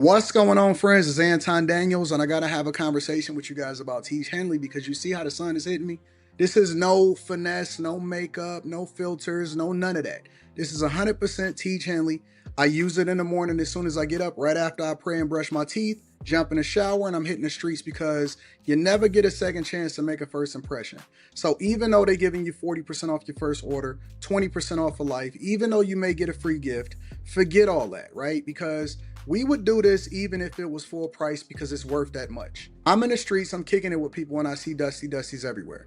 What's going on, friends? It's Anton Daniels, and I gotta have a conversation with you guys about Teach Henley because you see how the sun is hitting me. This is no finesse, no makeup, no filters, no none of that. This is 100% Teach Henley. I use it in the morning as soon as I get up, right after I pray and brush my teeth, jump in the shower, and I'm hitting the streets because you never get a second chance to make a first impression. So even though they're giving you 40% off your first order, 20% off for life, even though you may get a free gift, forget all that, right? Because we would do this even if it was full price because it's worth that much. I'm in the streets, I'm kicking it with people when I see Dusties everywhere.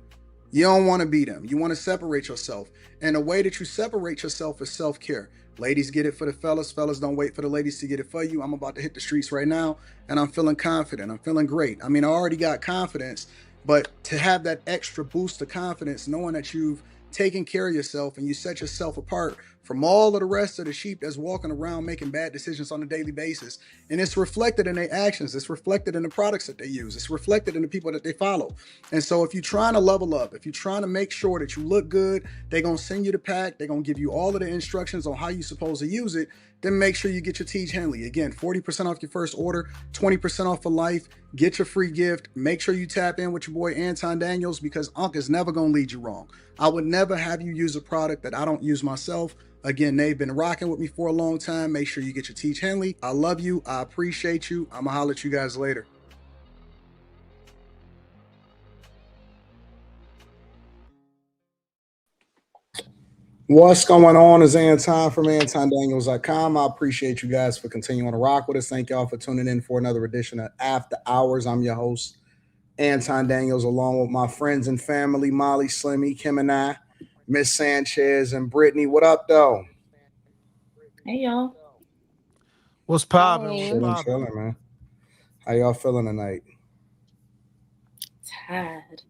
You don't want to be them. You want to separate yourself. And the way that you separate yourself is self-care. Ladies get it for the fellas. Fellas don't wait for the ladies to get it for you. I'm about to hit the streets right now and I'm feeling confident. I'm feeling great. I mean, I already got confidence, but to have that extra boost of confidence, knowing that you've taken care of yourself and you set yourself apart from all of the rest of the sheep that's walking around making bad decisions on a daily basis. And it's reflected in their actions. It's reflected in the products that they use. It's reflected in the people that they follow. And so if you're trying to level up, if you're trying to make sure that you look good, they're going to send you the pack. They're going to give you all of the instructions on how you're supposed to use it. Then make sure you get your Teach Henley. Again, 40% off your first order, 20% off for life. Get your free gift. Make sure you tap in with your boy Anton Daniels because Unc is never going to lead you wrong. I would never have you use a product that I don't use myself. Again, they've been rocking with me for a long time. Make sure you get your Teach Henley. I love you. I appreciate you. I'm going to holler at you guys later. What's going on is Anton from AntonDaniels.com. I appreciate you guys for continuing to rock with us. Thank y'all for tuning in for another edition of After Hours. I'm your host, Anton Daniels, along with my friends and family, Molly, Slimmy, Kim, and I, Miss Sanchez, and Brittany. What up, though? Hey y'all. What's popping? What's Hey, Chilling, popping? chilling, man. How y'all feeling tonight? Tired.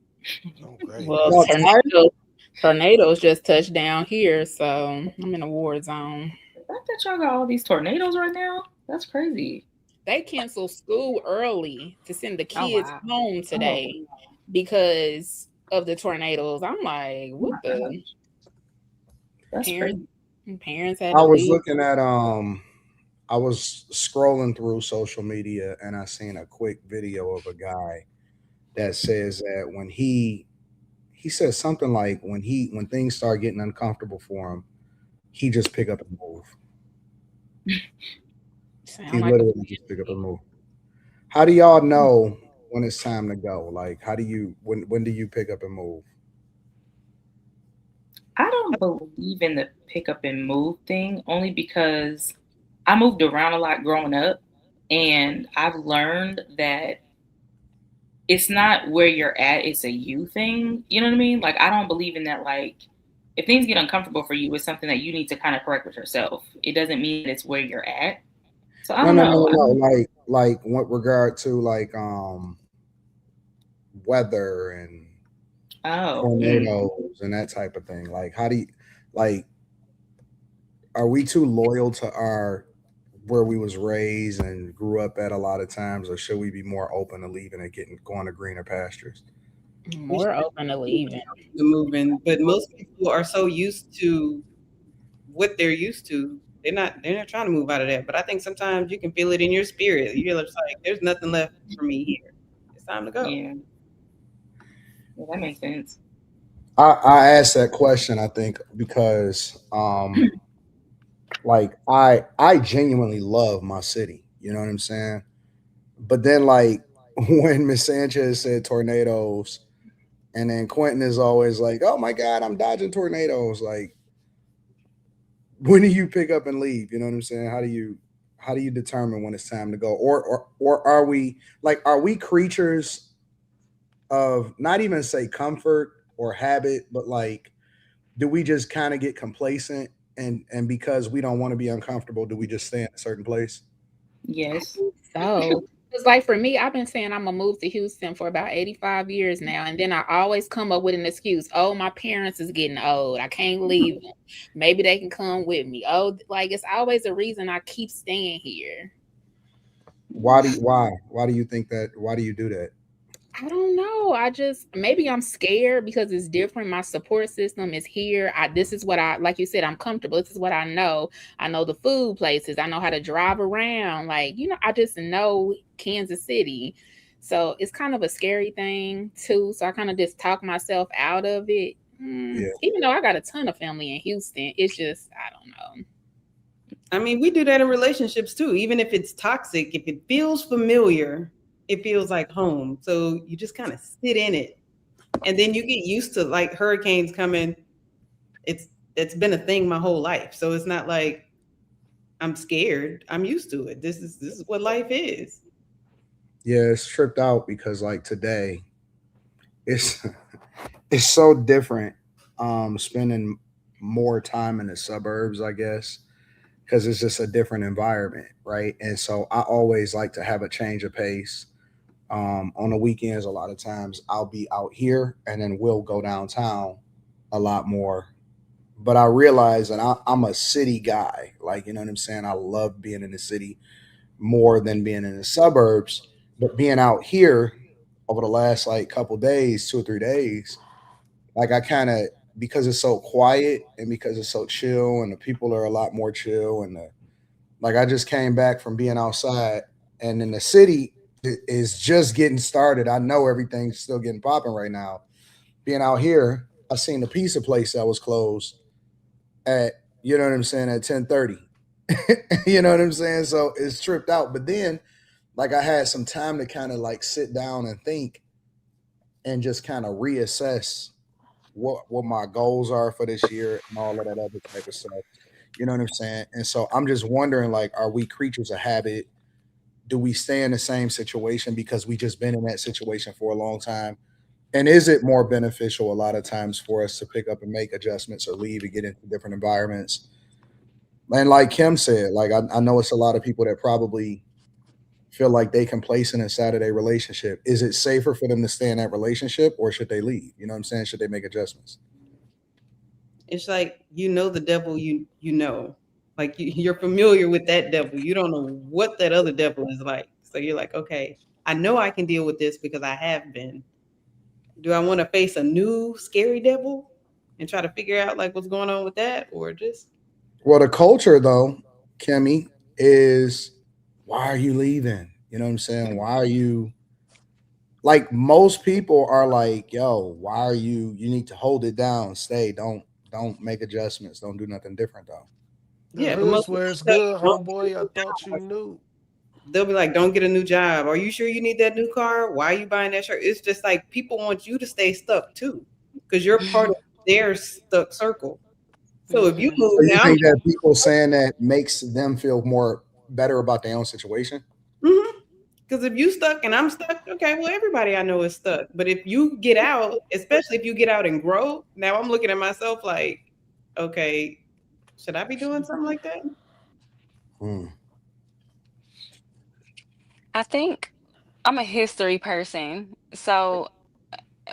Oh, great. well, Y'all tired? tornadoes just touched down here, so I'm in a war zone. I thought y'all got all these tornadoes right now. That's crazy. They canceled school early to send the Oh kids wow. home today because of the tornadoes. I'm like, Oh what my the gosh. That's parents? crazy. Parents had I to was leave. looking at I was scrolling through social media and I seen a quick video of a guy that says that he says something like when things start getting uncomfortable for him, he just pick up and move. Sound He like a literally just pick up and move. How do y'all know when it's time to go? Like how do you when do you pick up and move? I don't believe in the pick up and move thing only because I moved around a lot growing up and I've learned that it's not where you're at, it's a you thing. You know what I mean? Like I don't believe in that like if things get uncomfortable for you, it's something that you need to kind of correct with yourself. It doesn't mean that it's where you're at. So I No, don't no, no, know. no, no. Like what regard to like weather and Oh. tornadoes and that type of thing. Like how do you like are we too loyal to our where we was raised and grew up at a lot of times, or should we be more open to leaving and getting going to greener pastures? We should more open to leaving. the moving, but most people are so used to what they're used to. They're not trying to move out of that. But I think sometimes you can feel it in your spirit. You're just like, there's nothing left for me here. It's time to go. Yeah. Yeah, that makes sense. I asked that question, I think, because like I genuinely love my city. You know what I'm saying? But then like when Miss Sanchez said tornadoes, and then Quentin is always like, "Oh my God, I'm dodging tornadoes." Like, when do you pick up and leave? You know what I'm saying? How do you determine when it's time to go? Or are we like are we creatures of not even say comfort or habit, but like do we just kind of get complacent and because we don't want to be uncomfortable, do we just stay in a certain place? Yes. So it's like for me, I've been saying I'm gonna move to Houston for about 85 years now, and then I always come up with an excuse. Oh, my parents is getting old. I can't leave them. Maybe they can come with me. Oh, like it's always a reason I keep staying here. Why do you think that? Why do you do that? I I don't know. Maybe I'm scared because it's different. My support system is here. This is what like you said, I'm comfortable. This is what I know. I know the food places. I know how to drive around. Like, I just know Kansas City. So it's kind of a scary thing too. So I kind of just talk myself out of it. Yeah. Even though I got a ton of family in Houston, it's just, I don't know. I mean, we do that in relationships too. Even if it's toxic, if it feels familiar, it feels like home. So you just kind of sit in it. And then you get used to like hurricanes coming. It's been a thing my whole life. So it's not like I'm scared. I'm used to it. This is what life is. Yeah, it's tripped out because like today, it's it's so different. Spending more time in the suburbs, I guess, because it's just a different environment, right? And so I always like to have a change of pace. On the weekends, a lot of times I'll be out here, and then we'll go downtown a lot more. But I realize that I'm a city guy. Like, you know what I'm saying? I love being in the city more than being in the suburbs. But being out here over the last like couple days, 2 or 3 days, like I kind of, because it's so quiet and because it's so chill and the people are a lot more chill and like I just came back from being outside and in the city is just getting started. I know everything's still getting popping right now. Being out here, I seen the pizza place that was closed at, you know what I'm saying, at 10:30. You know what I'm saying? So it's tripped out. But then like I had some time to kind of like sit down and think and just kind of reassess what my goals are for this year and all of that other type of stuff. You know what I'm saying? And so I'm just wondering, like, are we creatures of habit? Do we stay in the same situation because we just been in that situation for a long time? And is it more beneficial a lot of times for us to pick up and make adjustments or leave and get into different environments? And like Kim said, like I know it's a lot of people that probably feel like they complacent inside of their relationship. Is it safer for them to stay in that relationship or should they leave? You know what I'm saying? Should they make adjustments? It's like the devil you know. Like you're familiar with that devil. You don't know what that other devil is like. So you're like, okay, I know I can deal with this because I have been. Do I want to face a new scary devil and try to figure out like what's going on with that, or just Well, the culture though, Kimmy, is why are you leaving? You know what I'm saying? Why are you like most people are like, yo, why are you need to hold it down, stay, don't make adjustments, don't do nothing different though. The yeah? But hood's most where people it's tell good, you, don't get a homeboy. I new thought you job. knew. They'll be like, don't get a new job. Are you sure you need that new car? Why are you buying that shirt? It's just like people want you to stay stuck too, because you're part of their stuck circle. So if you move So you now, think that people saying that makes them feel more better about their own situation? because if you stuck and I'm stuck, okay, well everybody I know is stuck. But if you get out, especially if you get out and grow, now I'm looking at myself like, okay, should I be doing something like that? Hmm. I think I'm a history person. So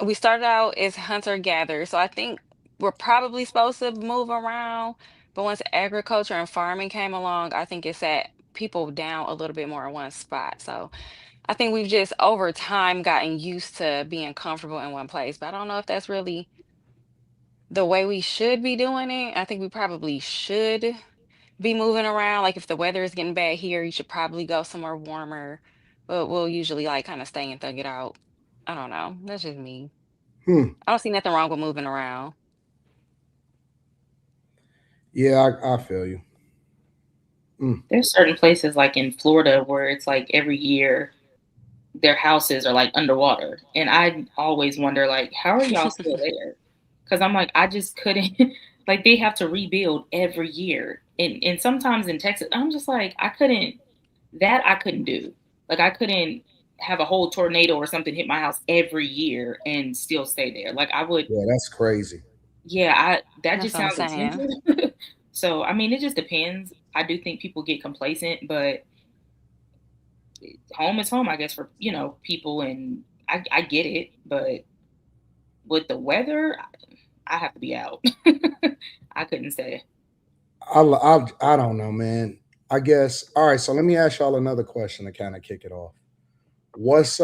we started out as hunter gatherer. So I think we're probably supposed to move around. But once agriculture and farming came along, I think it set people down a little bit more in one spot. So I think we've just over time gotten used to being comfortable in one place. But I don't know if that's really the way we should be doing it. I think we probably should be moving around. Like if the weather is getting bad here, you should probably go somewhere warmer. But we'll usually like kind of stay and thug it out. I don't know. That's just me. Hmm. I don't see nothing wrong with moving around. Yeah, I feel you. There's certain places like in Florida where it's like every year their houses are like underwater. And I always wonder like, how are y'all still there? Because I'm like, I just couldn't like they have to rebuild every year. And sometimes in Texas, I'm just like, I couldn't do. Like I couldn't have a whole tornado or something hit my house every year and still stay there. Like I would, Yeah, that's crazy. yeah, that That's just what I'm sounds saying. expensive. So I mean, it just depends. I do think people get complacent, but home is home, I guess, for people, and I get it, but with the weather, I have to be out. I couldn't say. I don't know, man. I guess. All right. So let me ask y'all another question to kind of kick it off. What's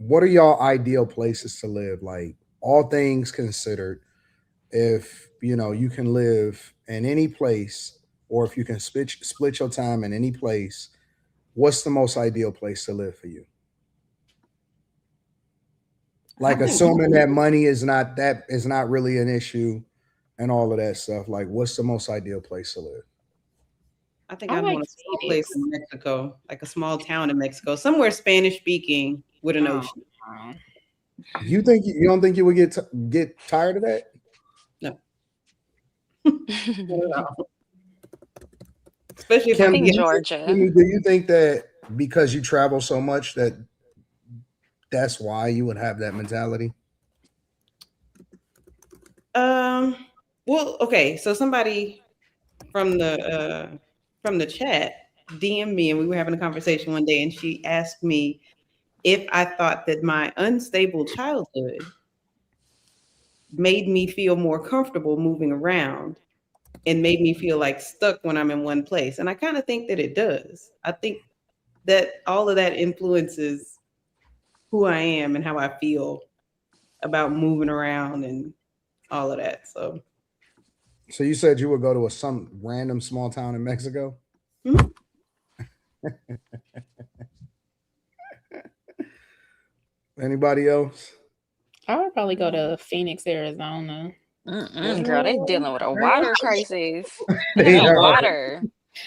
what are y'all ideal places to live? Like all things considered, if you can live in any place, or if you can split your time in any place, what's the most ideal place to live for you? I Like think assuming that money is not really an issue and all of that stuff. Like what's the most ideal place to live? I think I I'd like want a small place Phoenix. in Mexico, like a small town in Mexico, somewhere Spanish speaking with an Oh, ocean. oh. You don't think you would get tired of that? No, not at all. Especially if I I'm think Kim, Georgia. do you think that because you travel so much that that's why you would have that mentality? um well, okay, so somebody from the chat DM me and we were having a conversation one day and she asked me if I thought that my unstable childhood made me feel more comfortable moving around and made me feel like stuck when I'm in one place. And I kind of think that it does. I think that all of that influences who I am and how I feel about moving around and all of that. So, So you said you would go to some random small town in Mexico? mhm. Anybody else? I would probably go to Phoenix, Arizona. Girl, they dealing with a water crisis. They They need No, are. water.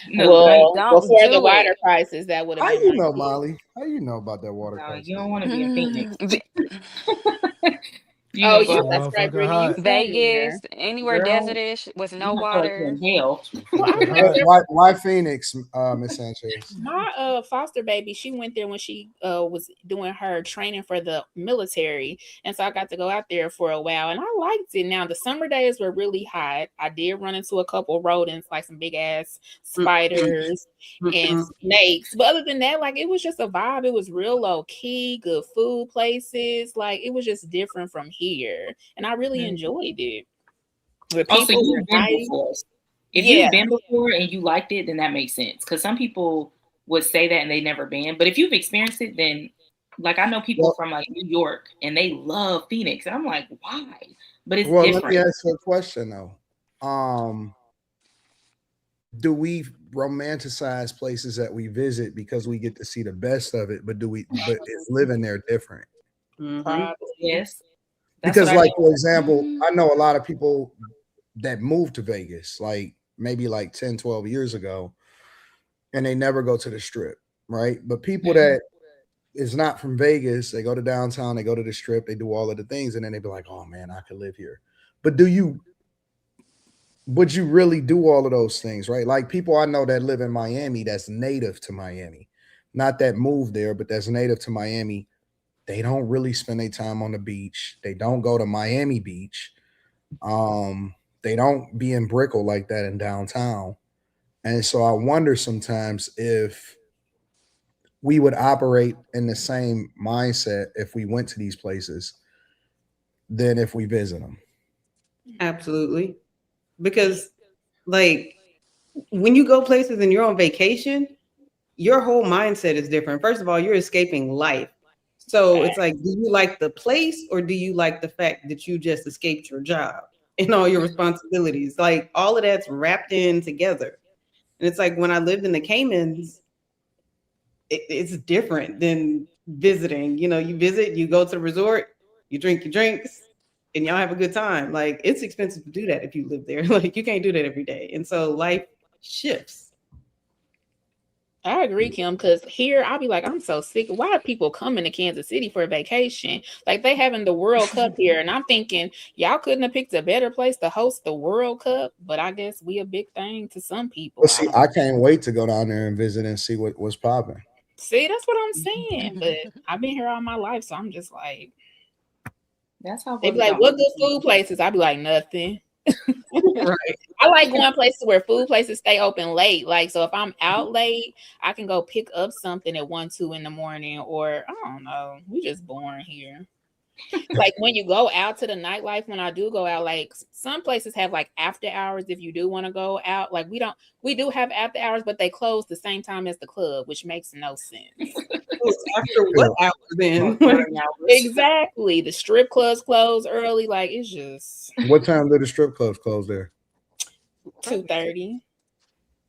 no, Well, Don't before the do water it. prices, that would have How been you my know, pick. Molly? How you know about that water no, crisis? you don't want to be in Phoenix. Ve- You Oh gonna yeah, go. That that's right, motherfucker Brittany. You hot. from there? Vegas, anywhere Girl, desertish with you no gonna feel like you're water. in hell. Well, I Motherfucker went hot. there. Why Phoenix, Miss Sanchez? My foster baby, she went there when she was doing her training for the military, and so I got to go out there for a while, and I liked it. Now the summer days were really hot. I did run into a couple rodents, like some big ass spiders and Mm-mm. snakes, but other than that, like it was just a vibe. It was real low key, good food places. Like it was just different from here, and I really enjoyed it. The Oh, so people were you've been nice. before. If Yeah, you've been before and you liked it, then that makes sense. Because some people would say that and they never been. But if you've experienced it, then like I know people Well, from like New York and they love Phoenix. And I'm like, why? But it's well, let me different. ask you a question though. Do we romanticize places that we visit because we get to see the best of it, but but is living there different? Mhm. probably. Yes. That's what Because I like mean. for example, Mm, I know a lot of people that moved to Vegas, like maybe like 10, 12 years ago, and they never go to the strip, right? But people that is not from Vegas, they go to downtown, they go to the strip, they do all of the things, and then they be like, oh man, I could live here. But would you really do all of those things, right? Like people I know that live in Miami that's native to Miami, not that moved there, but that's native to Miami. They don't really spend their time on the beach. They don't go to Miami Beach. They don't be in Brickell like that in downtown. And so I wonder sometimes if we would operate in the same mindset if we went to these places than if we visit them. Absolutely. Because like when you go places and you're on vacation, your whole mindset is different. First of all, you're escaping life. So it's like, do you like the place or do you like the fact that you just escaped your job and all your responsibilities? Like all of that's wrapped in together. And it's like when I lived in the Caymans, it's different than visiting. You know, you visit, you go to the resort, you drink your drinks, and y'all have a good time. Like it's expensive to do that if you live there. Like you can't do that every day. And so life shifts. I agree, Kim, because here I'll be like, I'm so sick. Why are people coming to Kansas City for a vacation? Like they having the World Cup here, and I'm thinking y'all couldn't have picked a better place to host the World Cup. But I guess we a big thing to some people. But I see, don't I can't wait to go down there and visit and see what's popping. see. That's what I'm saying. But I've been here all my life, so I'm just like, That's how they be brothers like, got what money. good food places? I'd be like, nothing. Right. I like going places where food places stay open late. Like, so if I'm out late, I can go pick up something at 1, 2 in the morning, or I don't know. We just boring here. Like when you go out to the nightlife, when I do go out, like some places have like after hours if you do want to go out. Like we do have after hours, but they close the same time as the club, which makes no sense. After what hour then? Exactly. The strip clubs close early. Like it's just What time do the strip clubs close there? 2:30.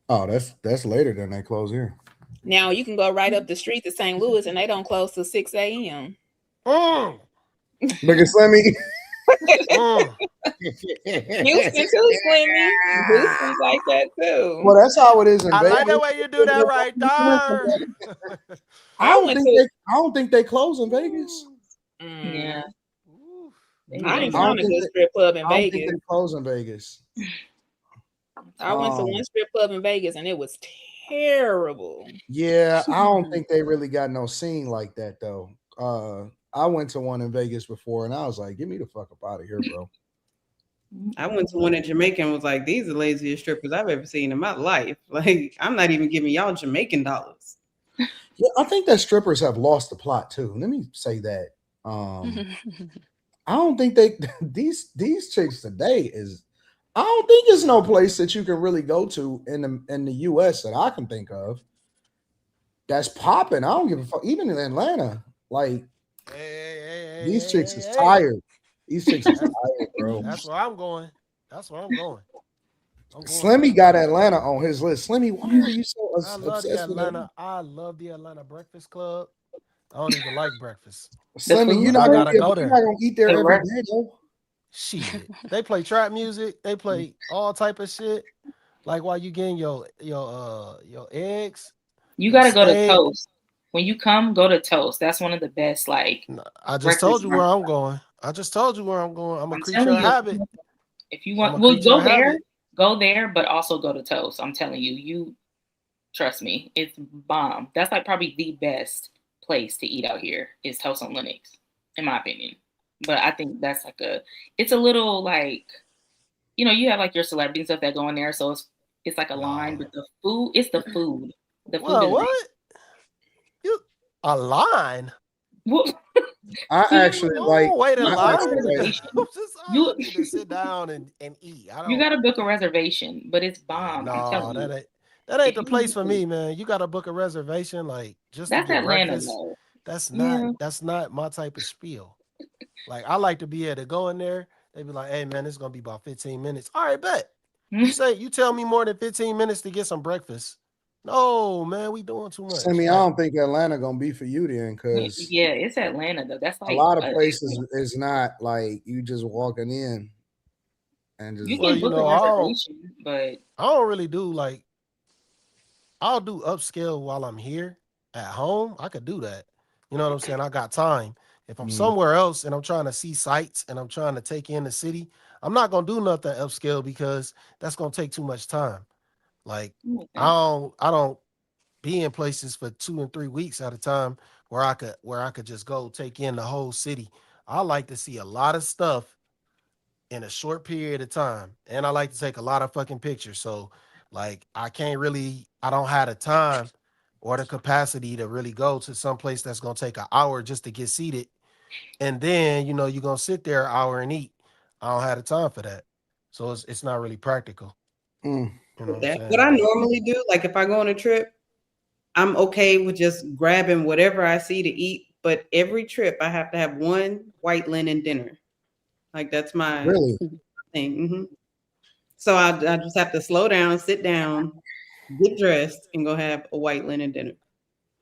Oh, that's later than they close here. Now you can go right up the street to St. Louis and they don't close till 6 a.m. Look at Slimmy. Houston too, Slimmy. Houston's like that too. Well, that's how it is in I Vegas. like the way you do that right there. I don't think they close in Vegas. Yeah. I ain't found a good strip club in I don't think Vegas. they close in Vegas. I went to one strip club in Vegas and it was terrible. Yeah, I don't think they really got no scene like that though. I went to one in Vegas before and I was like, get me the fuck up out of here, bro. I went to one in Jamaica and was like, these are the laziest strippers I've ever seen in my life. Like, I'm not even giving y'all Jamaican dollars. Yeah, I think that strippers have lost the plot too. Let me say that. I don't think these chicks today is. I don't think there's no place that you can really go to in the US that I can think of that's popping. I don't give a fuck. Even in Atlanta, like these chicks is tired. These chicks is tired, bro. That's where I'm going. Slimmy got Atlanta on his list. Slimmy, why are you so obsessed with Atlanta? I love the Atlanta Breakfast Club. I don't even like breakfast. Slimmy, you're not gonna eat there every day, though. Shit, they play trap music. They play all type of shit. Like while you getting your eggs. You gotta go to Toast. When you come, go to Toast. That's one of the best. Like I just told you where I'm going. I'm a creature of habit. If you want, well, go there. Go there, but also go to Toast. I'm telling you, you trust me, it's bomb. That's like probably the best place to eat out here is Toast on Lenox, in my opinion. But I think that's like it's a little like, you have like your celebrity and stuff that go in there, so it's like a line, but the food, it's the food. The food is what? A line? What? I actually like. Wait a line. You need to sit down and eat. You got to book a reservation, but it's bomb. No, that ain't the place for me, man. You got to book a reservation, like just that's to get Atlanta. breakfast. Though. That's not my type of spiel. Like I like to be able to go in there. They be like, "Hey, man, it's gonna be about 15 minutes." All right, bet. You tell me more than 15 minutes to get some breakfast. No, man, we doing too much. I mean, I don't think Atlanta gonna be for you then, because it's Atlanta though. That's like a lot of places is not like you just walking in and just. You can book a reservation, but I don't really do like. I'll do upscale while I'm here at home. I could do that. You know what I'm saying? I got time. If I'm somewhere else and I'm trying to see sights and I'm trying to take in the city, I'm not gonna do nothing upscale because that's gonna take too much time. Like I don't be in places for 2 and 3 weeks at a time where I could just go take in the whole city. I like to see a lot of stuff in a short period of time, and I like to take a lot of fucking pictures. So like I don't have the time or the capacity to really go to some place that's gonna take an hour just to get seated, and then you're gonna sit there an hour and eat. I don't have the time for that, so it's not really practical. What I normally do, like if I go on a trip, I'm okay with just grabbing whatever I see to eat. But every trip, I have to have one white linen dinner. Like that's my thing. Mm-hmm. So I just have to slow down, sit down, get dressed, and go have a white linen dinner.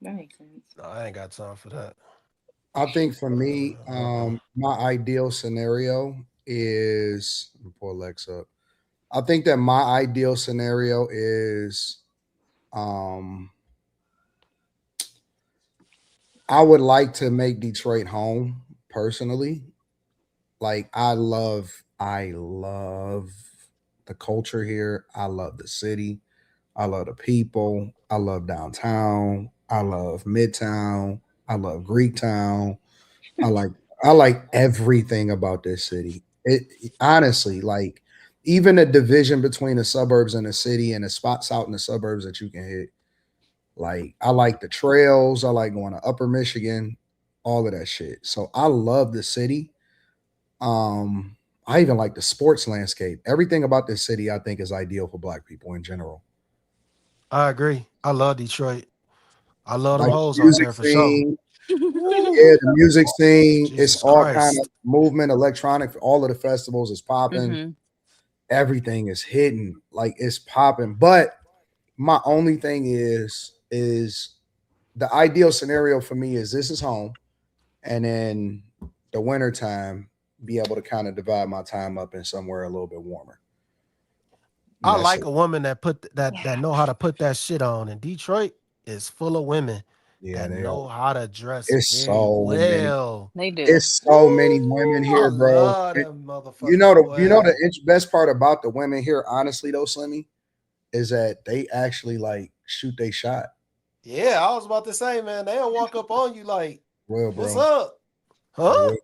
That makes sense. No, I ain't got time for that. I think for me, my ideal scenario is. Let me pull Lex up. I think that my ideal scenario is I would like to make Detroit home personally. Like I love the culture here. I love the city. I love the people. I love downtown. I love Midtown. I love Greektown. I like everything about this city. It honestly, like even the division between the suburbs and the city and the spots out in the suburbs that you can hit. Like I like the trails. I like going to Upper Michigan. all of that shit. So I love the city. I even like the sports landscape. Everything about this city, I think, is ideal for Black people in general. I agree. I love Detroit. I love them Like hoes the out music there for sure. scene, Woo. yeah, the music scene, it's Jesus all kind of Christ. movement, electronic. All of the festivals is popping. Hmm. Everything is hidden, like it's popping. But my only thing is the ideal scenario for me is this is home, and then the winter time be able to kind of divide my time up in somewhere a little bit warmer. And I that's like it. a woman that that Yeah. know how to put that shit on. And Detroit is full of women Yeah, that they are. know how to dress It's very so many. well. They do. It's so many women Woo, I here, bro. love them You motherfuckers, know boy. best part about the women here, honestly though, Slimmy, is that they actually like shoot they shot. Yeah, I was about to say, man, they'll walk up on you like, Well, what's bro, up? for Huh? real.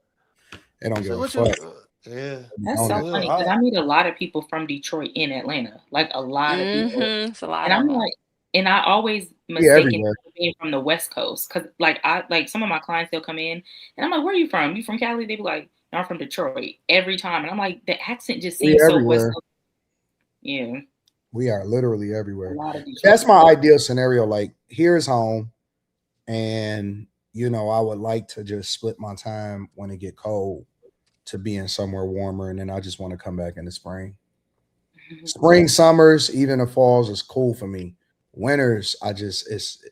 They don't give So a what you fuck. yeah. They be That's on so it. Well, funny because I meet a lot of people from Detroit in Atlanta, like a lot of people. It's a lot And of I'm them. like, and I always We mistaken everywhere. for being from the West Coast because, like, I like some of my clients they'll come in and I'm like, "Where are you from? You from Cali?" They be like, "No, I'm from Detroit." Every time, and I'm like, the accent just We seems so West everywhere. Coast. Yeah, We are literally a everywhere. lot of Detroit That's my people. ideal scenario. Like, here's home, and I would like to just split my time when it get cold to being somewhere warmer, and then I just want to come back in the spring. Spring, summers, even the falls is cool for me. Winters, I just it's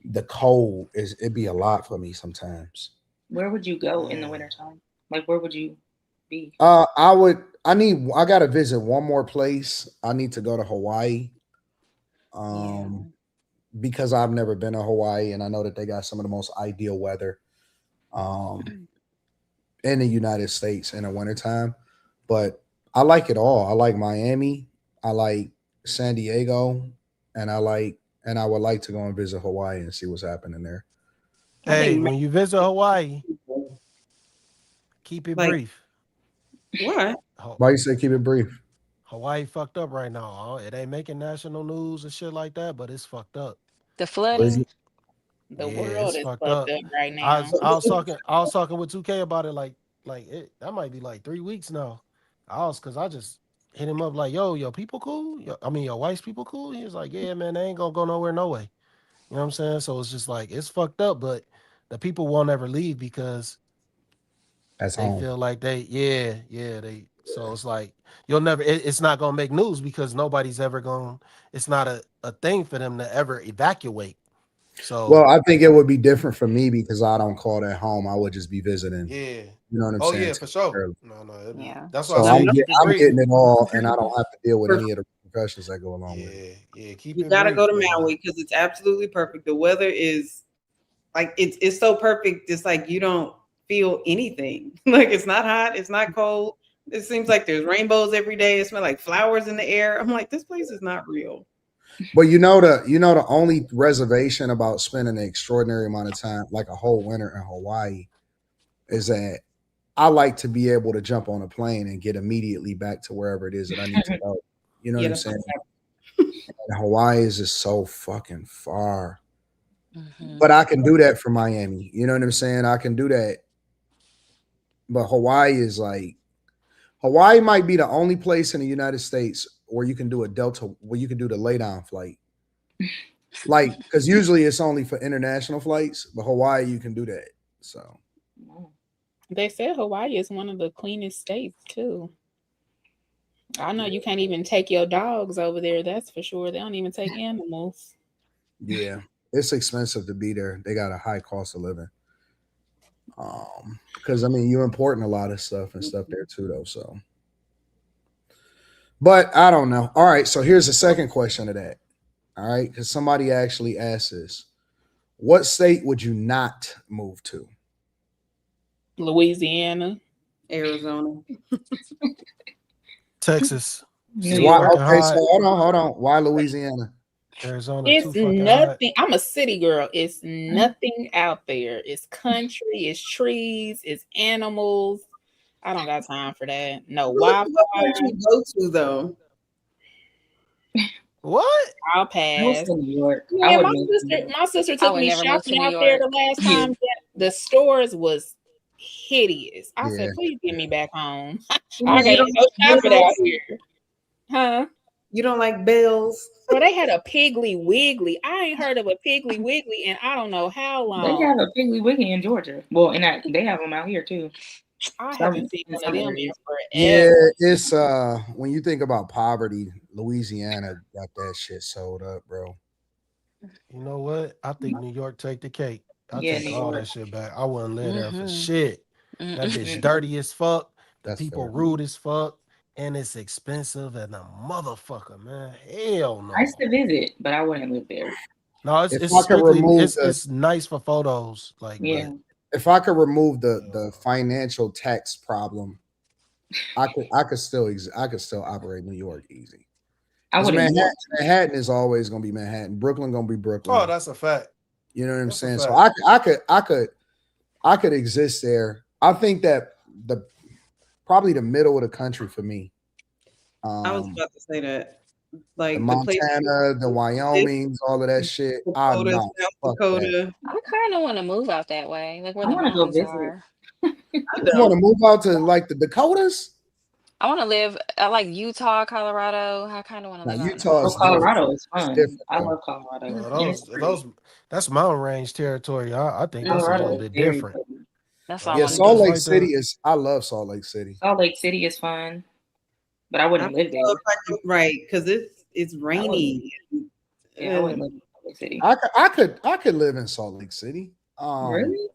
the cold is it be a lot for me sometimes. Where would you go in the Man. wintertime? Like, where would you be? I gotta visit one more place. I need to go to Hawaii. Yeah. Um because I've never been to Hawaii and I know that they got some of the most ideal weather um in the United States in the wintertime. But I like it all. I like Miami, I like San Diego, and I would like to go and visit Hawaii and see what's happening there. I Hey, think when you visit Hawaii, people keep it like brief. what? Ho- Why you say keep it brief? Hawaii fucked up right now. It ain't making national news and shit like that, but it's fucked up. The What is flooding. it? The Yeah, world it's is fucked fucked up. up right now. I was talking with 2K about it like it that might be like 3 weeks now. Cause I just hit him up like, yo, people cool? I mean, your wife's people cool? He was like, yeah, man, they ain't gonna go nowhere, no way. You know what I'm saying? So it's just like it's fucked up, but the people won't ever leave because That's they home. feel like they so it's like you'll never it's not gonna make news because nobody's ever gonna it's not a thing for them to ever evacuate. So Well, I think it would be different for me because I don't call that home. I would just be visiting. yeah. You know what I'm Oh saying? yeah, for sure. Temporarily. No, it'd be Yeah. that's why I So No, say no. keep it I'm brief. getting it all, and I don't have to deal with For any of the repercussions that go along with it. Yeah, keep You it gotta go brief, to man. Maui because it's absolutely perfect. The weather is like it's so perfect. It's like you don't feel anything. Like it's not hot, it's not cold. It seems like there's rainbows every day. It smells like flowers in the air. I'm like, this place is not real. But the only reservation about spending an extraordinary amount of time, like a whole winter in Hawaii, is that I like to be able to jump on a plane and get immediately back to wherever it is that I need to go. You know what Yeah, I'm that's saying? what And Hawaii is just so fucking far. Hmm. But I can do that for Miami. You know what I'm saying? I can do that. But Hawaii might be the only place in the United States where you can do where you can do the lay down flight. Like, because usually it's only for international flights, but Hawaii you can do that. So They said Hawaii is one of the cleanest states too. I know you can't even take your dogs over there. That's for sure. They don't even take animals. yeah, it's expensive to be there. They got a high cost of living. Because I mean you're importing a lot of stuff and stuff there too, though. So, but I don't know. All right, so here's the second question to that. All right, because somebody actually asked this: what state would you not move to? Louisiana. Arizona. Texas. New It's too Why? York. fucking Okay, so hot. hold on. Why Louisiana? Arizona It's too fucking hot. nothing. I'm a city girl. It's nothing out there. It's country, it's trees, it's animals. I don't got time for that. No Wi-Fi. What would you go to though? What? I'll I was pass. in New York. I Yeah, would move to New York. my sister I took would me never move to shopping New out there the York. last time The stores was hideous. I Yeah. said, please get me back home. You I can't go shopping out Bells? here. Huh? You don't like bells? Well, they had a Piggly Wiggly. I ain't heard of a Piggly Wiggly in I don't know how long. They have a Piggly Wiggly in Georgia. Well, and they have them out here too. I haven't seen one of them in Yeah, forever. it's when you think about poverty, Louisiana got that shit sold up, bro. You know what? I think New York take the cake. I Yeah, take New all York. that shit back. I wouldn't live there for Mhm. shit. That bitch dirty as fuck. The That's people fair. rude as fuck. And it's expensive and a motherfucker, man. Hell no. Nice to visit, but I wouldn't live there. No, it's If it's I could strictly remove it's nice for photos. Like, Yeah. but if I could remove the financial tax problem, I could still operate New York easy. I Because wouldn't. Manhattan is always gonna be Manhattan. Brooklyn gonna be Brooklyn. oh, that's a fact. You know what I'm That's a saying? So fact. I could exist there. I think that probably the middle of the country for me. I was about to say that. Like The the place Montana, the Wyomings, all of that shit. Dakota, No, South fuck that. Dakota. I kind of want to move out that way, like where I the wanna go mountains visit. are. I You want to don't. move out to like the Dakotas? I want to live. I like Utah, Colorado. I kind of want to Now live out in Utah Oh, is different. Colorado is It's fun. different, I though. love Colorado. No, And it's those that's mountain range territory. I think that's a Colorado little is bit very different. pretty. That's all I Yeah, want to Salt do. Lake Like City the is. I love Salt Lake City. Salt Lake City is fun, but I I wouldn't don't live know there. if I can, right, because it's rainy. Yeah, I wouldn't live in Salt Lake City. I could live in Salt Lake City. Really?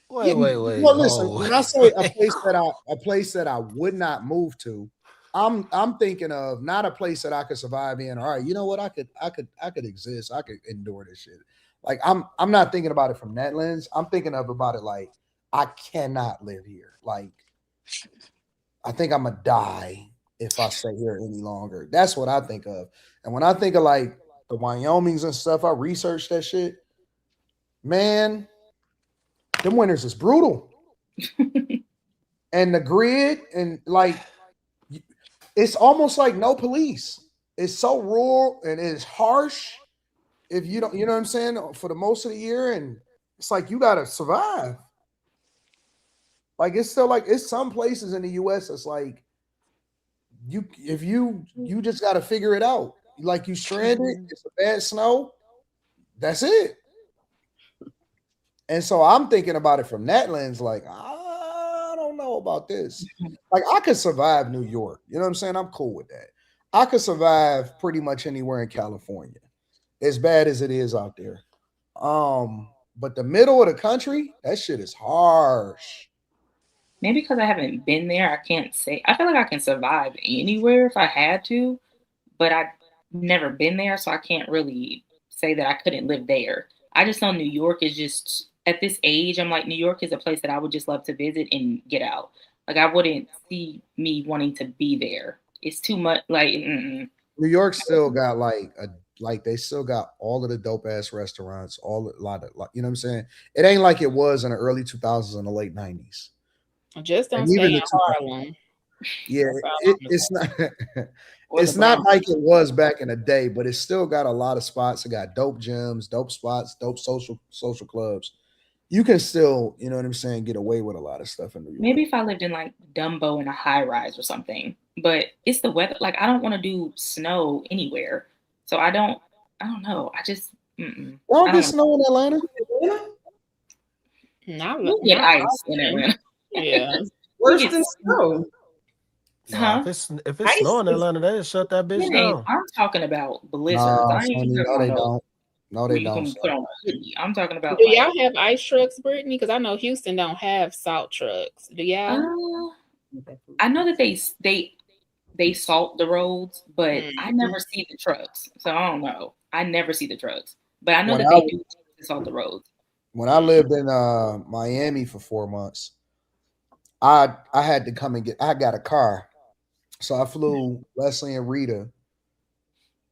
wait. Well, listen. Oh, When I say a place that I would not move to, I'm thinking of not a place that I could survive in. All right, you know what? I could exist. I could endure this shit. Like I'm not thinking about it from that lens. I'm thinking about it like I cannot live here. Like I think I'm gonna die if I stay here any longer. That's what I think of. And when I think of like the Wyomings and stuff, I researched that shit. Man, them winters is brutal. And the grid and like it's almost like no police. It's so rural and it's harsh. If you don't, you know what I'm saying, for the most of the year, and it's like you gotta survive. Like it's still like it's some places in the US it's like you just gotta figure it out. Like you stranded, it's a bad snow, that's it. And so I'm thinking about it from that lens, like I don't know about this. Like I could survive New York. You know what I'm saying? I'm cool with that. I could survive pretty much anywhere in California, as bad as it is out there. But the middle of the country, that shit is harsh. Maybe because I haven't been there, I can't say. I feel like I can survive anywhere if I had to, but I've never been there, so I can't really say that I couldn't live there. I just know New York is just at this age. I'm like New York is a place that I would just love to visit and get out. Like I wouldn't see me wanting to be there. It's too much. Like New York still got like they still got all of the dope ass restaurants, a lot of you know what I'm saying? It ain't like it was in the early 2000s and the late 90s. Just don't And stay even in the Harlem. yeah, That's all I'm it's not or it's the not Bronx. like it was back in the day, but it's still got a lot of spots. It got dope gyms, dope spots, dope social clubs. You can still, you know what I'm saying, get away with a lot of stuff in New York. Maybe if I lived in like Dumbo in a high rise or something. But it's the weather. Like I don't want to do snow anywhere. So I don't know. I just Don't get snow in Atlanta. We'll get ice in Atlanta. Yeah. Worse than snow. Huh? If it's snowing in Atlanta, they just shut that bitch down. I'm talking about blizzards. Nah, I ain't Sonny, even no, they talking about don't. No, they you don't. can put on a hoodie. I'm talking about. Do y'all have ice trucks, Brittany? Because I know Houston don't have salt trucks. Do y'all? I know that they salt the roads, but I never see the trucks. So I don't know. I never see the trucks, but I know that they do salt the roads. When I lived in Miami for 4 months, I had to come and I got a car. So I flew Leslie and Rita.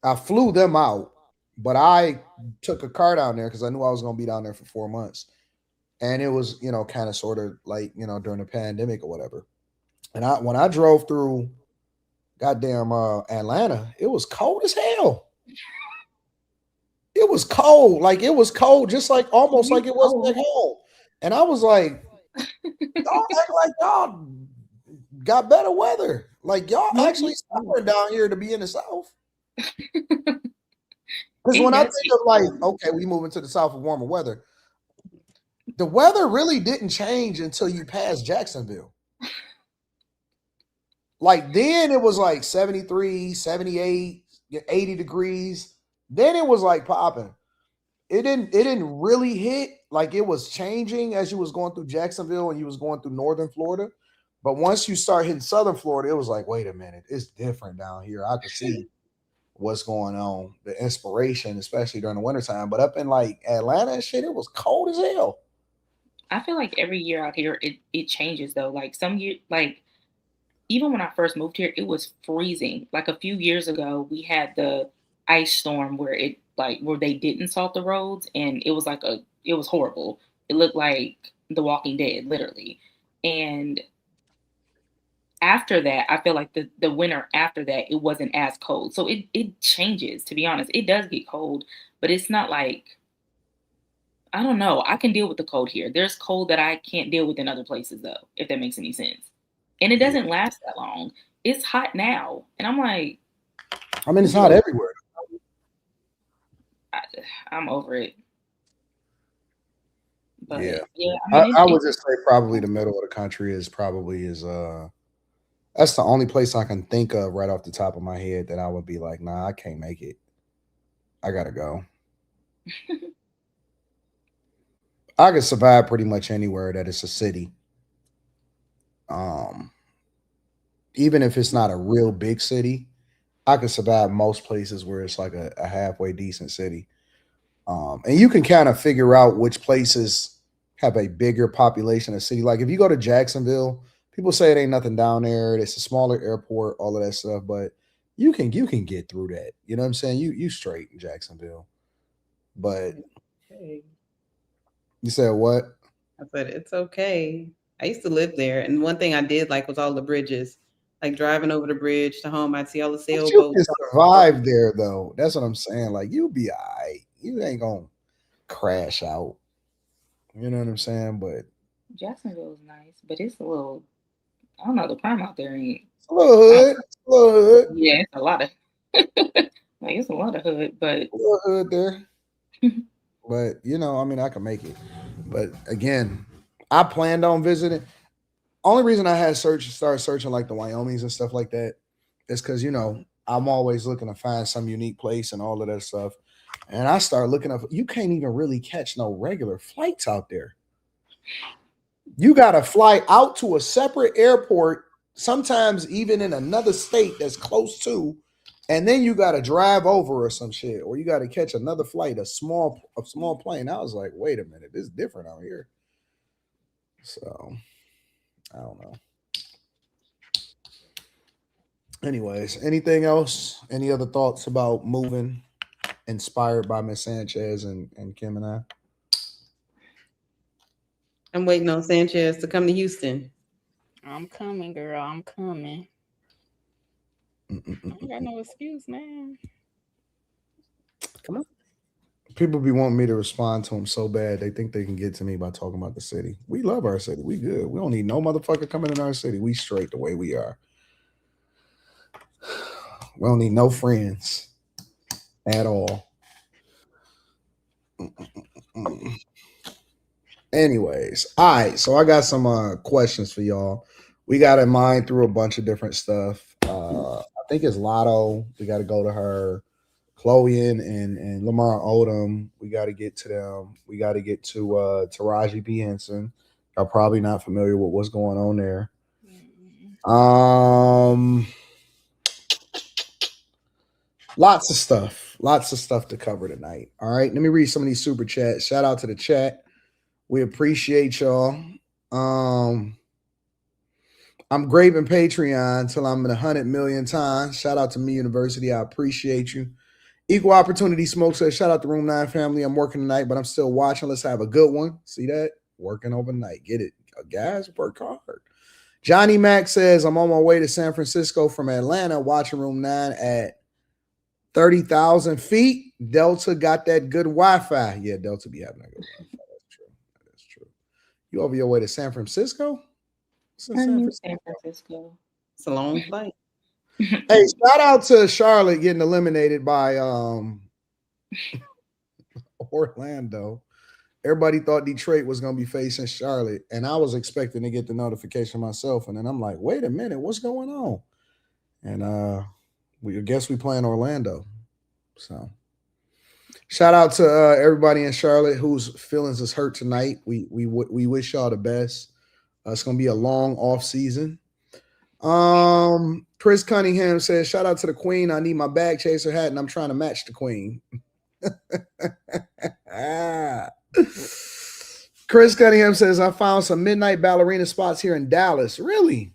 I flew them out, but I took a car down there because I knew I was going to be down there for 4 months. And it was, you know, kind of sort of like, you know, during the pandemic or whatever. And when I drove through goddamn Atlanta, it was cold as hell. It was cold. Like it was cold, just like almost like it was back home. And I was like, y'all act like y'all got better weather. Like y'all actually suffering down here to be in the South. Because when I think of like, okay, we move into the South with warmer weather, the weather really didn't change until you passed Jacksonville. Like then it was like 73, 78, 80 degrees. Then it was like popping. It didn't really hit like it was changing as you was going through Jacksonville and you was going through northern Florida. But once you start hitting southern Florida, it was like, wait a minute, it's different down here. I could see what's going on, the inspiration, especially during the wintertime. But up in like Atlanta and shit, it was cold as hell. I feel like every year out here it changes though. Like some year, like even when I first moved here, it was freezing. Like a few years ago, we had the ice storm where they didn't salt the roads, and it was it was horrible. It looked like The Walking Dead, literally. And after that, I feel like the winter after that, it wasn't as cold. So it changes, to be honest. It does get cold, but it's not like, I don't know. I can deal with the cold here. There's cold that I can't deal with in other places though, if that makes any sense. And it doesn't last that long. It's hot now. And I'm like, I mean, it's hot everywhere. I'm over it. But yeah, I would just say probably the middle of the country is that's the only place I can think of right off the top of my head that I would be like, nah, I can't make it. I gotta go. I could survive pretty much anywhere that it's a city. Even if it's not a real big city, I could survive most places where it's like a halfway decent city. And you can kind of figure out which places have a bigger population of city. Like if you go to Jacksonville, people say it ain't nothing down there. It's a smaller airport, all of that stuff, but you can get through that. You know what I'm saying? You straight in Jacksonville. But okay. You said what? I said it's okay. I used to live there, and one thing I did like was all the bridges. Like driving over the bridge to home, I'd see all the sailboats. You can survive there, though. That's what I'm saying. Like you'll be all right. You ain't gonna crash out. You know what I'm saying? But Jacksonville is nice, but it's a little. I don't know. The crime out there ain't. It's a little hood. Yeah, it's a lot of. Like it's a lot of hood, but a little hood there. But you know, I mean, I can make it. But again, I planned on visiting. Only reason I had started searching like the Wyomings and stuff like that is because you know I'm always looking to find some unique place and all of that stuff. And I start looking up. You can't even really catch no regular flights out there. You got to fly out to a separate airport, sometimes even in another state that's close to, and then you got to drive over or some shit, or you got to catch another flight, a small plane. I was like, wait a minute, this is different out here. So I don't know. Anyways, anything else? Any other thoughts about moving inspired by Miss Sanchez and Kim and I? I'm waiting on Sanchez to come to Houston. I'm coming, girl. I'm coming. I ain't got no excuse, man. Come on. People be wanting me to respond to them so bad. They think they can get to me by talking about the city. We love our city. We good. We don't need no motherfucker coming in our city. We straight the way we are. We don't need no friends at all. Anyways, all right. So I got some questions for y'all. We got to mine through a bunch of different stuff. I think it's Lotto. We got to go to her. Khloé and Lamar Odom. We got to get to them. We got to get to Taraji P. Henson. Y'all probably not familiar with what's going on there. Lots of stuff to cover tonight. All right, let me read some of these super chats. Shout out to the chat. We appreciate y'all. I'm graving Patreon till I'm at 100 million times. Shout out to Me University. I appreciate you. Equal Opportunity Smoke says, shout out to Room 9 family. I'm working tonight, but I'm still watching. Let's have a good one. See that? Working overnight. Get it. Guys, work hard. Johnny Mac says, I'm on my way to San Francisco from Atlanta, watching Room 9 at 30,000 feet. Delta got that good Wi-Fi. Yeah, Delta be having a good Wi-Fi. That's true. You over your way to San Francisco? San Francisco. It's a long flight. Hey, shout out to Charlotte getting eliminated by Orlando. Everybody thought Detroit was going to be facing Charlotte, and I was expecting to get the notification myself, and then I'm like, wait a minute, what's going on? And we guess we playing Orlando. So shout out to everybody in Charlotte whose feelings is hurt tonight. We wish y'all the best. It's going to be a long off season. Chris Cunningham says, shout out to the queen. I need my bag chaser hat and I'm trying to match the queen. Chris Cunningham says, I found some midnight ballerina spots here in Dallas. Really?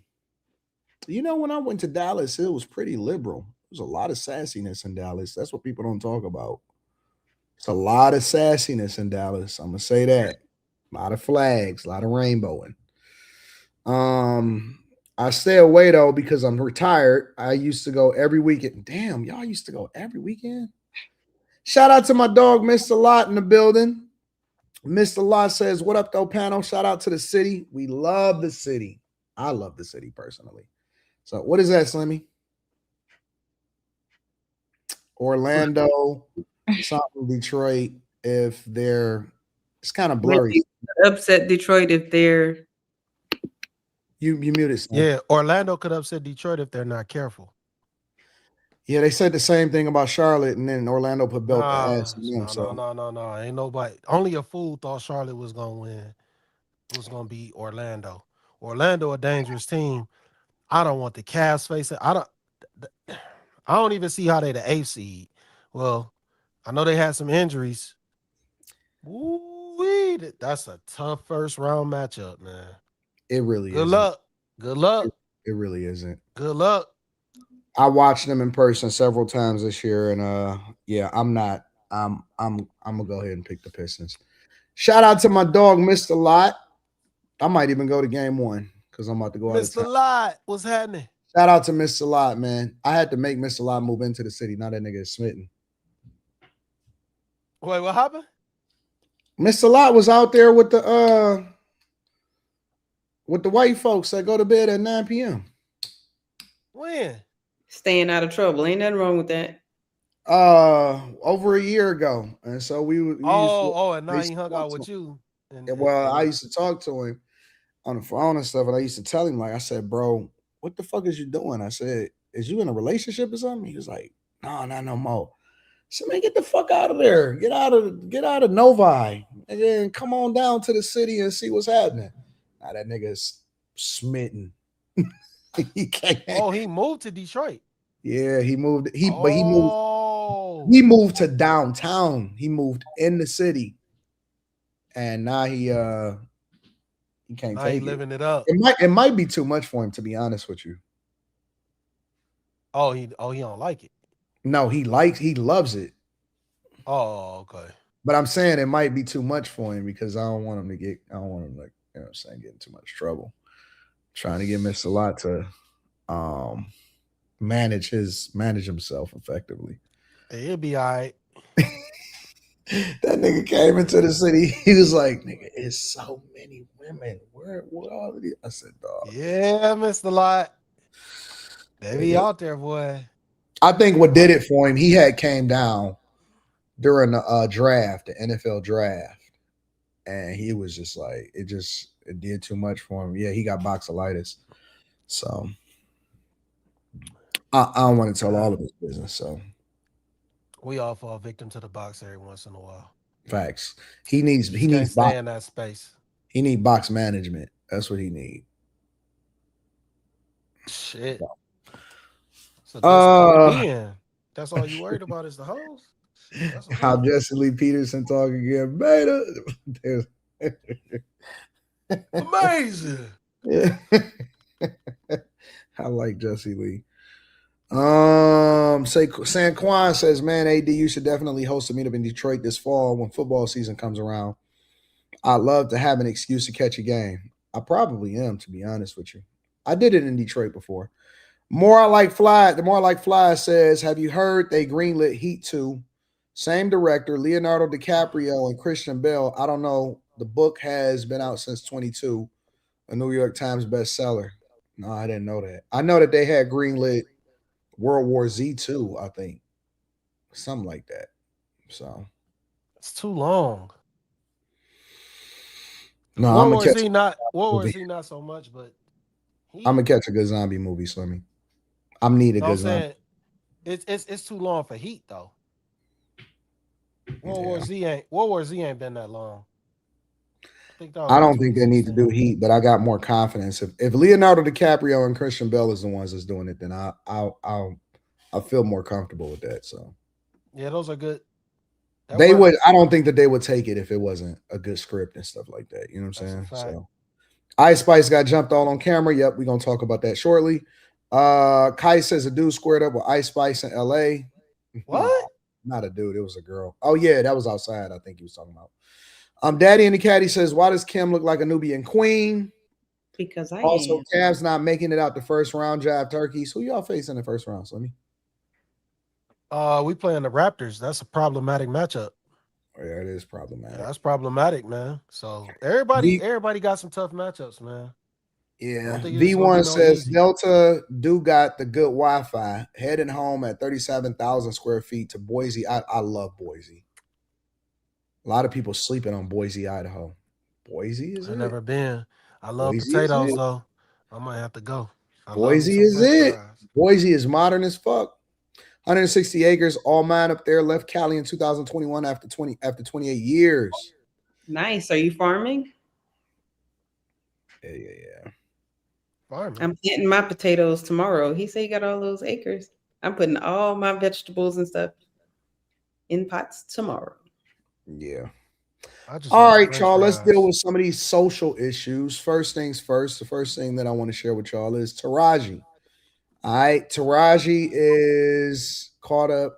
You know, when I went to Dallas, it was pretty liberal. There's a lot of sassiness in Dallas. That's what people don't talk about. It's a lot of sassiness in Dallas. I'm gonna say that. A lot of flags, a lot of rainbowing. I stay away though because I'm retired. I used to go every weekend. Damn, y'all used to go every weekend. Shout out to my dog, Mr. Lot, in the building. Mr. Lot says, what up, though, panel? Shout out to the city. We love the city. I love the city personally. So what is that, Slimmy? Orlando, something Detroit, if they're, it's kind of blurry. Upset Detroit if they're. You muted. Slim. Yeah, Orlando could upset Detroit if they're not careful. Yeah, they said the same thing about Charlotte, and then Orlando put belt the ass. No. Ain't nobody. Only a fool thought Charlotte was gonna win. It was gonna be Orlando. Orlando, a dangerous team. I don't want the Cavs facing. I don't even see how they the 8th seed. Well, I know they had some injuries. Ooh, that's a tough first round matchup, man. It really is. Good luck. Good luck. It really isn't. Good luck. I watched them in person several times this year, and yeah, I'm gonna go ahead and pick the Pistons. Shout out to my dog, Mr. Lot. I might even go to game 1 because I'm about to go out of town. Mr. Lot, what's happening? Shout out to Mr. Lot, man. I had to make Mr. Lot move into the city. Now that nigga is smitten. Wait, what happened? Mr. Lot was out there with the white folks that go to bed at 9 p.m. When? Staying out of trouble. Ain't nothing wrong with that. Over a year ago. And so we and now he hung out with you. I used to talk to him on the phone and stuff, and I used to tell him, like, I said, bro, what the fuck is you doing? I said, is you in a relationship or something? He was like, no, not no more. I said, man, get the fuck out of there. Get out of Novi. And then come on down to the city and see what's happening. Now that nigga's smitten. He can't. Oh, he moved to Detroit. Yeah, he moved. He moved to downtown. He moved in the city. And now he can't take it. Living it up. It might be too much for him, to be honest with you. He don't like it. No, he loves it. Oh, okay. But I'm saying it might be too much for him because I don't want him to, you know what I'm saying, get in too much trouble. Trying to get Mr. Lot to manage himself effectively. He'll be all right. That nigga came into the city. He was like, nigga, it's so many women. Where all of these? I said, dog. Yeah, Mr. Lot. They be out there, boy. I think what did it for him, he had came down during the draft, the NFL draft. And he was just like, it did too much for him. Yeah, he got boxolitis. So I don't want to tell all of his business. So we all fall victim to the box every once in a while. Facts. He needs stay in that space. He need box management. That's what he need. Shit. So that's all you worried about is the hoes? How Jesse Lee Peterson talking again, beta. Amazing. Yeah. I like Jesse Lee. Sanquan says, man, AD, you should definitely host a meetup in Detroit this fall when football season comes around. I'd love to have an excuse to catch a game. I probably am, to be honest with you. I did it in Detroit before. The more I like Fly says, have you heard they greenlit Heat 2? Same director, Leonardo DiCaprio and Christian Bale. I don't know the book has been out since 22, a New York Times bestseller. No, I didn't know that. I know that they had greenlit World War Z too, I think. Something like that. So It's too long. no, World I'm gonna War catch Z not World a War movie. Z not so much, but I'm Heat. gonna catch a good zombie movie, Slimmy. I'm need a No, I'm good zombie. saying it's too long for Heat though. Yeah. World War Z ain't been that long. I think that was I like don't think they need to do 2016. Heat, but I got more confidence. If Leonardo DiCaprio and Christian Bale is the ones that's doing it, then I'll feel more comfortable with that. So Yeah, those are good. That they would. works. I don't think that they would take it if it wasn't a good script and stuff like that. You know what I'm That's a saying? fact. So Ice Spice got jumped on camera. Yep, we're gonna talk about that shortly. Kai says a dude squared up with Ice Spice in LA. No, What? not a dude. It was a girl. Oh yeah, that was outside. I think he was talking about. Daddy in the Caddy says, why does Kim look like a Nubian queen? Because I Also, am. Cavs not making it out the first round. Jive turkeys. Who y'all facing in the first round, Slimmy? We playing the Raptors. That's a problematic matchup. Oh, yeah, it is Yeah, problematic. that's problematic, man. So V, everybody got some tough matchups, man. I yeah. don't think it's gonna be V1 no says easy. Delta do got the good Wi-Fi. Heading home at 37,000 square feet to Boise. I love Boise. A lot of people sleeping on Boise, Idaho. Boise is I it? never been. I love Boise is potatoes it? though. I might have to go. I love me Boise some is French it? fries. Boise is modern as fuck. 160 acres, all mine up there. Left Cali in 2021 after 28 years. Nice. Are you farming? Yeah. Farming. I'm planting my potatoes tomorrow. He said he got all those acres. I'm putting all my vegetables and stuff in pots tomorrow. Yeah. I just All want the right, French y'all. Let's deal fries. with some of these social issues. First things first. The first thing that I want to share with y'all is Taraji. All right, Taraji is caught up.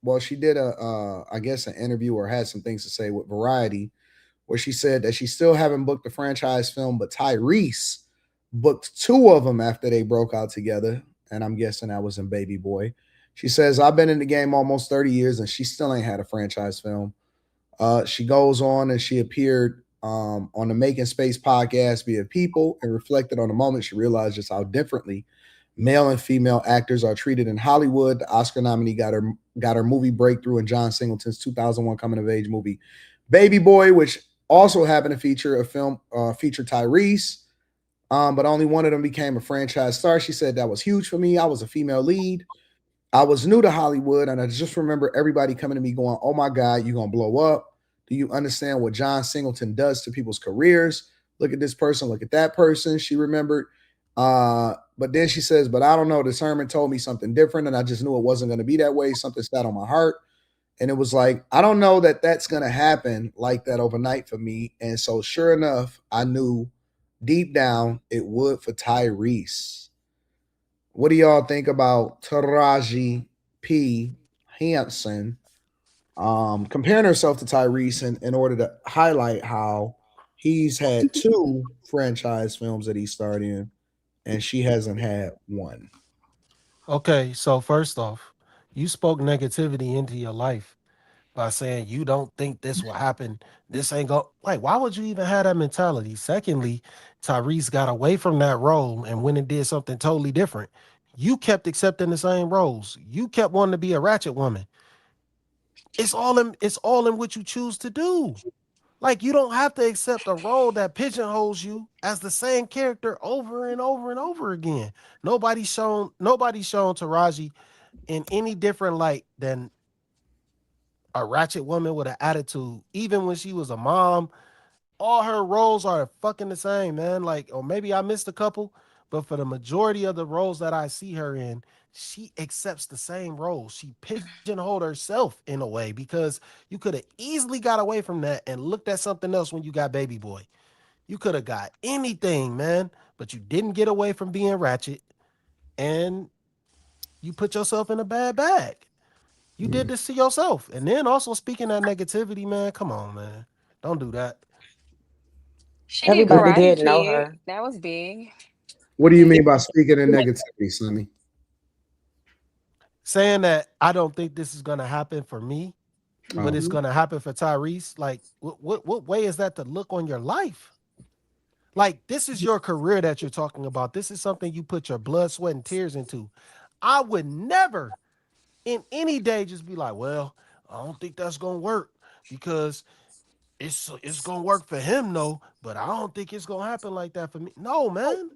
Well, she did I guess, an interview or had some things to say with Variety, where she said that she still haven't booked the franchise film, but Tyrese booked two of them after they broke out together, and I'm guessing that was in Baby Boy. She says, I've been in the game almost 30 years, and she still ain't had a franchise film. She goes on and she appeared on the Making Space podcast via People and reflected on the moment she realized just how differently male and female actors are treated in Hollywood. The Oscar nominee got her movie breakthrough in John Singleton's 2001 coming of age movie Baby Boy, which also happened to feature a film feature Tyrese, but only one of them became a franchise star. She said that was huge for me. I was a female lead. I was new to Hollywood, and I just remember everybody coming to me going, "Oh my God, you're gonna blow up. Do you understand what John Singleton does to people's careers? Look at this person, look at that person." She remembered. But then she says, "But I don't know. Discernment told me something different, and I just knew it wasn't going to be that way. Something sat on my heart, and it was like, I don't know that that's going to happen like that overnight for me." And so, sure enough, I knew deep down it would for Tyrese. What do y'all think about Taraji P. Henson comparing herself to Tyrese in order to highlight how he's had two franchise films that he starred in and she hasn't had one? Okay, so first off, you spoke negativity into your life by saying you don't think this will happen. This ain't go like why would you even have that mentality? Secondly, Tyrese got away from that role and went and did something totally different. You kept accepting the same roles. You kept wanting to be a ratchet woman. It's all in what you choose to do. Like you don't have to accept a role that pigeonholes you as the same character over and over and over again. Nobody's shown Taraji in any different light than a ratchet woman with an attitude. Even when she was a mom, all her roles are fucking the same, man. Like, or maybe I missed a couple, but for the majority of the roles that I see her in, she accepts the same roles. She pigeonholed herself in a way because you could have easily got away from that and looked at something else when you got Baby Boy. You could have got anything, man, but you didn't get away from being ratchet and you put yourself in a bad bag. You did this to yourself. And then also speaking that negativity, man, come on, man. Don't do that. She did What, Everybody Karate did know Kid. her. That was big. what do you mean by speaking in negativity, Sonny? Saying that I don't think this is gonna happen for me. but it's gonna happen for Tyrese. Like, what way is that to look on your life? Like, this is your career that you're talking about. This is something you put your blood, sweat, and tears into. I would never in any day just be like, well, I don't think that's gonna work because it's gonna work for him, though, but I don't think it's gonna happen like that for me. No, man.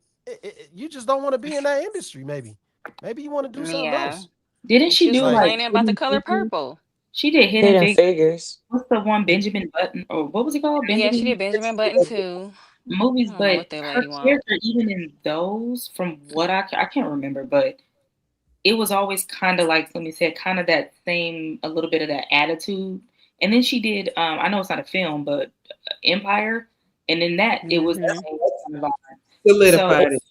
You just don't want to be in that industry, maybe. Maybe you want to do something Yeah. else. Didn't She she was do Like, like complaining about the Hidden color Figures? purple. She did Hidden Hidden Figures. Figures. What's the one, Benjamin Button, or what was it called? Yeah, she Benjamin did Benjamin Button too. movies, I don't know but what that her lady want. character, even in those, from what I can't remember, but it was always kind of like, let me say, kind of that same, a little bit of that attitude. And then she did, I know it's not a film, but Empire, and in that it was the Mm-hmm. same kind of vibe. So Solidified it.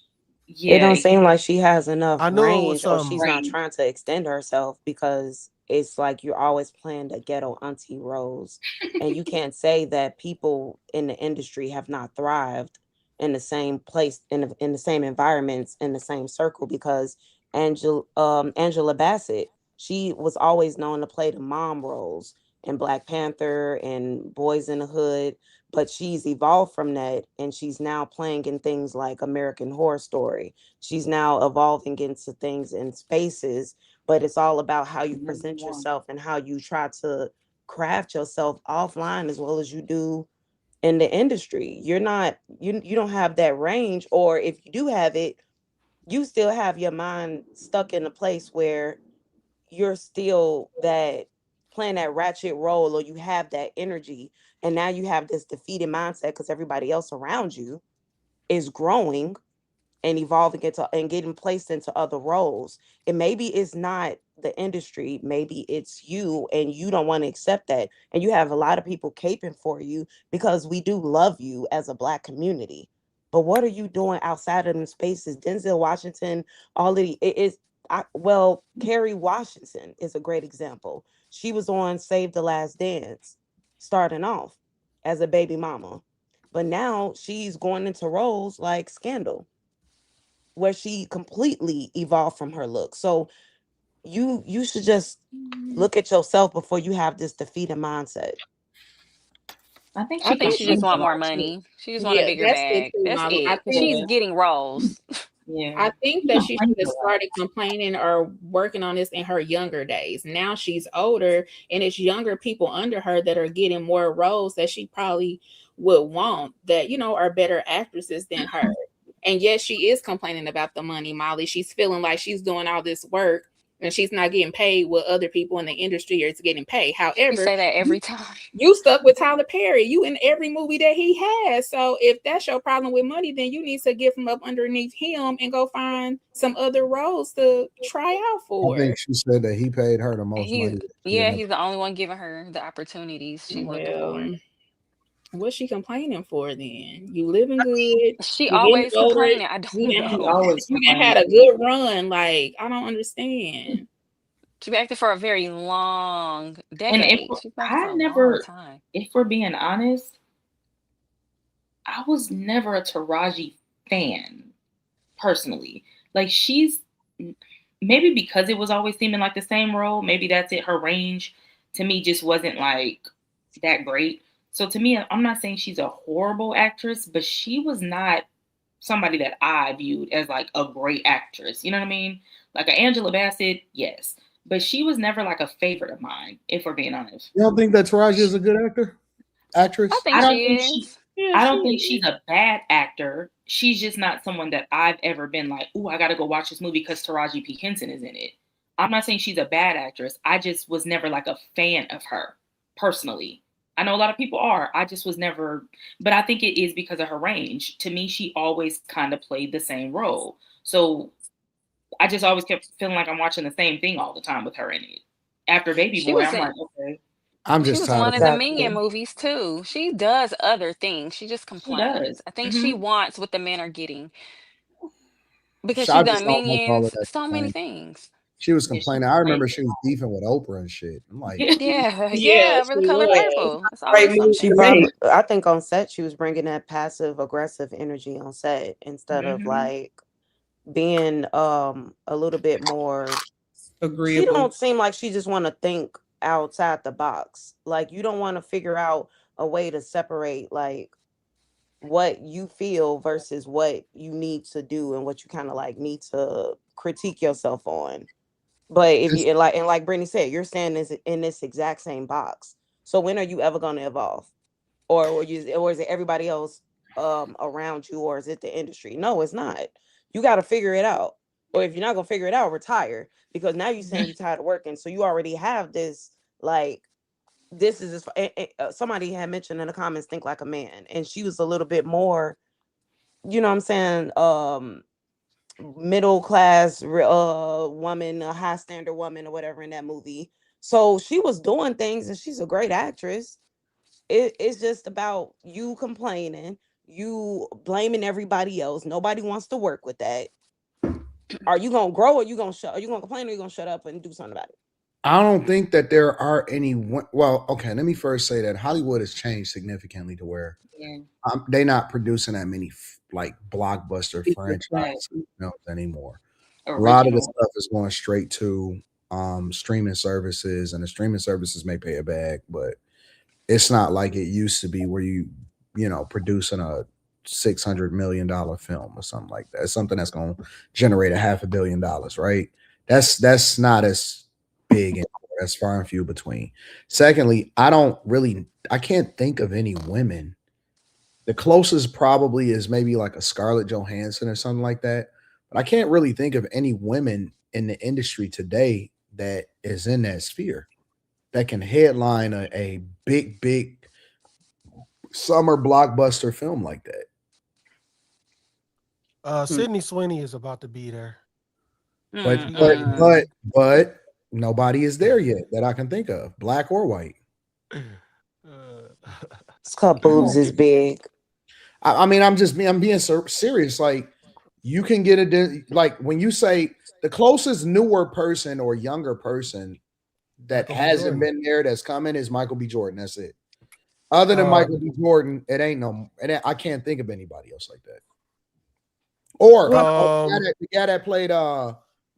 It yeah, don't seem like she has enough I knew it was range, or she's not right. trying to extend herself, because it's like you're always playing the ghetto auntie roles. And you can't say that people in the industry have not thrived in the same place, in the same environments, in the same circle, because Angela Bassett, she was always known to play the mom roles in Black Panther and Boys in the Hood, but she's evolved from that, and she's now playing in things like American Horror Story. She's now evolving into things in spaces, but it's all about how you present yourself and how you try to craft yourself offline as well as you do in the industry. You don't have that range, or if you do have it, you still have your mind stuck in a place where you're still that playing that ratchet role, or you have that energy, and now you have this defeated mindset because everybody else around you is growing and evolving into and getting placed into other roles. And maybe it's not the industry, maybe it's you, and you don't want to accept that. And you have a lot of people caping for you because we do love you as a Black community. But what are you doing outside of them spaces? Denzel Washington, all of the it is Kerry Washington is a great example. She was on Save the Last Dance, starting off as a baby mama. But now she's going into roles like Scandal, where she completely evolved from her look. So you should just look at yourself before you have this defeated mindset. I think I she think she just complains a want more lot too. money. She just want a Yeah, bigger that's it bag. too, That's Molly. I it. think She's Yeah, getting roles. yeah, I think she that she should complains a have lot. started complaining or working on this in her younger days. Now she's older, and it's younger people under her that are getting more roles that she probably would want, that, are better actresses than her. And yes, she is complaining about the money, Molly. She's feeling like she's doing all this work and she's not getting paid what other people in the industry are getting paid. You However, say that every time. you stuck with Tyler Perry. You in every movie that he has. So if that's your problem with money, then you need to get from up underneath him and go find some other roles to try out I for. think she said that he paid her the most money He's that she had yeah, ever. he's the only one giving her the opportunities she's looking for. Well, what's she complaining for then? You living good, She you getting always older, complaining. I don't She know. always you done had complains. a good run. Like, I don't understand. She's been acting for a very long And if decade. She's been acting for I a long never, time. if we're being honest, I was never a Taraji fan personally. Like she's maybe because it was always seeming like the same role. Maybe that's it. Her range to me just wasn't like that great. So to me, I'm not saying she's a horrible actress, but she was not somebody that I viewed as like a great actress. You know what I mean? Like an Angela Bassett, yes, but she was never like a favorite of mine. If we're being honest, You don't think that Taraji is a good I actress? think I don't she think she. is. Yeah, I she don't think is. she's a bad actor. She's just not someone that I've ever been like, "Ooh, I got to go watch this movie because Taraji P. Henson is in it." I'm not saying she's a bad actress. I just was never like a fan of her personally. I know a lot of people are. I just was never, but I think it is because of her range. To me, she always kind of played the same role. So I just always kept feeling like I'm watching the same thing all the time with her in it. After Baby She Boy, was I'm in like, okay, I'm she just was in tired one of of the her. Minion Exactly. movies too. She does other things. She just she does. complains. I think she Hmm. wants what the men are getting because I she's just done don't like all of Minions, that so many complaining. things. She was Yeah, she complaining. I complains remember a she was beefing with Oprah and shit. I'm like, lot. Yeah, Yeah, yeah, for the she color Like, was. purple. It's right always move She to something. make. probably, I think on set, she was bringing that passive aggressive energy on set instead of Hmm. like being a little bit more. She Agreeable. don't seem like she just want to think outside the box. Like, you don't want to figure out a way to separate like what you feel versus what you need to do and what you kind of like need to critique yourself on. But if you and like Brittany said, you're staying in this exact same box. So when are you ever going to evolve? Or is it everybody else around you, or is it the industry? No, it's not. You got to figure it out. Or if you're not gonna figure it out, retire, because now you're saying you're tired of working. So you already have this like this is somebody had mentioned in the comments, think like a man, and she was a little bit more, you know what I'm saying, middle class woman, a high standard woman or whatever in that movie. So she was doing things, and she's a great actress. It's just about you complaining, you blaming everybody else. Nobody wants to work with that. Are you gonna grow, or you gonna shut? Are you gonna complain, or you gonna shut up and do something about it? I don't think that there are any. Well, okay. Let me first say that Hollywood has changed significantly to where they're not producing that many like blockbuster franchise films anymore. A lot of the stuff is going straight to streaming services, and the streaming services may pay a bag, but it's not like it used to be where you know producing a $600 million film or something like that. It's something that's going to generate $500 million, right? That's not as big anymore. That's far and few between. Secondly, I can't think of any women. The closest probably is maybe like a Scarlett Johansson or something like that. But I can't really think of any women in the industry today that is in that sphere that can headline a big summer blockbuster film like that. Sydney Sweeney is about to be there. But nobody is there yet that I can think of, black or white. It's called boobs is big. I mean, I'm being serious. Like, you can get it. Like, when you say the closest newer person or younger person that hasn't been there that's coming is Michael B. Jordan. That's it. Other than Michael B. Jordan, it ain't I can't think of anybody else like that. Or the guy that played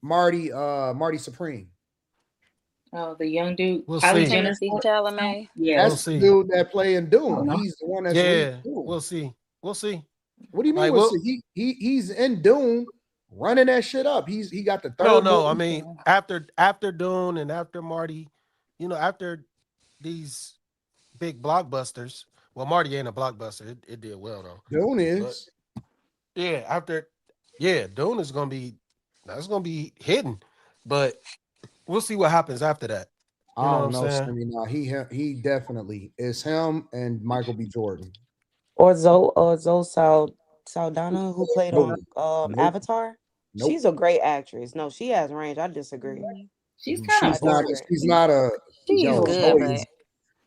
Marty Supreme. Oh, the young dude. We'll see. Timothy Chalamet. Yeah, that's the dude that played in Doom. He's the one that's Doom. We'll see. What do you mean? We'll see? He's in Doom, running that shit up. He got the third. No. I mean, after Doom and after Marty, after these big blockbusters. Well, Marty ain't a blockbuster. It did well though. Doom is. But, Doom is gonna be hidden, but we'll see what happens after that. I don't know, Sammy. No, he definitely is him and Michael B. Jordan. Or Zoe Saldana, who played on Avatar. Nope. She's a great actress. No, she has range. I disagree. She's kind of she's not a good.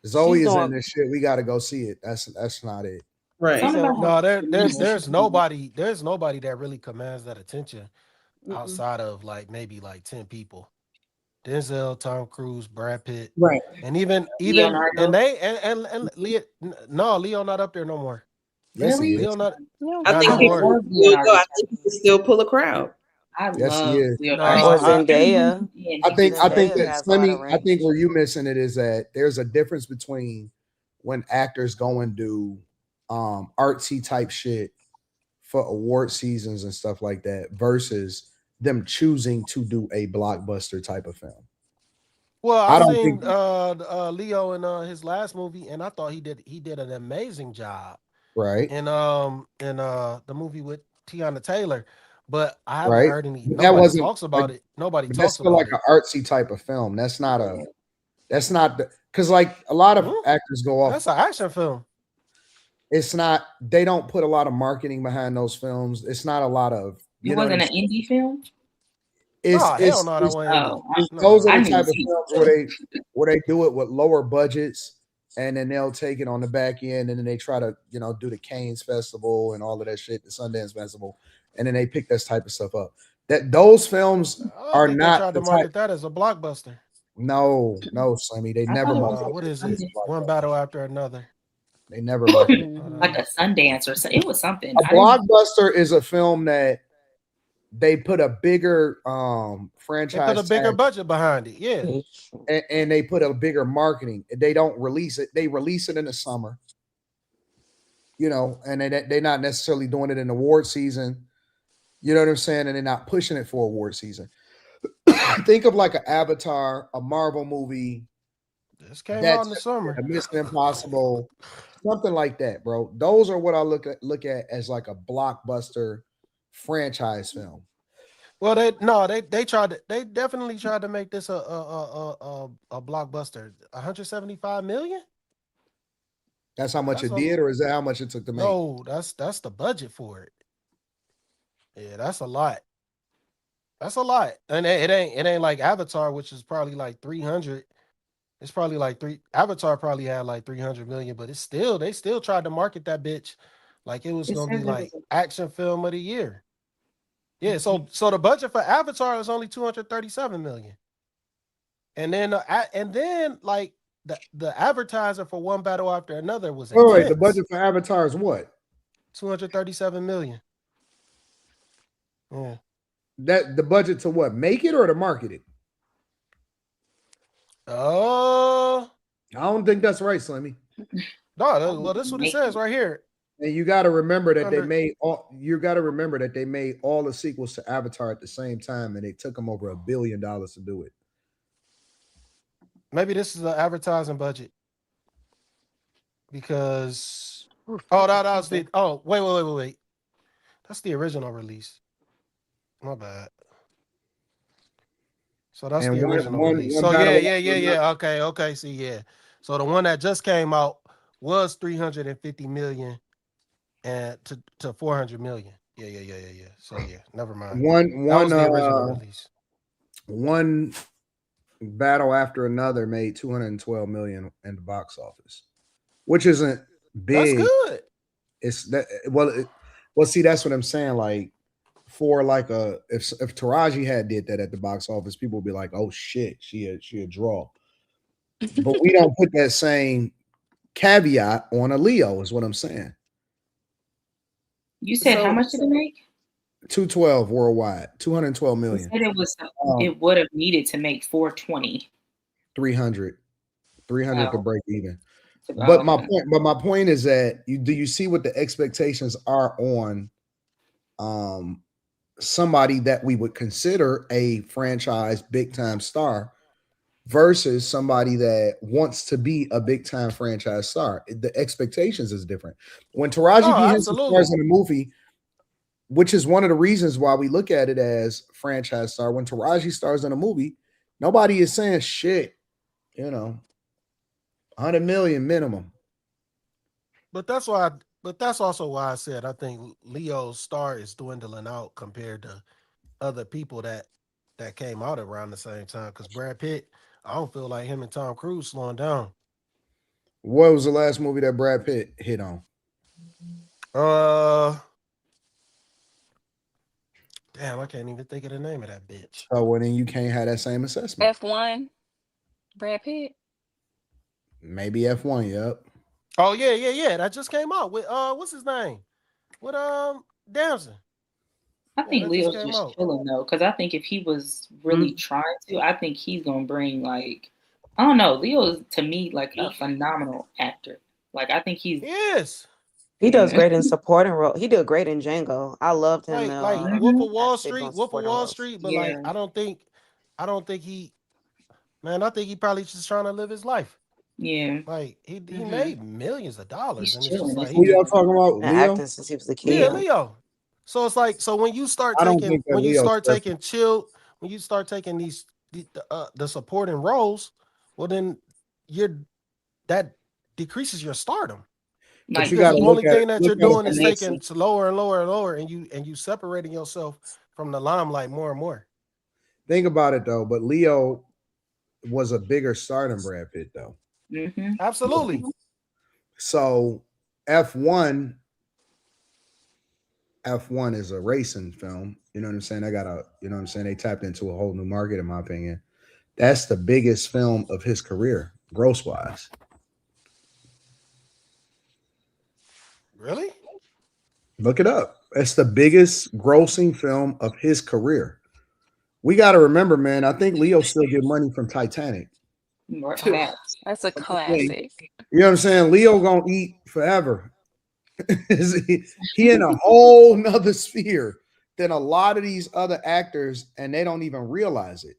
Zoe is in this shit. We got to go see it. That's not it. Right. No, there's nobody that really commands that attention outside of like maybe like 10 people. Denzel, Tom Cruise, Brad Pitt, right? And even Leonardo. and Leo, no, Leo not up there no more. Really? Leo not. I think he can still pull a crowd. I love Zendaya. I think that Slimmy. I think where you missing it is that there's a difference between when actors go and do artsy type shit for award seasons and stuff like that versus them choosing to do a blockbuster type of film. Well, I seen Leo in his last movie, and I thought he did an amazing job. Right. And the movie with Tiana Taylor, but I haven't heard any. Nobody talks about it. Nobody talks that's about like it. An artsy type of film. That's not because like a lot of actors go off. That's an action film. It's not. They don't put a lot of marketing behind those films. It's not a lot of. It wasn't an indie film. Those are the type of films where they do it with lower budgets, and then they'll take it on the back end, and then they try to do the Cannes Festival and all of that shit, the Sundance Festival, and then they pick this type of stuff up. That those films are not tried to market that as a blockbuster. No, Sammy, they never. What is it? One battle after another. They never marketed like a Sundance or something. It was something. A blockbuster is a film that they put a bigger They put franchise a bigger tag, budget behind it. Yeah. and they put a bigger marketing. They don't release it. They release it in the summer, and they're not necessarily doing it in award season. You know what I'm saying? And they're not pushing it for award season. Think of like an Avatar, a Marvel movie This came out that's in the summer. a Mission Impossible, something like that, bro. Those are what I look at as like a blockbuster franchise film. Well, they definitely tried to make this a blockbuster. 175 million? That's how much it did, or is that how much it took to make? No, that's the budget for it. Yeah, that's a lot. That's a lot. And it ain't like Avatar, which is probably like 300. It's probably like Avatar probably had like 300 million, but they still tried to market that bitch like it was gonna be like action film of the year. Yeah, so the budget for Avatar is only 237 million. And then like the advertiser for One Battle After Another was intense. Wait, the budget for Avatar is what? 237 million. Yeah. That the budget to what? Make it or to market it? Oh, I don't think that's right, Slimmy. No, well, this is what it says right here. And you got to remember that they made all. You got to remember that they made all the sequels to Avatar at the same time, and it took them over $1 billion to do it. Maybe this is an advertising budget because that was the wait. That's the original release. My bad. So that's the original release. So yeah. Okay. See, yeah. So the one that just came out was 350 million and to 400 million. Yeah. So yeah, never mind. That was the original release. One Battle After Another made 212 million in the box office, which isn't big. That's good. It's that well. See, that's what I'm saying. Like for like if Taraji had did that at the box office, people would be like, "Oh shit, she a draw." But we don't put that same caveat on a Leo. Is what I'm saying. You said how much did it make? 212 worldwide, 212 million. You said it would have needed to make 420. 300 to break even. But my point is that do you see what the expectations are on somebody that we would consider a franchise big time star versus somebody that wants to be a big time franchise star? The expectations is different. When Taraji P Henson stars in a movie, which is one of the reasons why we look at it as franchise star, when Taraji stars in a movie, nobody is saying shit, 100 million minimum. But that's also why I said I think Leo's star is dwindling out compared to other people that came out around the same time. Because Brad Pitt, I don't feel like him and Tom Cruise slowing down. What was the last movie that Brad Pitt hit on? Damn, I can't even think of the name of that bitch. Oh, well, then you can't have that same assessment. F1, Brad Pitt. Maybe F1, yep. Oh, yeah. That just came out with what's his name? With Damson. I think Leo's just chilling though, because I think if he was really trying to, I think he's gonna bring like, I don't know. Leo is to me like a phenomenal actor. Like I think he does great in supporting role. He did great in Django. I loved him. Like Wolf of Wall Street, but like I don't think he. Man, I think he probably just trying to live his life. Yeah, like he made millions of dollars. And it's just like, who y'all talking about? Leo? Acting since he was the kid. Yeah, Leo. So it's like when you start taking these the supporting roles, well then that decreases your stardom. Like the only thing that you're doing is taking to lower and lower and lower, and you separating yourself from the limelight more and more. Think about it though, but Leo was a bigger star than Brad Pitt though. Mm-hmm. Absolutely. So F1 is a racing film. You know what I'm saying? They tapped into a whole new market, in my opinion. That's the biggest film of his career, gross wise. Really? Look it up. It's the biggest grossing film of his career. We got to remember, man. I think Leo still get money from Titanic. Facts. That's a classic. You know what I'm saying? Leo gonna eat forever. he in a whole nother sphere than a lot of these other actors, and they don't even realize it.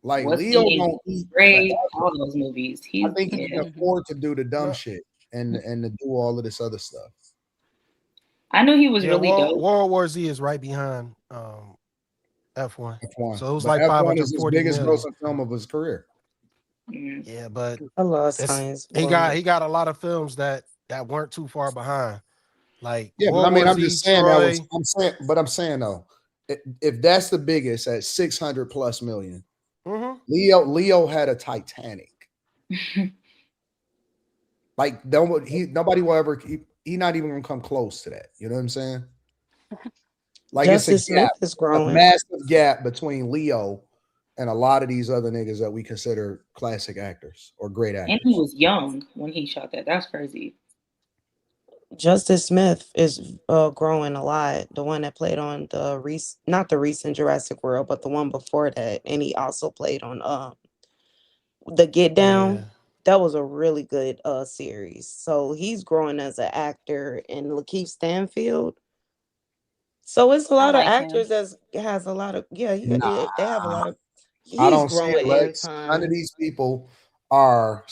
Like What's Leo he in? gonna eat Great, forever. all those movies. I think he can yeah. afford to do the dumb No. shit and to do all of this other stuff. I knew he was Yeah, really dope. World War Z is right behind F1. F1. So it was But like F1 is his 540 biggest million. grossing film of his career. Yeah, but I love science. he got a lot of films that weren't too far behind. Like Yeah, World but I mean, War I'm Z, just saying Troy. I'm saying though, if that's the biggest at 600 plus million, Mm-hmm. Leo had a Titanic. Like nobody will ever he not even gonna come close to that. You know what I'm saying? Like Justice it's a gap, Smith is a growing. massive gap between Leo and a lot of these other niggas that we consider classic actors or great actors. And he was young when he shot that. That's crazy. Justice Smith is growing a lot. The one that played on not the recent Jurassic World, but the one before that, and he also played on the Get Down. Yeah. That was a really good series. So he's growing as an actor. And Lakeith Stanfield. So it's a lot of like him. actors that has a lot of they have a lot of. I He's don't see growing it, every Lex. time. None of these people are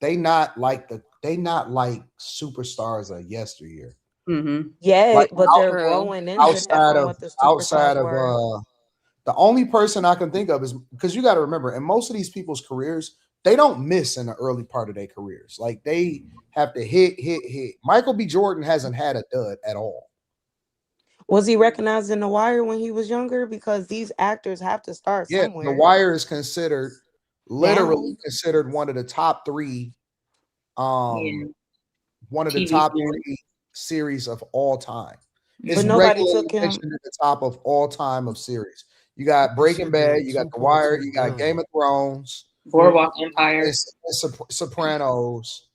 they not like superstars of yesteryear. Mm-hmm. Yeah, Like, but they're True. growing into that from what the superstars were. The only person I can think of is because you got to remember, in most of these people's careers, they don't miss in the early part of their careers. Like they have to hit. Michael B. Jordan hasn't had a dud at all. Was he recognized in The Wire when he was younger? Because these actors have to start somewhere. The Wire is considered considered one of the top three, one of the TV top series. 3 series of all time. But It's nobody regularly took him. mentioned at the top of all time of series. You got Breaking Bad, you got The Wire, you got Game of Thrones, Boardwalk Empire, Sopranos.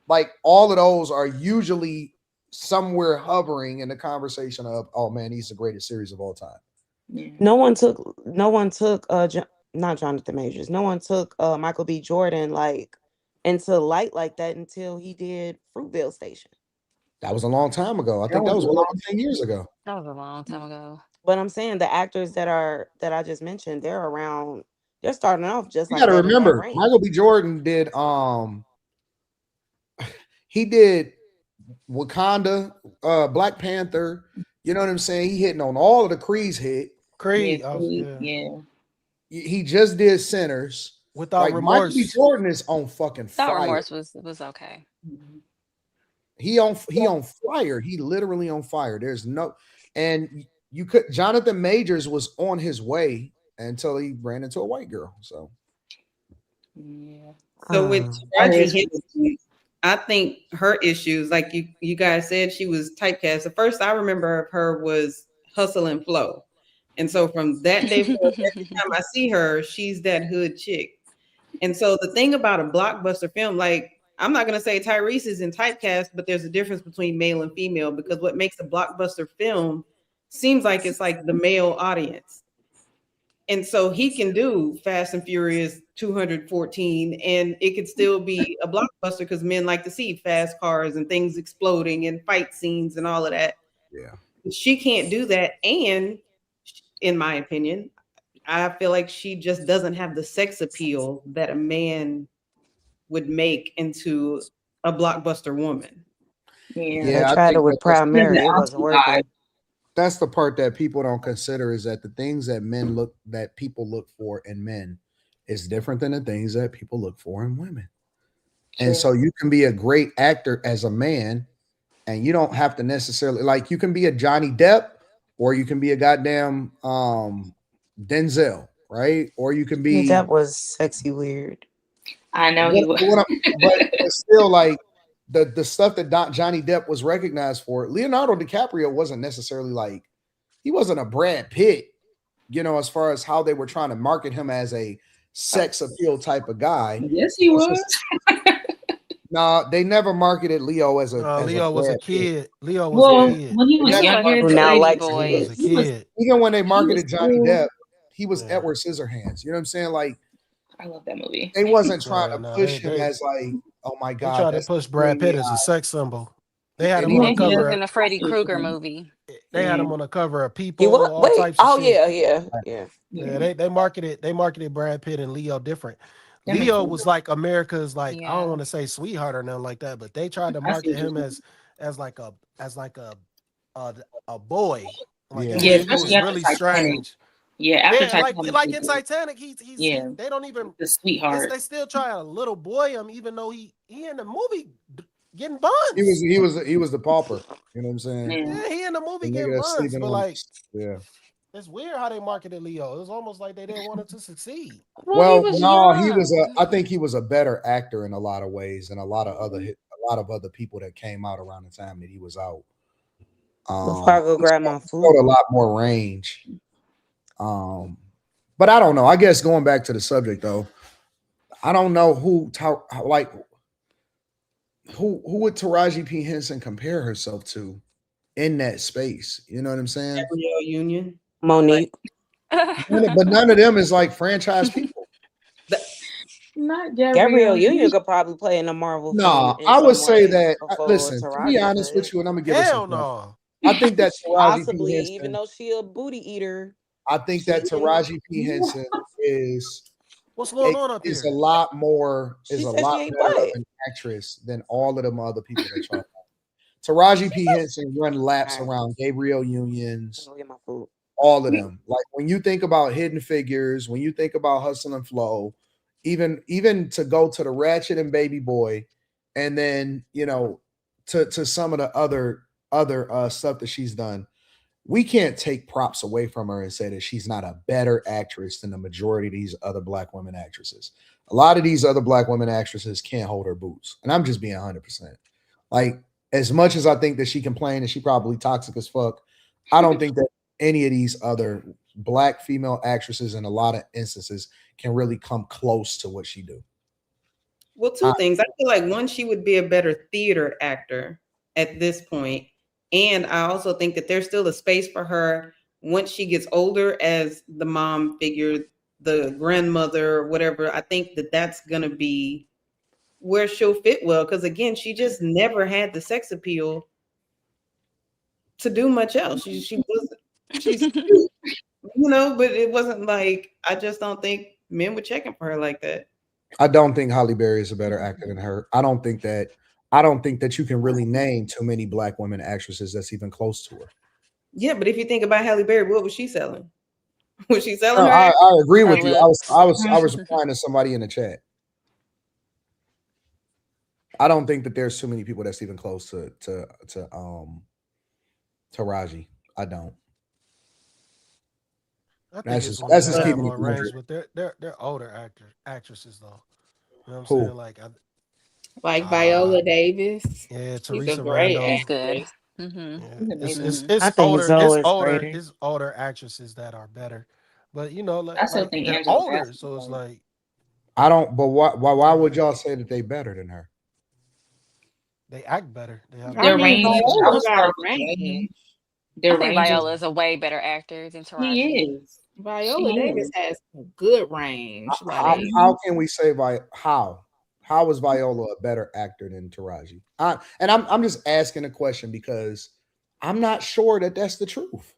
Like all of those are usually somewhere hovering in the conversation of, oh man, he's the greatest series of all time. Yeah. No one took not Jonathan Majors. No one took Michael B. Jordan like into light like that until he did Fruitvale Station. That was a long time ago. I think that was over 10 years ago. That was a long time ago. But I'm saying the actors that I just mentioned, they're around. They're starting off just You like got to that in that remember, range. Michael B. Jordan did he did Wakanda, Black Panther. You know what I'm saying? He hitting on all of the Creed's hit. Creed. Yeah. He just did Sinners. Without like Remorse. Michael B. Jordan is on fucking Without fire. Remorse was okay. He on fire. He literally on fire. There's no, and you could. Jonathan Majors was on his way until he ran into a white girl. So yeah. So with Taraji, I think her issues, like you guys said, she was typecast. The first I remember of her was Hustle and Flow. And so from that day forward, every time I see her, she's that hood chick. And so the thing about a blockbuster film, like I'm not going to say Tyrese is in typecast, but there's a difference between male and female, because what makes a blockbuster film seems like it's like the male audience. And so he can do Fast and Furious 214 and it could still be a blockbuster because men like to see fast cars and things exploding and fight scenes and all of that. Yeah. She can't do that. And in my opinion, I feel like she just doesn't have the sex appeal that a man would make into a blockbuster woman. Yeah, I tried it with Proud Mary. It wasn't working. That's the part that people don't consider, is that the things that people look for in men is different than the things that people look for in women. Sure. And so you can be a great actor as a man, and you don't have to necessarily, like, you can be a Johnny Depp, or you can be a goddamn Denzel, right? Or you can be. That was sexy weird. I know he was. But still, like, the stuff that Johnny Depp was recognized for, Leonardo DiCaprio wasn't necessarily like, he wasn't a Brad Pitt, as far as how they were trying to market him as a sex appeal type of guy. Yes, he was. No, they never marketed Leo as a Leo was a Brad Pitt. kid. Leo was a kid. when he was That's younger, Who the now lady, likes He was a kids. kid. even when they marketed Johnny cool. Depp, he was Yeah. Edward Scissorhands. You know what I'm saying? Like I love that movie. they wasn't trying Yeah, to no, push him they as like, oh my they God, tried to that's push bring Brad me Pitt as a out. sex symbol. They had And him on Yeah, the He was cover. in the Freddy Krueger movie. They had him on the cover of He People, what? all Wait. types of Oh shit. yeah. Yeah, they marketed Brad Pitt and Leo different. That makes Leo sense. was like America's like I Yeah. don't want to say sweetheart or nothing like that, but they tried to I see market what you're him saying. as like a boy. Like Yeah. it Yeah, was especially after really Titanic. strange. Yeah, after Yeah, Titanic, like in Titanic, yeah, they don't even the sweetheart. they still try to little boy him, even though he in the movie getting he buns. was the pauper. You know what I'm saying? Yeah. Yeah, he in the movie The getting nigga that's buns, sleeping but on. like Yeah. it's weird how they marketed Leo. It was almost like they didn't want him to succeed. Well, he Well, was no, young. I think he was a better actor in a lot of ways than a lot of other people that came out around the time that he was out. Before I go grab my He food. showed a lot more range. But I don't know. I guess going back to the subject though, I don't know who would Taraji P. Henson compare herself to in that space. You know what I'm saying? Gabrielle Union. Monique. But none of them is like franchise people. Not Gabrielle Union could probably play in a Marvel No, film. in I would some say way that. before Listen, to be Taraji honest could. with you, and I'm gonna give her Hell some credit. no. I think that Taraji P. Possibly, Henson, even though she a booty eater. I think that Taraji P. Henson What's going on up is here? a lot more She is a said lot she ain't better of butt. an actress than all of them other people that y'all. Taraji P. Henson run laps around Gabrielle Unions, Go get my food. all of them. Like when you think about Hidden Figures, when you think about Hustle and Flow, even to go to the Ratchet and Baby Boy, and then to some of the other stuff that she's done, we can't take props away from her and say that she's not a better actress than the majority of these other Black women actresses. A lot of these other Black women actresses can't hold her boots, and I'm just being 100%. Like as much as I think that she complained and she probably toxic as fuck, I don't think that any of these other Black female actresses in a lot of instances can really come close to what she do. Well, two things. I feel like one, she would be a better theater actor at this point. And I also think that there's still a space for her once she gets older as the mom figure, the grandmother, whatever. I think that that's going to be where she'll fit well. Because again, she just never had the sex appeal to do much else. She's cute, but it wasn't like, I just don't think men were checking for her like that. I don't think Halle Berry is a better actor than her. I don't think that you can really name too many Black women actresses that's even close to her. Yeah, but if you think about Halle Berry, what was she selling? Was she selling No, her? I agree with Her you. I was replying to somebody in the chat. I don't think that there's too many people that's even close to Taraji. I don't. I think That's it's just gonna have keeping more it range, 100. but they're older actresses though. You know what I'm Who? saying? Like Viola Davis. Yeah, She's Teresa a great Randall. She's good. actress. Mm-hmm. Yeah, amazing. I think Zoe is greater. it's older actresses that are better, but I still think they're Angela older, Bassett so it's is like I don't. But why would y'all say that they better than her? they act better. They have Their better range. I Viola would got start with range. range. I Their think range is Viola is a way better actor than she Taraji. is. Viola She Davis is. has good range. How can we say how is Viola a better actor than Taraji? I'm just asking a question because I'm not sure that that's the truth.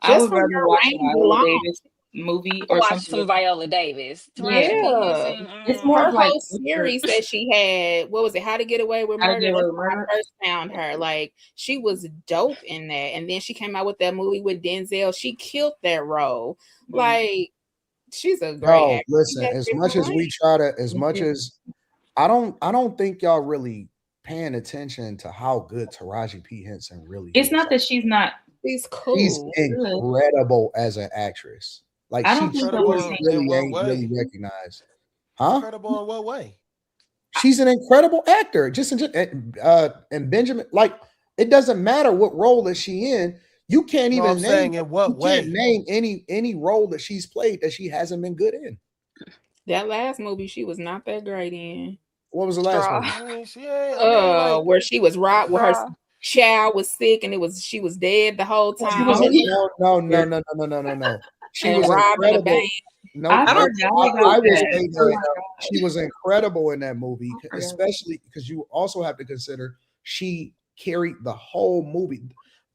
I Just would from rather her watch a range Viola alone. Davis movie I or watched something. some Viola Davis. Yeah. Taraji P. Yeah. Henson. It's more Her of like whole series that she had, what was it? How to Get Away with How to Murder. Get Away That's with when I Murder. first found her. Like she was dope in that, and then she came out with that movie with Denzel. She killed that role. Like she's a great No, actress. listen. She has As different much as we range. try to, as much as I don't think y'all really paying attention to how good Taraji P. Henson really It's is. not that she's not. She's She's cool. incredible as an actress. Like I she don't think that Incredible we're truly saying. in really what ain't way? really recognized. Huh? Incredible in what way? She's an incredible actor. And Benjamin, like it doesn't matter what role that she in. You can't No, even I'm name. saying in what You can't way? name any role that she's played that she hasn't been good in. That last movie she was not that great in. What was the last Straw. movie? I mean, she ain't. I mean, like Where she was robbed, where her Straw. child was sick and she was dead the whole She time. was no. She And was robbed in a incredible. bank. No, I no, forgot about I will that. say Oh that my God. she was incredible in that movie, I forgot. especially because you also have to consider she carried the whole movie.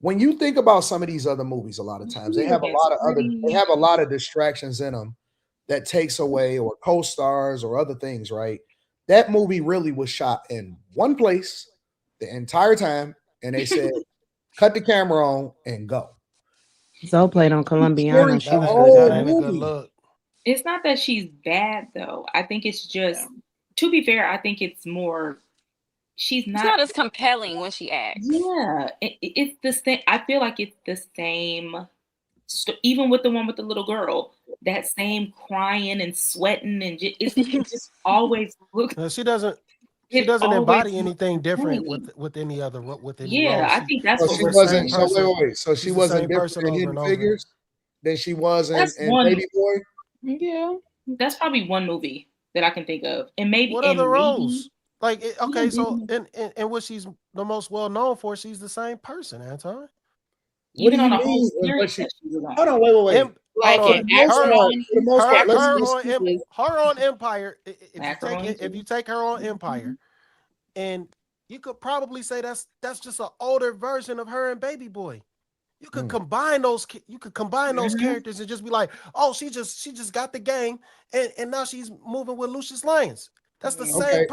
When you think about some of these other movies, a lot of times they have a lot of they have a lot of distractions in them that takes away or co-stars or other things, right? That movie really was shot in one place the entire time, and they said, cut the camera on and go. Zoe played on Colombiana. She that was ain't, good. that at ain't that. a good look. It's not that she's bad though. I think it's just, to be fair, I think it's more. She's It's not. not as compelling when she acts. Yeah, it's the same. I feel like it's the same. Even with the one with the little girl, that same crying and sweating and it just always looks. No, she doesn't. She It doesn't always embody looks anything the different same. with any other with any Yeah, role. I think that's So what she we're wasn't. saying. So wait. So she She's the wasn't same different person in over Hidden and over. Figures than she was That's in one. Baby Boy. Yeah. That's probably one movie that I can think of, and maybe What and other maybe roles? Like, okay, yeah, so maybe in what she's the most well known for, she's the same person, Anton. What do even you on a whole mean? series that she was on. Hold on, wait. Hold Like on. in For Acrimony. the most part, let's Her on Empire. Macaroni If too. you take her on Empire, and you could probably say that's just an older version of her and Baby Boy. You could combine those. You could combine those characters and just be like, oh, she just got the game, and now she's moving with Lucius Lyons. That's the same.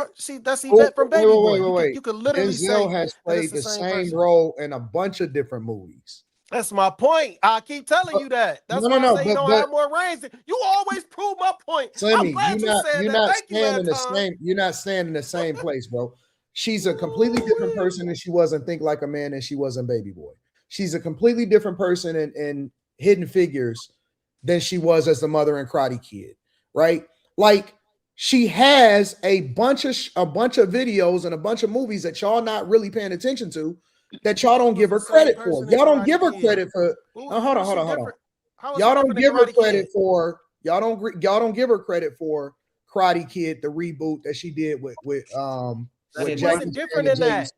That's Yvette from Baby Boy. You could literally Denzel say has that it's played the same person. role in a bunch of different movies. That's my point. I keep telling you that. That's why I say you don't have more range. You always prove my point. Sammy, I'm glad you said you're that. not Thank you, standing the Anton. same. You're not standing in the same place, bro. She's a completely different person than she was in Think Like a Man and she was in Baby Boy. She's a completely different person in Hidden Figures than she was as the mother in Karate Kid, right? Like she has a bunch of videos and a bunch of movies that y'all not really paying attention to that y'all don't give her credit for. Y'all don't give her credit for. Hold on. Y'all don't give her credit for. Y'all don't give her credit for Karate Kid, the reboot that she did with She wasn't different in that.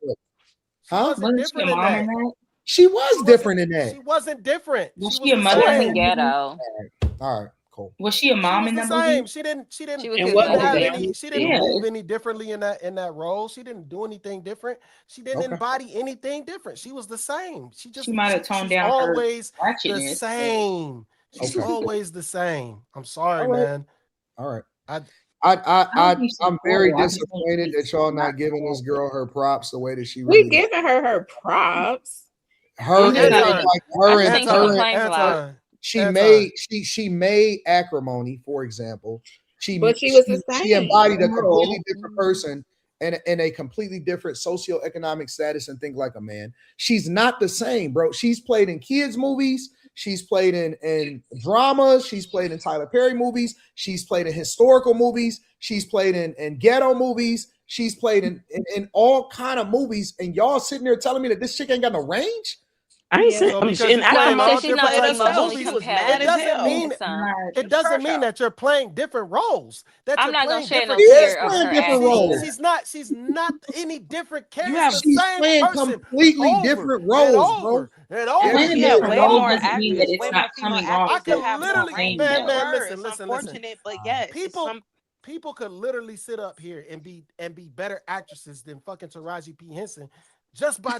Huh? Wasn't she a mom in that? She was different in that. She wasn't different. Was She she a mother? She wasn't ghetto. All right, cool. Was she a mom in that movie? She didn't She was she his didn't mother. have Yeah. any. She didn't move any differently in that role. She didn't do anything different. She didn't embody anything different. She was the same. She might have toned down. Always the same. She's always the same. I'm sorry, man. All right. I'm very disappointed that y'all not giving this girl her props the way that she really. We giving her props. She made Acrimony, for example. She was the same. She embodied a completely different person and a completely different socioeconomic status and Think Like a Man. She's not the same, bro. She's played in kids' movies. She's played in dramas. She's played in Tyler Perry movies. She's played in historical movies. She's played in ghetto movies. She's played in all kind of movies. And y'all sitting there telling me that this chick ain't got no range? I ain't saying it doesn't mean that you're playing different roles. I'm not gonna shed no tears over her acting. She's not any different character. She's playing completely different roles, bro. Way more actors. I can literally, man, listen. But yes, people could literally sit up here and be better actresses than fucking Taraji P. Henson just by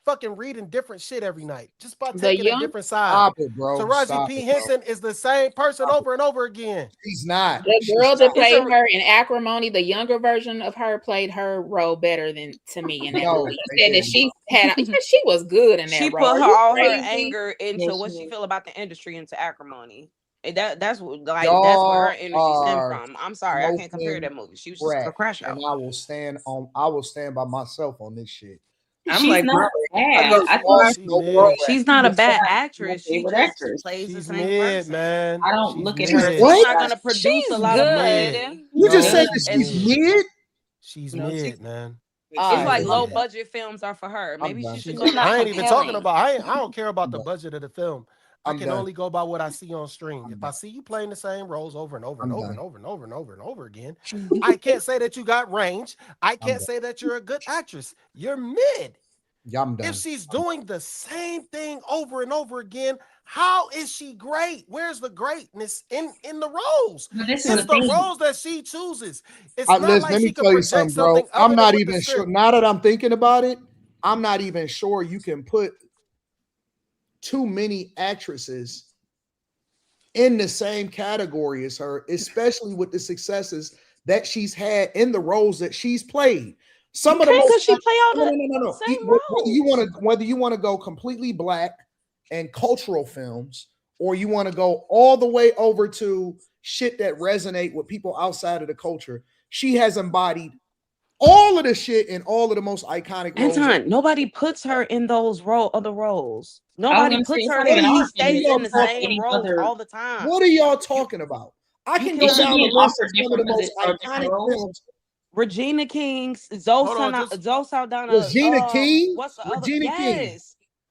fucking reading different shit every night, just by taking a different side. Stop it, bro. Taraji P. Henson is the same person over and over again. She's not. The girl that played her in Acrimony, the younger version of her, played her role better than to me in that movie. Said that she was good in that role. She put all her anger into what she feel about the industry into Acrimony. That's where her energy stemmed from. I'm sorry, I can't compare that movie. She was just a crash out. And I will stand by myself on this shit. She's not bad. She's not a bad actress. She just plays the same person. Man. I don't look at her. She's not gonna produce a lot of money. You just said that she's mid. She's mid, man. It's like low budget films are for her. Maybe she should go. I ain't even talking about. I don't care about the budget of the film. I I'm can done. only go by what I see on screen. If I see you playing the same roles over and over and I'm over and done. over and over and over and over again, I can't say that you got range. I can't done. say that you're a good actress. You're mid. Yeah, I'm done. If she's doing the same thing over and over again, how is she great? Where's the greatness in the roles? But this It's is the the thing. roles that she chooses. It's Listen, not like let me she can tell you project something, bro. something I'm other not than what the even sure. script. Now that I'm thinking about it, I'm not even sure you can put too many actresses in the same category as her, especially with the successes that she's had in the roles that she's played. Some of the most because she play all the no. same Whether you want to go completely black and cultural films, or you want to go all the way over to shit that resonate with people outside of the culture, she has embodied all of the shit in all of the most iconic roles. Anton, nobody puts her in those other roles. Nobody gonna say, puts it's her not in. even She often. stays It's in the not same any roles other. all the time. What are y'all talking about? I can go Is she down the being list of offered some of the different most different iconic roles? films. Regina King, Hold on, just Zoe Saldana. Regina King? What's the other? Regina King.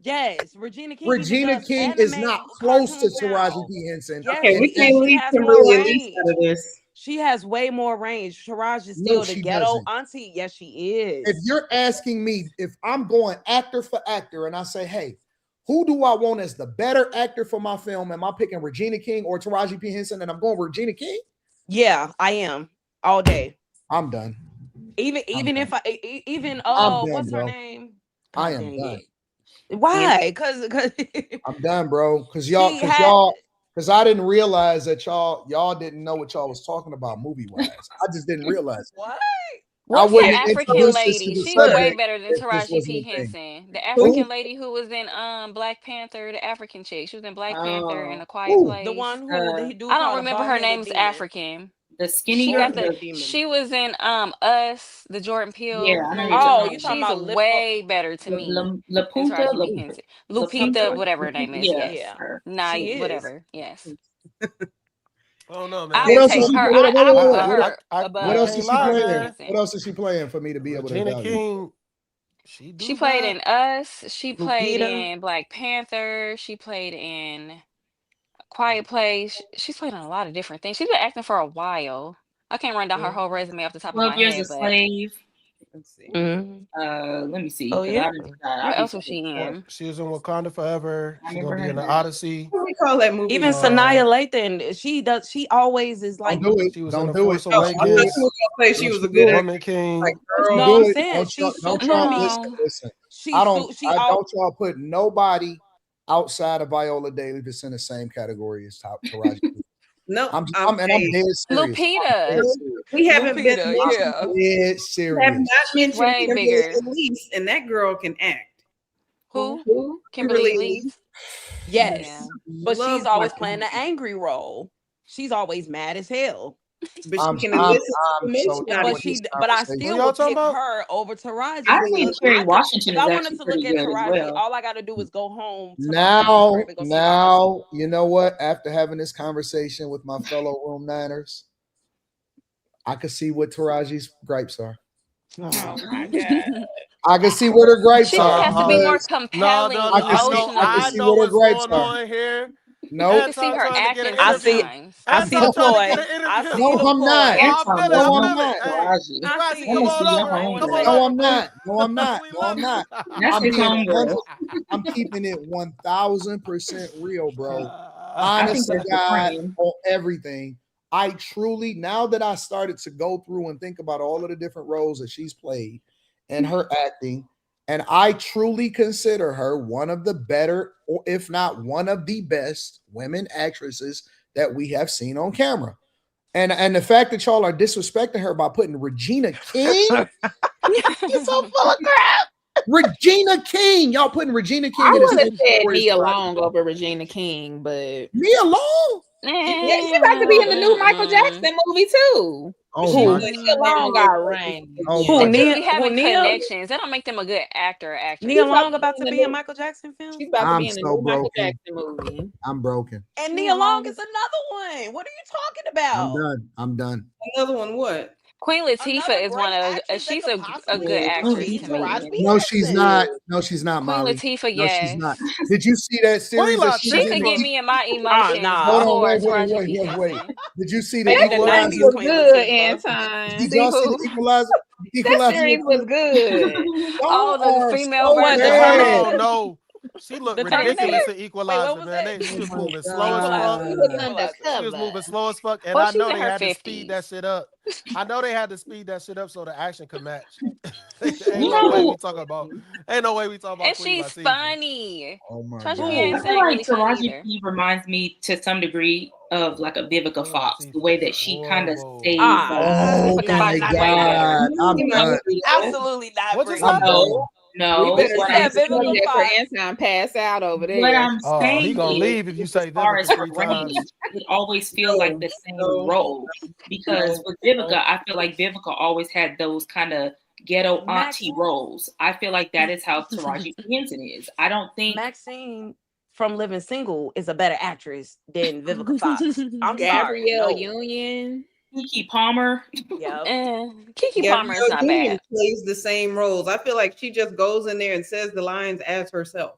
Yes. Regina King even Regina does King is anime not close to cartoons Taraji now. P. Henson. Yes, Okay, we she can't is. She leave has more Kimberly Elise range. out of this. She has way more range. Taraji is No, still the she ghetto doesn't. auntie. Yes, she is. If you're asking me if I'm going actor for actor and I say, hey, who do I want as the better actor for my film? Am I picking Regina King or Taraji P. Henson? And I'm going Regina King? Yeah, I am all day. I'm done. Even I'm if done. I even I'm done, what's her bro. name? I God am dang done. it. Why? Because I'm done, bro. Because I didn't realize that y'all didn't know what y'all was talking about movie wise. I just didn't realize. what? What's wouldn't the have African introduced this to lady? the She's way subject better than if this Taraji wasn't P. a thing. Henson. The Who? African lady who was in Black Panther, the African chick. She was in Black Panther and A Quiet Who? Place. The one who the dude I don't called a remember her bald-headed name's demon. African. The skinny She girl. got the. Demon. She was in Us, the Jordan Peele Yeah, I know movie. you're talking you about. talking She's about way better to me than Lapunta, Taraji P. Henson. Lupita, whatever her name is. yeah, Yes. her. Nah, She is. whatever. Yes. Oh no, I man. What would else is take she? her. Wait, I would wait, put wait, her What above else is she lie, Taraji P. playing? man. Henson. What else is she playing for me to be able to Regina evaluate? King, she do She played got in Us. She played Lupita. in Black Panther. She played in Quiet Place. She's played in a lot of different things. She's been acting for a while. I can't run down her whole resume off the top of 12 my Years a head, but Slave. Let's see. Mhm. Let me see. Oh Because yeah. what I be else was she in? she was in Wakanda Forever. I She gonna never be heard in of the that. Odyssey. What do we call that movie? Even Sanaya Lathan, she always is like. Don't do it. She was in Don't The do it. Force Oh, I thought you were Awakens, gonna say she Don't was you a good do it. actor. Woman King. Like Don't girl. you No, do I'm it. saying she's Don't super. y'all No. listen. She's I don't all. y'all put nobody outside of Viola Davis in the same category as Taraji. No, I'm I'm dead serious. Lupita. we haven't been Lupita, mentioned, yeah. Dead we have serious. not mentioned Way Kimberly bigger. Elise, and that girl can act. Who? Who? Kimberly Elise. Elise. Yes, Yeah. but she's Love always watching playing her. the angry role. She's always mad as hell. But I'm she can so elicit emotion done out of with you. this But I What conversation. still y'all would talking pick about? her over Taraji. I think Kerry Washington If is I wanted actually to look pretty at good as Taraji, well. all I got to do is go home to my crib and go see my auntie. You know what? After having this conversation with my fellow room niners, I could see what Taraji's gripes are. Oh my god! I can see what her gripes She just are. has to be more because compelling I can emotionally. see what her what's gripes going are. on here. No, I can see her Trying to get an acting I interview. see. sometimes. I see the Anton trying to get ploy. an I interview. see the I'm not. ploy. Oh, I feel it. No, I I'm feel it. not. Hey, Taraji. I Taraji, see come the on see your over. ploy. Come homegirl. on No, over. I'm not. No, I'm not. We No, love I'm not. That's I'm his being homegirl. I'm keeping it 1,000% real, bro. I think Honest to that's the God friend. on everything. I truly, now that I started to go through and think about all of the different roles that she's played and her acting, and I truly consider her one of the better, or if not one of the best women actresses that we have seen on camera. And the fact that y'all are disrespecting her by putting Regina King, You're so full of crap. Regina King, y'all putting Regina King I in the would have same said category as Nia Taraji. Long over Regina King, but Nia Long? yeah, she about to be in the new Michael Jackson movie too. Oh She my Nia Long got range. Oh Who my Just Nia? be Who having Nia? connections. That don't make them a good actor or actress. Nia Long about to be in Michael Jackson film. She's about to I'm be in the so new Michael broken. Jackson movie. I'm broken. And Nia Long is another one. What are you talking I'm about? done. I'm done. Another one, what? Queen Latifah Another is one great of actress she's that could a possibly good actress be to Taraji me. P. No, she's Henson. not. No, she's not, Queen Molly. Latifah, No, she's not. yes. Did you see that Queen series that she was She in? could Latifah. get me in my emotions nah. Hold on, before wait. Taraji P. Henson. Did you see the Back Back the in the Equalizer? 90s 90s, was Queen good, Latifah. Anton. Did See y'all see the who? Equalizer? That Equalizer series with was good. Oh, y'all the are female so What, version. the bad. Oh Terminator? no, she looked The ridiculous Terminator? in Wait, Equalizer, what was man. that? She Oh was my moving slow as fuck. He was Equalizer. She was moving undercover. slow as fuck, and Well, I she's know in they her had to speed that 50s. shit up. I know they had to speed that shit up so the action could match. Ain't You no way we know, talking about. Ain't no way we talking about And Queen she's Latifah. funny. Oh my Taraji P. Who? I Henson feel ain't like really funny Taraji either. P reminds me to some degree of like a Vivica Queen Fox, the Latifah way is that she kind of horrible. stays Oh Nah, my not bring her. God. I'm You done. Absolutely not What just bring her. happened? No, We no. When better she What said I'm change the Vivica saying, subject for Fox, Anton pass out over what there. I'm Oh, he saying gonna is, leave if you as say far Vivica as her 3 times. range, it always feels like No, the same no, role. Because no, with Vivica, I feel like Vivica always had those kind of ghetto auntie Maxine, roles. I feel like that is how Taraji P. Henson is. I don't think Maxine from Living Single is a better actress than Vivica Fox. I'm sorry. Gabrielle No. Union. Kiki Palmer. Yep. Kiki Palmer is Gabrielle not Union bad. plays the same roles. I feel like she just goes in there and says the lines as herself.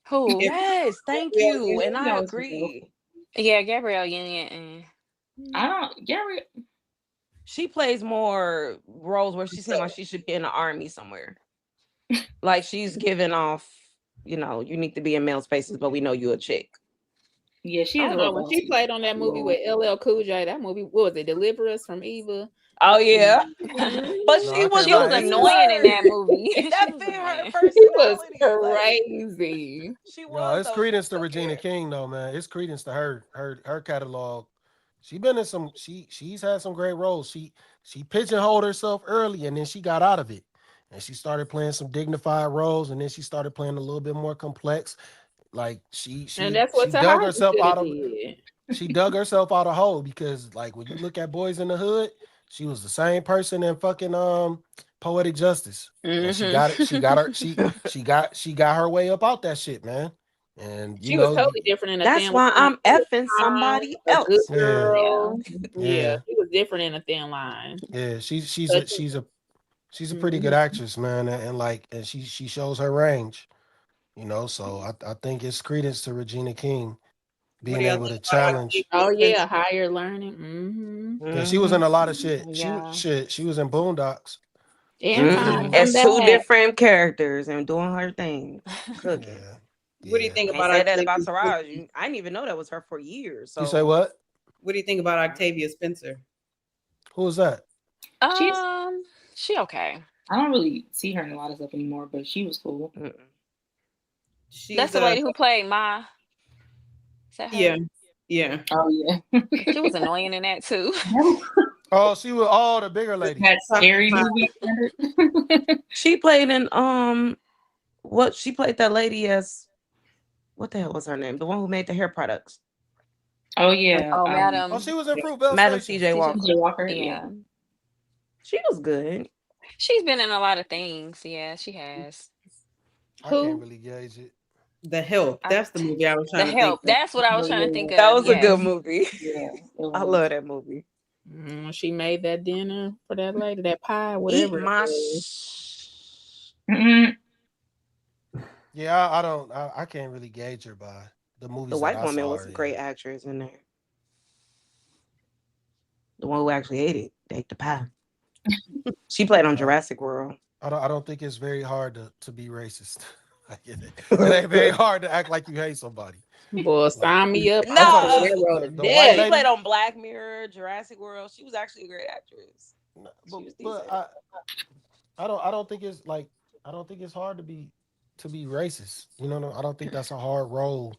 Who? Yes, thank Gabrielle you. Union, And I agree. Yeah, Gabrielle Union. I don't, Gary. She plays more roles where she seems like she should be in the army somewhere. Like she's giving off, you need to be in male spaces, but we know you a chick. Yeah, she I is a don't know little when she bossy. played on that movie with LL Cool J. That movie, what was it? Deliver Us from Evil. Oh yeah. Mhm. But No, she I was can't She was lie. annoying in that movie. That She was fit her annoying. She was personality. Like, crazy. she Yo, was it's though. credence to So Regina weird. King though, man. It's credence to her catalog. She been in some. She's had some great roles. She pigeonholed herself early, and then she got out of it, and she started playing some dignified roles, and then she started playing a little bit more complex. Like And that's what she dug Taraji herself should out have of did. she dug herself out of hole because like when you look at Boys in the Hood, she was the same person in fucking Poetic Justice. And she got it. She got her. She got her way up out that shit, man. And She was totally different in A That's Thin why Line. I'm effing somebody A Good else. yeah, Girl. yeah, She was different in A Thin Line. yeah. But She's a pretty good actress, man. And she shows her range, So I think it's credence to Regina King What being do y'all able think to about challenge. oh Octavia yeah, Spencer? higher learning. Mm-hmm. Yeah, she was in a lot of shit. Yeah. She was in Boondocks. Anton, As come two back. different characters and doing her thing, cooking. Yeah, What do you yeah. think Can't about say that about Octavia Spencer? Taraji. I didn't even know that was her for years. You say So what? What do you think about Octavia Spencer? Who was that? She's, She okay. I don't really see her in a lot of stuff anymore, but she was cool. She's That's the lady who played Ma. Is that her? yeah. Oh yeah. She was annoying in that too. Oh, she was the bigger lady. That scary movie. she played in what she played that lady as what the hell was her name? The one who made the hair products. Oh yeah. Oh, Madam. Oh, she was in Fruitvale Madam Station. CJ Walker. CJ Walker. Yeah. She was good. She's been in a lot of things. Yeah, she has. I can't really gauge it. The Help. That's the movie I was trying The to Help. think of. That's what I was trying to think of. That was a Yes. good movie. Yeah. I love that movie. She made that dinner for that lady, that pie, whatever. Eat my Yeah, I can't really gauge her by the movies. The white that I woman saw was her a in. great actress in there. The one who actually ate it. They ate the pie. She played on Jurassic World. I don't think it's very hard to be racist. I get it. It ain't very hard to act like you hate somebody. Boy, sign me up. No, the white she lady played on Black Mirror, Jurassic World. She was actually a great actress. But I don't think it's like I don't think it's hard to be racist. I don't think that's a hard role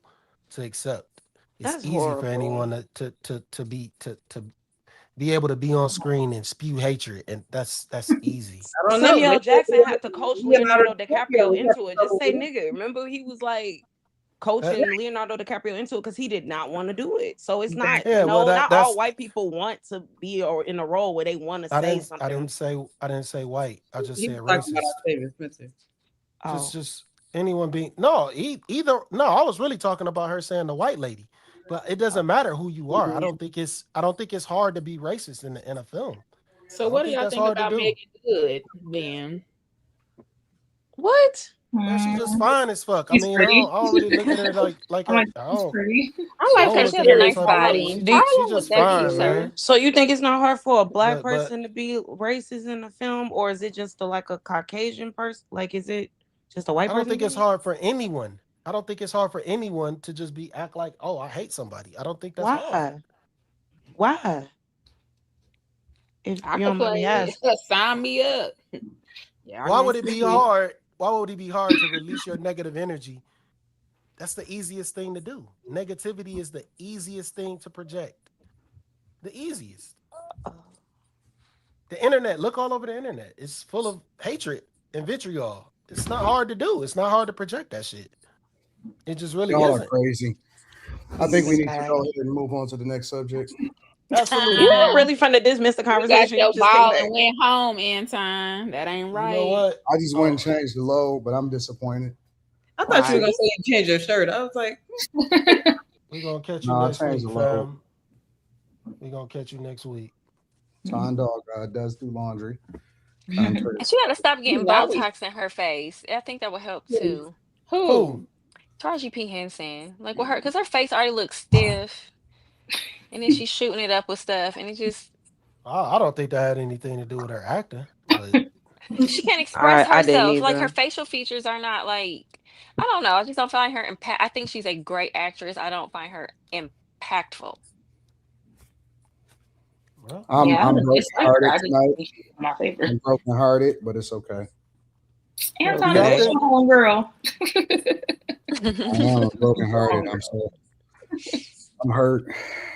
to accept. It's That's easy horrible. for anyone to be able to be on screen and spew hatred, and that's easy. I don't know. Samuel Jackson had to coach Leonardo DiCaprio into it. Just say nigga. Remember, he was like coaching Leonardo DiCaprio into it because he did not want to do it. So it's not not all white people want to be or in a role where they want to say something. I didn't say white. I just said talking racist. about Octavia Spencer. Just anyone being either. No, I was really talking about her saying the white lady. But it doesn't matter who you are. I don't think it's hard to be racist in a film. So what do y'all think about Megan Good, then? What? Man, she's just fine as fuck. I mean, I don't really look at her like her. She's pretty. I like her. She has a nice body. She's just fine, man. So you think it's not hard for a black person to be racist in the film, or is it just like a Caucasian person? Like, is it just a white person? I don't think it's hard for anyone. I don't think it's hard for anyone to just act like, oh, I hate somebody. I don't think that's hard. Why? If I could play, sign me up. Why would it be hard? Why would it be hard to release your negative energy? That's the easiest thing to do. Negativity is the easiest thing to project. The easiest. The internet, look all over the internet. It's full of hatred and vitriol. It's not hard to do. It's not hard to project that shit. It just really Y'all isn't. are crazy. I think we need to go ahead and move on to the next subject. Absolutely. You were really fun to dismiss the conversation. You got your ball and went home, Anton. That ain't right. You know what? I just went and changed the load, but I'm disappointed. I thought you were gonna say you changed your shirt. I was like, we're gonna catch you next week, fam. We're gonna catch you next week. Tom Dog does do laundry. And she gotta stop getting Botox in her face. I think that would help too. Who? Taraji P. Henson. Like with her, because her face already looks stiff. And then she's shooting it up with stuff, and it just... I don't think that had anything to do with her acting. But... she can't express herself. Like, her facial features are not like... I don't know. I just don't find her I think she's a great actress. I don't find her impactful. Well, I'm broken-hearted tonight. My favorite. I'm broken-hearted, but it's okay. Anton is a home girl. I'm broken-hearted. I'm hurt.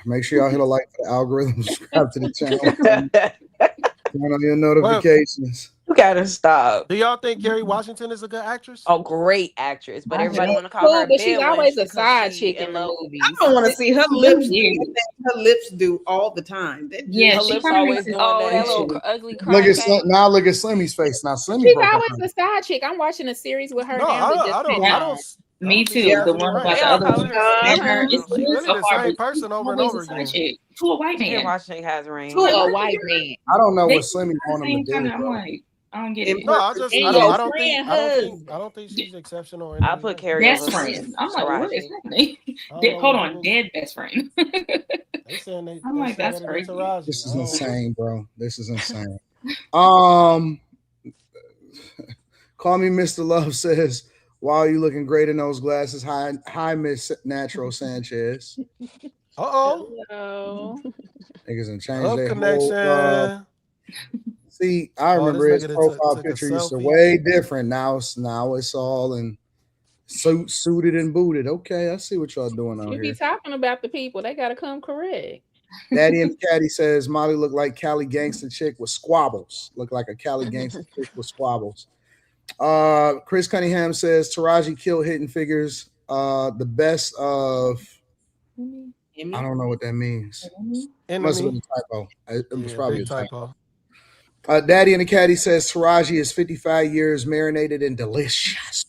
Make sure y'all hit a like for the algorithm. Subscribe to the channel. Turn on your notifications. You gotta stop. Do y'all think Kerry Washington is a good actress? Oh, great actress, but everybody want to call her. But she's always a side chick in the movies. I don't want to see her lips do her lips do all the time. Yeah, her lips always doing that little ugly cry. Look at Slimmy's face. Now Slimmy. She's always a side chick. I'm watching a series with her now. I don't. Me too. The one about the other one. It's really the same person over and over again. To a white man. Watching has rain. To a white man. I don't know what Slimmy want him to do. I'm like, I don't get it. No, I don't think she's exceptional. I put Carrie best friend. I'm like, what is happening? Hold on, dead best friend. I'm like, that's crazy. This is insane, bro. This is insane. Call Me Mr. Love says, "Wow, you looking great in those glasses." Hi, Miss Natural Sanchez. Hello. Niggas and change their connection. See, I remember his profile picture used to way different. Now it's all in suited and booted. Okay, I see what y'all doing out here. You be talking about the people. They gotta come correct. Daddy and Caddy says Molly looked like Cali gangster chick with squabbles. Looked like a Cali gangster chick with squabbles. Chris Cunningham says Taraji killed Hidden Figures. The best of... I don't know what that means. It must have been a typo. It was probably a typo. Daddy and the Caddy says Taraji is 55 years marinated and delicious.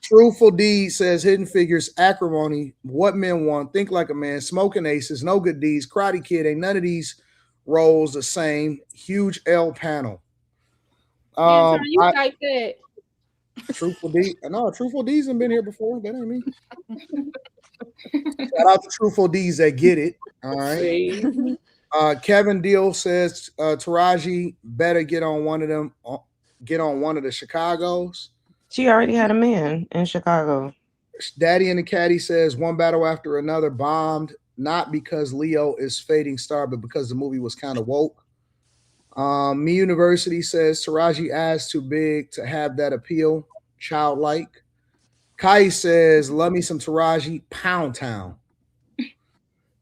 Truthful D says Hidden Figures, Acrimony, What Men Want, Think Like a Man, Smoking Aces, No Good Deeds, Karate Kid. Ain't none of these roles the same. Huge L panel. You type that. Truthful D. No, Truthful D's have been here before. That ain't me. Shout out to Truthful D's that get it. All right. Kevin Deal says Taraji better get on one of them. Get on one of the Chicagos. She already had a man in Chicago. Daddy and the Caddy says One Battle After Another bombed, not because Leo is fading star, but because the movie was kind of woke. Me University says Taraji ass too big to have that appeal. Childlike. Kai says, love me some Taraji, Pound Town.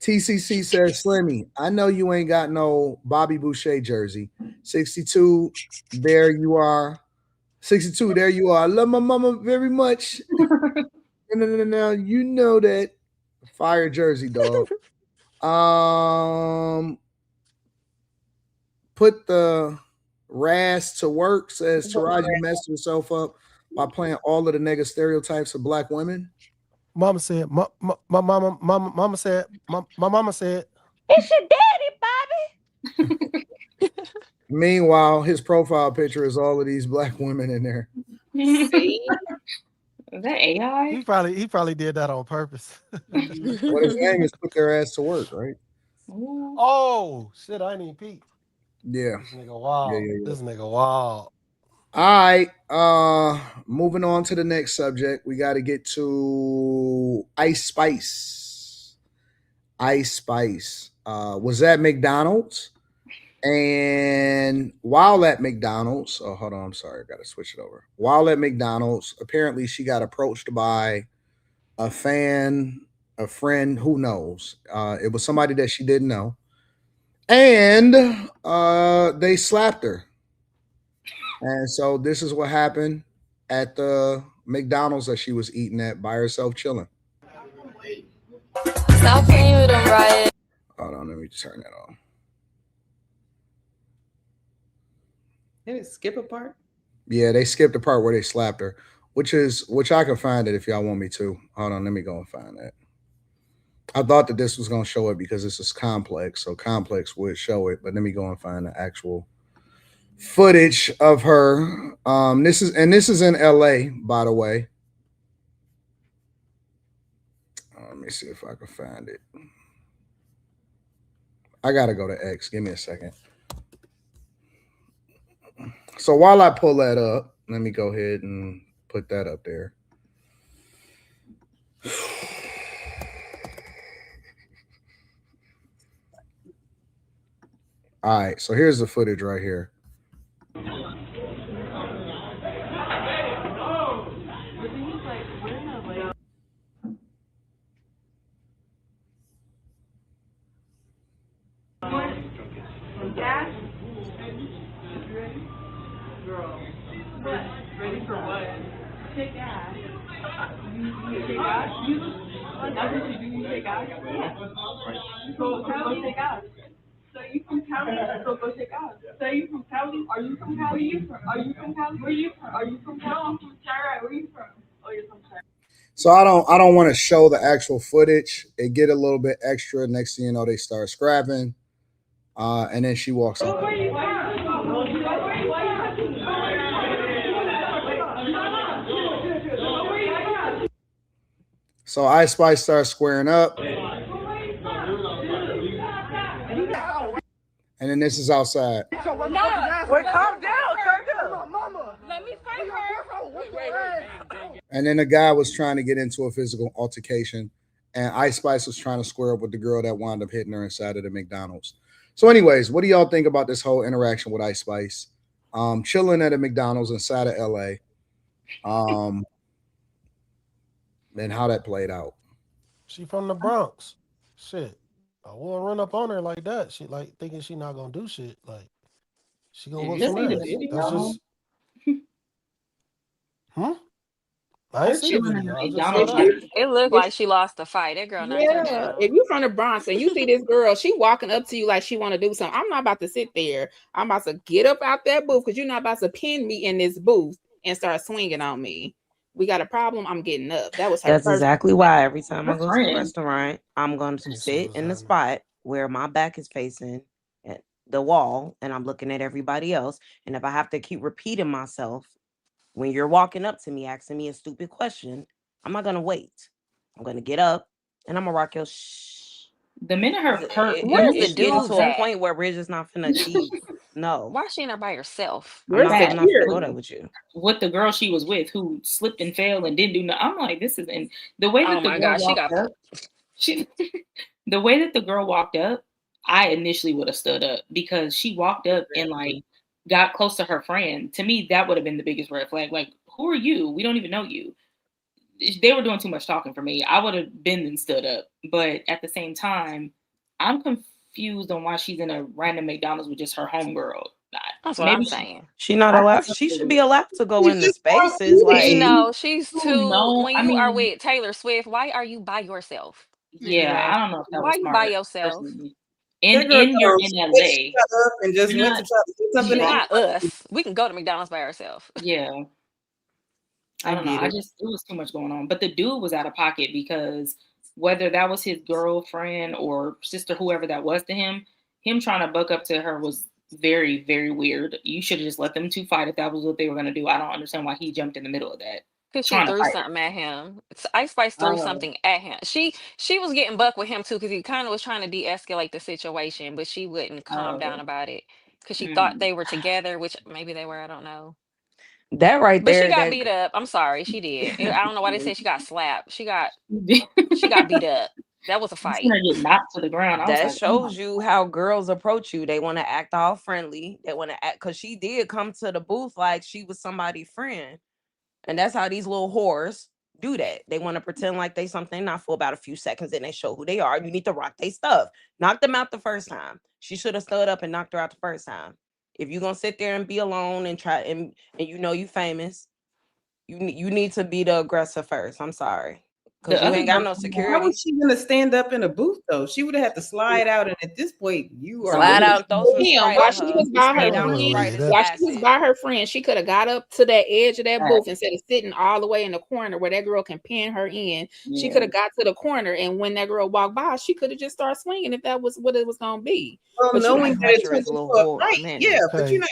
TCC says, Slimmy, I know you ain't got no Bobby Boucher jersey. 62, there you are. 62, there you are. I love my mama very much. No, you know that. Fire jersey, dog. Put the Raz to work, says Taraji messed herself up by playing all of the negative stereotypes of black women. Mama said, my mama said, my mama said, it's your daddy, Bobby. Meanwhile, his profile picture is all of these black women in there. See? Is that AI? He probably did that on purpose. What his name is put their ass to work, right? Ooh. Oh shit! I ain't even peep. Yeah. This nigga wild. Yeah. This nigga wild. All right. Moving on to the next subject. We got to get to Ice Spice. Ice Spice was at McDonald's. And while at McDonald's, oh, hold on, I'm sorry, I gotta switch it over. While at McDonald's, apparently she got approached by a fan, a friend, who knows? It was somebody that she didn't know. And they slapped her. And so this is what happened at the McDonald's that she was eating at by herself, chilling. Stop playing with them, Riot. Hold on, let me turn that on. Did it skip a part? Yeah, they skipped the part where they slapped her, which I can find it if y'all want me to. Hold on, let me go and find that. I thought that this was gonna show it because this is Complex, so Complex would show it, but let me go and find the actual footage of her. This is in LA, by the way. Let me see if I can find it. I gotta go to X. Give me a second. So while I pull that up, let me go ahead and put that up there. All right, so here's the footage right here. Ready for what? Take ass. You take ass? That's what you do, you take ass? Yeah. So go take ass. So you from Cali? So go take ass. So you from Cali? Are you from Cali? Are you from Cali? Where are you from? Are you from Cali? I'm from Chirac. Where are you from? Oh, you're from Chirac. So I don't want to show the actual footage. It get a little bit extra. Next thing you know, they start scrapping. And then she walks out. So Ice Spice starts squaring up. And then this is outside. Wait, calm down, Let me fight her. And then the guy was trying to get into a physical altercation. And Ice Spice was trying to square up with the girl that wound up hitting her inside of the McDonald's. So anyways, what do y'all think about this whole interaction with Ice Spice? Chilling at a McDonald's inside of LA. And how that played out. She from the Bronx. Shit. I won't run up on her like that. She like thinking she not gonna do shit. Like she gonna whoop some ass. That's just I ain't seen the video. I just saw that. It looked like she lost the fight. That girl not touching her. If you from the Bronx and you see this girl, she walking up to you like she want to do something. I'm not about to sit there. I'm about to get up out that booth because you're not about to pin me in this booth and start swinging on me. We got a problem. I'm getting up. That was her. That's first exactly why every time I go to friend. a restaurant, I'm going to sit in the spot where my back is facing at the wall and I'm looking at everybody else. And if I have to keep repeating myself when you're walking up to me asking me a stupid question, I'm not going to wait. I'm going to get up and I'm going to rock your shh. The minute it's getting to a point where we're just not finna keep. No. Why she not by herself? I'm not finna go there with you. With the girl she was with who slipped and fell and didn't do nothing. I'm like, this isn't the way that the girl walked up. The way that the girl walked up, I initially would have stood up because she walked up and like got close to her friend. To me, that would have been the biggest red flag. Like, who are you? We don't even know you. They were doing too much talking for me. I would have been and stood up. But at the same time, I'm confused on why she's in a random McDonald's with just her homegirl. That's what I'm saying. She not allowed. She should be allowed to go in the spaces. Like, no, she's too. When you are with Taylor Swift, why are you by yourself? Yeah, I don't know if that why was you smart, by yourself. Personally. You're in LA. And just went to try to do something. Not us. We can go to McDonald's by ourselves. Yeah. I don't know. It was too much going on. But the dude was out of pocket because whether that was his girlfriend or sister, whoever that was to him trying to buck up to her was very, very weird. You should have just let them two fight if that was what they were going to do. I don't understand why he jumped in the middle of that. Because she Trying to threw fight. something at him. Ice Spice threw something at him. She was getting buck with him too because he kind of was trying to de-escalate the situation, but she wouldn't calm down about it because she thought they were together, which maybe they were. I don't know. That right But she there, got that beat up. I'm sorry, she did. I don't know why they said she got slapped. She got beat up. That was a fight. Get knocked to the ground. I was that like, shows you how girls approach you. They want to act all friendly. They want to act, because she did come to the booth like she was somebody's friend. And that's how these little whores do that. They want to pretend like they something not for about a few seconds, and they show who they are. You need to rock their stuff. Knock them out the first time. She should have stood up and knocked her out the first time. If you're gonna sit there and be alone and try and you know you famous, you need to be the aggressor first. I'm sorry. Because you ain't got no security. How was she gonna stand up in a booth though? She would have had to slide out, and at this point, you are slide out and throw some Sprite while at she her. was by her friend, while she was by her friend, she could have got up to that edge of that booth instead of sitting all the way in the corner where that girl can pin her in. She could have got to the corner, and when that girl walked by, she could have just started swinging if that was what it was gonna be. Well, but knowing that it turned into a fight, yeah, but you know.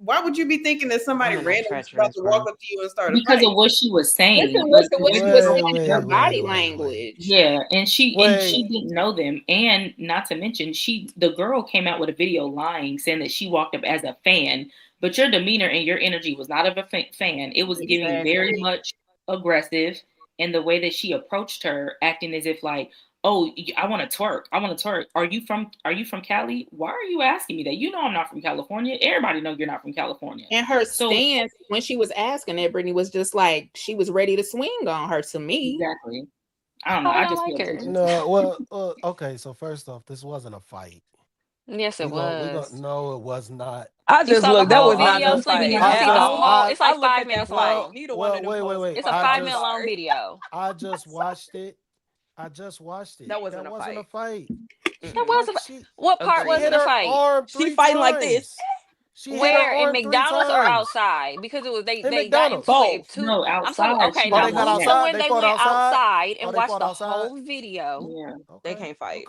Why would you be thinking that somebody random is about to walk up to you and start a fight? Because of what she was saying. Her body language. Yeah, and she didn't know them. And not to mention, the girl came out with a video lying, saying that she walked up as a fan, but your demeanor and your energy was not of a fan. It was giving very much aggressive, and the way that she approached her, acting as if like, oh, I want to twerk. Are you from Cali? Why are you asking me that? You know I'm not from California. Everybody know you're not from California. And her stance when she was asking that, Brittany, was just like she was ready to swing on her. To me, exactly. I don't know. I just like her. No, well, okay. So first off, this wasn't a fight. Yes, it was. No, it was not. I just looked. That was not a fight. It's like 5 minutes long. Wait. It's a 5-minute long video. I just watched it. That wasn't a fight. That wasn't. What part wasn't a fight? She fighting like this. Where, in McDonald's or outside? Because it was they got into it too. No, outside. Okay, now so when they went outside and watched the whole video, they can't fight.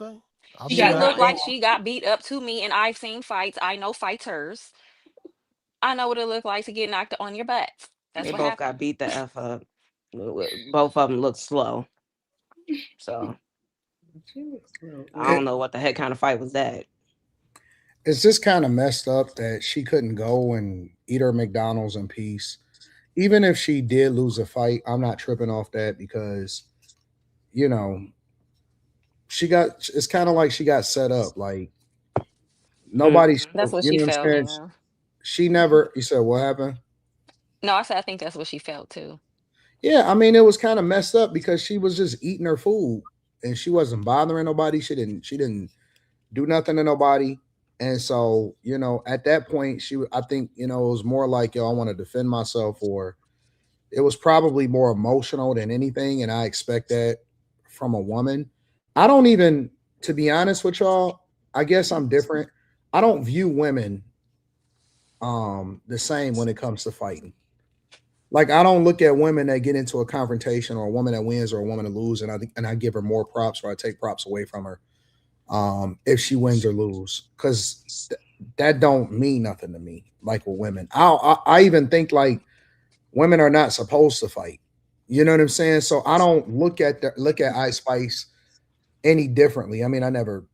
She looked like she got beat up to me, and I've seen fights. I know fighters. I know what it looked like to get knocked on your butt. That's they what both happened. got beat the F up. Both of them look slow. So I don't know what the heck kind of fight was that. It's just kind of messed up that she couldn't go and eat her McDonald's in peace. Even if she did lose a fight, I'm not tripping off that because, you know, it's kind of like she got set up. Like nobody's. That's what she felt. You know? She never. You said what happened? No, I said I think that's what she felt too. Yeah, I mean it was kind of messed up because she was just eating her food and she wasn't bothering nobody. She didn't do nothing to nobody. And so, you know, at that point, I think, you know, it was more like, yo, I want to defend myself, or it was probably more emotional than anything. And I expect that from a woman. I don't even, to be honest with y'all, I guess I'm different. I don't view women the same when it comes to fighting. Like, I don't look at women that get into a confrontation, or a woman that wins or a woman that loses, and I give her more props, or I take props away from her if she wins or lose, because that don't mean nothing to me. Like with women, I even think like women are not supposed to fight. You know what I'm saying? So I don't look at Ice Spice any differently. I mean, I never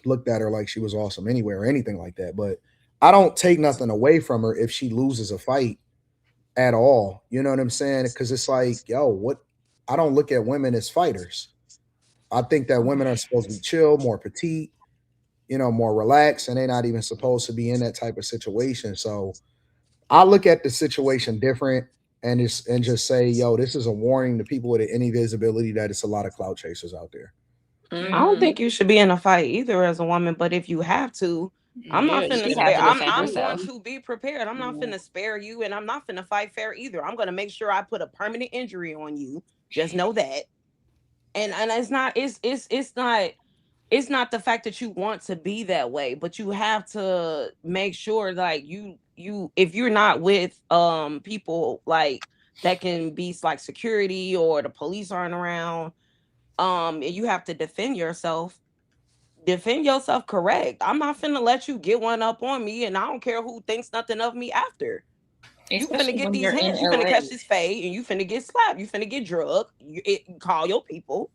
looked at her like she was awesome anywhere or anything like that, but I don't take nothing away from her if she loses a fight at all. You know what I'm saying? Because it's like, yo, what? I don't look at women as fighters. I think that women are supposed to be chill, more petite, you know, more relaxed, and they're not even supposed to be in that type of situation. So I look at the situation different and just say, yo, this is a warning to people with any visibility that it's a lot of clout chasers out there. I don't think you should be in a fight either as a woman, but if you have to, I'm not finna spare. I'm going to be prepared. I'm not finna spare you, and I'm not finna fight fair either. I'm gonna make sure I put a permanent injury on you. Just know that. And it's not the fact that you want to be that way, but you have to make sure like you if you're not with people like that can be like security or the police aren't around, and you have to defend yourself, defend yourself correct. I'm not finna let you get one up on me, and I don't care who thinks nothing of me after. You finna Especially get when these you're in hands. You finna LA. catch this fade, and you finna get slapped. You finna get drugged. Call your people.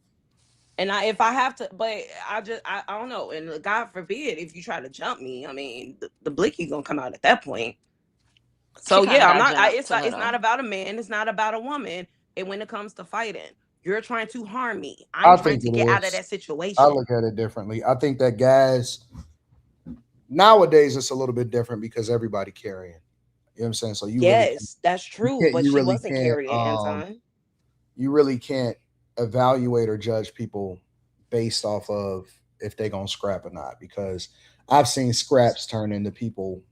And if I have to, but I don't know. And God forbid if you try to jump me. I mean, the blicky gonna come out at that point. So kinda yeah, I'm got not. jumped It's a not. It's little. not about a man. It's not about a woman. And when it comes to fighting, you're trying to harm me. I I'm trying think to it get out of is. that I situation. look at it differently. I think that guys nowadays it's a little bit different because everybody carrying. You know what I'm saying? So Yes, that's true. But you she really wasn't can't carrying Anton. you really can't evaluate or judge people based off of if they gonna scrap or not, because I've seen scraps turn into people,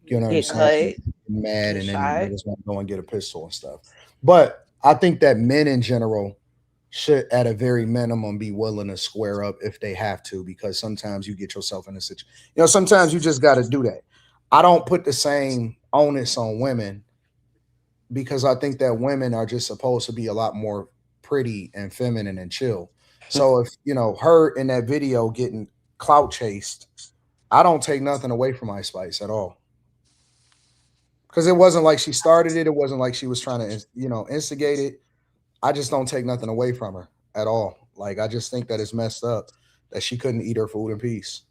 you know what I'm Get saying, cut, mad, get and then shot. niggas want to go and get a pistol and stuff. But I think that men in general should at a very minimum be willing to square up if they have to, because sometimes you get yourself in a situation, sometimes you just got to do that. I don't put the same onus on women, because I think that women are just supposed to be a lot more pretty and feminine and chill. So if her in that video getting clout chased, I don't take nothing away from Ice Spice at all, because it wasn't like she started it. It wasn't like she was trying to instigate it. I just don't take nothing away from her at all. Like, I just think that it's messed up that she couldn't eat her food in peace.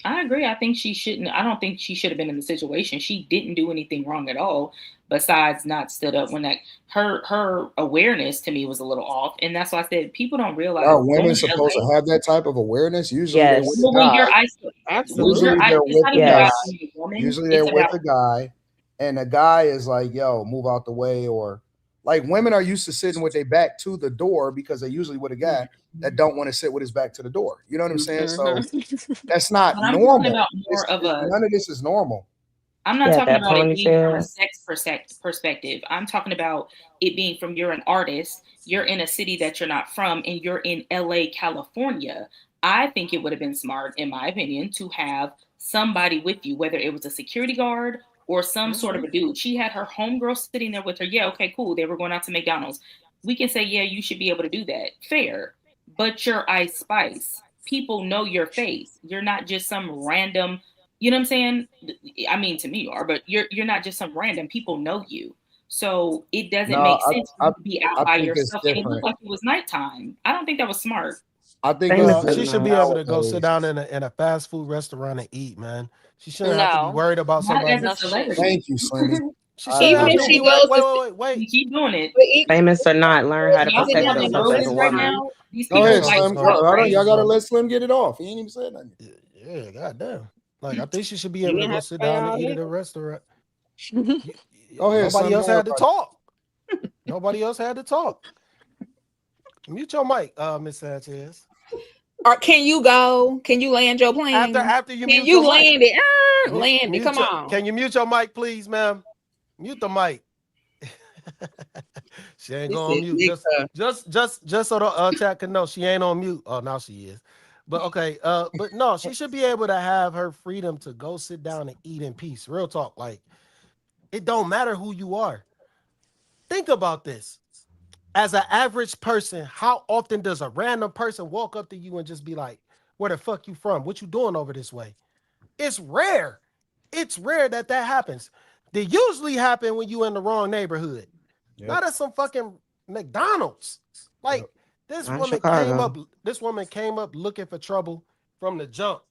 I agree. I think she shouldn't. I don't think she should have been in the situation. She didn't do anything wrong at all, besides not stood up when her awareness to me was a little off, and that's why I said people don't realize Are women going to supposed LA. to have that type of awareness? Usually they're with Yes. a Well, when guy. you're Absolutely. it's not even about Yes. being a woman. Usually It's they're with about a guy, and the guy is like, "Yo, move out the way," or like women are used to sitting with their back to the door because they're usually with a guy that don't want to sit with his back to the door. You know what I'm saying? So that's not But I'm talking normal. about more of a. None of this is normal. I'm not Yeah, talking that about it being from a ponytail. sex perspective. I'm talking about it being from you're an artist, you're in a city that you're not from, and you're in LA, California. I think it would have been smart, in my opinion, to have somebody with you, whether it was a security guard or some sort of a dude. She had her homegirl sitting there with her. Yeah, okay, cool. They were going out to McDonald's. We can say, yeah, you should be able to do that. Fair. But you're Ice Spice. People know your face. You're not just some random, you know what I'm saying? I mean, to me you are, but you're not just some random. People know you. So it doesn't No, make sense for I you to be out I by think it's yourself. And it looked different. like it was nighttime. I don't think that was smart. I think Famous it's Well, she different should enough. be able to go sit nowadays. down in a fast food restaurant and eat, man. She shouldn't have to be No, worried about Not as somebody. a no, she shouldn't. celebrity. Thank you, Slimmy. She I shouldn't Even have if to appreciate be she that. wait, goes wait, to, wait, wait, You wait. keep doing it. but even Famous or not, learn how to Y'all see protect how Okay, the yourself let's as road a is right woman. now? These Go people ahead, let's like let's Slim. go. out, Hold on, right? y'all Let's gotta go. let Slim get it off. He ain't even said nothing. Yeah, goddamn. Like I think she should be you able to didn't go have to sit say down and all eat at that. a restaurant. Go ahead, Nobody Slim. else Go ahead, had to buddy. talk. Nobody else had to talk. Mute your mic, Miss Sanchez. Or can you go? Can you land your plane? After you Can mute you your mic. land it? Land it. Come on. Can you mute your mic, please, ma'am? Mute the mic. She ain't He going on said, mute. Just so the chat can know she ain't on mute. Oh, now she is. But okay, but no, she should be able to have her freedom to go sit down and eat in peace. Real talk. Like, it don't matter who you are. Think about this. As an average person, how often does a random person walk up to you and just be like, where the fuck you from? What you doing over this way? It's rare. It's rare that happens. They usually happen when you in the wrong neighborhood. Yep. Not at some fucking McDonald's. Like, this Not woman Chicago. came up. This woman came up looking for trouble from the jump.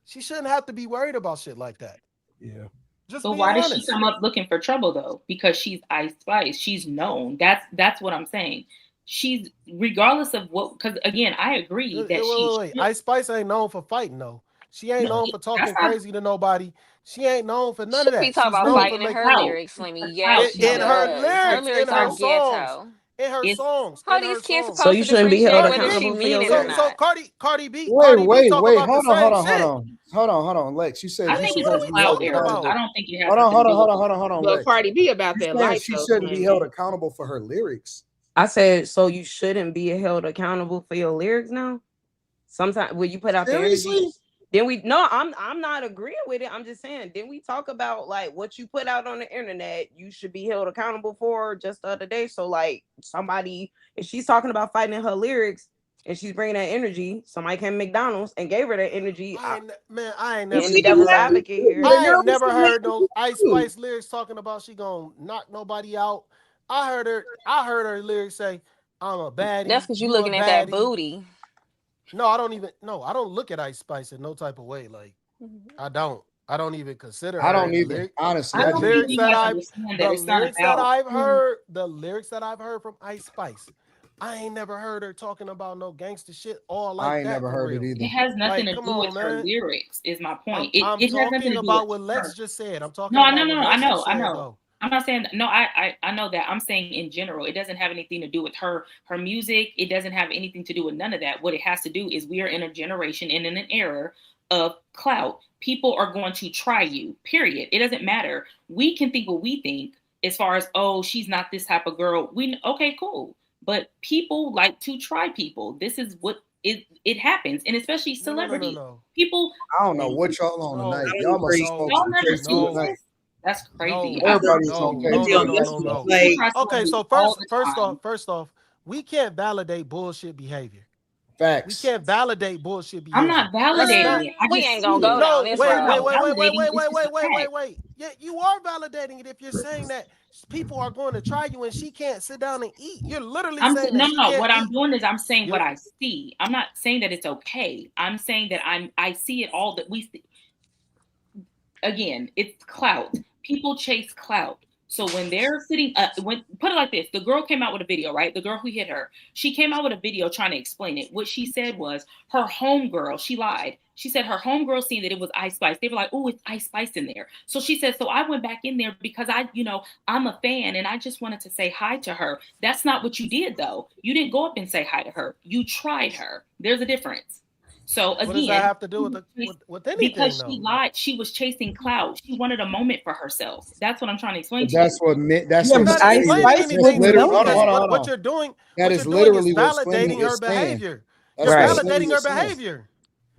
She shouldn't have to be worried about shit like that. Yeah. Just But being why did honest. she come up looking for trouble though? Because she's Ice Spice. She's known. That's what I'm saying. She's regardless of what. Because again, I agree that Wait. Ice Spice ain't known for fighting though. She ain't known for talking that's not crazy to nobody. She ain't known for none She of be that. talking She's about known Who? for fighting in making her Clout. lyrics, Slimmy. Clout. Yes, She she in her does. Her lyrics, in lyrics her are songs, ghetto. in her It's songs, How in her these kids songs. So supposed you to shouldn't be held differentiate whether she accountable for mean your it or lyrics. So not? Cardi B Wait. talk about the same shit. Hold on, Lex. You said I you think it's What a are supposed we to be held clout talking era. I about? accountable. don't think it has nothing to do with it. Hold on, But Lex. Cardi B about You that saying life she though. shouldn't be held accountable for her lyrics? I said, so you shouldn't be held accountable for your lyrics now? Sometimes when you put out the energy, Seriously? then I'm not agreeing with it. I'm just saying, then we talk about like what you put out on the internet, you should be held accountable for just the other day. So like somebody, if she's talking about fighting in her lyrics, and she's bringing that energy. Somebody came to McDonald's and gave her that energy. I ain't And never the devil's heard. advocate here. I ain't never heard no Ice Spice lyrics talking about she gonna knock nobody out. I heard her lyrics say, "I'm a baddie." That's because you you a looking at that baddie. booty. No, I don't even. No, I don't look at Ice Spice in no type of way. Like I don't even consider. I her don't in the either. lyric. Honestly, I The don't lyrics think you that guys I've understand the that it's not lyrics that about. I've heard, the lyrics that I've heard from Ice Spice, I ain't never heard her talking about no gangster shit all like I ain't that never for heard real. it either. It has nothing Like, to come do with on, her man. lyrics. Is my point. I'm It has nothing talking to do about with what Lex her. just said. I'm talking No, about what Lex just I said, know. though. I'm not saying no. I know that. I'm saying in general, it doesn't have anything to do with her music. It doesn't have anything to do with none of that. What it has to do is we are in a generation and in an era of clout. People are going to try you. Period. It doesn't matter. We can think what we think as far as she's not this type of girl. Okay, cool. But people like to try people. This is what it happens, and especially celebrities. No. People. I don't know what y'all on No, tonight. I Y'all don't must agree. smoke Y'all some never crazy seen tonight. this? That's crazy. Everybody's no. on crazy. No. Like, Okay, so all the first off, we can't validate bullshit behavior. We Facts. can't validate bullshit behavior. I'm not That's validating not. it. I We just ain't see gonna go it. down No, this wait. road. Wait. Yeah, you are validating it if you're saying that people are going to try you and she can't sit down and eat. You're literally saying that she No. can't What I'm eat. doing is I'm saying what I see. I'm not saying that it's okay. I'm saying that I see it all that we see. Again, it's clout. People chase clout. So when they're sitting, put it like this, the girl came out with a video, right? The girl who hit her, she came out with a video trying to explain it. What she said was her homegirl, she lied. She said her homegirl seen that it was Ice Spice. They were like, oh, it's Ice Spice in there. So she said, so I went back in there because I'm a fan and I just wanted to say hi to her. That's not what you did though. You didn't go up and say hi to her. You tried her. There's a difference. So again, what does that have to do with anything? Because though? she lied, she was chasing clout. She wanted a moment for herself. That's what I'm trying to explain to That's you. what. That's You're what. not explaining anything to me Hold on. what you're doing. That what is you're doing literally is what Slimmy validating her is saying. behavior. That's You're what validating Slimmy her is saying. behavior.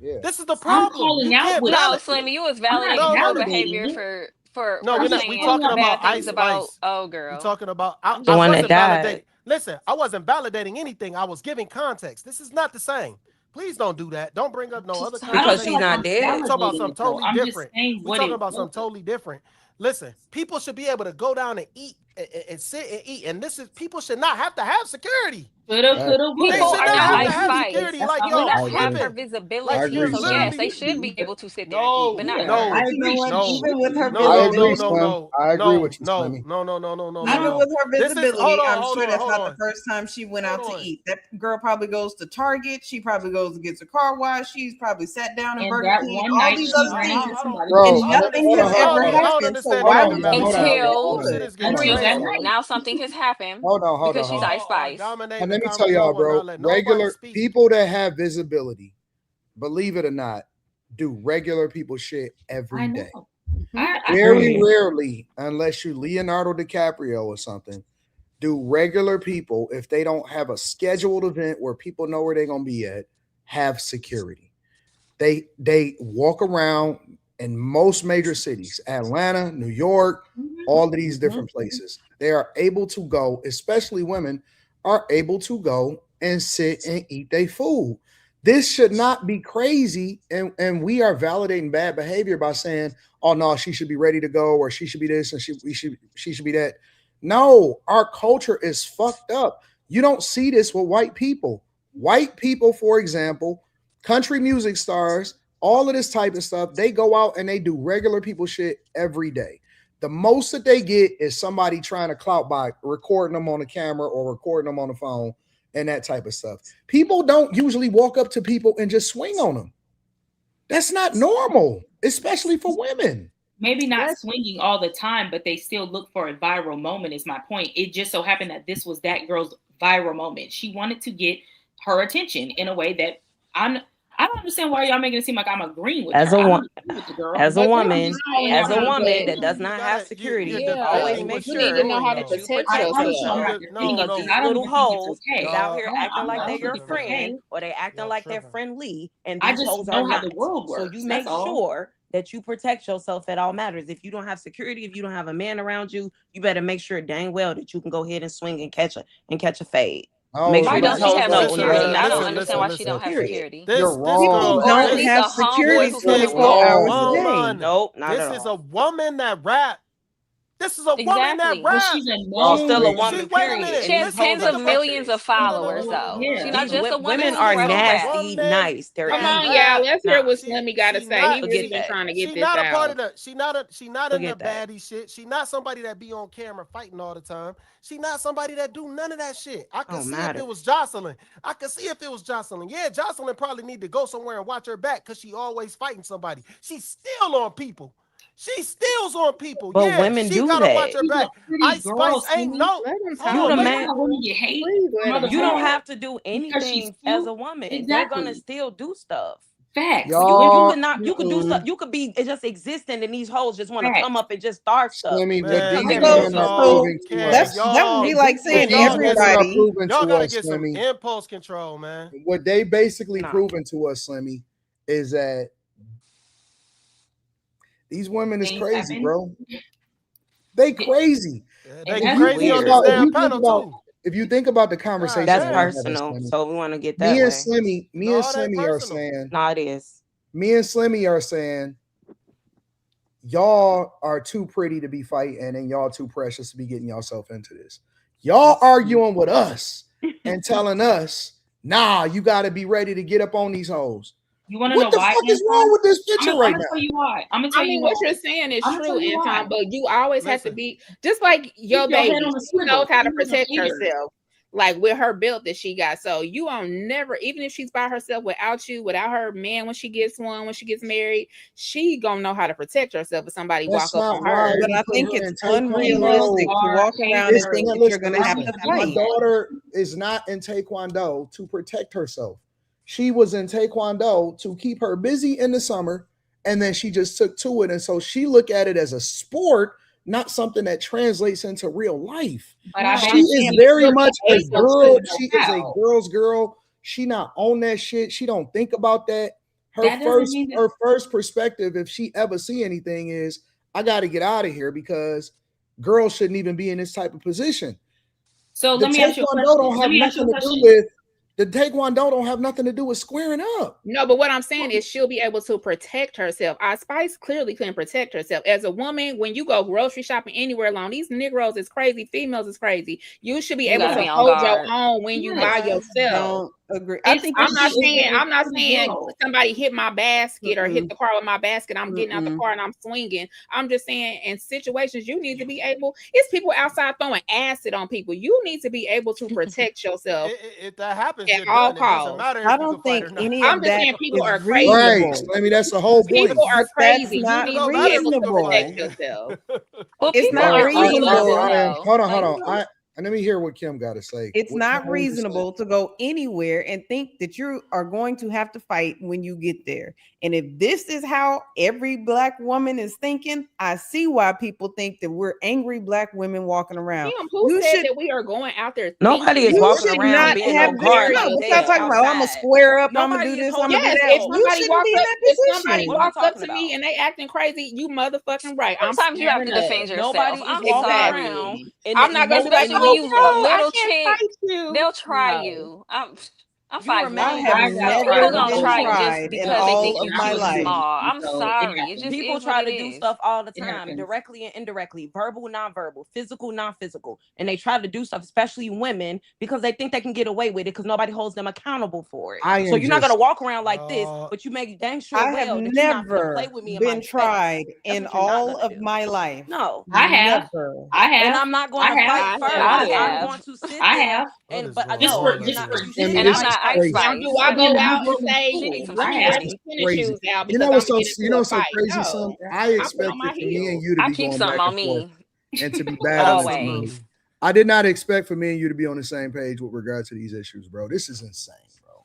Yeah. This is the I'm problem. calling You out can't what No, validate. Slimmy, you was I'm not validating her validating behavior it. for No, we're not. We saying talking bad about things Ice about Spice. old We girl. talking about. I The one wasn't that validating. died. Listen, I wasn't validating anything. I was giving context. This is not the same. Please don't do that. Don't bring up no other I conversation. don't Because feel she's like not I'm dead. We talk about validating something it though. totally I'm just different. saying We what talking it about something was. totally different. Listen, people should be able to go down and eat and sit and eat. And people should not have to have security. Coulda, They People should are not not have to Ice have Spice. security. That's Like, not We yo, what don't I'm have her saying. women. Like, visibility. you're So Slim. yes, literally. they should be able to sit there and No, eat, but not no, her. I know what, no, even with her I agree, visibility, Slim. I agree with you, no. Slimmy. even with her This is visibility, I'm hold sure that's on. not the first time she went Hold out to on. eat. That girl probably goes to Target. She probably goes and gets a car wash. She's probably sat down in And Burger that King, one all night these she other ran things, into somebody. Bro, and She nothing hold has on. ever I don't happened. So understand why that would you dynamic. Until do Shit it? is getting Agreed that crazy. night. now something has happened Hold on. because she's Ice Spice. Dominating And the let me tell conversation. y'all, Will bro. not let nobody Regular speak. people that have visibility, believe it or not, do regular people shit every day. Very rarely, unless you Leonardo DiCaprio or something, do regular people, if they don't have a scheduled event where people know where they're gonna be at, have security. They walk around in most major cities, Atlanta, New York, all of these different places. They are able to go, especially women, are able to go and sit and eat their food. This should not be crazy. And we are validating bad behavior by saying, oh no, she should be ready to go, or she should be this and she should be that. No, our culture is fucked up. You don't see this with white people. White people, for example, country music stars, all of this type of stuff, they go out and they do regular people shit every day. The most that they get is somebody trying to clout by recording them on the camera or recording them on the phone and that type of stuff. People don't usually walk up to people and just swing on them. That's not normal, especially for women. Maybe not swinging all the time, but they still look for a viral moment is my point. It just so happened that this was that girl's viral moment. She wanted to get her attention in a way that I don't understand why y'all making it seem like I'm agreeing with As her. a I woman, don't agree with the girl. as a I'm woman, just calling out as a her woman behavior. that does not have security, You're always depicting make what sure you're You need to know how to doing, that you protect protect I promise you yourself. I'm yourself. not defending it Because because these I don't little even think it's hoes okay. is out here No, acting I'm like not they're your think it's okay. friend, or they acting like their friend Lee, and I these just hoes know are how not. the world So works. you That's make all. sure that you protect yourself at all matters. If you don't have security, if you don't have a man around you, you better make sure dang well that you can go ahead and swing and catch a fade. No, Make sure Why these don't she hoes have know listen, security? I don't listen, understand why she listen. don't have Period. security. you're This People wrong. girl, don't Or at least have a homeboy security who this is can 24 a hours a escort. day. woman. Nope, not This at is a all. woman that rap. This is a woman that Exactly. But rap. she's a Y'all She's still a known. crazy. woman, Wait a period. minute. She And has these hoes tens are of Think about millions puppets. of followers, though. Yeah. She's not These just a woman women who are can rap. nasty, woman nice. They're Come that on, evil. y'all. rap. Let's hear Nah, what Slimmy got to She say. He not forget really been that. trying to get she this not a part out. of the she not in the Forget that. baddie shit. She not somebody that be on camera fighting all the time. She not somebody that do none of that shit. I could Don't see if matter. it was Jocelyn. I could see if it was Jocelyn. Yeah, Jocelyn probably need to go somewhere and watch her back because she always fighting somebody. She's still on people. She steals on people. But Yeah, women she do gotta that. watch her She's a back. pretty Ice girl, Spice ain't Slimmy. no. Let him Hold You on, the talk. wait a man. minute. How women get hate Please let from him other You don't women talk. have to do because she's anything as cute. a woman. They're gonna Exactly. still do stuff. Facts. Y'all, You could do stuff. You could be just existing, and these hoes just want to Facts. come up and just start stuff. Slimmy, what Man, Because these they're So, women are miserable. so proving to can that us, would be y'all like what saying these y'all get women are some everybody. proving y'all to gotta us, get some Slimmy, impulse control, man. what they basically Nah. proven to us, Slimmy, is that these women is Things crazy, happen. bro. They crazy. Yeah, And they If get that's you crazy think on weird. this about, if damn you think panel about, too. if you think about the God conversation That's we're damn. having, personal. Slimmy, So we want to get me that and way. Slimmy, me No, and it ain't Slimmy are personal. saying, Nah, it is. me and Slimmy are saying, y'all are too pretty to be fighting, and y'all too precious to be getting yourself into this. Y'all arguing with us and telling us, nah, you got to be ready to get up on these hoes. You want to What know the why, fuck is wrong Anton? with this picture right I'm gonna now? tell you why. I'm gonna tell I you mean, why. what you're saying is I'm gonna true, tell you why. Anton, but you always have to Listen. be just like your Keep your head baby. on the She knows swivel. how to She's not a protect hater. herself, like with her belt that she got. So you don't never, even if she's by herself without you, without her man when she gets one, when she gets married, she gonna know how to protect herself if somebody That's walk up not on why her. But we I put think her it's in Taekwondo. Females unrealistic to are walk around and haters. think that you're going to have to My fight. daughter is not in Taekwondo to protect herself. She was in Taekwondo to keep her busy in the summer, and then she just took to it. And so she looked at it as a sport, not something that translates into real life. But I She bet is you very you're much a able girl. to know She is a how. girl's girl. She not on that shit. She don't think about that. Her That doesn't mean that. her first perspective, if she ever see anything, is I got to get out of here because girls shouldn't even be in this type of position. So The let me ask you a Taekwondo question. don't Let have me ask you a nothing to do question. with the Taekwondo don't have nothing to do with squaring up. No, but what I'm saying is she'll be able to protect herself. Ice Spice clearly can protect herself. As a woman, when you go grocery shopping anywhere alone, these Negroes is crazy, females is crazy. You should be You able gotta to be on hold your guard. own when you buy I yourself. don't agree. I think you I'm not should. saying girl. somebody hit my basket or hit Mm-mm. the car with my basket. I'm getting out the Mm-mm. car and I'm swinging. I'm just saying in situations you need to be able. It's people outside throwing acid on people. You need to be able to protect yourself If that happens, at you're all done. It doesn't costs. matter I if you don't can fight think or not. any I'm of just that saying people is are crazy. Right. reasonable. I mean, that's the whole point. People are But that's crazy. You not need No, to that be is able to protect reasonable. yourself. Well, It's people not are on a level reasonable. I am. though. Hold on, Like, hold on. And let me hear what Kim got to say. It's What not Kim wanted to say. reasonable to go anywhere and think that you are going to have to fight when you get there. And if this is how every black woman is thinking, I see why people think that we're angry black women walking around. Kim, who You said should that we are going out there Nobody thinking is you walking should around not being have no guard no, like but they stop is talking about I'm gonna outside. square up, I'm gonna Nobody do is this, I'm holding gonna do yes, that. if themselves. You somebody shouldn't walk be in up, that if somebody position. What are we walk up talking to me about? and they acting crazy, you motherfucking right. I'm sometimes you have to squaring up. defend yourself. Nobody is I'm walking sorry. around Exactly. in I'm the not gonna be emotion like, Especially of when oh you a no, yourself. I little can't chick, fight you. they'll try No. you. I'm You 5'1". I remain have I got tried People never gonna before. been try you just tried in because they all think of you my cute and life. small. I'm So it sorry. It just happens. People is what try it to do is. stuff all the It time, happens. directly and indirectly, verbal, non-verbal, physical, non-physical. And they try to do stuff, especially women, because they think they can get away with it because nobody holds them accountable for it. I So am you're not just gonna walk around like this, but you make dang sure I have well that you're not gonna play never with me in my been space. tried That's in what you're not all gonna of do. my life. No. I have. Never. I have. And I'm not going I to have. fight I first. I I I'm have. going have. to sit I there have. What is but going Just no, for on in you're just not. for here? You just I mean, sit And in I'm this my is not Ice space. crazy. Now, do Spice. I I've been go a out and Negro in say, She needs school. some let I me wear have. these security. tennis Crazy. shoes out You because know I'm what's gonna so get you into know a what's so fight? crazy, son? No, I I put on expected my for me and heels. you to I be keep going something back on and forth me. and to be battling this Absolutely. morning. I did not expect for me and you to be on the same page with regard to these issues, bro. This is insane, bro.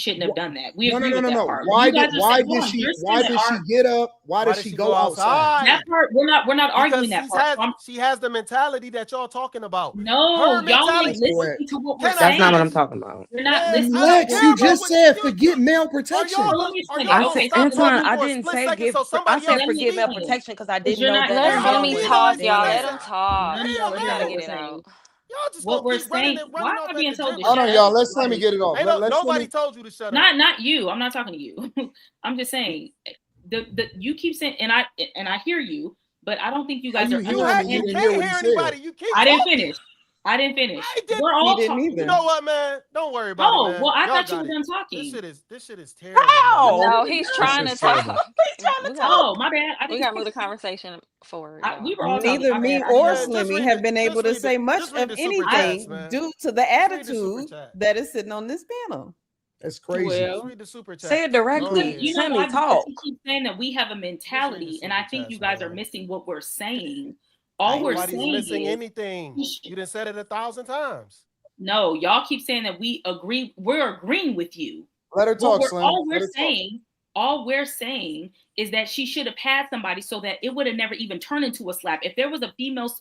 shouldn't have done that. We No, agree with that part. Why You guys did are why saying, did hold on, she you're why saying did that she get up? Why did she go outside? That part we're not arguing that part. She has the mentality that y'all talking about. No, Her y'all mentality. ain't listening to what we're Can I saying. That's not what I'm talking about. You're not Yes, listening. I don't Lex, care you about just what said forget male protection. Are Let me y'all explain it. gonna Okay, stop Anton, talking I for a didn't split say second give. so I somebody said else can forgive male speak? protection because I Because didn't you're know not that Let the listening to man homie what was we're talk, saying. y'all. there. Let him talk. None of y'all are Damn, trying to man. get Get it it out. out. Y'all just What gonna we're keep running saying, and why running am off I at being the told gym. to Hold shut on, up? y'all. Let's let me get it off. Ain't nobody told you to shut up. Not you. I'm not talking to you. I'm just saying you keep saying, and I hear you, but I don't think you guys you are hear me? You You didn't understanding. hear can't what he hear said. anybody. You keep I didn't talking. finish. I didn't finish. I didn't. We're He all didn't talking. either. You know what, man? Don't worry about it, man. Well, I Y'all thought you got were it. done talking. This shit is terrible. How? Man. No, he's trying to is terrible. talk. He's trying to We talk. got Oh, my bad. I we didn't. got to move the conversation forward, y'all. We were all talking. Neither My me bad. I or didn't know. Yeah, just Slimmy read have the- been able just to read the- say much just read of the super chats, anything man. due to the Just read the super attitude chat. that is sitting on this panel. That's crazy. Just Well, read the super chat. Say it directly. You know Slimmy, why? Because talk. he keeps saying that we have a mentality, and I think you guys are missing what we're saying. All we're Nobody's saying missing is anything. You done said it 1,000 times. no. Y'all keep saying that we agree. We're agreeing with you. Let her talk, Slim. All we're saying is that she should have had somebody so that it would have never even turned into a slap. If there was a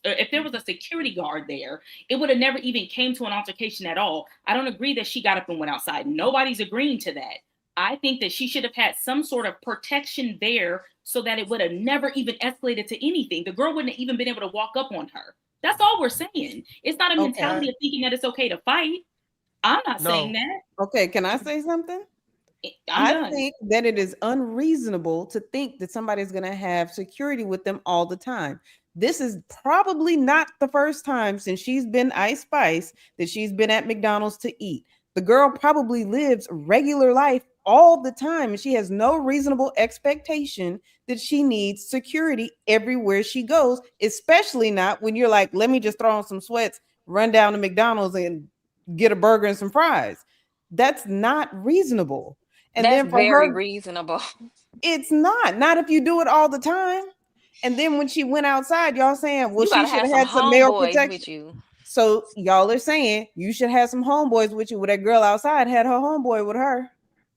if there was a security guard there, it would have never even came to an altercation at all. I don't agree that she got up and went outside. Nobody's agreeing to that. I think that she should have had some sort of protection there so that it would have never even escalated to anything. The girl wouldn't have even been able to walk up on her. That's all we're saying. It's not a mentality of thinking that it's okay to fight. I'm not saying that. Okay, can I say something? I think that it is unreasonable to think that somebody's going to have security with them all the time. This is probably not the first time since she's been Ice Spice that she's been at McDonald's to eat. The girl probably lives regular life all the time, and she has no reasonable expectation that she needs security everywhere she goes, especially not when you're like, let me just throw on some sweats, run down to McDonald's and get a burger and some fries. That's not reasonable. And that's then for very her, reasonable. it's not if you do it all the time. And then when she went outside, y'all saying, well, You she gotta should have have had some some male homeboys protection with you. So y'all are saying you should have some homeboys with you. Well, that girl outside had her homeboy with her,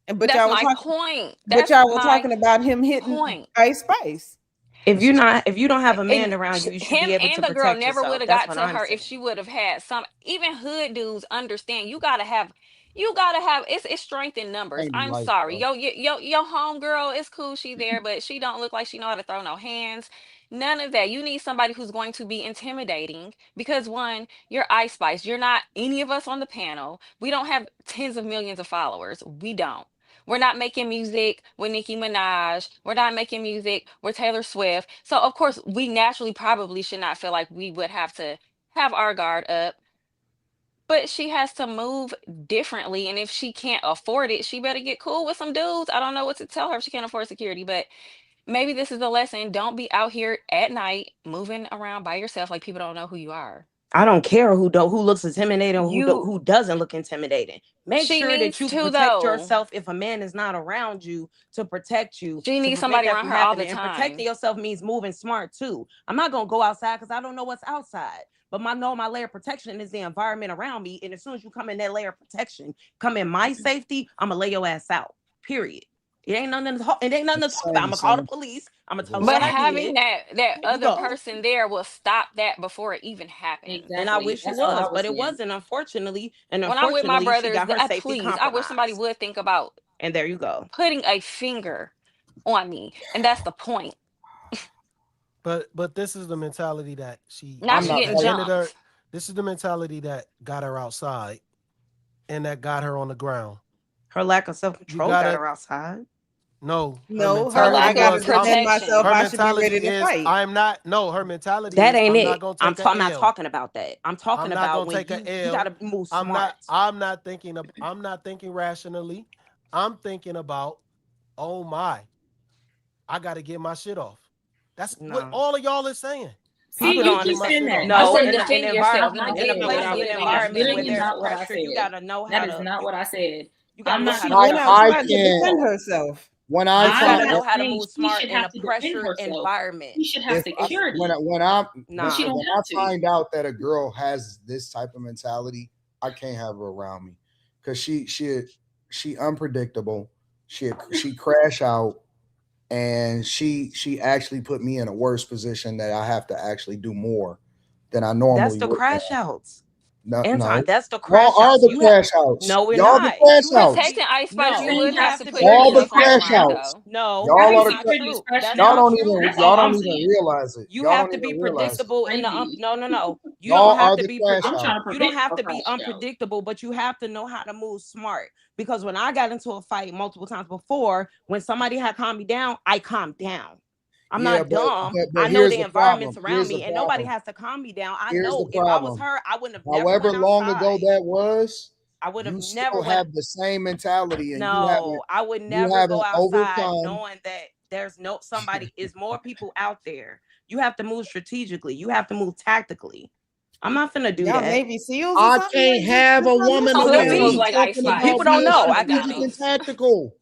and but That's y'all were my talking, point. but That's y'all were my talking about him hitting point. Ice Spice. If you don't have a man And around you, you should him be able and to the girl protect never would yourself. have That's got what to I'm her saying. if she would have had some. Even hood dudes understand you gotta have it's strength in numbers. Ain't I'm life, sorry. bro. Your home girl is cool, she there, but she don't look like she know how to throw no hands. None of that. You need somebody who's going to be intimidating because one, you're Ice Spice. You're not any of us on the panel. We don't have tens of millions of followers. We don't. We're not making music with Nicki Minaj. We're not making music with Taylor Swift. So of course, we naturally probably should not feel like we would have to have our guard up. But she has to move differently. And if she can't afford it, she better get cool with some dudes. I don't know what to tell her if she can't afford security, but maybe this is a lesson. Don't be out here at night moving around by yourself like people don't know who you are. I don't care who looks intimidating or You who doesn't look intimidating. Make she sure that needs you to protect though. yourself if a man is not around you to protect you. She To needs prevent somebody that around from her all the happening. And protecting time. yourself means moving smart too. I'm not gonna go outside because I don't know what's outside. But my layer of protection is the environment around me. And as soon as you come in that layer of protection, come in my safety, I'm gonna lay your ass out. Period. It ain't nothing to talk about. I'm gonna call the police. I'm gonna tell them But what I having did. that other person there will stop that before it even happens. Exactly. And I wish That's it all I was, but it saying. wasn't, unfortunately. And When I'm with my unfortunately, she brothers, got her safety please, I wish somebody compromised. would think about And there you go. putting a finger on me. And that's the point. But this is the mentality that Now she getting ended her. jumped. This is the mentality that got her outside and that got her on the ground. Her lack of self-control got her outside. No, her lack of protection. Her mentality is I'm not. No, her mentality That is ain't I'm it. not gonna take I'm not L. talking about that. I'm talking I'm not about gonna when take a you L. gotta move smart. I'm not thinking rationally. I'm thinking about, oh my, I got to get my shit off. That's what all of y'all is saying. People don't understand that. No, in an environment, in a place, in an environment where there's pressure, you gotta know how to. That is not what I said. You gotta know how She went outside to defend herself. When you I gotta find know how to move she smart should in have a to defend pressured herself. environment. She should have security. when I to. find out that a girl has this type of mentality, I can't have her around me because she unpredictable. She crash out, and she actually put me in a worse position that I have to actually do more than I normally That's the would crash have. outs. No, Anton, no. that's the crash Y'all are house. the You have crash house. no, we're Y'all the not. crash You have house. Protecting Ice Spice, no. you would You have have to to put put Y'all your the stuff on the crash line, house. though. No, Y'all Right, are that's the not crash. security is true. crashing That's Y'all out. not don't true. even That's y'all all I'm don't even saying. realize it. You Y'all have don't to be even realize it. predictable in the Crazy. no. You don't Y'all have are to the be crash I'm house. trying to you don't prevent have a to be crash out. unpredictable, but you have to know how to move smart. Because when I got into a fight multiple times before, when somebody had calmed me down, I calmed down. I'm Yeah, not dumb. but I know here's the the problem. environments around Here's the me, and nobody problem. has to calm me down. I Here's the know if I was problem. her, I wouldn't have never However went long ago outside. that was, I would have you never still went. have the same mentality, and No, I would you never haven't go outside overcome. knowing that there's no somebody is more people out there. You have to move strategically. You have to move tactically. I'm not finna do Y'all that. Navy SEAls or I something? can't Like, have a woman So Could who around feels be. me like Ice talking Spice? about People don't being know. I Anton could strategic be. and Daniels. tactical.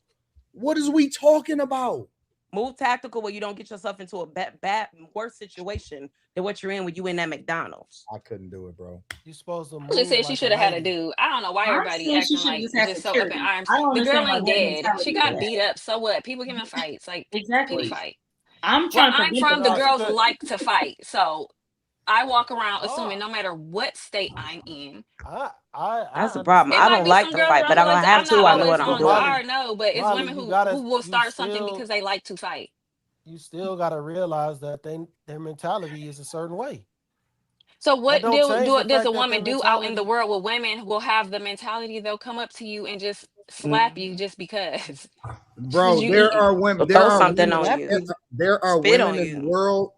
What is we talking about? Move tactical where you don't get yourself into a bad worse situation than what you're in when you in that McDonald's. I couldn't do it, bro. You supposed to I just move said she like a should have had a lady. dude. I don't know why I everybody said she acting should have like just had just so up in security. arms. I don't The girl understand why ain't that dead. She mentality is got that. beat up. So what? People get in fights. Like, people Exactly. fight. I'm Where trying to I'm prevent the from, the No, fight. she girls could. like to fight. So I walk around assuming Oh, no matter what state I'm in, That's I the problem. it I understand might don't that, be like some to but girls fight, where but I'm I'm always gonna have I'm to. not I know Molly, what always I'm but going to doing. war, Molly, no, but it's Molly, women you who gotta will you start something still because they like to fight. gotta realize that their mentality is a certain way. So That what don't change the does a fact that their woman do out in the mentality. world where women will have the mentality they'll come up to you and just slap you just because Bro, you there are eating? women. So There throw are something women. on slap you, you. There are spit women on in the you. world.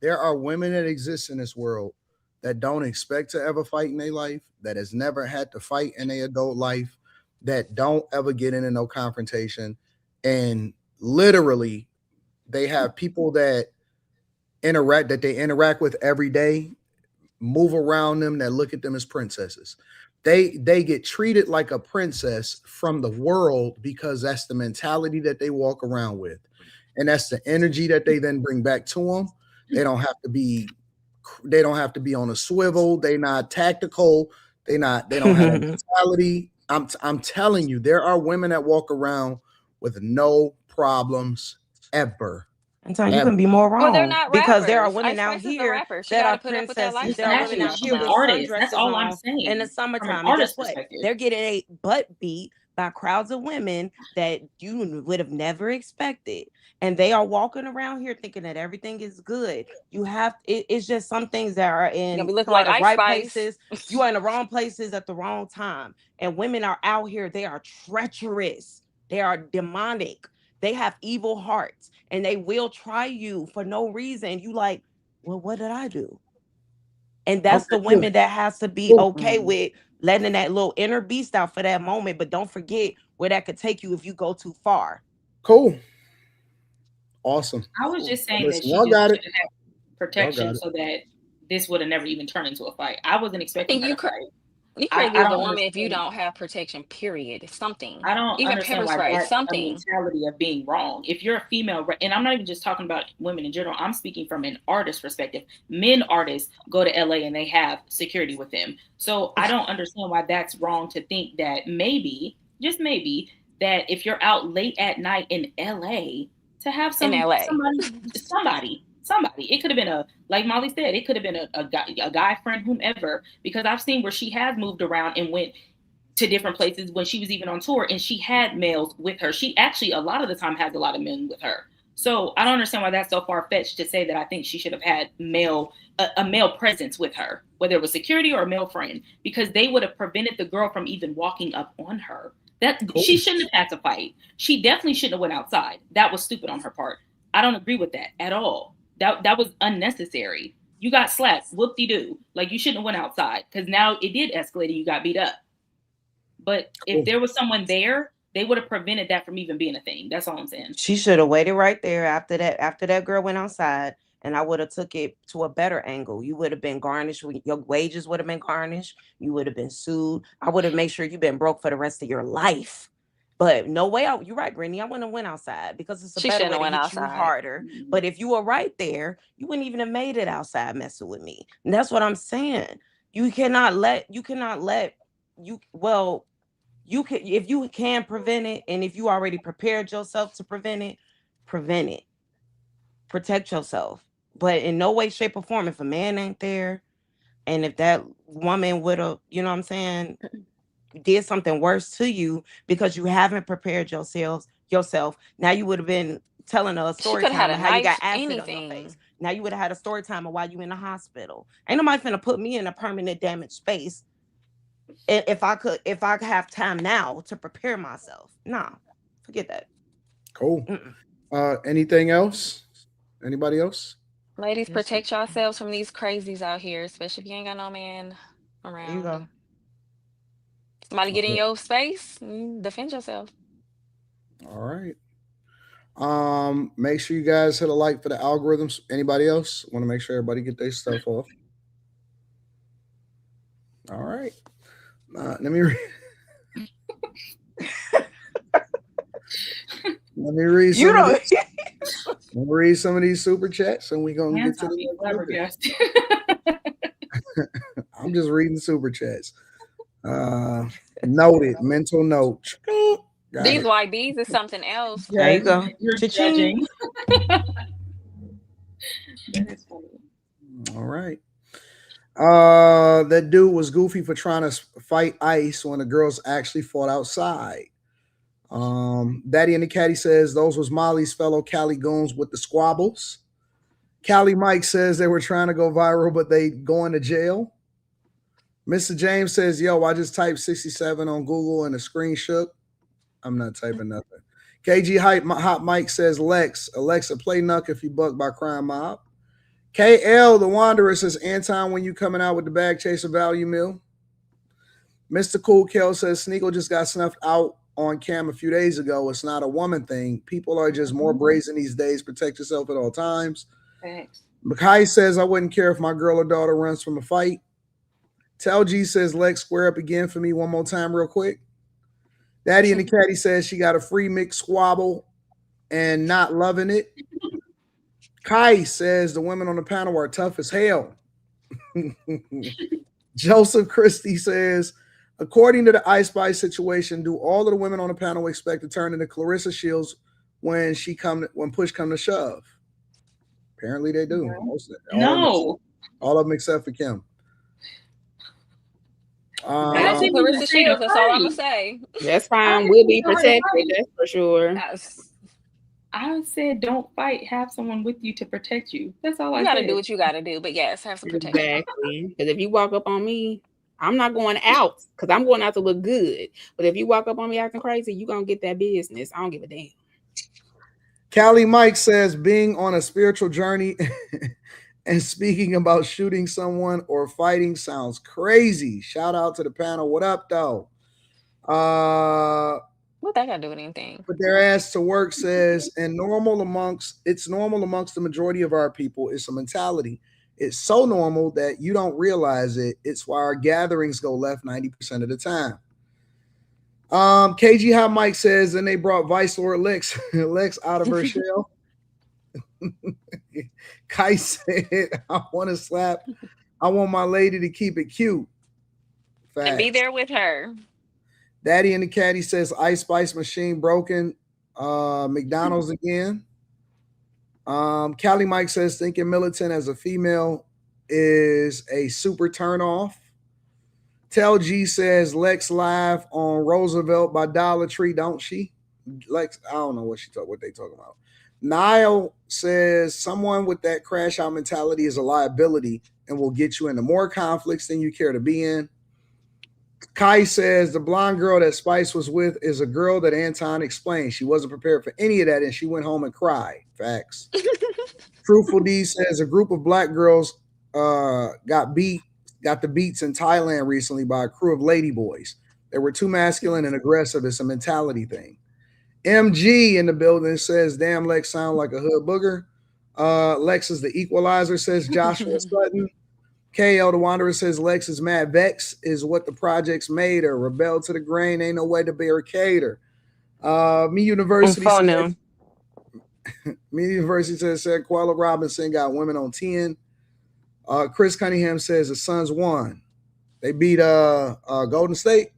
There are women that exist in this world that don't expect to ever fight in their life. That has never had to fight in their adult life. That don't ever get into no confrontation, and literally, they have people that they interact with every day, move around them, that look at them as princesses. They get treated like a princess from the world because that's the mentality that they walk around with, and that's the energy that they then bring back to them. They don't have to be they don't have to be on a swivel. They not tactical. They don't have that mentality. I'm telling you, there are women that walk around with no problems ever. And you Ever. can be more Well, they're wrong not because there are rappers. women Ice out Spice is the here rapper. She that got are to put up with that princesses. There are lifestyle. women Exactly. Now out She's here an come with on. artist. That's sundresses all I'm on in the saying. From an summertime. And guess artist what? perspective. They're getting a butt beat by crowds of women that you would have never expected. And they are walking around here thinking that everything is good. It's just some things that are You're gonna in be looking are like the Ice right Spice. places. You are in the wrong places at the wrong time. And women are out here, they are treacherous, they are demonic, they have evil hearts, and they will try you for no reason. You like, well, what did I do? And that's Okay, the cool. women that has to be Cool. okay with letting that little inner beast out for that moment, but don't forget where that could take you if you go too far. Cool. Awesome. I was just saying that Listen, she y'all just got it. should have Y'all protection got it. so that this would have never even turned into a fight. I wasn't I expecting think her to fight. you I, can't I give a don't woman if you understand. don't have protection. Period. Something. I don't Even understand pepper why spray. that's a Something. mentality of being wrong. If you're a female, and I'm not even just talking about women in general, I'm speaking from an artist perspective. Men artists go to LA and they have security with them. So I don't understand why that's wrong to think that maybe, just maybe, that if you're out late at night in LA to have In LA. somebody. It could have been like Molly said, it could have been a guy friend, whomever, because I've seen where she has moved around and went to different places when she was even on tour and she had males with her. She actually a lot of the time has a lot of men with her. So I don't understand why that's so far fetched to say that I think she should have had a male presence with her, whether it was security or a male friend, because they would have prevented the girl from even walking up on her. That Cool. she shouldn't have had to fight. She definitely shouldn't have went outside. That was stupid on her part. I don't agree with that at all. That was unnecessary. You got slapped, whoop-de-doo. Like you shouldn't have went outside because now it did escalate and you got beat up. But if Cool. there was someone there, they would have prevented that from even being a thing. That's all I'm saying. She should have waited right there after that girl went outside, and I would have took it to a better angle. You would have been garnished, your wages would have been garnished, you would have been sued. I would have made sure you've been broke for the rest of your life. But no way out. You're right, Granny. I wouldn't have went outside because it's a She better shouldn't way have to went hit you outside. harder. But if you were right there, you wouldn't even have made it outside messing with me. And that's what I'm saying. You cannot let you well, you can, if you can prevent it, and if you already prepared yourself to prevent it, protect yourself. But in no way, shape, or form, if a man ain't there, And if that woman would have, you know what I'm saying, did something worse to you because you haven't prepared yourself, now you would have been telling a She story could have time had of a how you got knife, acid on your anything. face. Now you would have had a story time of why you in the hospital. Ain't nobody finna put me in a permanent damaged space if I could have time now to prepare myself. Nah, forget that. Cool. Anything else? Anybody else? Ladies, Yes, protect yourselves from these crazies out here, especially if you ain't got no man There you around. go. Somebody get in Okay. your space, defend yourself. All right. Make sure you guys hit a like for the algorithms. Anybody else want to make sure everybody get their stuff off? All right. Let me read. Let me read some of these. Let me read some of these super chats, and we're gonna get to the. I'm just reading super chats. Noted. Mental note. Got These it. YBs is something else. There you go. You're Cha-ching. judging. That is funny. All right. That dude was goofy for trying to fight ice when the girls actually fought outside. Daddy and the Caddy says those was Molly's fellow Cali goons with the squabbles. Cali Mike says they were trying to go viral, but they going to jail. Mr. James says, yo, I just typed 67 on Google and the screen shook. I'm not typing nothing. KG Hot Mike says, Alexa, play Nuck If You Buck by Crime Mob. KL, the Wanderer, says, Anton, when you coming out with the bag chaser value meal? Mr. Cool Kel says, Sneeko just got snuffed out on cam a few days ago. It's not a woman thing. People are just more brazen these days. Protect yourself at all times. Thanks. Makai says, I wouldn't care if my girl or daughter runs from a fight. Tell G says, Lex, square up again for me one more time real quick. Daddy and the Caddy says she got a free mix squabble and not loving it. Kai says the women on the panel are tough as hell. Joseph Christie says, according to the Ice Spice situation, do all of the women on the panel expect to turn into Clarissa Shields when push come to shove? Apparently they do. No. All of them except for Kim. Clarissa Shields, that's all I'm gonna say. That's fine. We'll be protected, that's for sure. I said don't fight, have someone with you to protect you. That's all I said. You gotta do what you gotta do, but yes, have some protection. Exactly. Because if you walk up on me, I'm not going out because I'm going out to look good. But if you walk up on me acting crazy, you're gonna get that business. I don't give a damn. Callie Mike says being on a spiritual journey and speaking about shooting someone or fighting sounds crazy. Shout out to the panel. What up, though? What that got to do with anything? Put their ass to work says, and it's normal amongst the majority of our people. It's a mentality. It's so normal that you don't realize it. It's why our gatherings go left 90% of the time. KG Hot Mike says, and they brought Vice Lord Lex out of her shell. Kai said, I want my lady to keep it cute. Facts. And be there with her. Daddy and the Caddy says Ice Spice machine broken. McDonald's again. Callie Mike says thinking militant as a female is a super turn off. Tell G says Lex live on Roosevelt by Dollar Tree, don't she? Lex, I don't know what they talking about. Niall says someone with that crash out mentality is a liability and will get you into more conflicts than you care to be in. Kai says the blonde girl that Spice was with is a girl that Anton explained. She wasn't prepared for any of that and she went home and cried. Facts. Truthful D says a group of black girls got the beats in Thailand recently by a crew of ladyboys. They were too masculine and aggressive. It's a mentality thing. MG in the building says, damn, Lex sound like a hood booger. Lex is the equalizer, says Joshua Sutton. KL the Wanderer says Lex is mad. Vex is what the projects made her. Rebel to the grain, ain't no way to barricade her. Me University says Quella Robinson got women on 10. Chris Cunningham says the Suns won. They beat Golden State.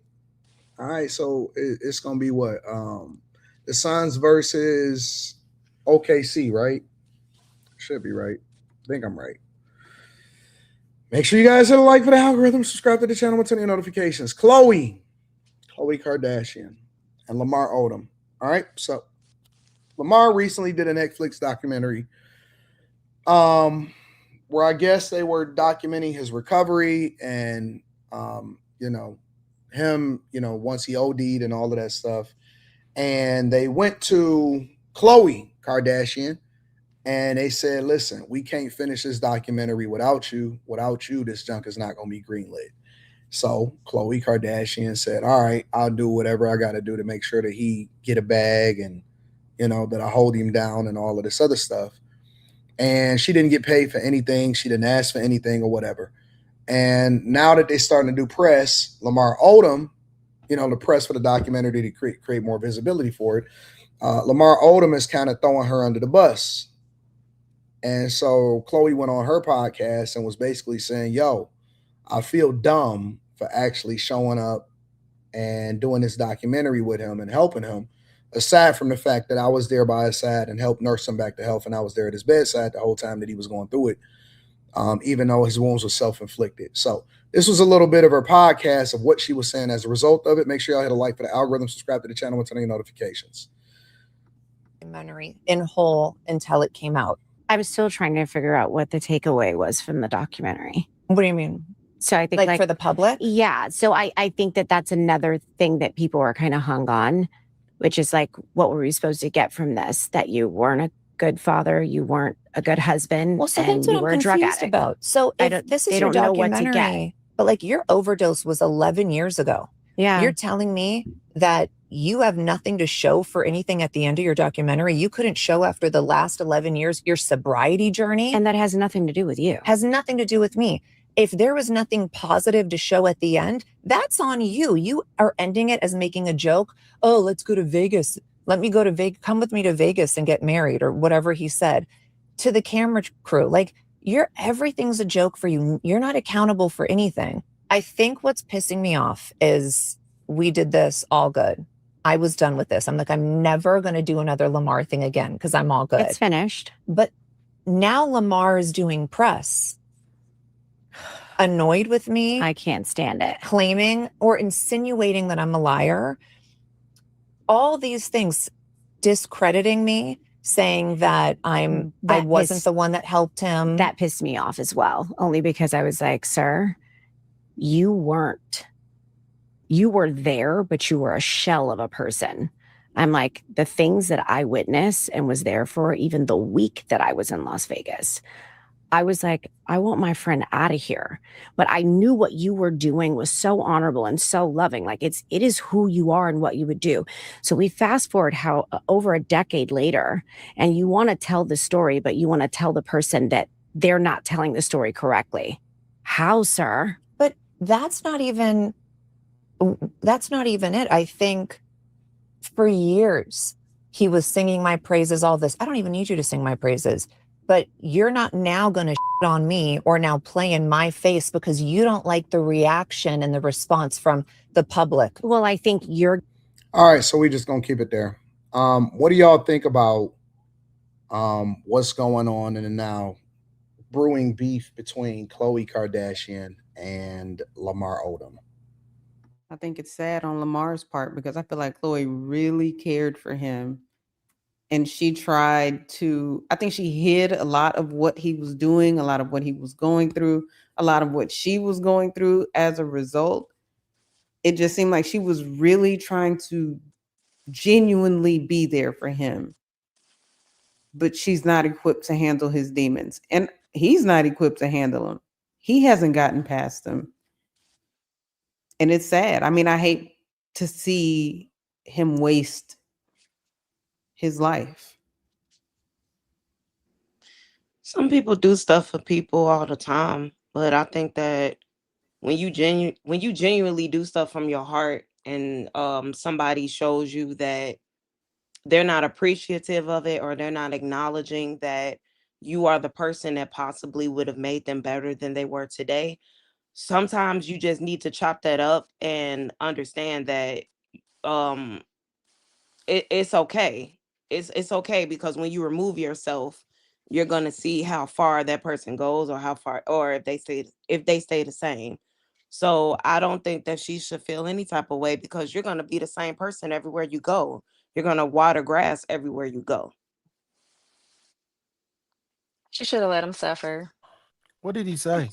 All right, so it's gonna be what? The Suns versus OKC, right? Should be right. I think I'm right. Make sure you guys hit a like for the algorithm, subscribe to the channel, and turn on your notifications. Khloe Kardashian, and Lamar Odom. All right, so Lamar recently did a Netflix documentary, where I guess they were documenting his recovery and, him, once he OD'd and all of that stuff. And they went to Khloe Kardashian and they said, "Listen, we can't finish this documentary without you. Without you, this junk is not going to be greenlit." So Khloe Kardashian said, "All right, I'll do whatever I got to do to make sure that he get a bag and that I hold him down and all of this other stuff." And she didn't get paid for anything. She didn't ask for anything or whatever. And now that they're starting to do press, Lamar Odom, the press for the documentary to create more visibility for it. Lamar Odom is kind of throwing her under the bus. And so Khloe went on her podcast and was basically saying, "Yo, I feel dumb for actually showing up and doing this documentary with him and helping him. Aside from the fact that I was there by his side and helped nurse him back to health, and I was there at his bedside the whole time that he was going through it, even though his wounds were self-inflicted." So this was a little bit of her podcast of what she was saying as a result of it. Make sure y'all hit a like for the algorithm, subscribe to the channel, and turn on your notifications. Documentary in whole until it came out. I was still trying to figure out what the takeaway was from the documentary. What do you mean? So I think like for the public? Yeah. So I think that that's another thing that people are kind of hung on, which is like, what were we supposed to get from this? That you weren't a good father, you weren't a good husband, Well, so and that's what you I'm were a drug confused addict. about. So if this is they your don't know what to documentary, get. but like your overdose was 11 years ago. Yeah. You're telling me that you have nothing to show for anything at the end of your documentary? You couldn't show after the last 11 years your sobriety journey? And that has nothing to do with you. Has nothing to do with me. If there was nothing positive to show at the end, that's on you. You are ending it as making a joke. "Oh, let's go to Vegas. Let me go to Vegas. Come with me to Vegas and get married," or whatever he said to the camera crew. Like, everything's a joke for you. You're not accountable for anything. I think what's pissing me off is we did this all good. I was done with this. I'm like, I'm never going to do another Lamar thing again because I'm all good. It's finished. But now Lamar is doing press. Annoyed with me. I can't stand it. Claiming or insinuating that I'm a liar. All these things, discrediting me, saying that I wasn't the one that helped him. That pissed me off as well, only because I was like, "Sir, you weren't. You were there, but you were a shell of a person." I'm like, the things that I witnessed and was there for, even the week that I was in Las Vegas, I was like, I want my friend out of here. But I knew what you were doing was so honorable and so loving. Like it is who you are and what you would do. So we fast forward how over a decade later, and you want to tell the story, but you want to tell the person that they're not telling the story correctly. How, sir? But that's not even it. I think for years he was singing my praises, all this. I don't even need you to sing my praises. But you're not now going to shit on me or now play in my face because you don't like the reaction and the response from the public. Well, I think you're... All right, so we just going to keep it there. What do y'all think about what's going on in the now brewing beef between Khloe Kardashian and Lamar Odom? I think it's sad on Lamar's part because I feel like Khloe really cared for him. And she tried to, I think she hid a lot of what he was doing, a lot of what he was going through, a lot of what she was going through as a result. It just seemed like she was really trying to genuinely be there for him. But she's not equipped to handle his demons. And he's not equipped to handle them. He hasn't gotten past them. And it's sad. I mean, I hate to see him waste his life. Some people do stuff for people all the time, but I think that when you genuinely do stuff from your heart and somebody shows you that they're not appreciative of it or they're not acknowledging that you are the person that possibly would have made them better than they were today, sometimes you just need to chop that up and understand that it's okay. It's okay because when you remove yourself, you're gonna see how far that person goes, or how far, or if they stay the same. So I don't think that she should feel any type of way, because you're gonna be the same person everywhere you go. You're gonna water grass everywhere you go. She should have let him suffer. What did he say?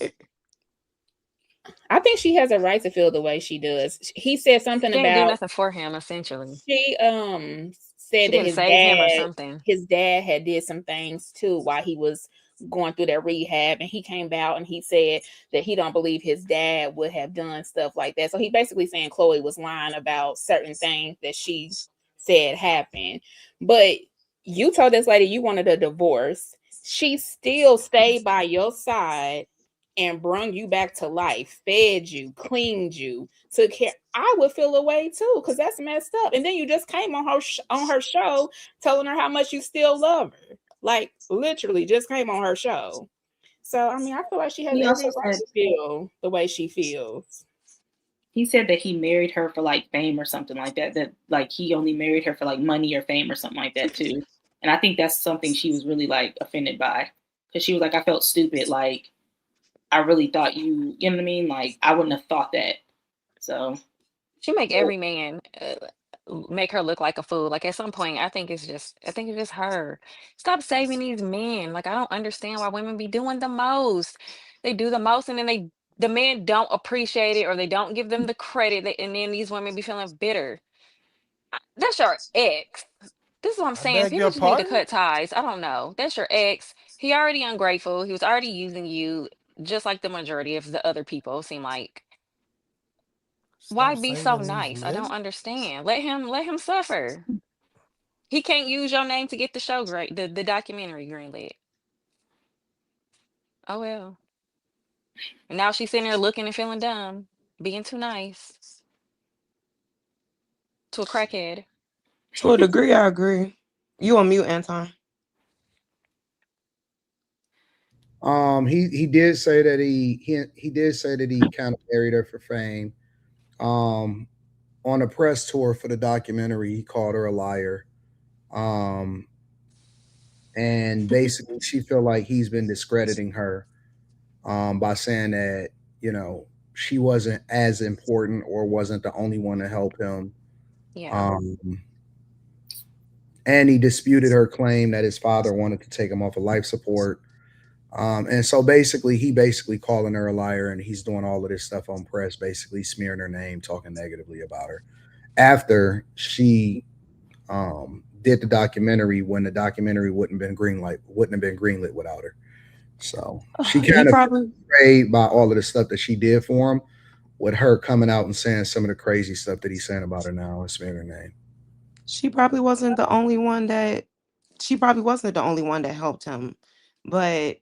I think she has a right to feel the way she does. He said something She didn't do about nothing for him, essentially. she She said that didn't save him or something. his dad had did some things too while he was going through that rehab, and he came out and he said that he don't believe his dad would have done stuff like that. So he basically saying Khloé was lying about certain things that she said happened. But you told this lady you wanted a divorce. She still stayed by your side and brung you back to life, fed you, cleaned you, took care. I would feel away too, because that's messed up. And then you just came on her show telling her how much you still love her. Like literally just came on her show. So I mean, I feel like she has He every also right said to feel the way she feels. he said that he married her for like fame or something like that. That like he only married her for like money or fame or something like that too. And I think that's something she was really like offended by, because she was like, I felt stupid. Like I really thought you know what I mean? Like I wouldn't have thought that. So She make every man make her look like a fool. Like at some point, I think it's just her. Stop saving these men. Like I don't understand why women be doing the most. They do the most, and then the men don't appreciate it, or they don't give them the credit, and then these women be feeling bitter. That's your ex. This is what I'm I saying. beg People your just need to pardon? cut ties. I don't know. That's your ex. He already ungrateful. He was already using you, just like the majority of the other people seem like. Why Stop be so saving these nice? I don't men. understand. Let him suffer. He can't use your name to get the show great, the documentary greenlit. Oh well. And now she's sitting there looking and feeling dumb, being too nice to a crackhead. To a degree, I agree. You on mute, Anton. He did say that he did say that he kind of married her for fame. Um, on a press tour for the documentary, he called her a liar. Um, and basically, she feel like he's been discrediting her by saying that you know she wasn't as important or wasn't the only one to help him. Yeah. Um, and he disputed her claim that his father wanted to take him off of life support. And so basically, he basically calling her a liar, and he's doing all of this stuff on press, basically smearing her name, talking negatively about her after she did the documentary, when the documentary wouldn't have been greenlit without her. So she He kind of probably betrayed by all of the stuff that she did for him, with her coming out and saying some of the crazy stuff that he's saying about her now and smearing her name. she probably wasn't the only one that she probably wasn't the only one that helped him. But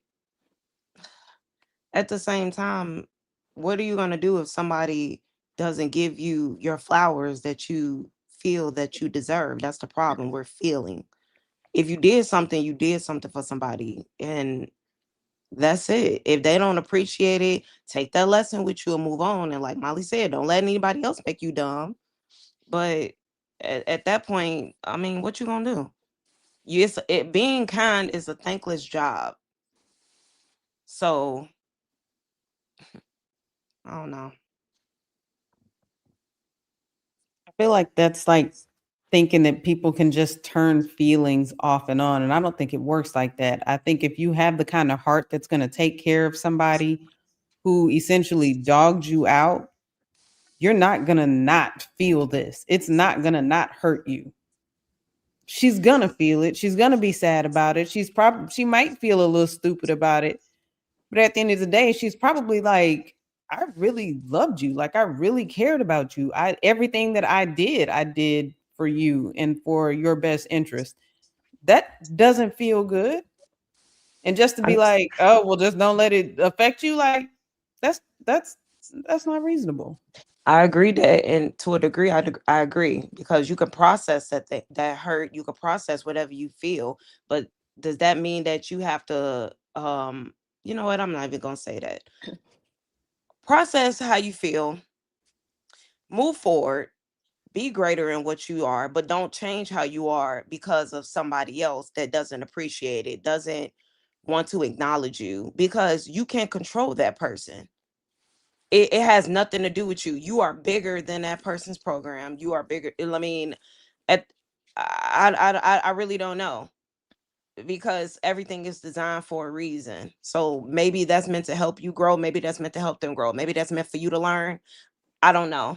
at the same time, what are you going to do if somebody doesn't give you your flowers that you feel that you deserve? That's the problem. We're feeling. If you did something for somebody, and that's it. If they don't appreciate it, take that lesson with you and move on. And like Molly said, don't let anybody else make you dumb. But at that point, I mean, what you gonna do? Being kind is a thankless job. So I don't know. I feel like that's like thinking that people can just turn feelings off and on. And I don't think it works like that. I think if you have the kind of heart that's going to take care of somebody who essentially dogged you out, you're not going to not feel this. It's not going to not hurt you. She's going to feel it. She's going to be sad about it. She might feel a little stupid about it. But at the end of the day, she's probably like, I really loved you. Like I really cared about you. Everything that I did for you and for your best interest. That doesn't feel good. And just to be like, oh, well, just don't let it affect you. Like that's that's that's not reasonable. I agree that, and to a degree, I agree, because you can process that hurt. You can process whatever you feel, but does that mean that you have to? You know what? I'm not even gonna say that. Process how you feel. Move forward. Be greater in what you are, but don't change how you are because of somebody else that doesn't appreciate it. Doesn't want to acknowledge you, because you can't control that person. It has nothing to do with you. You are bigger than that person's program. You are bigger. I mean, I really don't know, because everything is designed for a reason. So maybe that's meant to help you grow. Maybe that's meant to help them grow. Maybe that's meant for you to learn. I don't know.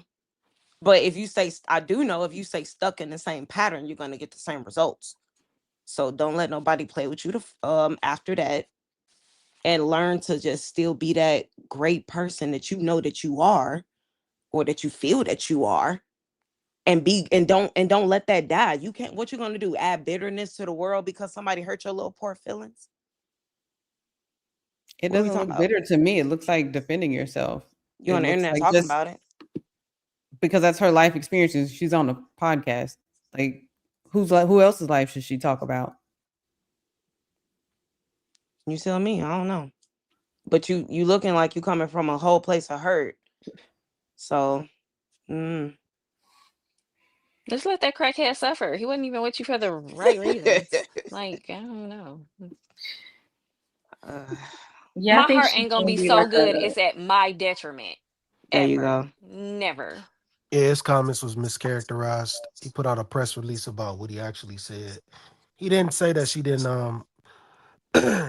But if you say, I do know, if you stay stuck in the same pattern, you're going to get the same results. So don't let nobody play with you after that, and learn to just still be that great person that you know that you are, or that you feel that you are, and don't let that die. You can't, what you going to do? Add bitterness to the world because somebody hurt your little poor feelings? It What are we doesn't talking look about? bitter to me. It looks like defending yourself. You It on the looks internet like talking just about it. because that's her life experiences. She's on a podcast. Like, who else's life should she talk about? You tell me. I don't know. But you looking like you coming from a whole place of hurt. So, Just let that crackhead suffer. He wasn't even with you for the right reasons. Like, I don't know. Yeah, I My think heart she's ain't gonna gonna be be so like good. a. It's at my detriment. there you Ever. go. Never. Yeah, his comments was mischaracterized. He put out a press release about what he actually said. He didn't say that she didn't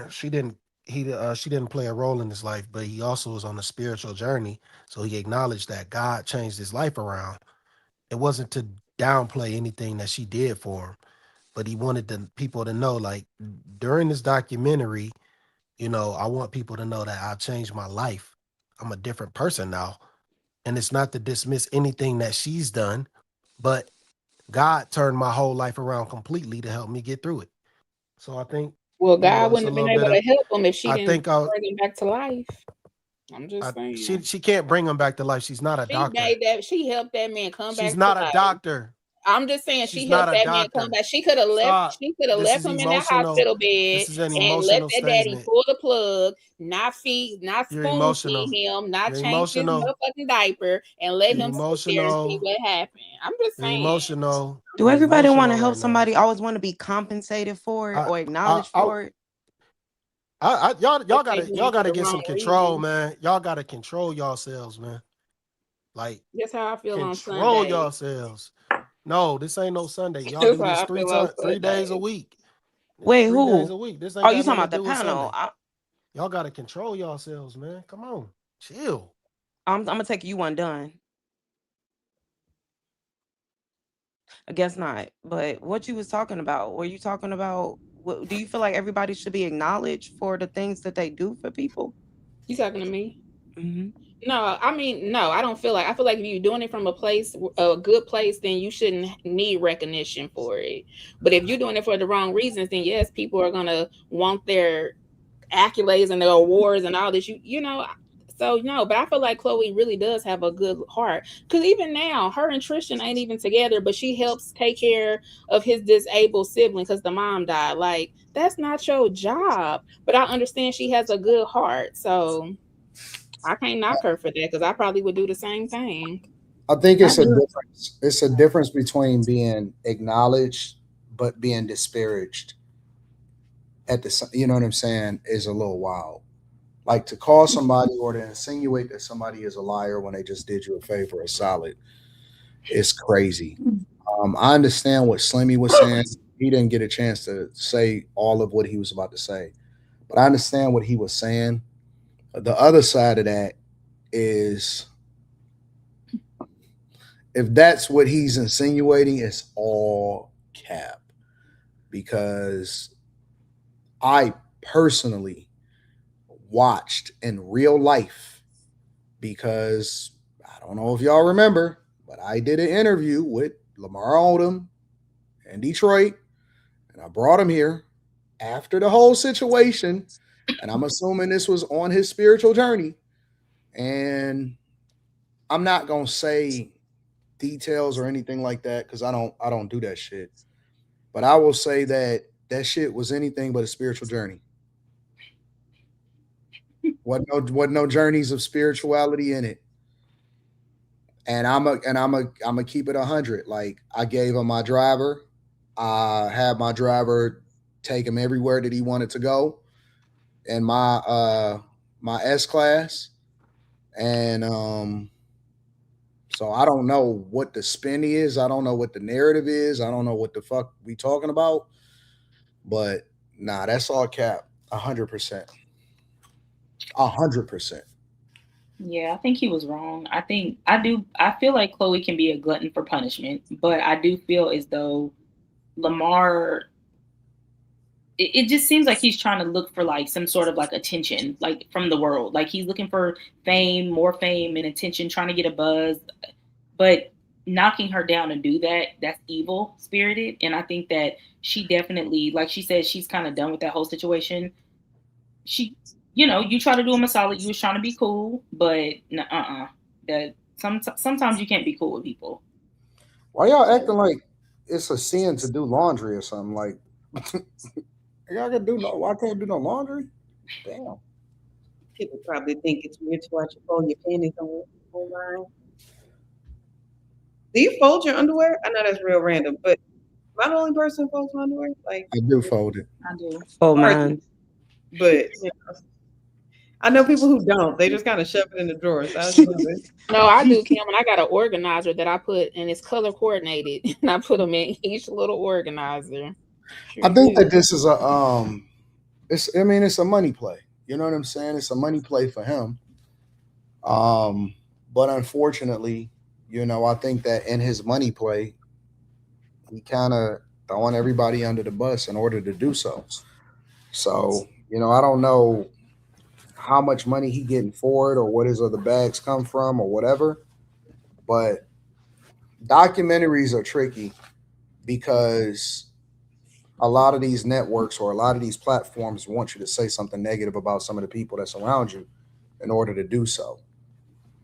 she didn't play a role in his life, but he also was on a spiritual journey. So he acknowledged that God changed his life around. It wasn't to downplay anything that she did for him, but he wanted the people to know, like, during this documentary, I want people to know that I've changed my life. I'm a different person now. And it's not to dismiss anything that she's done, but God turned my whole life around completely to help me get through it. So I think, Well, it's God a wouldn't have been little able bit to of, help him if she I didn't think I, bring him back to life. I'm just saying. she can't bring him back to life. She's not a doctor. She helped that man come She's back to not a life. doctor. I'm just saying She's she not helped a that man come doctor. back. She could have left. Stop. She could have This left is him in that emotional. hospital bed This is an and let emotional that daddy statement. pull the plug, not You're spoon feed emotional. him, not You're change his emotional. motherfucking diaper, and let You're him sit there and see emotional. what happened. I'm just You're saying. emotional. Do You're everybody want to emotional help right now. somebody always want to be compensated for it I, or I, acknowledged I, for it? y'all They doing it for gotta the get some wrong control, reason. man. Y'all gotta control yourselves, man. Like, That's how I feel on control Sunday. yourselves. No, this ain't no Sunday. Y'all That's do this how I feel on 3 days a Sunday. week. Wait, 3 days who? a week. This ain't Oh, you got talking nothing to about the do with panel? Sunday. Y'all gotta control yourselves, man. Come on, chill. I'm gonna take you one done. I guess not. But what you was talking about? Were you talking about? Do you feel like everybody should be acknowledged for the things that they do for people? You talking to me? Mm-hmm. No, I mean, no, I don't feel like. I feel like if you're doing it from a good place, then you shouldn't need recognition for it. But if you're doing it for the wrong reasons, then yes, people are gonna want their accolades and their awards and all this. So no. But I feel like Khloé really does have a good heart, because even now, her and Tristan ain't even together, but she helps take care of his disabled sibling because the mom died. Like, that's not your job. But I understand she has a good heart, so I can't knock her for that, because I probably would do the same thing. I think it's a difference. It's a difference between being acknowledged but being disparaged at you know what I'm saying, is a little wild. Like, to call somebody or to insinuate that somebody is a liar when they just did you a favor is solid. It's crazy. I understand what Slimmy was saying. He didn't get a chance to say all of what he was about to say, but I understand what he was saying. The other side of that is, if that's what he's insinuating, it's all cap. Because I personally watched in real life, because I don't know if y'all remember, but I did an interview with Lamar Odom in Detroit, and I brought him here after the whole situation, and I'm assuming this was on his spiritual journey. And I'm not gonna say details or anything like that, because I don't do that shit. But I will say that that shit was anything but a spiritual journey. What no journeys of spirituality in it. And I'm a keep it 100. Like, I gave him my driver. I had my driver take him everywhere that he wanted to go. in my my S class, and so I don't know what the spin is. I don't know what the narrative is. I don't know what the fuck we talking about. But nah, that's all cap. 100%. 100%. Yeah, I think he was wrong. I feel like Khloé can be a glutton for punishment, but I do feel as though Lamar it just seems like he's trying to look for like some sort of like attention like from the world. Like he's looking for fame, more fame and attention, trying to get a buzz. But knocking her down to do that, that's evil spirited. And I think that she definitely, like she said, she's kind of done with that whole situation. She, you try to do him a solid. You was trying to be cool, but that sometimes you can't be cool with people. Why y'all acting like it's a sin to do laundry or something? Like y'all can do no. Why can't I do no laundry? Damn. People probably think it's weird to watch you fold your panties online. Do you fold your underwear? I know that's real random, but am I the only person who folds my underwear? Like I do fold it. I do. Fold mine. But I know people who don't. They just kind of shove it in the drawer. So I was wondering. No, I do, Kim, and I got an organizer that I put, and it's color coordinated, and I put them in each little organizer. I think that this is it's a money play. You know what I'm saying? It's a money play for him. But unfortunately, I think that in his money play, he kind of throwing everybody under the bus in order to do so. So, I don't know how much money he getting for it or what his other bags come from or whatever. But documentaries are tricky because a lot of these networks or a lot of these platforms want you to say something negative about some of the people that surround you in order to do so.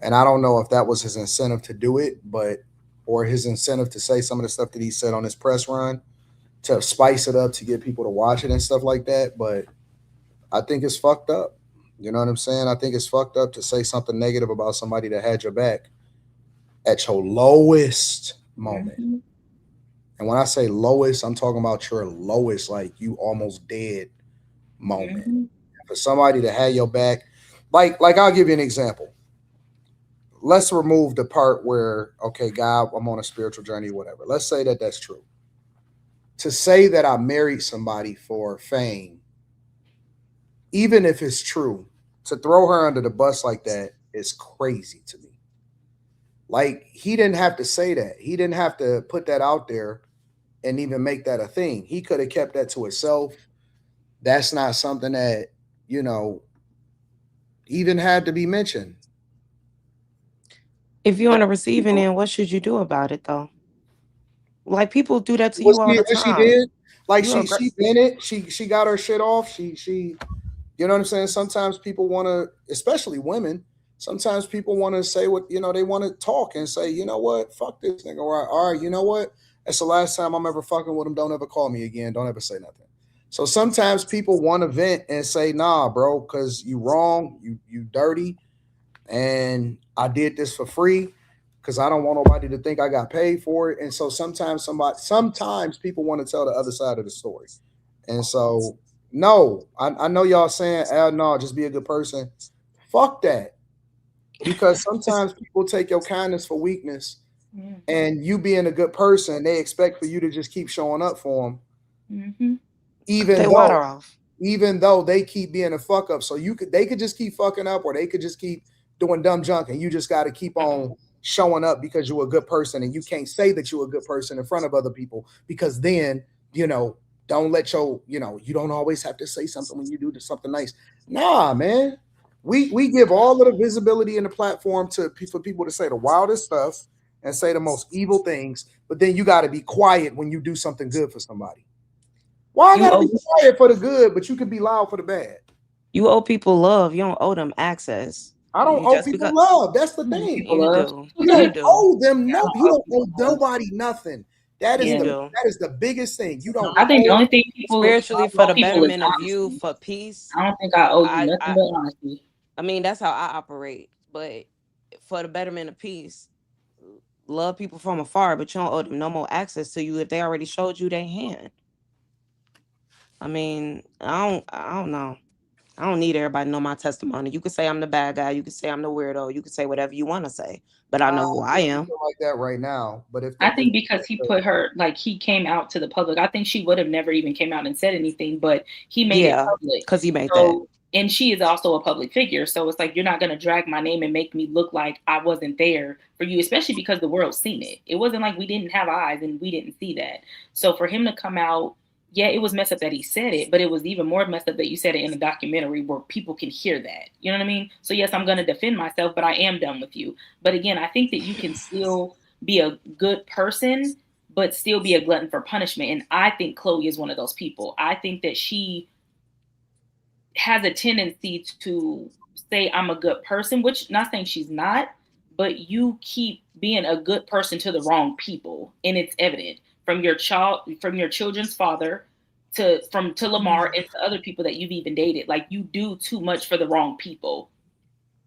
And I don't know if that was his incentive to do it, or his incentive to say some of the stuff that he said on his press run to spice it up to get people to watch it and stuff like that. But I think it's fucked up. You know what I'm saying? I think it's fucked up to say something negative about somebody that had your back at your lowest moment. Mm-hmm. And when I say lowest, I'm talking about your lowest, like you almost dead moment. Mm-hmm. For somebody to have your back, like I'll give you an example. Let's remove the part where, okay, God, I'm on a spiritual journey, whatever. Let's say that that's true. To say that I married somebody for fame, even if it's true, to throw her under the bus like that is crazy to me. Like, he didn't have to say that. He didn't have to put that out there and even make that a thing. He could have kept that to himself. That's not something that, even had to be mentioned. If you're on a receiving end, what should you do about it, though? Like, people do that to you all the time. She did. Like, she been it. She got her shit off. She you know what I'm saying? Sometimes people want to, especially women, sometimes people want to say what, they want to talk and say, you know what? Fuck this nigga. All right, you know what? That's the last time I'm ever fucking with him. Don't ever call me again. Don't ever say nothing. So sometimes people want to vent and say, nah, bro, because you wrong, you dirty, and I did this for free because I don't want nobody to think I got paid for it. And so sometimes people want to tell the other side of the story. And so, no, I know y'all saying, no, just be a good person. Fuck that. Because sometimes people take your kindness for weakness, and you being a good person, they expect for you to just keep showing up for them. Mm-hmm. Even though they keep being a fuck up. So they could just keep fucking up, or they could just keep doing dumb junk, and you just got to keep on showing up because you're a good person, and you can't say that you're a good person in front of other people, because then, don't let you don't always have to say something when you do something nice. Nah, man. We give all of the visibility and the platform for people to say the wildest stuff and say the most evil things, but then you got to be quiet when you do something good for somebody. Why I got to be quiet for the good, but you can be loud for the bad? You owe people love. You don't owe them access. I don't owe people love. That's the thing. You don't owe them no. You don't owe nobody nothing. That is the biggest thing. You don't. I think the only thing people spiritually for the betterment of you, for peace. I don't think I owe you nothing but honesty. I mean, that's how I operate. But for the betterment of peace, love people from afar, but you don't owe them no more access to you if they already showed you their hand. I mean, I don't know. I don't need everybody to know my testimony. You could say I'm the bad guy. You could say I'm the weirdo. You could say whatever you want to say, but I know who I am. Feel like that right now, but if I think because he put her, like, he came out to the public, I think she would have never even came out and said anything, but he made it public. Because he made that. And she is also a public figure. So it's like, you're not going to drag my name and make me look like I wasn't there for you, especially because the world's seen it. It wasn't like we didn't have eyes and we didn't see that. So for him to come out, yeah, it was messed up that he said it, but it was even more messed up that you said it in a documentary where people can hear that. You know what I mean? So yes, I'm going to defend myself, but I am done with you. But again, I think that you can still be a good person, but still be a glutton for punishment. And I think Khloé is one of those people. I think that she has a tendency to say I'm a good person, which not saying she's not, but you keep being a good person to the wrong people, and it's evident from your children's father to Lamar and to other people that you've even dated. Like, you do too much for the wrong people.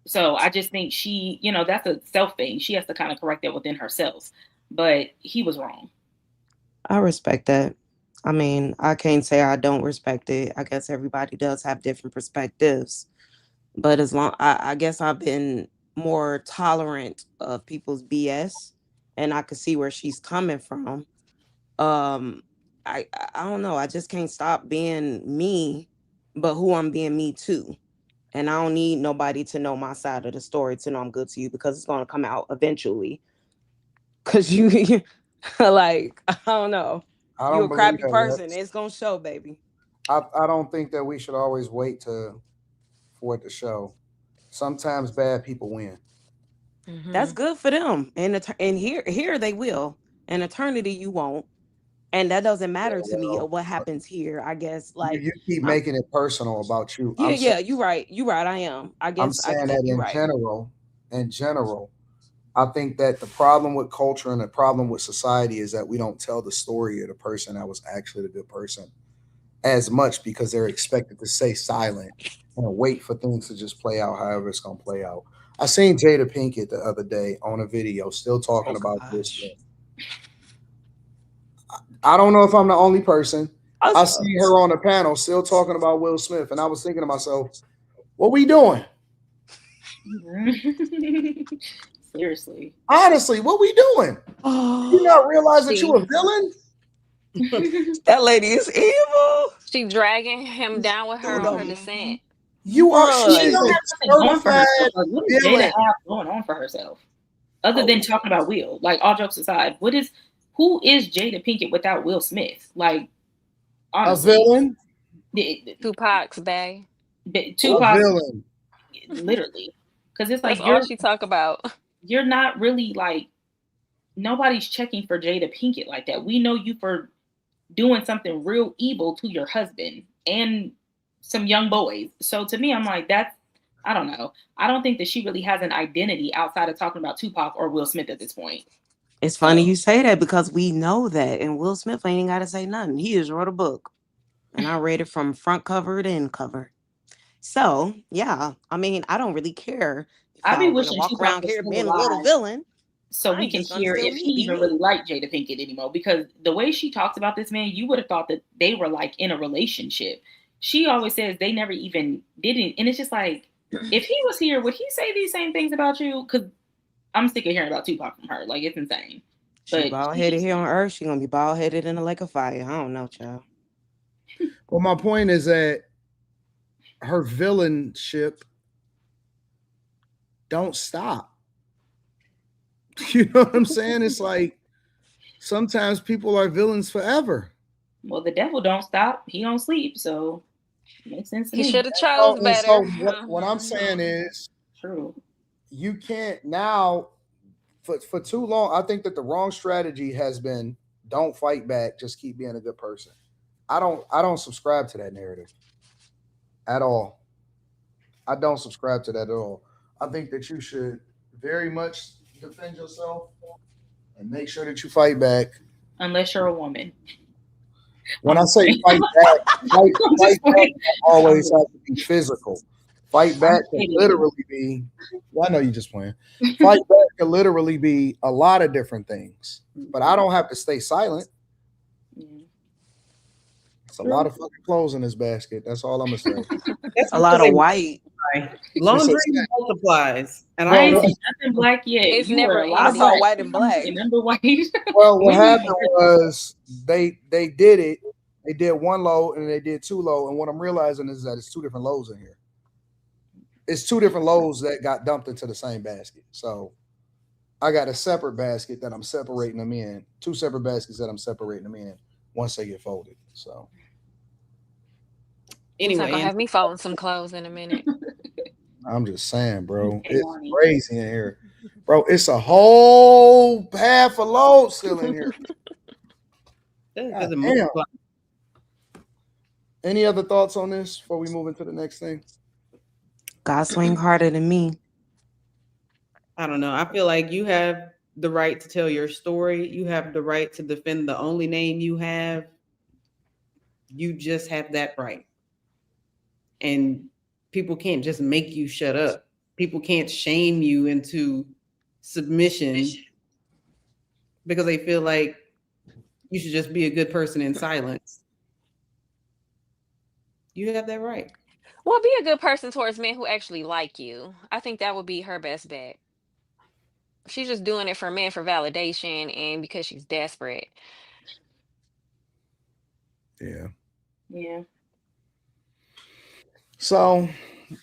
So I just think she, that's a self thing. She has to kind of correct that within herself. But he was wrong. I respect that. I mean, I can't say I don't respect it. I guess everybody does have different perspectives. But I guess I've been more tolerant of people's BS, and I could see where she's coming from. I don't know. I just can't stop being me, but who I'm being me too. And I don't need nobody to know my side of the story to know I'm good to you, because it's going to come out eventually. Because you, like, I don't know. You're a crappy person. It's going to show, baby. I don't think that we should always wait for it to show. Sometimes bad people win. Mm-hmm. That's good for them. And here they will. In eternity, you won't. And that doesn't matter to me what happens here. I guess, like, you keep making it personal about you. Yeah, you're right. You're right. I am. I guess I'm saying that in general, I think that the problem with culture and the problem with society is that we don't tell the story of the person that was actually the good person as much, because they're expected to stay silent and wait for things to just play out however it's going to play out. I seen Jada Pinkett the other day on a video still talking about this. I don't know if I'm the only person. I see her on the panel still talking about Will Smith, and I was thinking to myself, what we doing? Seriously. Honestly, what we doing? You not realize that you a villain? That lady is evil. She dragging him down with her on her descent. You are. She don't have nothing going for herself. Like, what does Jada have going on for herself, other than talking about Will? Like, all jokes aside, who is Jada Pinkett without Will Smith? Like, honestly, a villain. Tupac's bae. Tupac, villain. Literally, because it's like that's all she talk about. You're not really, like, nobody's checking for Jada Pinkett like that. We know you for doing something real evil to your husband and some young boys. So to me, I'm like, I don't know. I don't think that she really has an identity outside of talking about Tupac or Will Smith at this point. It's funny you say that, because we know that, and Will Smith ain't even got to say nothing. He just wrote a book, and I read it from front cover to end cover. So yeah, I mean, I don't really care. I be wishing walk around here being a little villain, so we can hear if he even really liked Jada Pinkett anymore. Because the way she talks about this man, you would have thought that they were like in a relationship. She always says they never even didn't, and it's just like, if he was here, would he say these same things about you? Because I'm sick of hearing about Tupac from her. Like, it's insane. She bald-headed here on Earth. She gonna be bald-headed in the lake of fire. I don't know, child. Well, my point is that her villainship don't stop. You know what I'm saying? It's like sometimes people are villains forever. Well, the devil don't stop. He don't sleep. So it makes sense to me. He should have chose better. So what I'm saying is, true. You can't now, for too long, I think that the wrong strategy has been don't fight back, just keep being a good person. I don't subscribe to that narrative at all. I don't subscribe to that at all. I think that you should very much defend yourself and make sure that you fight back. Unless you're a woman. When I say fight back, fight back always has to be physical. Fight back can literally be, well, I know you're just playing. Fight back can literally be a lot of different things, but I don't have to stay silent. It's a lot of fucking clothes in this basket. That's all I'm gonna say. That's A lot of white. Laundry multiplies, and I I ain't don't. seen nothing black yet. It's You never wear a lot I of saw black. white and black. Remember white? Well, what When happened you- was they did it. They did one load and they did two load. And what I'm realizing is that it's two different loads in here. It's two different loads that got dumped into the same basket. So I got a separate basket that I'm separating them in. Two separate baskets that I'm separating them in once they get folded. So It's not Anyway, gonna have me folding some clothes in a minute. I'm just saying, bro. Okay, It's Lonnie. crazy in here. Bro, it's a whole half a load still in here. because it Damn. multiplies. Any other thoughts on this before we move into the next thing? God swing harder than me. I don't know. I feel like you have the right to tell your story. You have the right to defend the only name you have. You just have that right. And people can't just make you shut up. People can't shame you into submission because they feel like you should just be a good person in silence. You have that right. Well, be a good person towards men who actually like you. I think that would be her best bet. She's just doing it for men for validation and because she's desperate. Yeah. Yeah. So,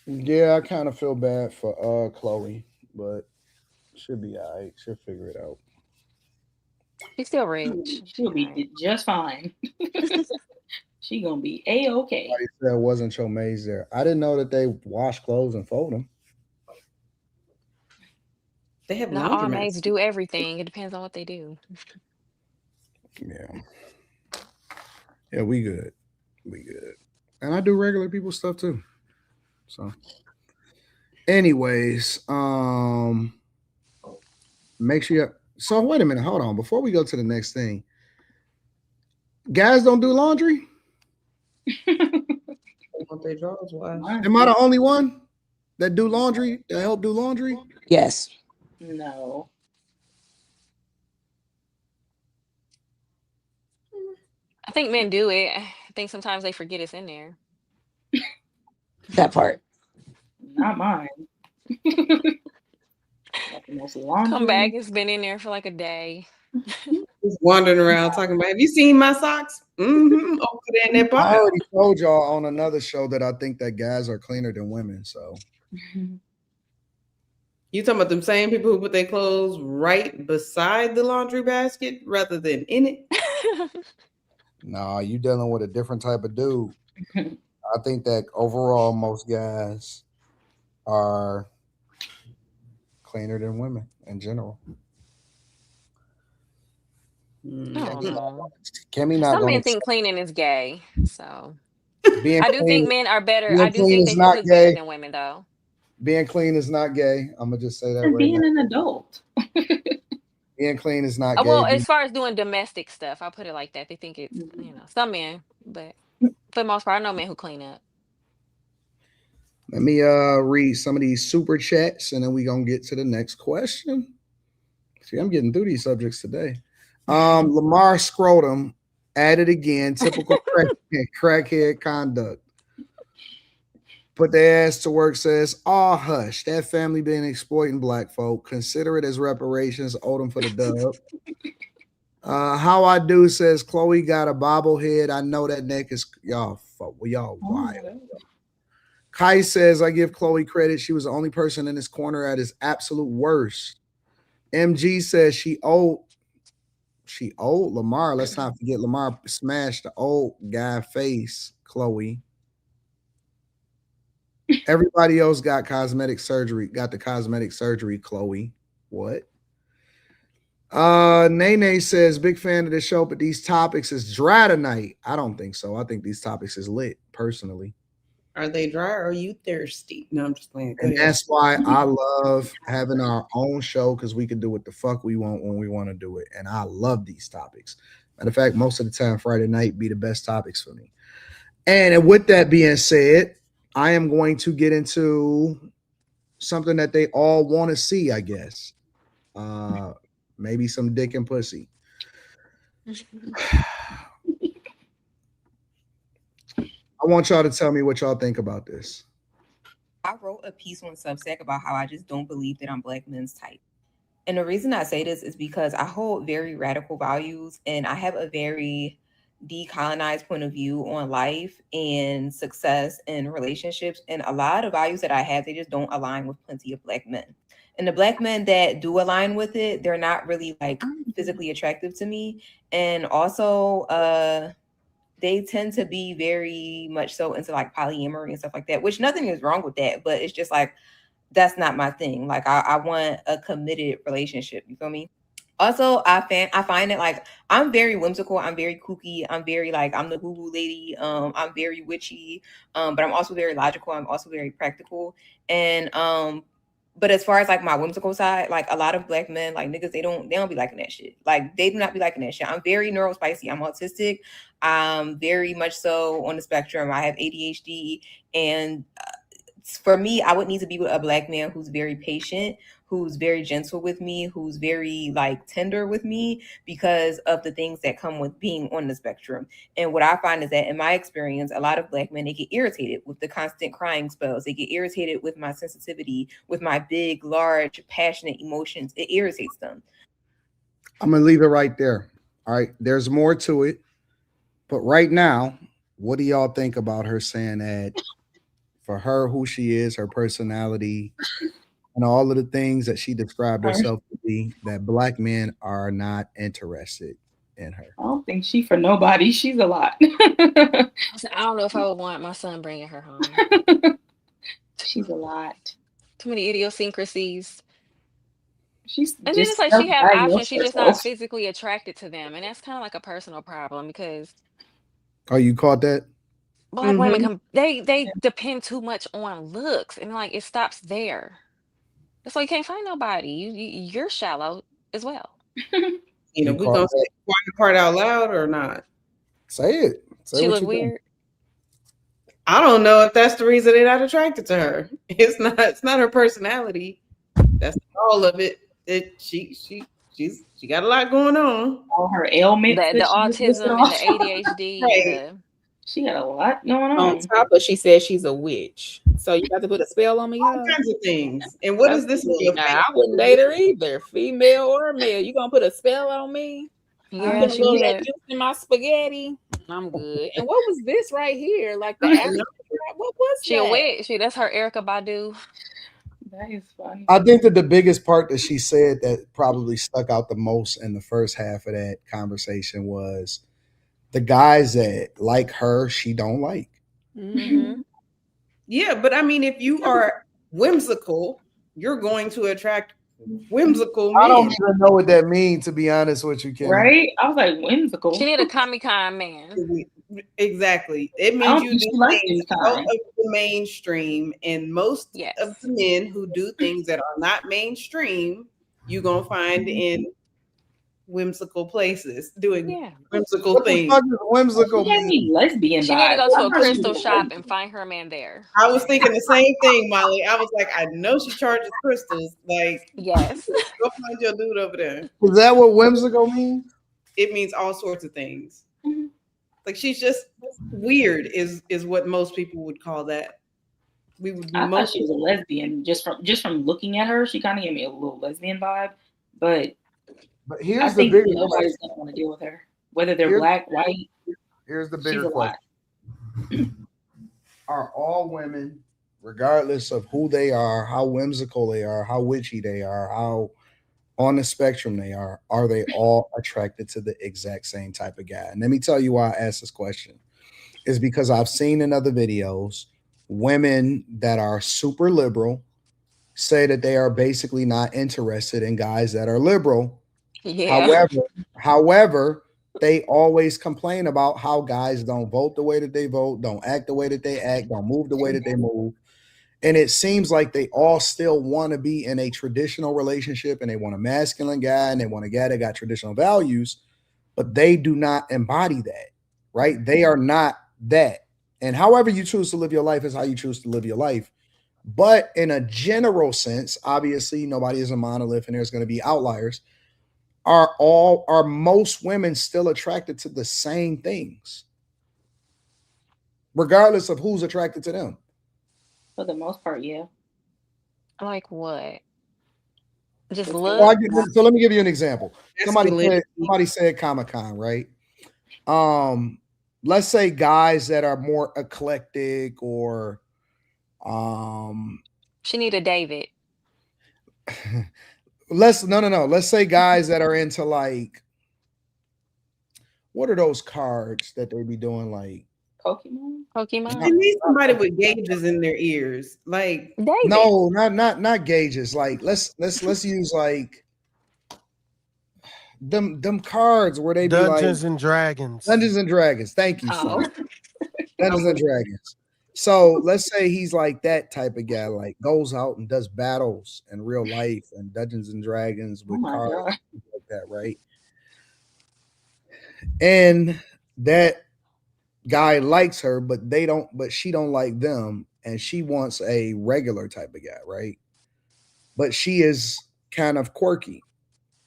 yeah, I kind of feel bad for Khloé, but she'll be all right. She'll figure it out. She's still rich. She'll be just fine. She gonna be A-okay. Somebody said it wasn't your maids there. I didn't know that they wash clothes and fold them. They have Not all laundromats. maids do everything. It depends on what they do. Yeah. Yeah, we good. We good. And I do regular people stuff too. So anyways, make sure you so wait a minute, hold on. Before we go to the next thing, guys don't do laundry? They drawers washed. Am I the only one that do laundry, that help do laundry? Yes. No. I think men do it. I think sometimes they forget it's in there. That part. Not mine. Got the most laundry. Come back, it's been in there for like a day. Just wandering around talking about, have you seen my socks? Mm-hmm. Over there in that I pile. already told y'all on another show that I think that guys are cleaner than women. So You talking about them same people who put their clothes right beside the laundry basket rather than in it? nah, you dealing with a different type of dude. I think that overall most guys are cleaner than women in general. I don't know. Kimmy not Some going men to think cleaning is gay. So being I do clean, think men are better. being I do clean think is they not cook better gay. than women though. Being clean is not gay. I'm gonna just say that And right being now. an adult. Being clean is not gay. Well, as far as doing domestic stuff, I'll put it like that. They think it's, some men, but for the most part, I know men who clean up. Let me read some of these super chats and then we're gonna get to the next question. See, I'm getting through these subjects today. Lamar Scrotum added again, typical crackhead conduct. Put their ass to work, says, oh, hush. That family been exploiting black folk. Consider it as reparations. Odom for the dub. How I do says, Khloé got a bobblehead. I know that neck is, y'all wild. Kai says, I give Khloé credit. She was the only person in this corner at his absolute worst. MG says she owed Lamar. Let's not forget Lamar smashed the old guy face, Khloé. Everybody else got cosmetic surgery, Khloé. What? Nene says, big fan of the show, but these topics is dry tonight. I don't think so. I think these topics is lit, personally. Are they dry or are you thirsty? No, I'm just playing. And that's why I love having our own show, because we can do what the fuck we want when we want to do it. And I love these topics. Matter of fact, most of the time, Friday night be the best topics for me. And with that being said, I am going to get into something that they all want to see, I guess. Maybe some dick and pussy. I want y'all to tell me what y'all think about this. I wrote a piece on Substack about how I just don't believe that I'm black men's type. And the reason I say this is because I hold very radical values and I have a very decolonized point of view on life and success and relationships. And a lot of values that I have, they just don't align with plenty of black men. And the black men that do align with it, they're not really like physically attractive to me. And also, they tend to be very much so into like polyamory and stuff like that, which nothing is wrong with that, but it's just like, that's not my thing. Like I want a committed relationship. You feel me? Also, I find that like I'm very whimsical. I'm very kooky. I'm very like I'm the boo-boo lady. I'm very witchy. But I'm also very logical. I'm also very practical. And but as far as like my whimsical side, like a lot of black men, like niggas, they don't be liking that shit. Like they do not be liking that shit. I'm very neurospicy. I'm autistic. I'm very much so on the spectrum. I have ADHD, and for me, I would need to be with a black man who's very patient, who's very gentle with me, who's very like tender with me because of the things that come with being on the spectrum. And what I find is that in my experience, a lot of black men, they get irritated with the constant crying spells. They get irritated with my sensitivity, with my big, large, passionate emotions. It irritates them. I'm going to leave it right there. All right. There's more to it. But right now, what do y'all think about her saying that for her, who she is, her personality, and all of the things that she described herself to be, that black men are not interested in her? I don't think she for nobody. She's a lot. I don't know if I would want my son bringing her home. She's a lot. Too many idiosyncrasies. She's and then it's like she have options. She's just not physically attracted to them, and that's kind of like a personal problem because. Oh, you caught that? Black women they depend too much on looks, and like it stops there. That's why you can't find nobody. You're shallow as well. You know, we gonna say the part out loud or not? Say it. Say she what look you weird. Think. I don't know if that's the reason they're not attracted to her. It's not her personality. That's all of it. She got a lot going on. All her ailments, the autism and the ADHD. Right. She got a lot going on. On top of, she says she's a witch. So you got to put a spell on me. All kinds of things. And what is this? I wouldn't date her either, female or male. You gonna put a spell on me? Yeah, put a little that juice in my spaghetti. I'm good. And what was this right here? Like the what was she that? a witch? That's her Erykah Badu. That is funny. I think that the biggest part that she said that probably stuck out the most in the first half of that conversation was the guys that like her, she don't like. Mm-hmm. Yeah, but I mean, if you are whimsical, you're going to attract whimsical men. I don't even know what that means, to be honest with you, Kim. Right? I was like, whimsical. She need a Comic-Con man. Exactly. It means you do things out of the mainstream, and most of the men who do things that are not mainstream, you're gonna find in whimsical places doing whimsical things. What the fuck is whimsical mean? Lesbian. She need to go to a crystal shop and find her man there. I was thinking the same thing, Molly. I was like, I know she charges crystals. Like, yes, go find your dude over there. Is that what whimsical means? It means all sorts of things. Mm-hmm. Like she's just weird is what most people would call that. We would be I thought she was a lesbian just from looking at her. She kind of gave me a little lesbian vibe, but here's the bigger nobody's gonna want to deal with her, whether they're black, white. Here's the bigger question: are all women, regardless of who they are, how whimsical they are, how witchy they are, how on the spectrum they are they all attracted to the exact same type of guy? And let me tell you why I asked this question. Is because I've seen in other videos women that are super liberal say that they are basically not interested in guys that are liberal. Yeah. However, they always complain about how guys don't vote the way that they vote, don't act the way that they act, don't move the way that they move. And it seems like they all still want to be in a traditional relationship, and they want a masculine guy, and they want a guy that got traditional values, but they do not embody that, right? They are not that. And however you choose to live your life is how you choose to live your life. But in a general sense, obviously nobody is a monolith and there's going to be outliers. Are most women still attracted to the same things? regardless of who's attracted to them. For the most part, yeah. Like what? Just Just So, look. let me give you an example. Somebody Masculinity. said Comic-Con, right? Let's say guys that are more eclectic or She need a David. let's say guys that are into like, what are those cards that they be doing, like Pokemon. They need somebody with gauges in their ears. Like David. No, not gauges. Like let's use like them cards where they Dungeons be like and Dragons. Dungeons and Dragons. Thank you, Oh. son. Dungeons and Dragons. So let's say he's like that type of guy, like goes out and does battles in real life and Dungeons and Dragons with Oh my cards God. and stuff like that, right? And that guy likes her, but she don't like them, and she wants a regular type of guy, right? But she is kind of quirky.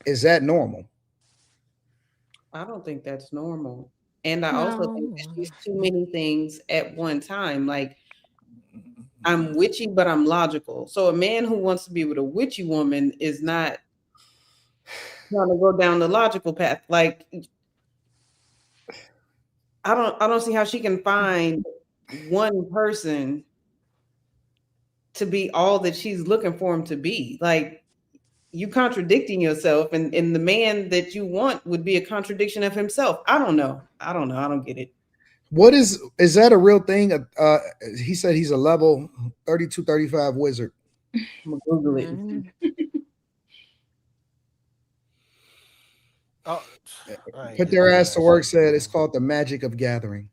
Is that normal? I don't think that's normal. And I also think that she's too many things at one time. Like I'm witchy, but I'm logical. So a man who wants to be with a witchy woman is not trying to go down the logical path. Like I don't see how she can find one person to be all that she's looking for him to be. Like you contradicting yourself, and the man that you want would be a contradiction of himself. I don't know. I don't get it. What is that a real thing? He said he's a level 32, 35 wizard. I'm gonna Google it. Put their ass to work. Said it's called the magic of gathering.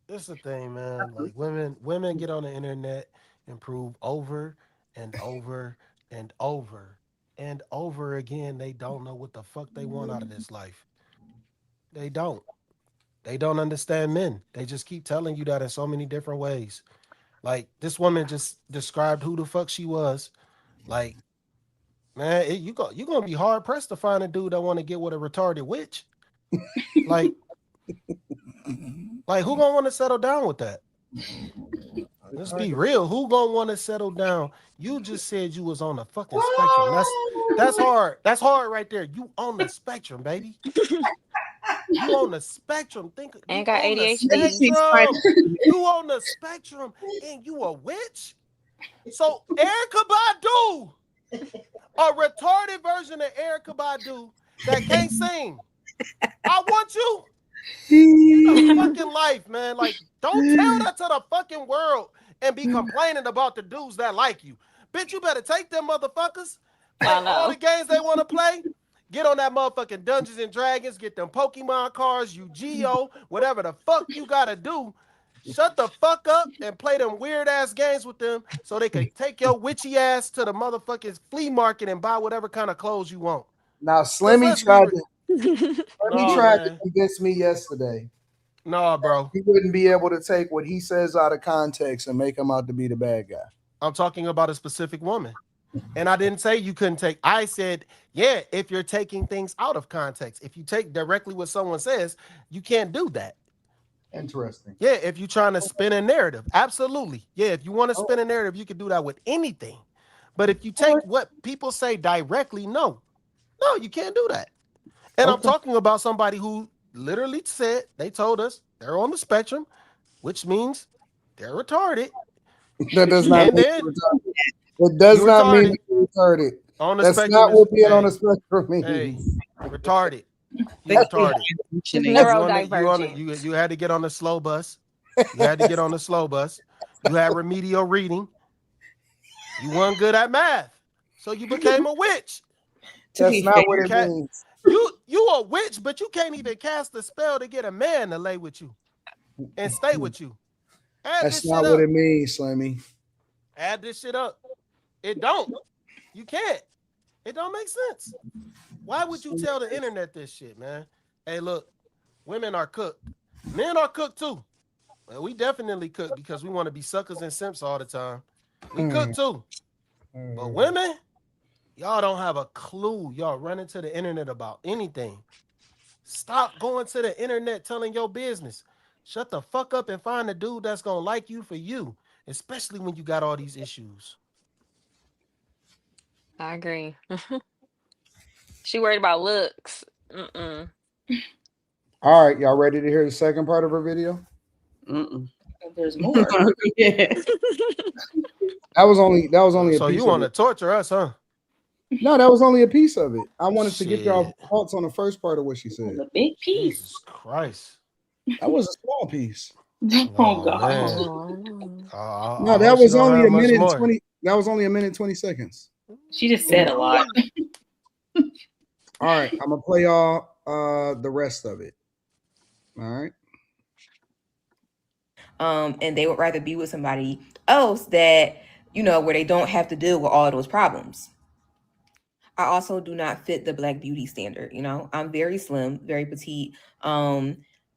This is the thing, man. Like women get on the internet and prove over and over and over and over again they don't know what the fuck they want out of this life. They don't. They don't understand men. They just keep telling you that in so many different ways. Like this woman just described who the fuck she was. Like, man, you're gonna be hard pressed to find a dude that want to get with a retarded witch. Like who gonna want to settle down with that? Let's be real. Who gonna want to settle down? You just said you was on the fucking spectrum. That's hard. That's hard right there. You on the spectrum, baby. You on the spectrum. Ain't got ADHD. You on the spectrum and you a witch? So Erykah Badu, a retarded version of Erykah Badu that can't sing. I want you in the fucking life, man. Like, don't tell that to the fucking world and be complaining about the dudes that like you. Bitch, you better take them motherfuckers. Play all the games they want to play. Get on that motherfucking Dungeons and Dragons. Get them Pokemon cards, Yu-Gi-Oh, whatever the fuck you gotta do. Shut the fuck up and play them weird-ass games with them so they can take your witchy ass to the motherfucking flea market and buy whatever kind of clothes you want. Now, Slimmy tried to convince me yesterday. No, bro. He wouldn't be able to take what he says out of context and make him out to be the bad guy. I'm talking about a specific woman. And I didn't say you couldn't take. I said, yeah, if you're taking things out of context. If you take directly what someone says, you can't do that. Interesting. Yeah, if you're trying to spin a narrative. Absolutely. Yeah, if you want to spin a narrative, you can do that with anything. But if you take what people say directly, no, you can't do that. And I'm talking about somebody who literally said, they told us they're on the spectrum, which means they're retarded. That does not mean retarded. It does not mean retarded. On the That's spectrum not what being on the spectrum means. Hey, retarded. You're retarded. Neurodivergent. You had to get on the slow bus. You had to get on the slow bus. You had remedial reading. You weren't good at math. So you became a witch. That's not what it means. You a witch, but you can't even cast a spell to get a man to lay with you and stay with you. That's not what it means, Slimmy. Add this shit up. It don't. You can't. It don't make sense. Why would you tell the internet this shit, man? Hey, look, women are cooked. Men are cooked too. Well, we definitely cook because we want to be suckers and simps all the time. We cook too. But women, y'all don't have a clue. Y'all running to the internet about anything. Stop going to the internet telling your business. Shut the fuck up and find a dude that's gonna like you for you, especially when you got all these issues. I agree. She worried about looks. Mm-mm. All right, y'all ready to hear the second part of her video? There's more. Yeah. That was only a So piece you of want to it. torture us, huh? No, that was only a piece of it. I wanted to get y'all Shit. thoughts on the first part of what she said. The big piece. Jesus Christ. That was a small piece. Oh God. Man. Oh, no. No, I that hope she was don't only have a much minute and more. 20. That was only a minute and 20 seconds. She just said a lot. All right, I'm gonna play y'all the rest of it. All right. And they would rather be with somebody else that, you know, where they don't have to deal with all those problems. I also do not fit the Black beauty standard. You know, I'm very slim, very petite.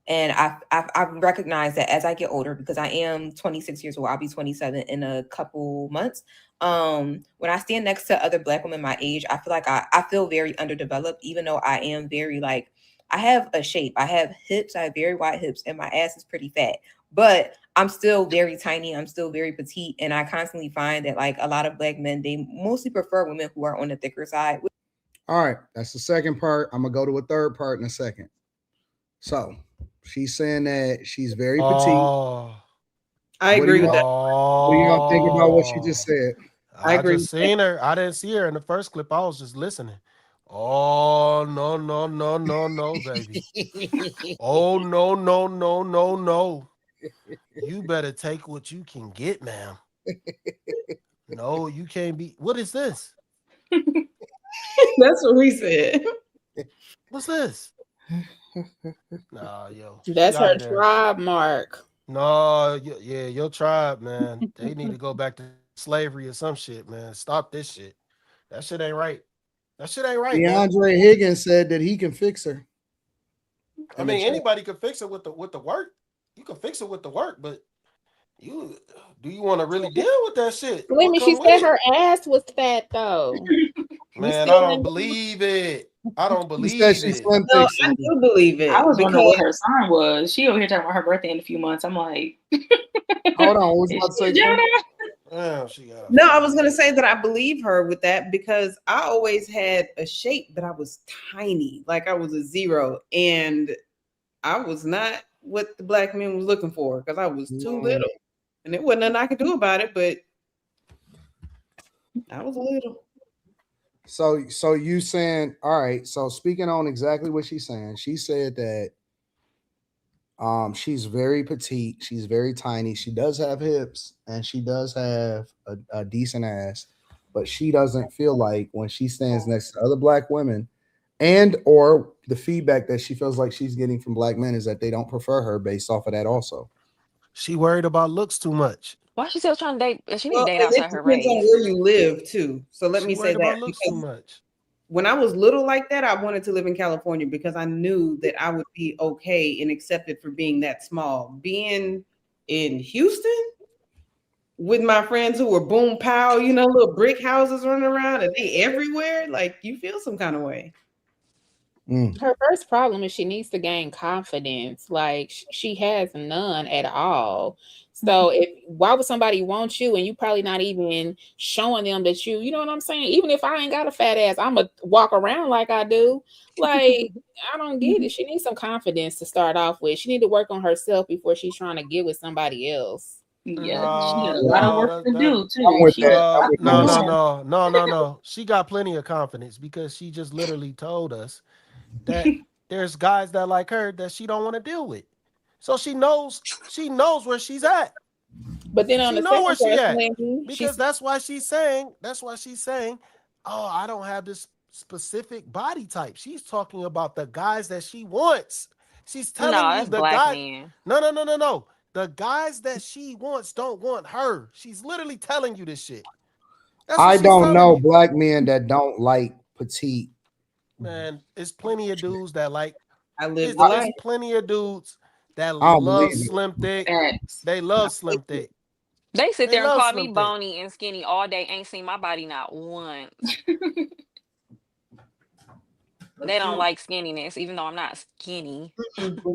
And I've recognized that as I get older, because I am 26 years old, I'll be 27 in a couple months. When I stand next to other Black women my age, I feel like I feel very underdeveloped, even though I am very like, I have a shape, I have hips, I have very wide hips, and my ass is pretty fat. But I'm still very tiny. I'm still very petite. And I constantly find that like a lot of Black men, they mostly prefer women who are on the thicker side. All right, that's the second part. I'm gonna go to a third part in a second. So she's saying that she's very petite. Oh. I agree with that. What do y'all think about what she just said? I agree just with seen her. I didn't see her in the first clip. I was just listening. Oh, no, no, no, no, no, baby. Oh, no, no, no, no, no. You better take what you can get, ma'am. No, you can't be. What is this? That's what we said. What's this? Nah, yo. That's she her outta there. tribe mark. No, yeah, your tribe, man. They need to go back to slavery or some shit, man. Stop this shit. That shit ain't right. That shit ain't right, man. DeAndre Higgins said that he can fix her. I mean, anybody can fix it with the work. You can fix it with the work, but do you want to really deal with that shit? Women, she said her ass was fat though. Man, I don't believe it. I don't believe said she's it. slim No, thick. I do believe it. I was wondering what her sign was. She over here talking about her birthday in a few months. I'm like, hold on. What was about to say? No, I was going to say that I believe her with that because I always had a shape that I was tiny, like I was a zero, and I was not what the Black men was looking for because I was too little, and there wasn't nothing I could do about it. But I was little. So you saying, all right, so speaking on exactly what she's saying, she said that she's very petite, she's very tiny, she does have hips, and she does have a decent ass, but she doesn't feel like when she stands next to other Black women, and or the feedback that she feels like she's getting from Black men is that they don't prefer her based off of that also. She worried about looks too much. Why she still trying to date? She need Well, to date and outside it her depends on race. where you live too. So let She me say worried about that looks too because much. when I was little like that, I wanted to live in California because I knew that I would be okay and accepted for being that small. Being in Houston with my friends who were boom pow, you know, little brick houses running around and they everywhere, like you feel some kind of way. Her first problem is she needs to gain confidence. Like she has none at all. So why would somebody want you and you probably not even showing them that you know what I'm saying? Even if I ain't got a fat ass, I'm gonna walk around like I do. Like I don't get it. She needs some confidence to start off with. She need to work on herself before she's trying to get with somebody else. Yeah, she got a lot of work to do too. No. She got plenty of confidence because she just literally told us that there's guys that like her that she don't want to deal with. So she knows where she's at. But then on she the know where she at. question, Because that's why she's saying, oh, I don't have this specific body type. She's talking about the guys that she wants. She's telling you the Black guy. men. No. The guys that she wants don't want her. She's literally telling you this shit. I don't know Black men that don't like petite. Man, it's plenty of dudes that like. It's plenty of dudes that don't love believe it. slim thick. They love slim thick. They sit They there and love call slim me thick. bony and skinny all day. Ain't seen my body not once. They don't like skinniness, even though I'm not skinny.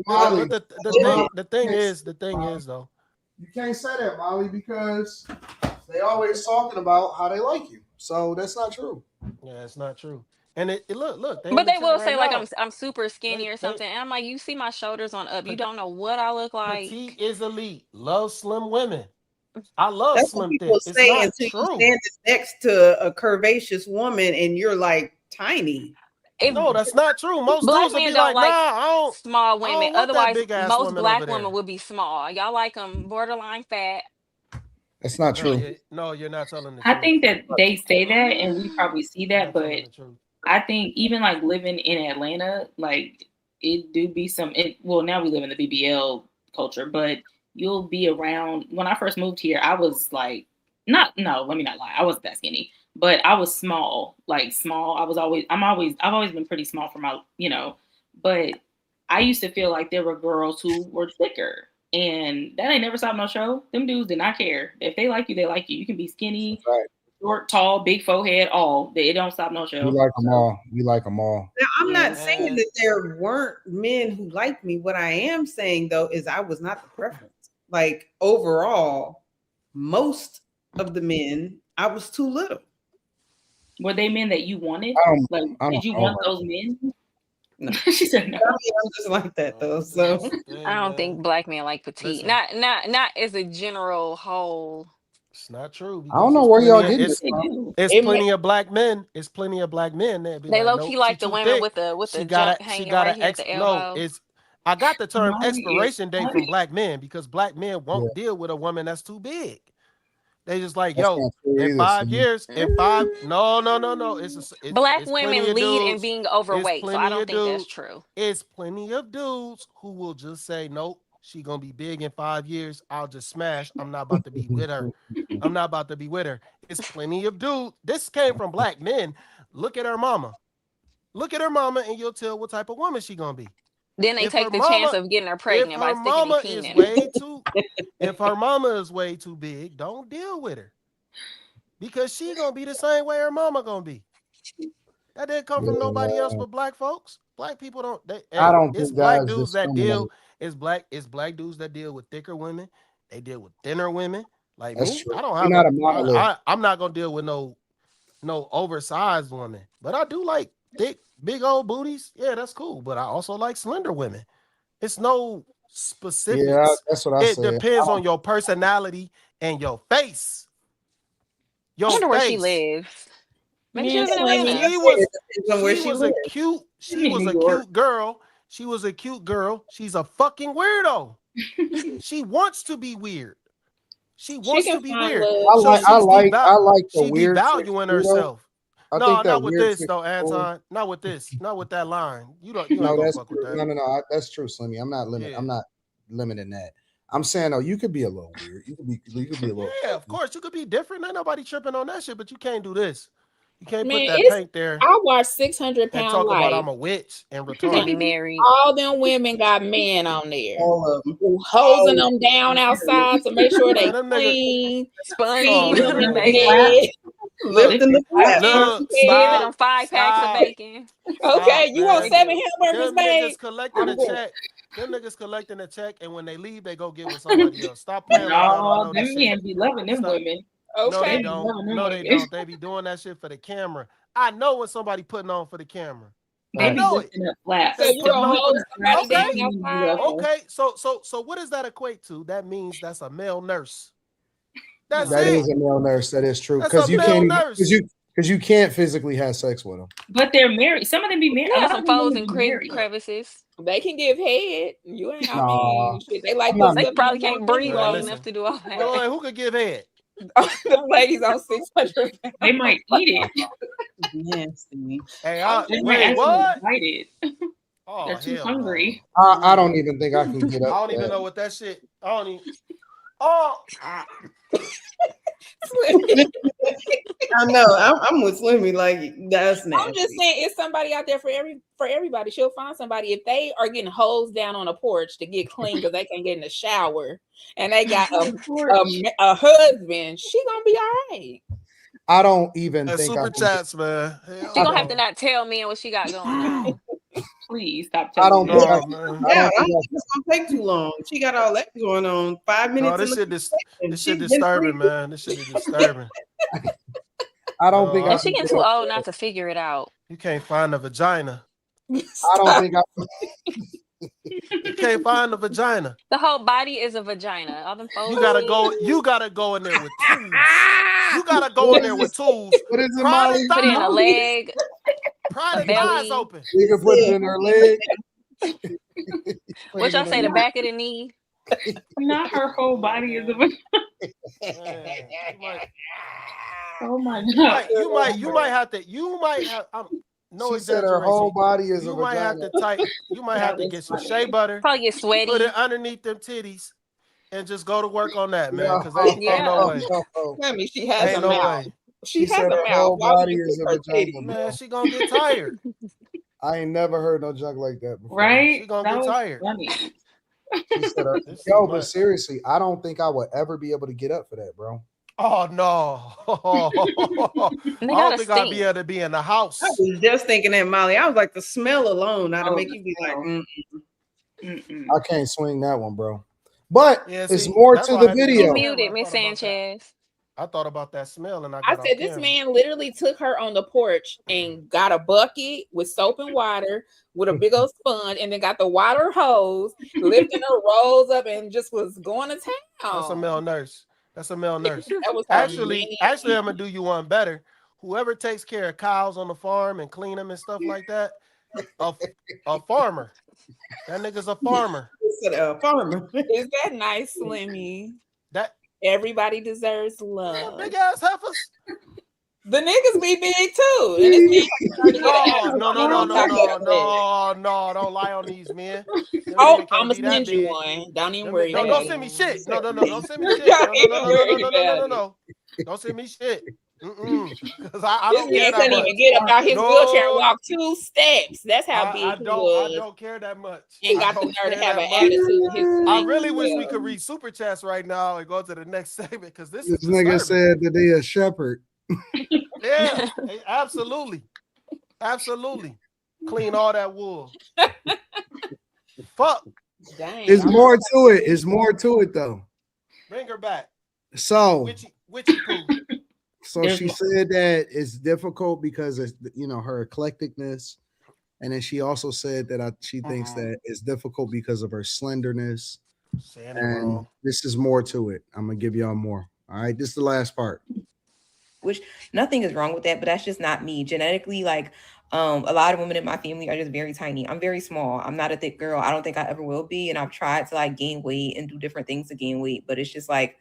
Molly, But the thing is though. You can't say that, Molly, because they always talking about how they like you. So that's not true. Yeah, it's not true. And it look. But they will right say like now. I'm super skinny or something, and I'm like, you see my shoulders on up. You don't know what I look like. Petite is elite. Love slim women. I love That's slim what people thick. say It's not until true. you stand next to a curvaceous woman and you're like tiny. No, that's not true. Most Black dudes will men be don't like, like nah, I don't. small I women. don't want that Otherwise, big ass most woman black over there. women would be small. Y'all like them borderline fat. That's not true. No, you're not telling the I truth. think that they say that, and we probably see You're that, not but telling the truth. I think even like living in Atlanta, like it do be some. Well, now we live in the BBL culture, but you'll be around. When I first moved here, I was like, let me not lie, I wasn't that skinny, but I was small, like small. I've always been pretty small for my, but I used to feel like there were girls who were thicker. And that ain't never stopped no show. Them dudes did not care. If they like you, they like you. You can be skinny, short, tall, big forehead, all. It don't stop no show. We like them all. We like them all. Now, I'm not saying that there weren't men who liked me. What I am saying, though, is I was not the preference. Like, overall, most of the men, I was too little. Were they men that you wanted? Did you want those men? No. She said no. I'm just like that, though. So I don't think black men like petite. Listen. Not as a general whole. It's not true. I don't know where y'all getting this from. It's plenty of black men. It's plenty of black men that be They like, low key nope, like she the too women thick. with the She junk hanging right here at the elbow. No, I got the term Molly expiration date Molly- from black men because black men won't deal with a woman that's too big. They just like, That's yo, not true in either, 5 Slim. years, no. It's Black it's women plenty of lead in dudes. being It's overweight, so I plenty don't of think that's dudes. true. It's plenty of dudes who will just say, nope, she gonna be big in 5 years. I'll just smash. I'm not about to be with her. I'm not about to be with her. It's plenty of dudes. This came from black men. Look at her mama. Look at her mama, and you'll tell what type of woman she gonna be. Then they If take her the mama- chance of getting her pregnant by If her sticking a mama key is in way too, if her mama is way too big, don't deal with her. Because she gonna be the same way her mama gonna be. That didn't come from nobody else but black folks. Black people don't. I don't It's think black guys dudes that discriminate. deal. It's black dudes that deal with thicker women. They deal with thinner women. Like That's me, true. I don't You're have. not a monolith. I'm not gonna deal with no oversized woman. But I do like thick, big old booties. Yeah, that's cool. But I also like slender women. It's no specifics. Yeah, that's what I It said. depends on your personality and your face. I wonder where she lives. Maybe she lives in Atlanta. She was a cute girl. She was a cute girl. She's a fucking weirdo. She wants to be weird. She wants to be weird. I like the She weird devaluing herself. I No, think that not with weird this chick though, is cool. Anton. Not with this. Not with that line. You ain't No, gonna that's fuck with true. that. No, that's true, Slimmy. I'm not limiting. Yeah. I'm not limiting that. I'm saying though, you could be a little weird. You could be a little. Yeah, of course you could be different. Ain't nobody tripping on that shit, but you can't do this. You can't Man, put that paint there I watched and 600-Pound talk about Life. I'm a witch and Can't retarded. be married. All them women got men on there. all of them. Hosing them down outside to make sure they them clean. Spongy, feeding them in the bacon. bed. Lifting the flat. Look, Giving them 5 packs of bacon. Okay, you want 7 hamburgers Them made? niggas collecting I'm a good. check. Them niggas collecting a check, and when they leave, they go get with somebody else. Stop playing like y'all No, don't know this them shit. men be loving them women. No, Okay. they don't. No, they don't. They be doing that shit for the camera. I know when somebody putting on for the camera. They I be know it. lifting up flaps. So you gonna hold somebody Okay. down outside? Okay. So what does that equate to? That means that's a male nurse. That's That it. is a male nurse. That is true That's because a you male can't nurse. because you can't physically have sex with them. But they're married. Some of them be married. They A got lot some of them folds women and be married. crevices. They can give head. You ain't. I Nah, mean, shit, they like I'm not- putting They stuff probably in their can't breathe mouth long anyway. enough to do all that. Well, who could give head? The ladies on 600. They might eat it. Nasty. Hey, They might wait, actually what? bite it. Oh, They're too hell hungry. I don't even think I can get up. I don't even know what that shit. I don't even. Oh. I know. I'm with Slimmy. Like that's nasty. I'm just saying, it's somebody out there for everybody. She'll find somebody if they are getting hosed down on a porch to get clean because they can't get in the shower, and they got a husband. She gonna be all right. I don't even think super chats, man. She gonna have to not tell me what she got going on. Please stop I telling don't me. think I man. Yeah, I don't think it's gonna take too long. She got all that going on. 5 minutes. No, this shit disturbing, man. This shit is disturbing. I don't think And she getting too old not to figure it out. You can't find a vagina. I don't think I. You can't find a vagina. The whole body is a vagina. All them folds. You gotta go in there with tools. You gotta go in there with tools. What is it, Pry Molly? Put it in a leg. Pry the belly. thighs open. You can put it in her leg. What y'all say? The back of the knee. Not her whole body is a Oh my god. You might have. No She said her whole body is a You might have vagina. you might have to get some shea butter. Probably get sweaty. Put it underneath them titties and just go to work on that, man. Because ain't no way. I mean, she has Ain't a no mouth. way. She has said a her mouth. whole Why would body you is pick a her vagina. titties? Man, she gonna get tired. I ain't never heard no joke like that before. Right? She gonna That get was tired. funny. She said her, This is yo, but much. seriously, I don't think I would ever be able to get up for that, bro. Oh no. I don't think I'd be able to be in the house. I was just thinking that, Molly. I was like, the smell alone ought to make you be like, I can't swing that one, bro. But Yeah, it's see, more that's to why I the had to You video. muted, Miss Sanchez. I thought about that smell and I I got said off this camera. man literally took her on the porch and got a bucket with soap and water with a big old sponge and then got the water hose, lifting her rolls up and just was going to town. That's a male nurse. That's a male nurse. That was her Actually, man. I'm gonna do you one better. Whoever takes care of cows on the farm and clean them and stuff like that, a farmer. That nigga's a farmer. farmer. Is that nice, Slimmy? That everybody deserves love. Big ass heifers. The niggas be big too. And this man No, don't lie on these men. Oh, I'm gonna send you one. Don't even worry about it. Don't send me shit. No, don't send me shit. No. Don't send me shit. Because I don't care This man that couldn't much. even get up out his wheelchair and walk 2 steps. That's how big he was. I don't care that much. And got the nerve to have an attitude. I really wish we could read super chats right now and go to the next segment because this is nigga said that they a shepherd. Yeah, absolutely. Clean all that wool. Fuck. Dang, It's more to it. It's more to it though. Bring her back. So, witchy poo. So she said that it's difficult because it's, her eclecticness, and then she also said that she thinks that it's difficult because of her slenderness. And this is more to it. I'm gonna give y'all more. All right, this is the last part. Which nothing is wrong with that, but that's just not me. Genetically, like a lot of women in my family are just very tiny. I'm very small. I'm not a thick girl. I don't think I ever will be. And I've tried to like gain weight and do different things to gain weight, but it's just like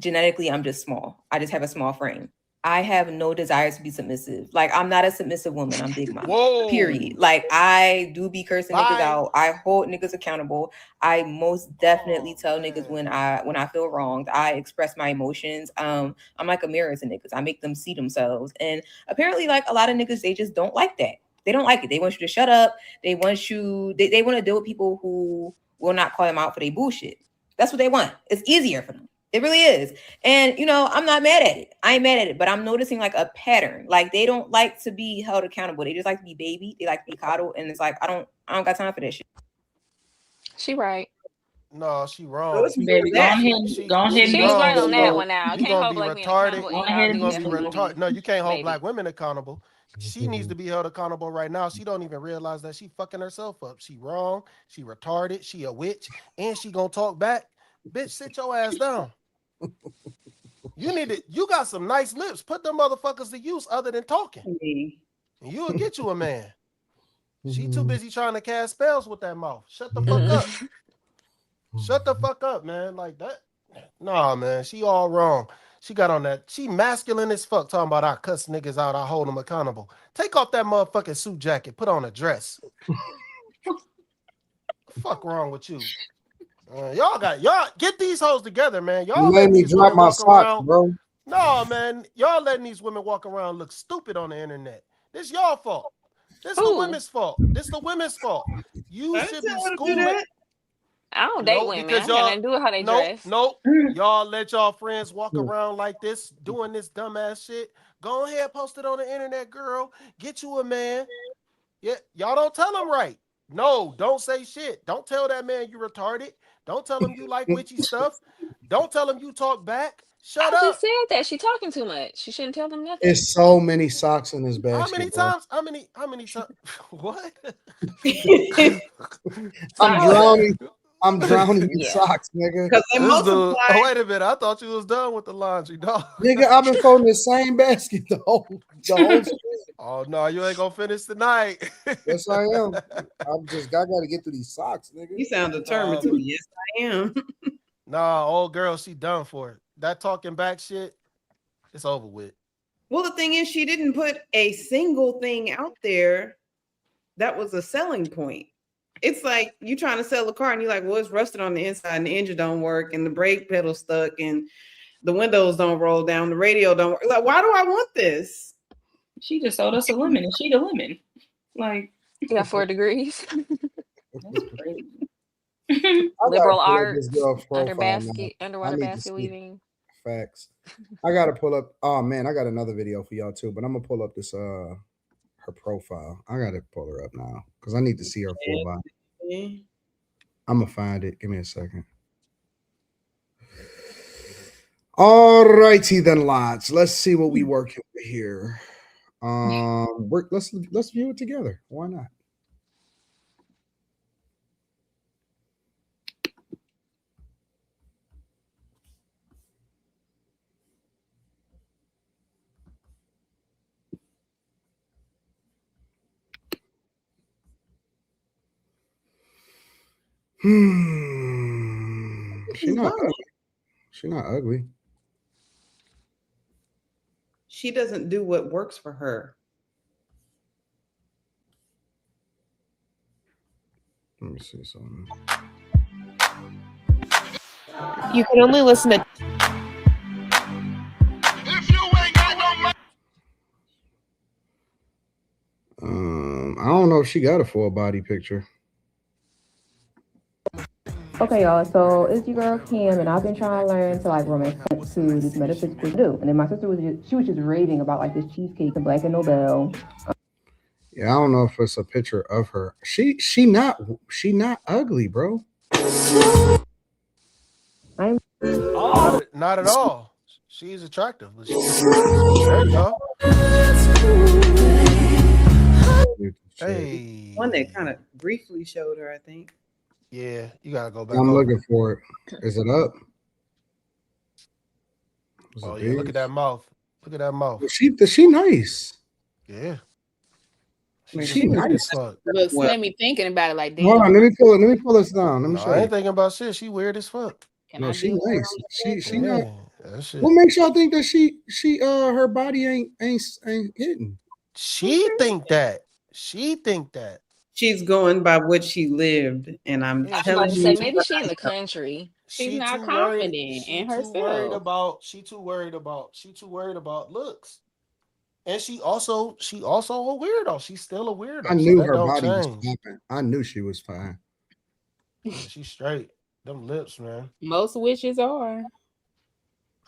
genetically, I'm just small. I just have a small frame. I have no desire to be submissive. Like, I'm not a submissive woman. I'm big mama. Period. Like, I do be cursing niggas out. I hold niggas accountable. I most definitely tell niggas when I feel wronged. I express my emotions. I'm like a mirror to niggas. I make them see themselves. And apparently, like, a lot of niggas, they just don't like that. They don't like it. They want you to shut up. They want you. They want to deal with people who will not call them out for their bullshit. That's what they want. It's easier for them. It really is. And, I'm not mad at it. I ain't mad at it, but I'm noticing like a pattern. Like, they don't like to be held accountable. They just like to be baby. They like to be coddled. And it's like, I don't got time for that shit. She right. No, she wrong. Baby, go ahead. She was right on that one now. You can't hold gonna black be men retarded. accountable. No, you can't hold black women accountable. She needs to be held accountable right now. She don't even realize that she fucking herself up. She wrong. She retarded. She a witch. And she gonna talk back. Bitch, sit your ass down. You got some nice lips. Put them motherfuckers to use other than talking. And you'll get you a man. She too busy trying to cast spells with that mouth. Shut the fuck up. Shut the fuck up, man. Like that. Nah, man. She all wrong. She got on that. She masculine as fuck talking about I cuss niggas out. I hold them accountable. Take off that motherfucking suit jacket. Put on a dress. Fuck wrong with you? Y'all get these hoes together, man. Y'all made me drop my socks, bro. No, man. Y'all letting these women walk around look stupid on the internet. This y'all fault. This the women's fault. You should be schooling. I don't date Nope, women. because I got y'all nothing to do with how they nope, dress. nope. Y'all let y'all friends walk around like this, doing this dumbass shit. Go ahead, post it on the internet, girl. Get you a man. Yeah, y'all don't tell him right. No, don't say shit. Don't tell that man you retarded. Don't tell him you like witchy stuff. Don't tell him you talk back. Shut I just up. said that she talking too much. She shouldn't tell them nothing. There's so many socks in this How basket, many bro. times? How many times? What? I'm drowning. I'm drowning in Yeah. socks, nigga. Because they This dude, multiply. wait a minute. I thought you was done with the laundry, dog. Nigga, I've been folding the same basket the whole spread. Oh no, you ain't gonna finish tonight. Yes, I am. I gotta get through these socks, nigga. You sound determined too. Yes, I am. Nah, old girl, she done for it. That talking back shit, it's over with. Well, the thing is, she didn't put a single thing out there that was a selling point. It's like you trying to sell a car and you're like, well, it's rusted on the inside and the engine don't work and the brake pedal stuck and the windows don't roll down, the radio don't work. Like, why do I want this? She just sold us a lemon and she the lemon. Like, You got 4 degrees. that's crazy. Liberal pull up arts, this girl's profile now. underwater I need to basket see. weaving. Facts. I gotta pull up. Oh man, I got another video for y'all too, but I'm gonna pull up this her profile. I gotta pull her up now because I need to see her full body. I'm gonna find it. Give me a second. All righty then, lads. Let's see what we working with here. Let's view it together. Why not? She's not ugly. She's not ugly. She doesn't do what works for her. Let me see something. You can only listen to. I don't know if she got a full body picture. Okay, y'all, so it's your girl Kim, and I've been trying to learn to like romance to this metaphysical do. And then my sister was just raving about like this cheesecake and Black and Nobel. Yeah, I don't know if it's a picture of her. She not ugly, bro. Not at all. She's attractive, but there you go. Hey, one that kind of briefly showed her, I think. Yeah, you gotta go back. I'm looking for it. Is it up? Oh yeah, look at that mouth. Look at that mouth. She nice. Yeah. She weird nice. as fuck. Look, let me thinking about it like, damn. Hold on, let me pull this down. Let me show I you. ain't thinking about shit. She weird as fuck. No, she nice. She yeah, not. That shit. What makes y'all think that she her body ain't hitting? She think that. She think that. She's going by what she lived, and I'm I was telling about to you, say maybe she in the country. She's not confident in herself. She too worried about looks. And she also a weirdo. She's still a weirdo. I knew so her body change. was popping. I knew she was fine. Yeah, she's straight. Them lips, man. Most witches are.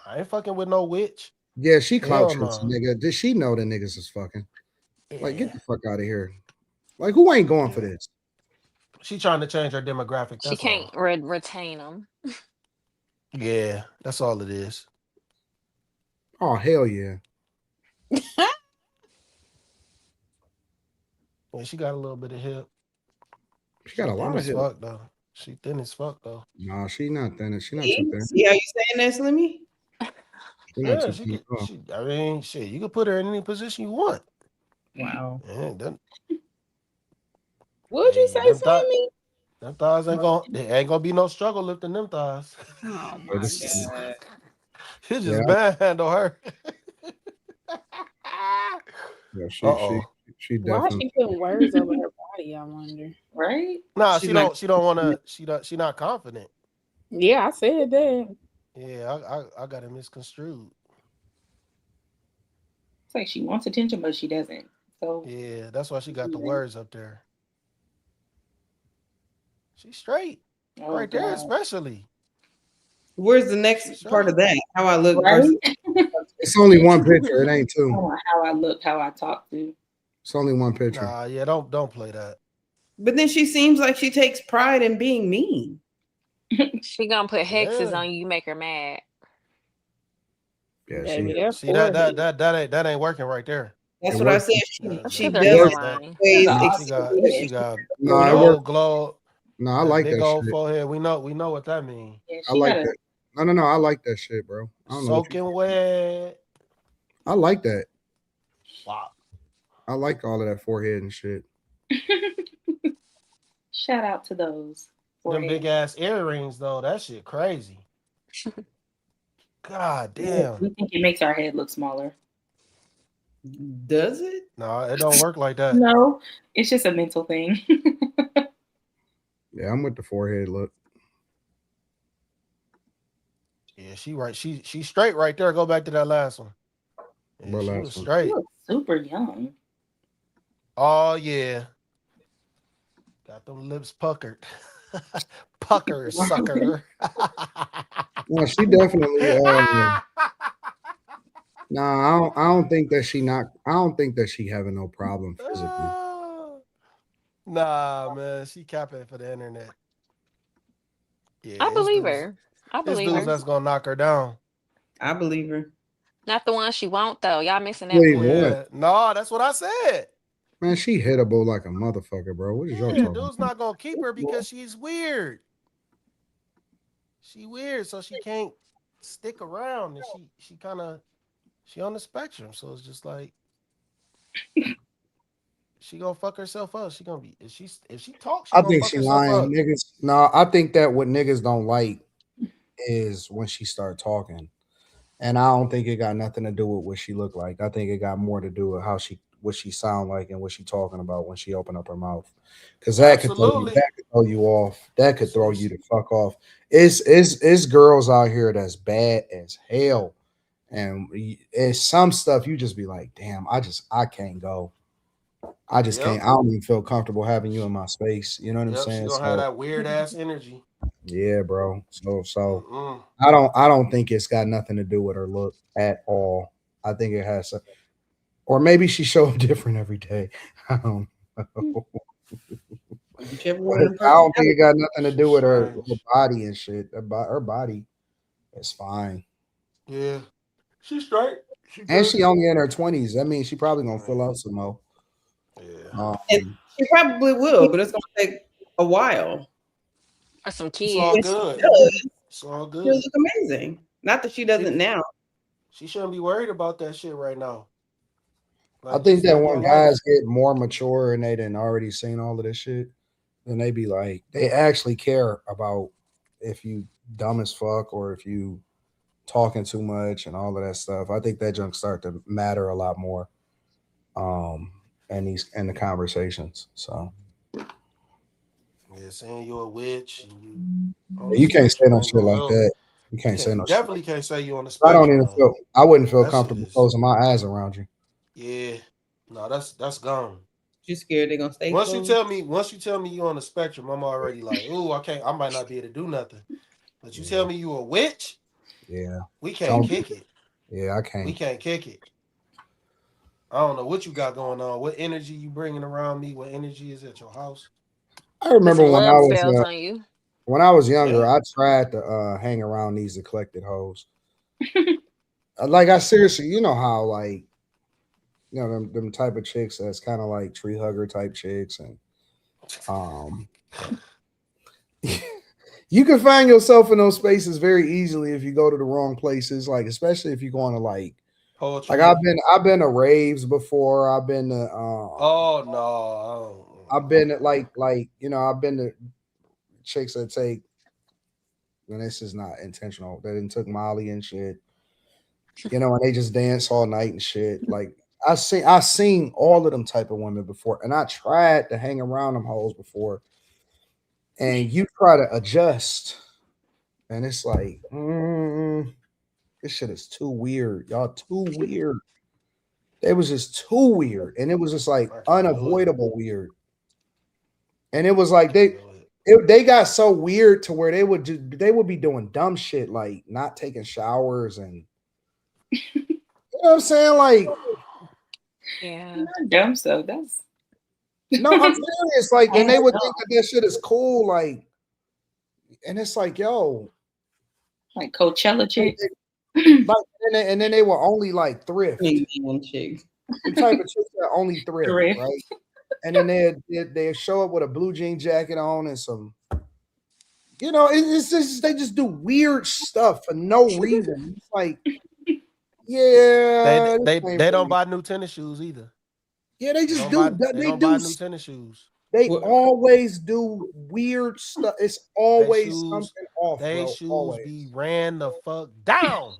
I ain't fucking with no witch. Yeah, she clout Hell chasing, no. nigga. Did she know the niggas is fucking? Yeah. Like, get the fuck out of here. Like, who ain't going for this? She trying to change her demographic. She That's can't all. retain them. Yeah, that's all it is. Oh, hell yeah. Yeah, she got a little bit of hip. She got a lot of hip. Fuck, though. She thin as fuck though. No, she not thin. She not too thin. See how you saying that, Slimmy? Yeah, I mean, shit, you can put her in any position you want. Wow. Yeah, What'd you say, Slimmy? Them thighs ain't gonna be no struggle lifting them thighs. Oh my god. You just manhandle her. Yeah, she Why definitely. she putting words over her body? I wonder. Right? Nah, she don't want to. She not confident. Yeah, I said that. Yeah, I got it misconstrued. It's like she wants attention, but she doesn't. So yeah, that's why she got the words up there. She's straight. Oh, Right there, God. especially. Where's the next part of that? How I look Right? versus. It's only one picture. It ain't two. How I look, how I talk to. It's only one picture. Nah, yeah, don't play that. But then she seems like she takes pride in being mean. She gonna put hexes on you, make her mad. Yeah, see that ain't working right there. That's what I said. She does She got No, it gold worked. glow. No, I like big that old shit. forehead. We know what that means. Yeah, I like that. No, I like that shit, bro. I don't know what Soaking wet. I like that. Wow. I like all of that forehead and shit. Shout out to those. Them big ass earrings though, that shit crazy. God damn. We think it makes our head look smaller. Does it? No, it don't work like that. No, it's just a mental thing. Yeah, I'm with the forehead look. Yeah, she right. She's straight right there. Go back to that last one. Yeah, she was straight. She looks super young. Oh yeah. Got them lips puckered. Pucker sucker. No, she definitely. Nah, I don't think that she not. I don't think that she having no problem physically. Nah, man, she capping for the internet. Yeah, I believe her. I This believe dude's her. that's gonna knock her down. I believe her. Not the one she won't though. Y'all missing that Wait, point. what? No, that's what I said. Man, she hittable like a motherfucker, bro. What is y'all Yeah, talking dude's about? not gonna keep her because she's weird. She weird, so she can't stick around, and she on the spectrum. So it's just like she gonna fuck herself up. She gonna be if she talks, she I gonna think fuck she herself lying. up. Niggas. No, I think that what niggas don't like is when she start talking. And I don't think it got nothing to do with what she looked like. I think it got more to do with what she sound like and what she talking about when she open up her mouth. Because that could throw you off. That could throw you the fuck off. It's girls out here that's bad as hell. And it's some stuff you just be like, damn, I can't go. I just can't. I don't even feel comfortable having you in my space. You know what I'm saying? She gonna have that weird ass energy. Yeah, bro. So I don't think it's got nothing to do with her look at all. I think it has some, or maybe she show up different every day. I don't know. I don't think it got nothing to do with her body and shit. Her body is fine. Yeah, she's straight. She only in her 20s. That means she probably gonna fill out some more. Yeah. She probably will, but it's gonna take a while. Or some kids. It's all good. It's all good. She'll look amazing. Not that she doesn't now. She shouldn't be worried about that shit right now. I think that when guys get more mature and they done already seen all of this shit, then they be like, they actually care about if you dumb as fuck or if you talking too much and all of that stuff. I think that junk start to matter a lot more in the conversations. So yeah, saying you're a witch. you can't say no shit like that. You can't say no shit. Definitely can't say you on the spectrum. I don't even feel. I wouldn't feel comfortable closing my eyes around you. Yeah, no, that's gone. You scared they're gonna stay? Once you tell me you on the spectrum, I'm already like, ooh, I might not be able to do nothing. But you tell me you a witch, yeah, we can't kick it. Yeah, I can't. We can't kick it. I don't know what you got going on. What energy you bringing around me? What energy is at your house? I remember when I was younger, I tried to hang around these eclectic hoes. Like I seriously, you know how like, you know them type of chicks that's kind of like tree hugger type chicks, and you can find yourself in those spaces very easily if you go to the wrong places. Like especially if you're going to like poetry. Like I've been to raves before. I've been to oh no. I've been to like you know, I've been to chicks that take, and this is not intentional, that didn't took Molly and shit. You know, and they just dance all night and shit. Like I seen all of them type of women before, and I tried to hang around them hoes before. And you try to adjust, and it's like, this shit is too weird. Y'all too weird. It was just too weird. And it was just like unavoidable weird. And it was like They got so weird to where they would be doing dumb shit like not taking showers and you know what I'm saying? Like, Yeah. Not dumb stuff. That's no, I'm serious. Like, and they would think that shit is cool. Like, and it's like, yo, like Coachella chicks. Like, and then they were only like thrift. One chick. The type of chicks that only thrift, right? And then they show up with a blue jean jacket on and some, you know, it's just they just do weird stuff for no reason. It's like, yeah, they don't buy new tennis shoes either. Yeah, they just they don't buy new tennis shoes. They always do weird stuff. It's always something off. They bro. shoes Always. be ran the fuck down.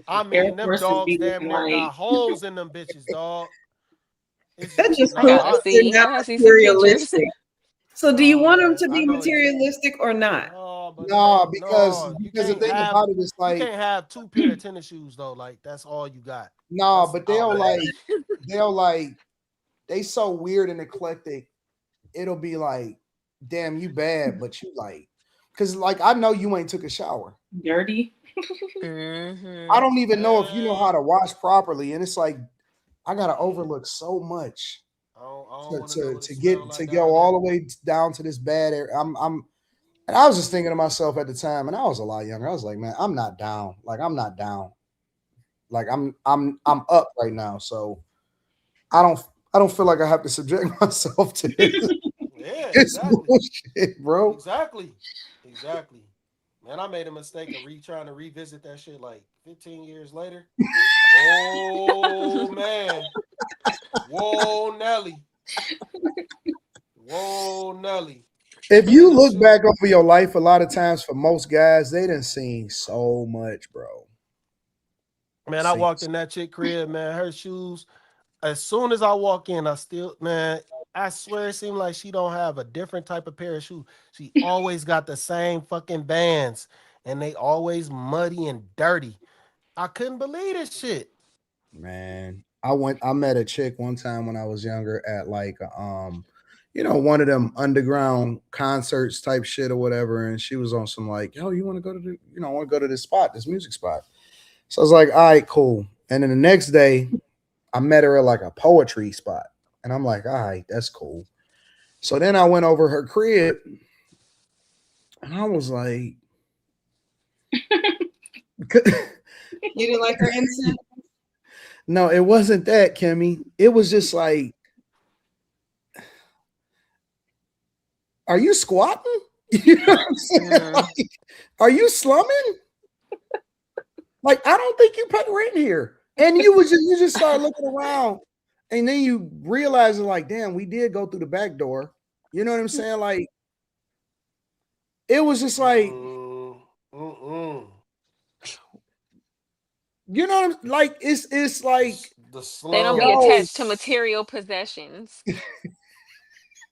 I mean, them dogs damn near got holes in them bitches, dog. That just I gotta see some pictures. So do you want them to be materialistic or not? No, because the thing about it is like you can't have 2 pair of tennis shoes though. Like that's all you got. No, but they'll they so weird and eclectic. It'll be like, damn, you bad, but you like, because like I know you ain't took a shower. Dirty. I don't even know if you know how to wash properly, and it's like I gotta overlook so much to go all the way down to this bad area. And I was just thinking to myself at the time, and I was a lot younger. I was like, man, I'm not down. Like I'm not down. Like I'm up right now, so I don't feel like I have to subject myself to this. Yeah, it's exactly. bullshit, bro. Exactly. Man, I made a mistake of trying to revisit that shit like 15 years later. Oh man. Whoa, Nelly. Whoa, Nelly. If you look back over your life, a lot of times for most guys, they done seen so much, bro. Man, I walked in that chick crib, man. Her shoes, as soon as I walk in, I swear it seemed like she don't have a different type of pair of shoes. She always got the same fucking bands, and they always muddy and dirty. I couldn't believe this shit. Man, I met a chick one time when I was younger at like one of them underground concerts type shit or whatever, and she was on some like, yo, you want to go to I want to go to this spot, this music spot. So I was like, all right, cool. And then the next day, I met her at like a poetry spot. And I'm like, all right, that's cool. So then I went over her crib and I was like, you didn't like her Henson? No, it wasn't that, Kimmy. It was just like, are you squatting? You know what I'm saying? Like, are you slumming? Like, I don't think you pay rent here. And you just start looking around. And then you realize, like, damn, we did go through the back door. You know what I'm saying? Like, it was just like, you know what I'm like? It's like they don't be attached to material possessions.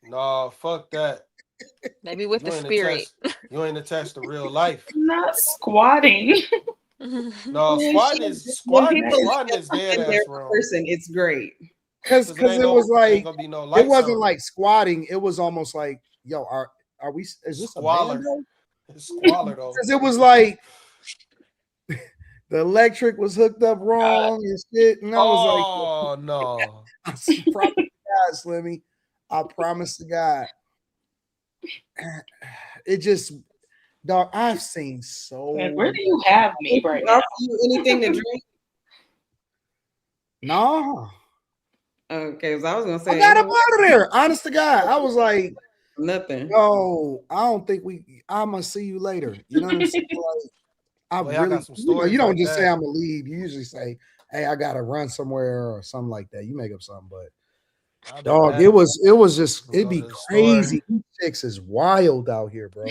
No, fuck that. Maybe with the spirit. You ain't attached to real life. Not squatting. No, squatting is dead ass wrong. Person, it's great. Because it was like it wasn't like squatting. It was almost like, yo, are we? Is this squalor? It's squalor though. Because it was like the electric was hooked up wrong and shit. And I was like, no. I promise to God, Slimmy. I promise to God. It just, dog, I've seen so. Man, where do you have me right now? You anything to drink? No. Okay, because I was gonna say I got him out of there. Honest to God, I was like, nothing. No, I don't think I'm gonna see you later. You know what I'm saying? Like, I got some stories. You don't like just say I'm gonna leave. You usually say, "Hey, I gotta run somewhere" or something like that. You make up something, but dog, it'd be crazy. These chicks is wild out here, bro.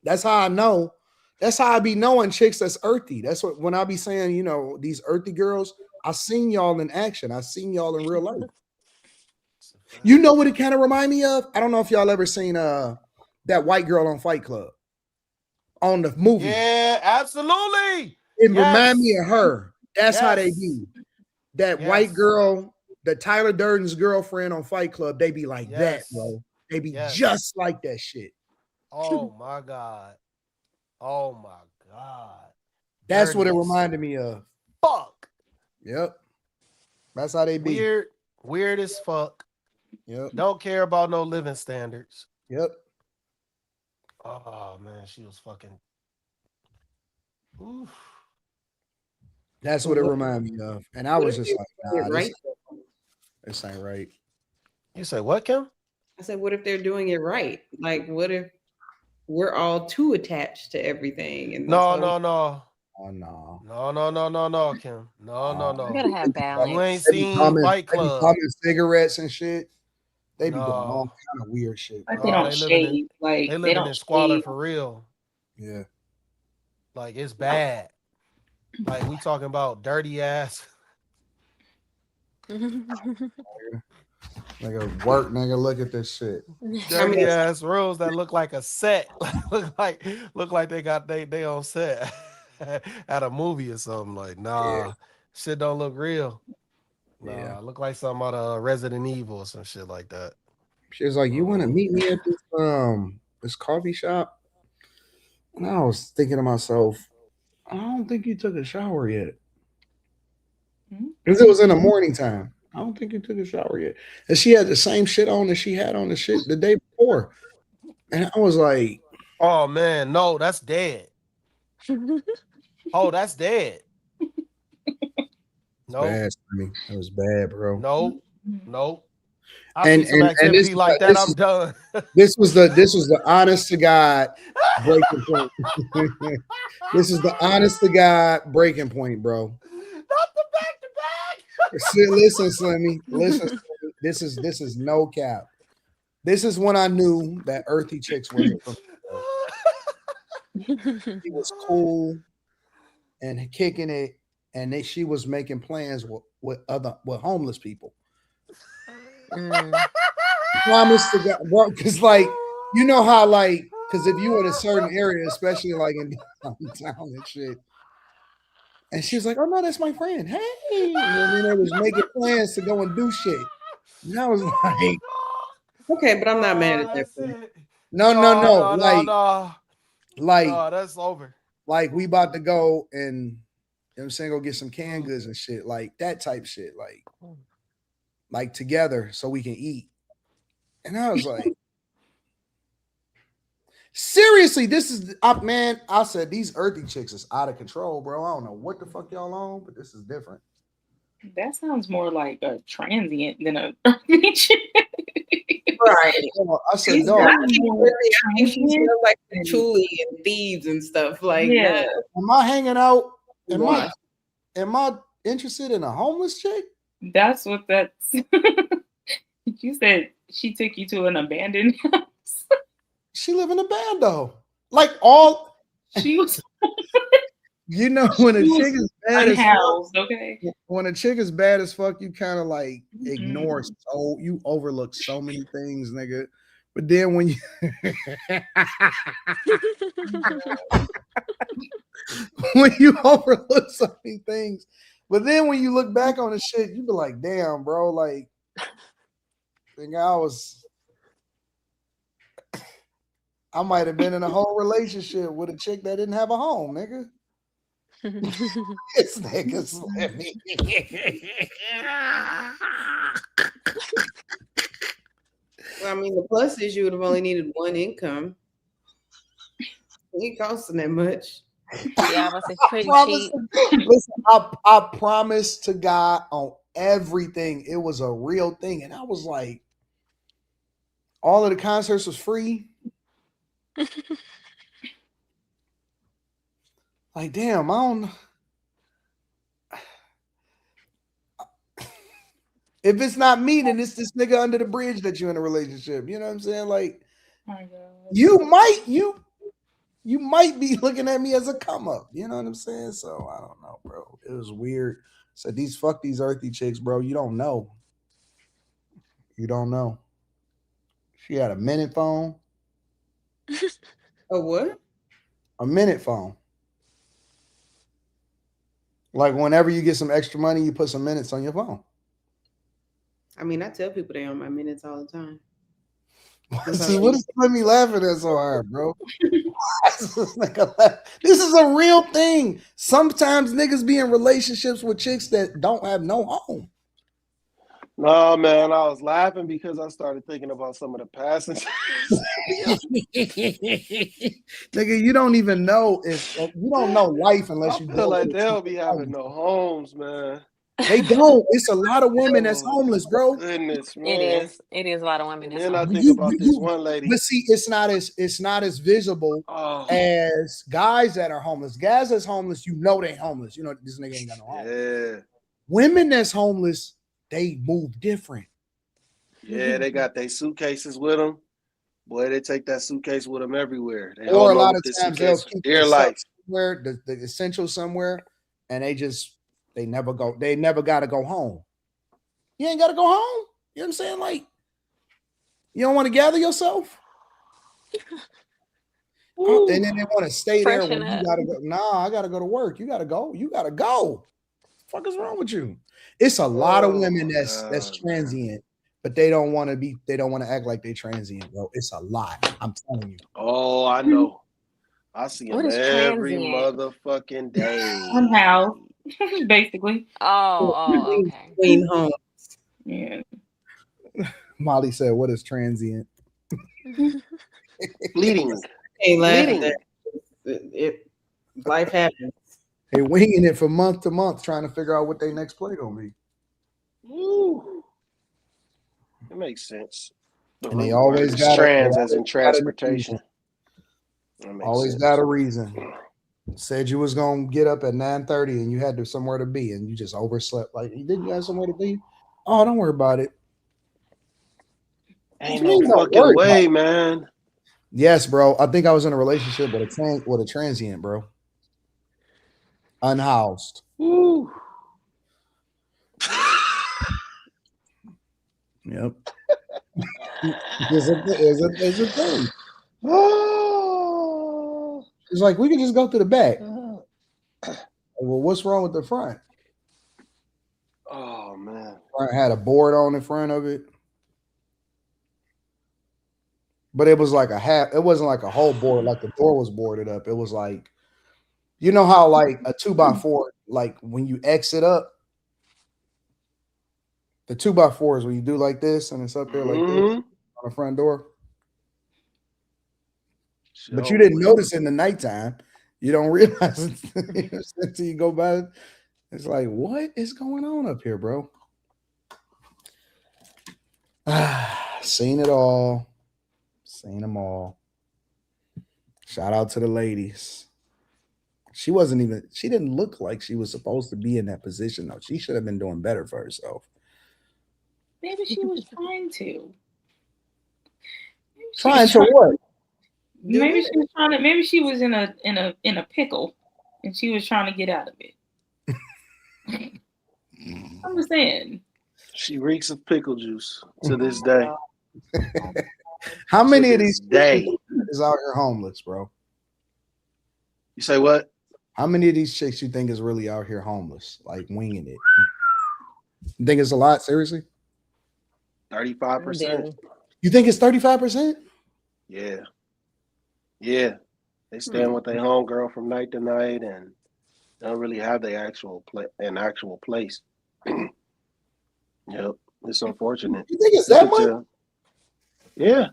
That's how I know. That's how I be knowing chicks that's earthy. That's what when I be saying, these earthy girls. I seen y'all in action. I seen y'all in real life. You know what it kind of remind me of? I don't know if y'all ever seen that white girl on Fight Club on the movie. Yeah, absolutely. It remind me of her. That's how they be. That white girl, the Tyler Durden's girlfriend on Fight Club, they be like that, bro. They be Yes. just like that shit. Oh my God. Oh my God. That's what it Dirty as reminded me of. fuck. Yep. That's how they be. Weird as fuck. Yep. Don't care about no living standards. Yep. Oh man, she was fucking. Oof. That's what it reminded me of. And I was just like, nah, this ain't right. You say what, Kim? I said, what if they're doing it right? Like, what if we're all too attached to everything? And No. Oh no. No, Kim. No. You gotta have balance. You ain't They be seen Fight They be Club. bumming cigarettes and shit. They be doing No. all kind of weird shit. Like bro. they don't living in shave. Like they they living don't in squalor shave. for real. Yeah. Like it's bad. Like we talking about dirty ass. Nigga work, nigga. Look at this shit. Dirty ass rooms that look like a set. look like they got they on set at a movie or something. Like, nah, shit don't look real. Nah, look like something out of Resident Evil or some shit like that. She was like, "You want to meet me at this coffee shop?" And I was thinking to myself, I don't think you took a shower yet. Because it was in the morning time. I don't think you took a shower yet. And she had the same shit on that she had on the shit the day before. And I was like, oh man, no, that's dead. Oh, that's dead. No, bad for me. It was bad, bro. Nope. I see some activity like that. I'm done. This was the honest to God breaking point. This is the honest to God breaking point, bro. Not the back to back. Listen, Slimmy. Listen, Slimmy. This is no cap. This is when I knew that earthy chicks wasn't from He was cool and kicking it, and she was making plans with homeless people. Promise to God, bro, because like you know how like because if you in a certain area, especially like in downtown and shit, and she was like, "Oh no, that's my friend." Hey, and then they was making plans to go and do shit. And I was like, okay, but I'm not mad at that. No. Like that's over. Like we about to go and you know what I'm saying, go get some canned goods and shit, like that type shit, like together so we can eat. And I was like, seriously, this is man. I said these earthy chicks is out of control, bro. I don't know what the fuck y'all on, but this is different. That sounds more like a transient than a earthy chick. Right. I said, no. I think she feels like patchouli and thieves and stuff like that. Am I hanging out? Am I interested in a homeless chick? That's what that's. You said she took you to an abandoned house. She live in a bando. Like all. She was. You know when a chick is bad as fuck, okay. When a chick is bad as fuck, you kind of like ignore so you overlook so many things, nigga. But then when you when you overlook so many things, but then when you look back on the shit, you be like, damn, bro, like I might have been in a whole relationship with a chick that didn't have a home, nigga. This nigga's Slimmy. Well, I mean, the plus is you would have only needed one income. It ain't costing that much. Yeah, but it's pretty cheap. Listen, I promise to God on everything, it was a real thing. And I was like, all of the concerts was free. Like, damn, I don't. If it's not me, then it's this nigga under the bridge that you're in a relationship. You know what I'm saying? Like, you might be looking at me as a come up. You know what I'm saying? So I don't know, bro. It was weird. So fuck these earthy chicks, bro. You don't know. You don't know. She had a minute phone. A what? A minute phone. Like whenever you get some extra money, you put some minutes on your phone. I mean, I tell people they on my minutes all the time. What is me laughing at so hard, bro? This is a real thing. Sometimes niggas be in relationships with chicks that don't have no home. No, man, I was laughing because I started thinking about some of the passings. Nigga, you don't even know if you don't know life unless you feel go. like they'll be having no homes, man. They don't. It's a lot of women that's homeless, bro. Goodness, man. It is a lot of women. And then I think about this one lady. But see, it's not as visible as guys that are homeless. Guys that's homeless, you know they homeless. You know this nigga ain't got no home. Yeah. Women that's homeless, they move different. Yeah, they got their suitcases with them. Boy, they take that suitcase with them everywhere. They Or a lot of times they'll keep their life somewhere, the essentials somewhere, and they never go. They never got to go home. You ain't got to go home. You know what I'm saying? Like, you don't want to gather yourself. And then they want to stay there when you gotta go. Nah, I gotta go to work. You gotta go. You gotta go. What the fuck is wrong with you? It's a lot of women that's transient, but they don't want to be. They don't want to act like they transient, bro. It's a lot. I'm telling you. Oh, I know. I see them every motherfucking day. Somehow, basically. Oh, okay. Clean home. Yeah. Molly said, "What is transient?" Fleeting. Hey, laughing. Life happens. They winging it from month to month, trying to figure out what their next play gonna be. Ooh. It makes sense. And they always got as in transportation. Always got a reason. Said you was gonna get up at 9:30 and you had somewhere to be, and you just overslept. Like, didn't you have somewhere to be? Oh, don't worry about it. Ain't no fucking way, man. Yes, bro. I think I was in a relationship with a transient, bro. Unhoused. Woo. Yep. It's a thing. Oh. It's like we could just go to the back. Well, what's wrong with the front? Oh man. Front had a board on the front of it. But it was like it wasn't like a whole board, like the door was boarded up. It was like, you know how like a 2x4, like when you exit up, the 2x4 is when you do like this and it's up there like this on the front door. But you didn't notice in the nighttime. You don't realize it until you go by. It's like, what is going on up here, bro? Seen it all. Seen them all. Shout out to the ladies. She didn't look like she was supposed to be in that position, though. She should have been doing better for herself. Maybe she was trying to. Trying to what? Maybe she was trying to. Maybe she was in a pickle, and she was trying to get out of it. I'm just saying. She reeks of pickle juice to this day. How many of these is out here homeless, bro? You say what? How many of these chicks you think is really out here homeless, like winging it? You think it's a lot? Seriously? 35%. You think it's 35%? Yeah. Yeah. They stand with their homegirl from night to night and don't really have their actual place. Yep. It's unfortunate. You think it's that much? Yeah.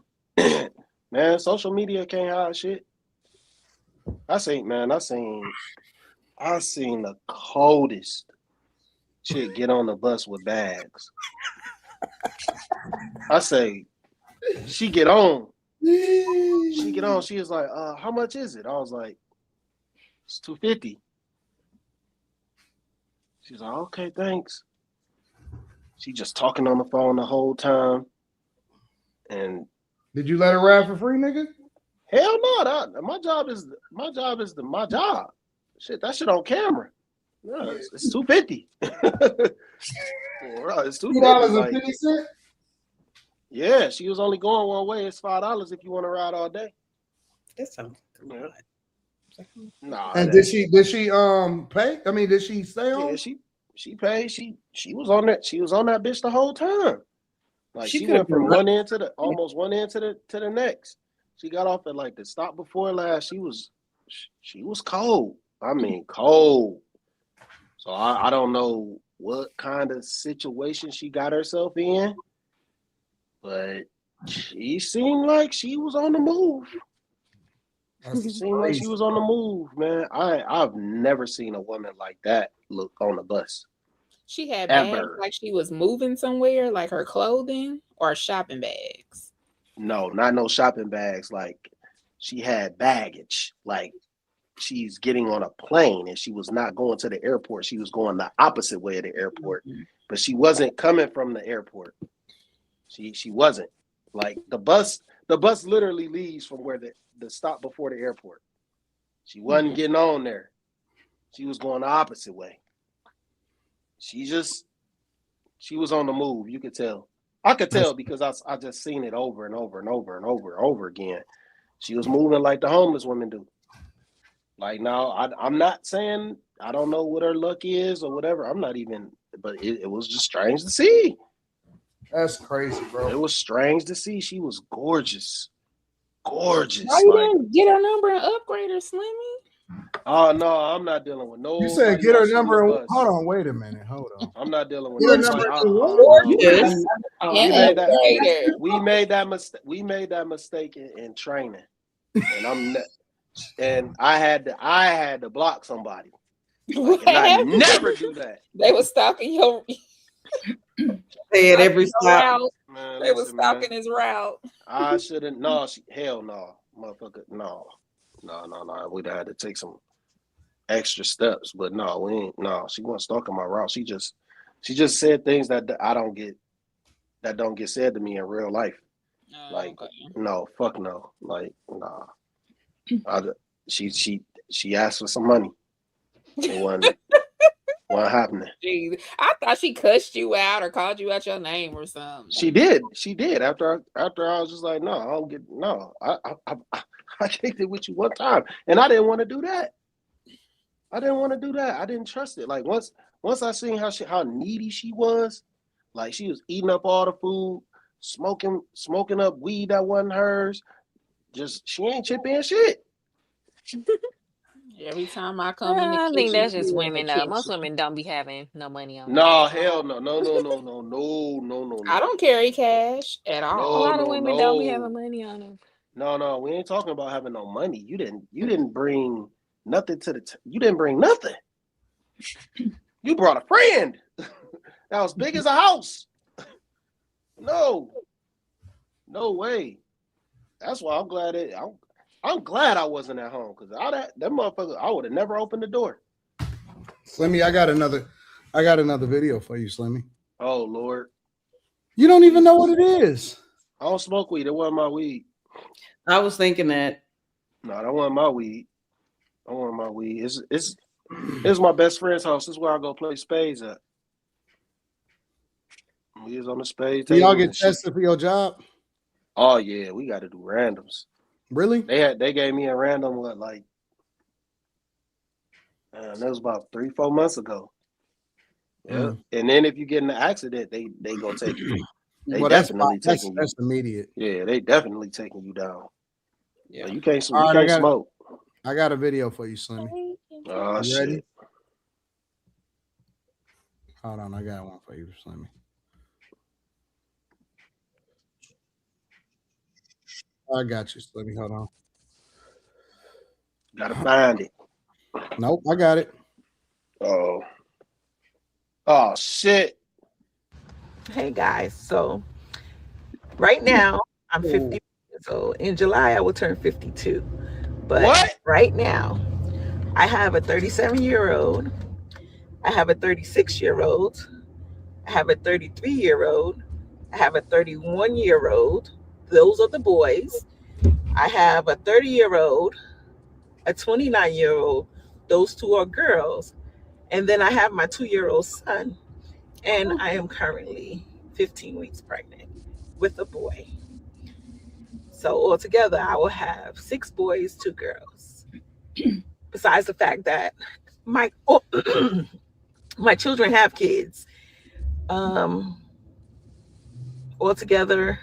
Man, social media can't hide shit. I seen the coldest chick get on the bus with bags. I say, she get on. She was like, how much is it? I was like, it's $250. She's like, okay, thanks. She just talking on the phone the whole time. And did you let her ride for free, nigga? Hell no. My job is my job. Shit, that shit on camera. Yeah, it's $250. It's $2.50. Yeah, she was only going one way. It's $5 if you want to ride all day. That sounds good. Nah. And did she pay? I mean, did she stay on? Yeah, she paid. She was on that. She was on that bitch the whole time. Like she went from one end to the almost one end to the next. She got off at like the stop before last. She was cold. I mean, cold. So I don't know what kind of situation she got herself in, but she seemed like she was on the move. She seemed like she was on the move, man. I've never seen a woman like that look on the bus. She had bags like she was moving somewhere, like her clothing or shopping bags. No, not no shopping bags. Like she had baggage. Like she's getting on a plane and she was not going to the airport. She was going the opposite way of the airport, but she wasn't coming from the airport. She wasn't. Like the bus literally leaves from where the stop before the airport. She wasn't getting on there. She was going the opposite way. She was on the move. You could tell. I could tell because I just seen it over and over and over and over and over again. She was moving like the homeless women do. Like now, I'm not saying I don't know what her luck is or whatever. I'm not even, but it was just strange to see. That's crazy, bro. It was strange to see. She was gorgeous. Gorgeous. Why you didn't get her number and upgrade her, Slimmy? Oh no, I'm not dealing with no. You said get her number. Hold on, wait a minute. Hold on. I'm not dealing with get her number. We made that mistake in training, and I had to block somebody. Like, and I never do that. They were stalking your. They had every stop. Man, they were stalking his route. I shouldn't. No, hell no, motherfucker. No. We'd have had to take some extra steps, but no, we ain't. No, she wasn't stalking my route. She just said things that I don't get, that don't get said to me in real life. Like, no, fuck no. Like, nah. She asked for some money. It wasn't happening. Jeez. I thought she cussed you out or called you out your name or something. She did. After I was just like, no, I don't get no. I kicked it with you one time, and I didn't want to do that. I didn't trust it. Like once I seen how needy she was, like she was eating up all the food, smoking up weed that wasn't hers. Just she ain't chipping shit. Every time I come in the I kitchen, think that's just women. Most women don't be having no money on them. No, hell no. No. I don't carry cash at all. A lot of women don't be having money on them. No, we ain't talking about having no money. You didn't bring nothing to you didn't bring nothing. You brought a friend that was big as a house. No way. That's why I'm glad I'm glad I wasn't at home because that motherfucker, I would have never opened the door. Slimmy, I got another video for you, Slimmy. Oh Lord. You don't even know what it is. I don't smoke weed. It wasn't my weed. I was thinking that. No, that wasn't my weed. It's my best friend's house. This is where I go play spades at. We was on the spades. Do y'all get tested for your job? Oh yeah, we got to do randoms. Really? They gave me a random that was about 3-4 months ago. Yeah, and then if you get in an accident, they gonna take you. That's immediate. Yeah, they definitely taking you down. Yeah, you can't Right, smoke. I got a video for you, Slimmy. Oh shit! Ready? Hold on, I got one for you, Slimmy. I got you, Slimmy. Hold on. Gotta find it. Nope, I got it. Oh shit. Hey guys, so right now I'm 50 years old. In July I will turn 52. But right now I have a 37-year-old, I have a 36-year-old, I have a 33-year-old, I have a 31-year-old. Those are the boys. I have a 30-year-old, a 29-year-old. Those two are girls. And then I have my 2-year-old son. And I am currently 15 weeks pregnant with a boy. So altogether, I will have 6 boys, 2 girls. Besides the fact that my children have kids. altogether,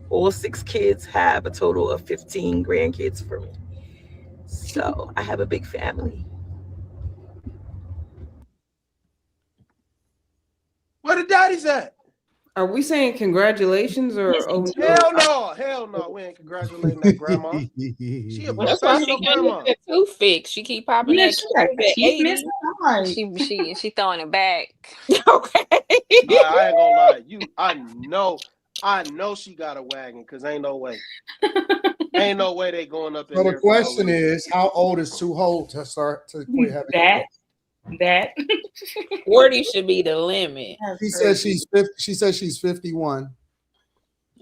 all 6 kids have a total of 15 grandkids for me. So I have a big family. Where the daddies at? Are we saying congratulations or Hell no, we ain't congratulating that grandma. She a That's why professional she can't get grandma. that tooth fixed. She keep popping Yeah, that she got tooth at teeth 80. missing. I'm like, She throwing it back. Okay. I ain't gonna lie. I know she got a wagon because ain't no way. Ain't no way they going up in So the there for no question reason. is, how old is too old to start to quit having that 40 should be the limit. She says she's 50, she says she's 51.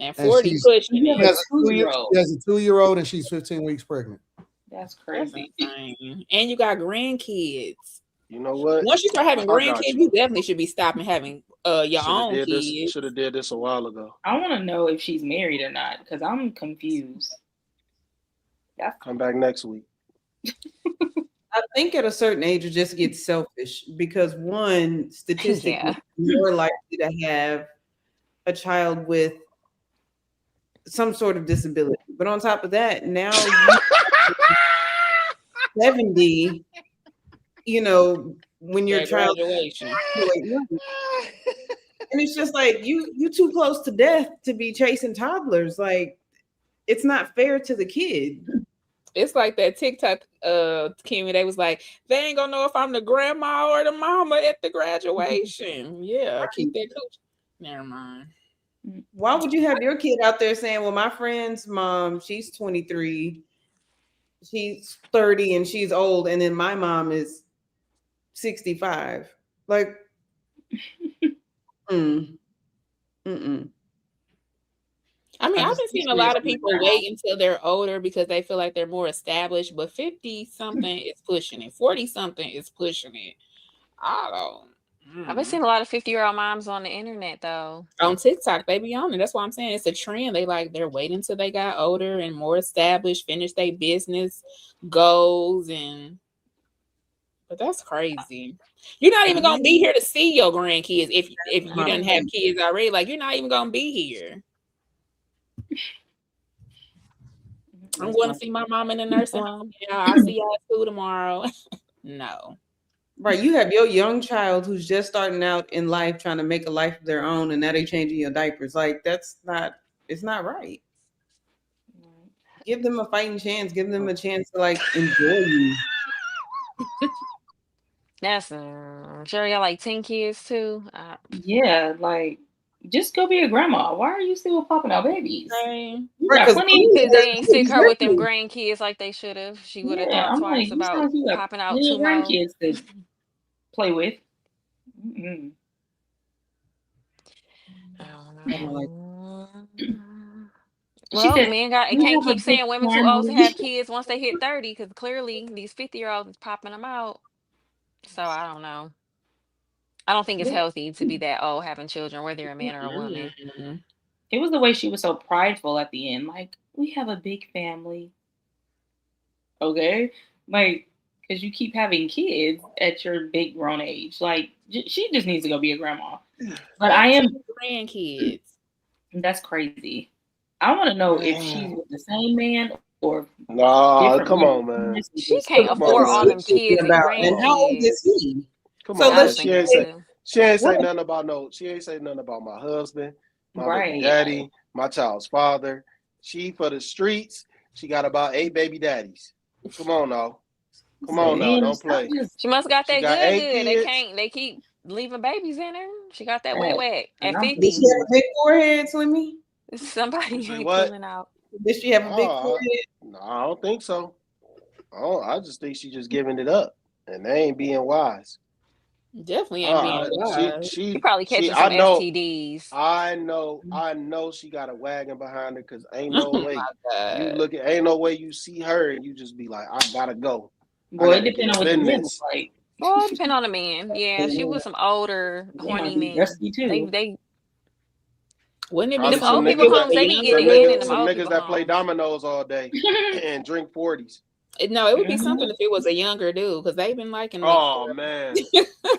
And 40 pushing You it. have a 2-year-old. She has a 2-year-old and she's 15 weeks pregnant. That's That's crazy. insane. And you got grandkids. You know what? Once you start having I got grandkids, you definitely should be stopping having your own kids. Should have did this a while ago. I want to know if she's married or not because I'm confused. Come back next week. I think at a certain age it just gets selfish because one, statistically, you're more likely to have a child with some sort of disability. But on top of that, now you 70, when your child graduation. And it's just like you too close to death to be chasing toddlers. Like, it's not fair to the kid. It's like that TikTok, Kimmy. They was like, they ain't gonna know if I'm the grandma or the mama at the graduation. Yeah, keep that cooch. Never mind. Why would you have your kid out there saying, well, my friend's mom, she's 23, she's 30, and she's old, and then my mom is 65. Like, I mean, I've been seeing a lot of people wait until they're older because they feel like they're more established, but 50-something is pushing it. 40-something is pushing it. I don't. I've been seeing a lot of 50-year-old moms on the internet though. On TikTok, they be on it. That's why I'm saying it's a trend. They're waiting until they got older and more established, finish their business goals, but that's crazy. You're not even gonna be here to see your grandkids if you didn't have kids already. Like, you're not even gonna be here. I'm going to see my mom in the nursing home. Yeah, I'll see y'all at school tomorrow. No. Right, you have your young child who's just starting out in life trying to make a life of their own, and now they changing your diapers. Like, it's not right. Give them a fighting chance. Give them a chance to enjoy you. That's sure y'all like 10 kids too. Yeah, just go be a grandma. Why are you still popping out babies? Right. You got plenty Because they ain't stick her with them grandkids like they should have. She would have thought I'm twice about you got popping out plenty 2 of more. grandkids to play with. I don't know. She Well, said, men "You can't have a keep saying big women too old to family." have kids once they hit 30 because clearly these 50-year-olds is popping them out. So I don't know. I don't think it's healthy to be that old having children, whether you're a man or a woman. It was the way she was so prideful at the end. Like, we have a big family. Okay? Because you keep having kids at your big grown age. Like, she just needs to go be a grandma. But I am grandkids. That's crazy. I want to know if she's with the same man or Nah, come on, man. She can't afford all them kids and grandkids. And how old is he? Come So on, she ain't say nothing about she ain't say nothing about my husband, my baby daddy, my child's father. She for the streets. She got about 8 baby daddies. Come on now. Come on now, don't play. She must got that She got good. 8 kids. They keep leaving babies in her. She got that wet at 50. Did she have a big forehead, Slimmy? Somebody ain't what? pulling out. Did she have a big forehead? No, I don't think so. I just think she's just giving it up, and they ain't being wise. Definitely ain't being wise. She probably catching some STDs. I know she got a wagon behind her because ain't no way ain't no way you see her and you just be like, I gotta go. Boy, it depends on what the man is like. Well, it depends on the man. Yeah, she was some older, horny men. They wouldn't it be them old people homes? They be getting it in them some old niggas people that play homes. dominoes all day and drink 40s. No, it would be something if it was a younger dude, because they've been liking. Oh man,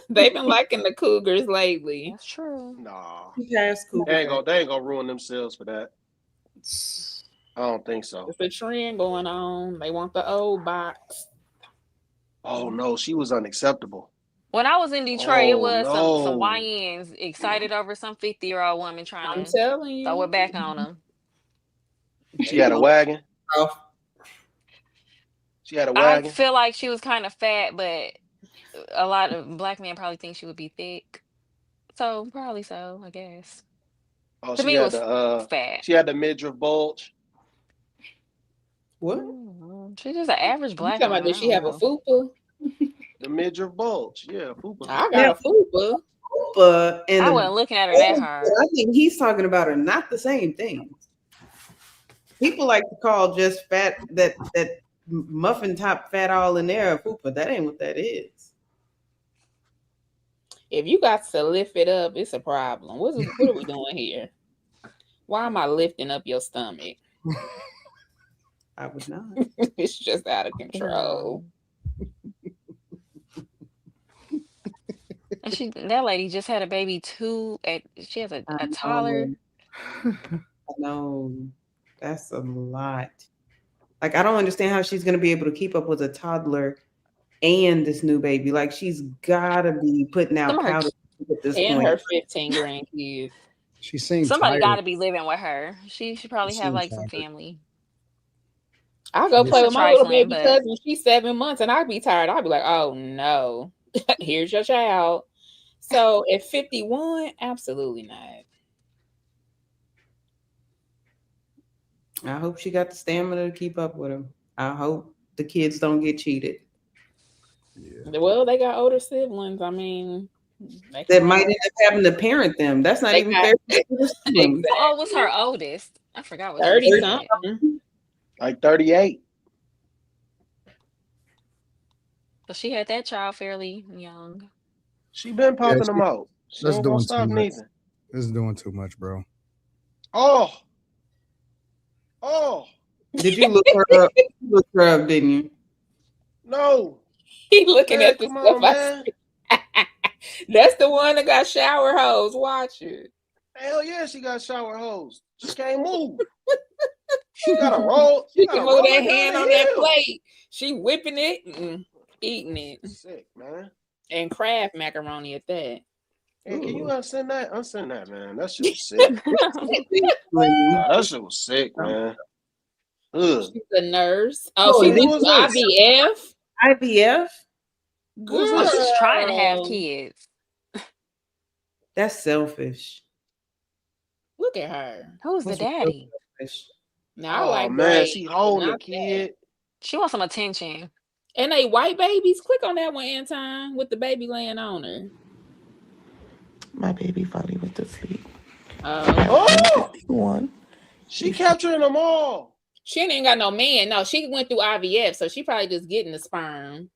they've been liking the cougars lately. That's true. nah. Cougar. They ain't gonna ruin themselves for that. I don't think so. It's a trend going on. They want the old box. Oh no, she was unacceptable. When I was in Detroit, it was some no. YNs excited over some 50-year-old woman trying I'm to telling you. throw it back on them. She had a wagon. She had a I wagon. feel like she was kind of fat, but a lot of black men probably think she would be thick. So probably so, I guess. Oh, To she me, it had was fat. She had the midriff bulge. What? She's just an average black You talking woman. about, does she have a fupa? The midriff bulge. Yeah, fupa. I got a fupa. Fupa and I wasn't looking at her that hard. I think he's talking about are not the same thing. People like to call just fat that muffin top fat all in there a fupa. That ain't what that is. If you got to lift it up, it's a problem. What are we doing here? Why am I lifting up your stomach? I would not. It's just out of control. And that lady just had a baby too. She has a toddler. No, that's a lot. Like, I don't understand how she's gonna be able to keep up with a toddler and this new baby. Like, she's gotta be putting out powder at this and point. her 15 grandkids. She seems Somebody tired. got to be living with her. She should probably have like some tired. family. I'll go play with my little baby but- cousin. She's 7 months, and I'd be tired. I'd be like, oh no, here's your child. So at 51, absolutely not. I hope she got the stamina to keep up with him. I hope the kids don't get cheated. Yeah. Well, they got older siblings. I mean, That might end up having to parent them. That's not even fair. Oh, what's her oldest? I forgot what 30 she said. something. Like 38. So she had that child fairly young. She been popping them out. She That's ain't gonna doing stop too much. neither. This is doing too much, bro. Oh. Did you look her up? You looked her up, didn't you? No. He looking Man, at the come stuff. on, man. That's the one that got shower hose. Watch it. Hell yeah, she got shower hose. She can't move. She got a roll. She can move that hand on that plate. She whipping it and eating it. Sick, man. And Kraft macaroni at that. Hey, can you unsend that? Unsend that, man. That shit was sick. That shit was sick, man. Ugh. She's a nurse. Oh, she did IVF? IVF? Girl. She's trying to have kids. That's selfish. Look at her. Who's the daddy? Now I like man, Grace, she holding the not kid. She wants some attention. And they white babies. Click on that one, Anton, with the baby laying on her. My baby finally went to sleep. Oh, 51. She capturing them all. She ain't got no man. No, she went through IVF, so she probably just getting the sperm.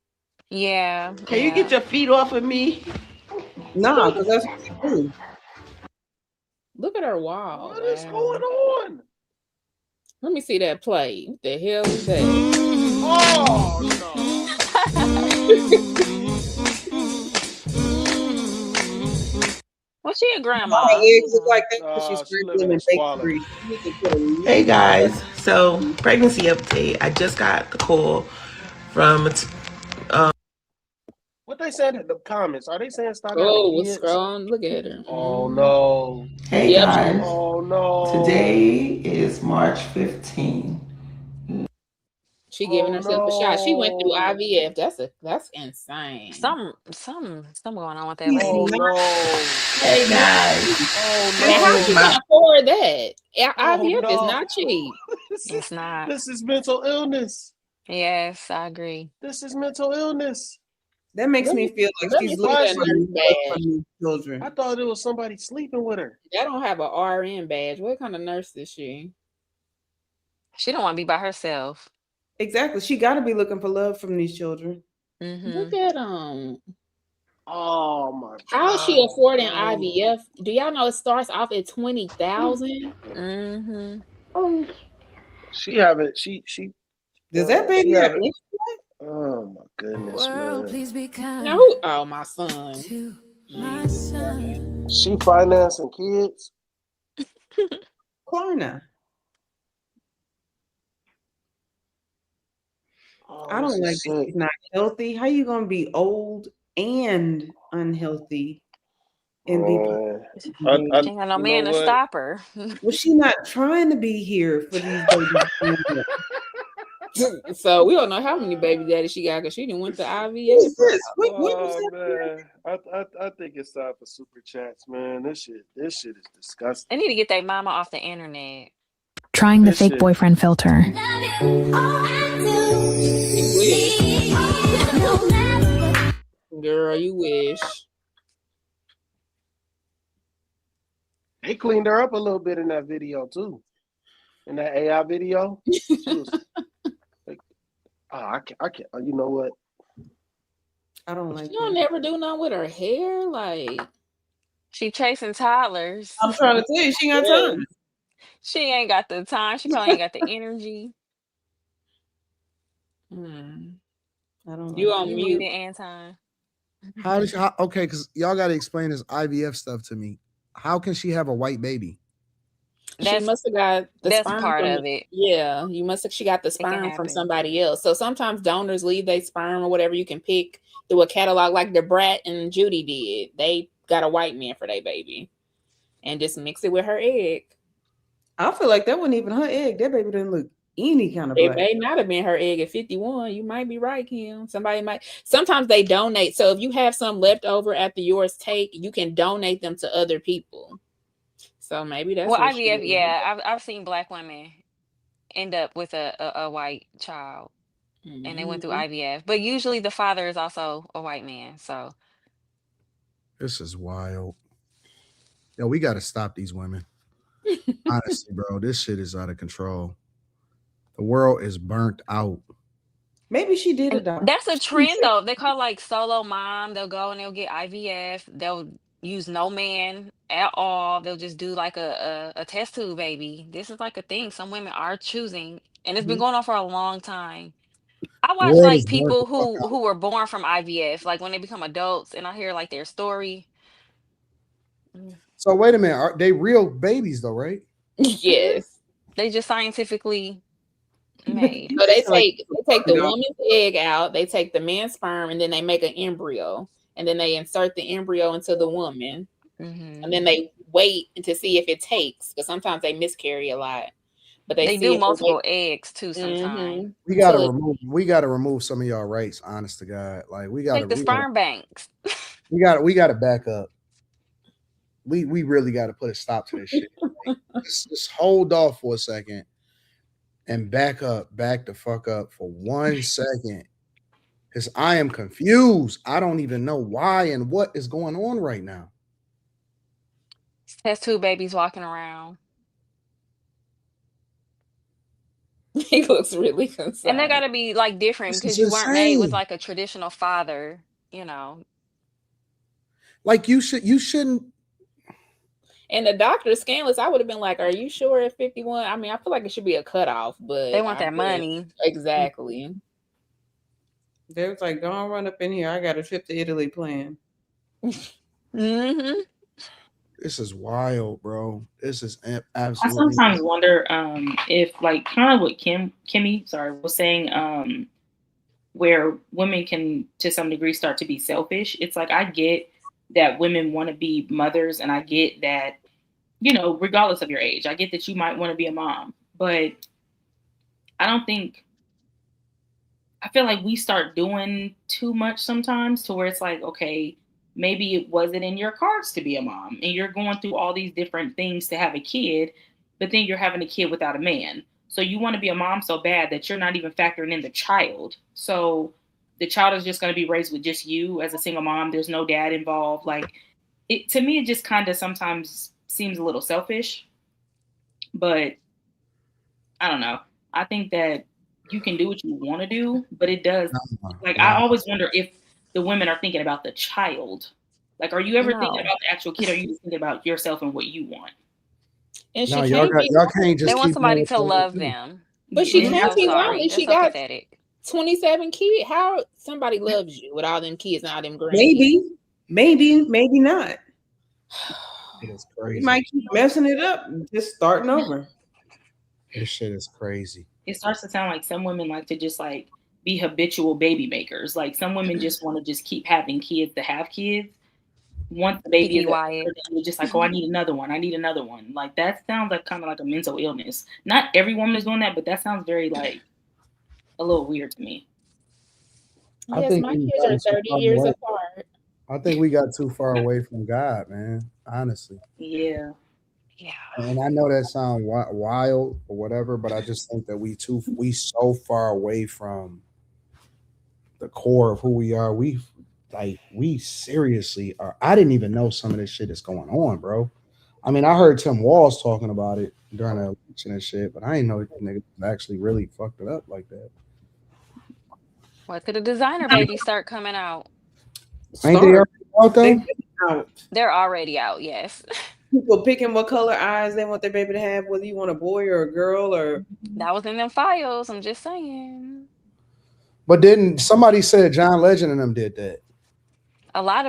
Yeah. Can you get your feet off of me? No, because that's what you do. Look at her wall. What is going on? Let me see that play. What the hell is that? Oh Well, she a grandma. Like that. She's living in squalor. Hey guys, so pregnancy update. I just got the call from what they said in the comments? Are they saying stop Oh, having kids? scrolling. Look at her. Oh no. Hey guys. Oh no. Today is March 15th. She giving herself a shot. She went through IVF. That's insane. Some going on with that lady. Oh no. Hey guys. Oh Man, how she can afford that? IVF no. is not cheap. It's not. This is mental illness. Yes, I agree. This is mental illness. That makes me feel like she's looking for new children. I thought it was somebody sleeping with her. That don't have a RN badge. What kind of nurse is she? She don't want to be by herself. Exactly. She got to be looking for love from these children. Mm-hmm. Look at them. Oh my God. How is she affording IVF? Do y'all know it starts off at 20,000? Mm-hmm. She having she Does that baby have Yeah. Oh my goodness, man. Now who? Oh, my son. She financing kids? Klarna. Oh, I don't like this. sick. She's not healthy. How you gonna be old and unhealthy and be? She ain't got no man to stop her. Well, she's not trying to be here for these babies. So we don't know how many baby daddies she got because she didn't went to IVF. Oh man, I think it's time for super chats, man. This shit is disgusting. They need to get their mama off the internet. Trying the fake boyfriend filter. Girl, you wish. They cleaned her up a little bit in that video too. In that AI video, she was like, I can't. You know what? I don't like. She don't never do nothing with her hair. Like she chasing toddlers. I'm trying to tell you, she got time. She ain't got the time. She probably ain't got the energy. I don't. You like on it. mute, Anton? How does okay? Because y'all got to explain this IVF stuff to me. How can she have a white baby? She must have got the that's sperm part from, of it. Yeah, you must have. She got the sperm from somebody else. So sometimes donors leave their sperm or whatever. You can pick through a catalog, like the Brat and Judy did. They got a white man for their baby, and just mix it with her egg. I feel like that wasn't even her egg. That baby didn't look any kind of It black. may not have been her egg at 51. You might be right, Kim. Somebody might. Sometimes they donate. So if you have some left over after yours take, you can donate them to other people. So maybe that's well, what IVF. Yeah, I've seen black women end up with a white child, and they went through IVF. But usually the father is also a white man. So this is wild. Yo, we got to stop these women. Honestly, bro, this shit is out of control. The world is burnt out. Maybe she did it. That's a trend, though. They call like solo mom. They'll go and they'll get IVF. They'll use no man at all. They'll just do like a test tube baby. This is like a thing. Some women are choosing, and it's been going on for a long time. I watch World like is burnt people the fuck out. who were born from IVF, like when they become adults, and I hear like their story. So wait a minute, are they real babies though, right? Yes. They just scientifically made. So they take the woman's egg out, they take the man's sperm, and then they make an embryo, and then they insert the embryo into the woman, and then they wait to see if it takes, because sometimes they miscarry a lot. But they do multiple eggs too sometimes. We gotta remove some of y'all rights, honest to God. Like we gotta take the sperm banks. We gotta back up. We really gotta put a stop to this shit. Like, just hold off for a second and back the fuck up for 1 second. Because I am confused. I don't even know why and what is going on right now. Test tube babies walking around. He looks really concerned. And they gotta be like different because you weren't made with like a traditional father, you know. Like you shouldn't. And the doctor scandalous, I would have been like, are you sure at 51? I mean, I feel like it should be a cutoff, but they want that money. Exactly. They was like, don't run up in here. I got a trip to Italy planned. This is wild, bro. This is absolutely. I sometimes wonder if, like, kind of what Kimmy was saying, where women can, to some degree, start to be selfish. It's like, I get that women want to be mothers, and I get that, you know, regardless of your age, I get that you might want to be a mom, but I feel like we start doing too much sometimes to where it's like, okay, maybe it wasn't in your cards to be a mom, and you're going through all these different things to have a kid, but then you're having a kid without a man. So you want to be a mom so bad that you're not even factoring in the child. So the child is just going to be raised with just you as a single mom. There's no dad involved. Like, to me, it just kind of sometimes seems a little selfish, but I don't know. I think that you can do what you want to do, but it does. Like, I always wonder if the women are thinking about the child. Like, are you ever thinking about the actual kid, or are you just thinking about yourself and what you want? And y'all can't just. They want somebody to love them. But she I'm 21 sorry. and That's she so got pathetic. 27 kids. How somebody loves you with all them kids and all them grandkids? Maybe not. It is You crazy. might keep messing it up and just starting over. This shit is crazy. It starts to sound like some women like to just like be habitual baby makers. Like some women just want to just keep having kids to have kids. Once the baby is they're just like, oh, I need another one. I need another one. Like that sounds like kind of like a mental illness. Not every woman is doing that, but that sounds very like a little weird to me. Yes, my kids are 30 years apart. I think we got too far away from God, man. Honestly. Yeah. And I know that sounds wild or whatever, but I just think that we so far away from the core of who we are. We seriously are. I didn't even know some of this shit is going on, bro. I mean, I heard Tim Walz talking about it during the election and shit, but I didn't know niggas actually really fucked it up like that. What could the designer babies start coming out? Ain't they already out though? They're already out, yes. People picking what color eyes they want their baby to have, whether you want a boy or a girl or That was in them files. I'm just saying. But didn't somebody said John Legend and them did that? A lot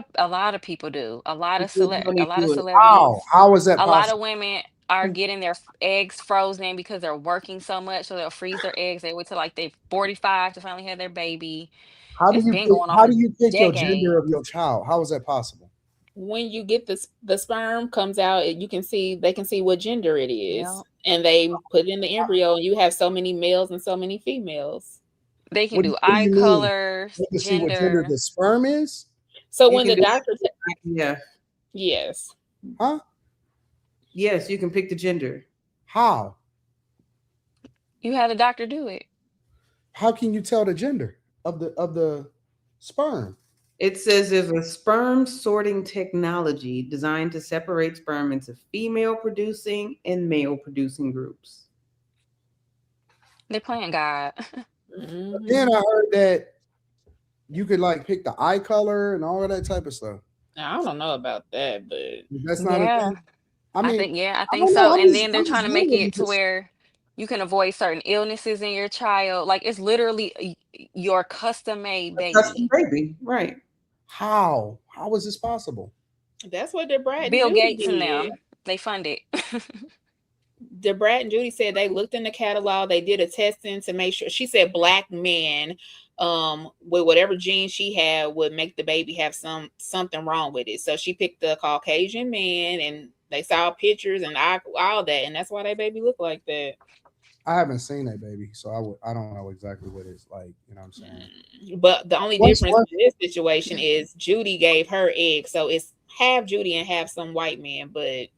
of people do. A lot of celebrities. How is that A lot of possible? women are getting their eggs frozen because they're working so much, so they'll freeze their eggs. They wait till like they're 45 to finally have their baby. How do It's you been going on how for do you pick your decades. gender of your child? How is that possible? When you get the sperm comes out, they can see what gender it is. And they put it in the embryo and you have so many males and so many females. They can do eye colors, You can see what gender. gender the sperm is? So You when can the do- doctor yeah. Yes. Huh? Yes, you can pick the gender. How? You had a doctor do it. How can you tell the gender of the sperm? It says there's a sperm sorting technology designed to separate sperm into female producing and male producing groups. They're playing God. Then I heard that you could like pick the eye color and all of that type of stuff. I don't know about that, but That's not a thing. I think I so. don't know, And then they're I'm trying to just make wondering it to because- where you can avoid certain illnesses in your child. Like it's literally your custom made baby. Custom baby, right? How is this possible? That's what Debrat and Bill Judy Gates and did. them, they fund it. Debrat and Judy said they looked in the catalog, they did a testing to make sure. She said black men with whatever gene she had would make the baby have something wrong with it. So she picked the Caucasian man and they saw pictures and all that, and that's why that baby looked like that. I haven't seen that baby, so I don't know exactly what it's like. You know what I'm saying? But the only difference in this situation is Judy gave her egg, so it's half Judy and half some white man. But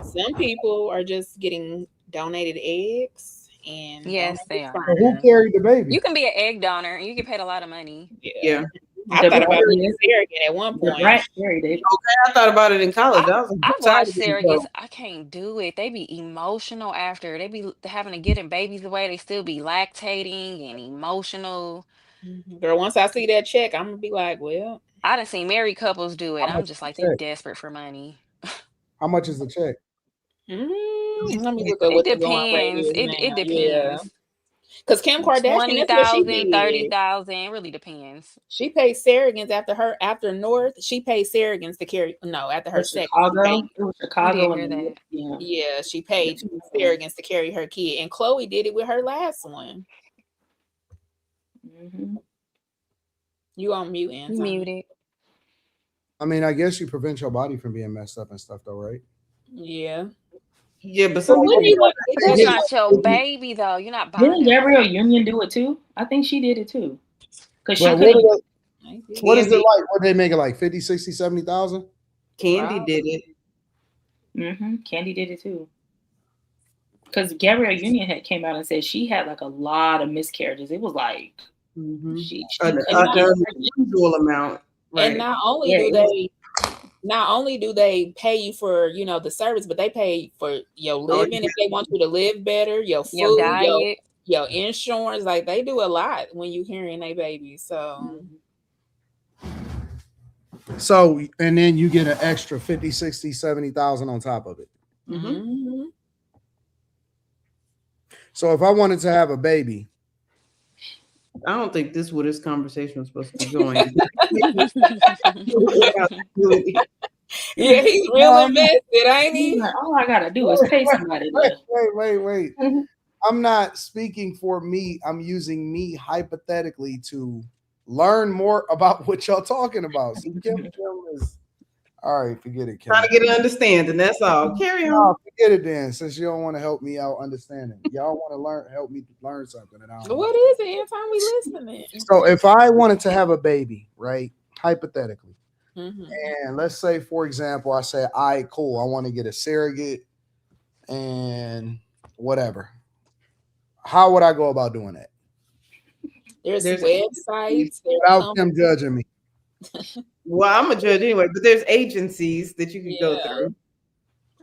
some people are just getting donated eggs, and Yes, they are. So who carried the baby? You can be an egg donor and you get paid a lot of money. Yeah. I thought about being a surrogate at one point. Right, carried it. Okay, I thought about it in college. I watched surrogates. I can't do it. They be emotional after. They be having to get their babies away. They still be lactating and emotional. Girl, once I see that check, I'm gonna be like, well, I done seen married couples do it. How I'm much just is like, the they're check? desperate for money. How much is the check? let me look at It what the going rate depends. is It now. depends. Yeah. Because Kim Kardashian, that's what she 20,000, did. 30,000. It really depends. She paid surrogates after North. She paid surrogates to carry. No, after her second. Chicago. It was Chicago. I did hear that. Yeah, she paid surrogates to carry her kid, and Khloé did it with her last one. You on mute, Anton? You muted. I mean, I guess you prevent your body from being messed up and stuff, though, right? Yeah. Yeah, but some people That's not your baby, though. You're not buying Didn't Gabrielle Union do it too? I think she did it too. Because she Well, couldn't. what is it like? What they make it like 50, 60, 70,000? Candy did it. Candy did it too. Because Gabrielle Union had came out and said she had like a lot of miscarriages. It was like she An unusual amount. Right. And not only do they pay you for the service, but they pay for your living if they want you to live better, your food, Your diet, your insurance. Like they do a lot when you carrying a baby. So So, and then you get an extra 50, 60, 70,000 on top of it. So if I wanted to have a baby, I don't think this is where this conversation was supposed to be going. Yeah, he's real invested, ain't he? All I gotta do is pay somebody to. Wait. I'm not speaking for me. I'm using me hypothetically to learn more about what y'all talking about. So Kim is all right. Forget it, Kim. Trying to get an understanding. That's all. Carry on. No, forget it then. Since you don't want to help me out understanding, y'all want to help me learn something. And I don't What is it? Anton, we listening. So if I wanted to have a baby, right? Hypothetically, Mm-hmm. and let's say, for example, I say, all right, cool. I want to get a surrogate and whatever. How would I go about doing that? There's websites without them judging me. Well, I'm a judge anyway, but there's agencies that you can go through.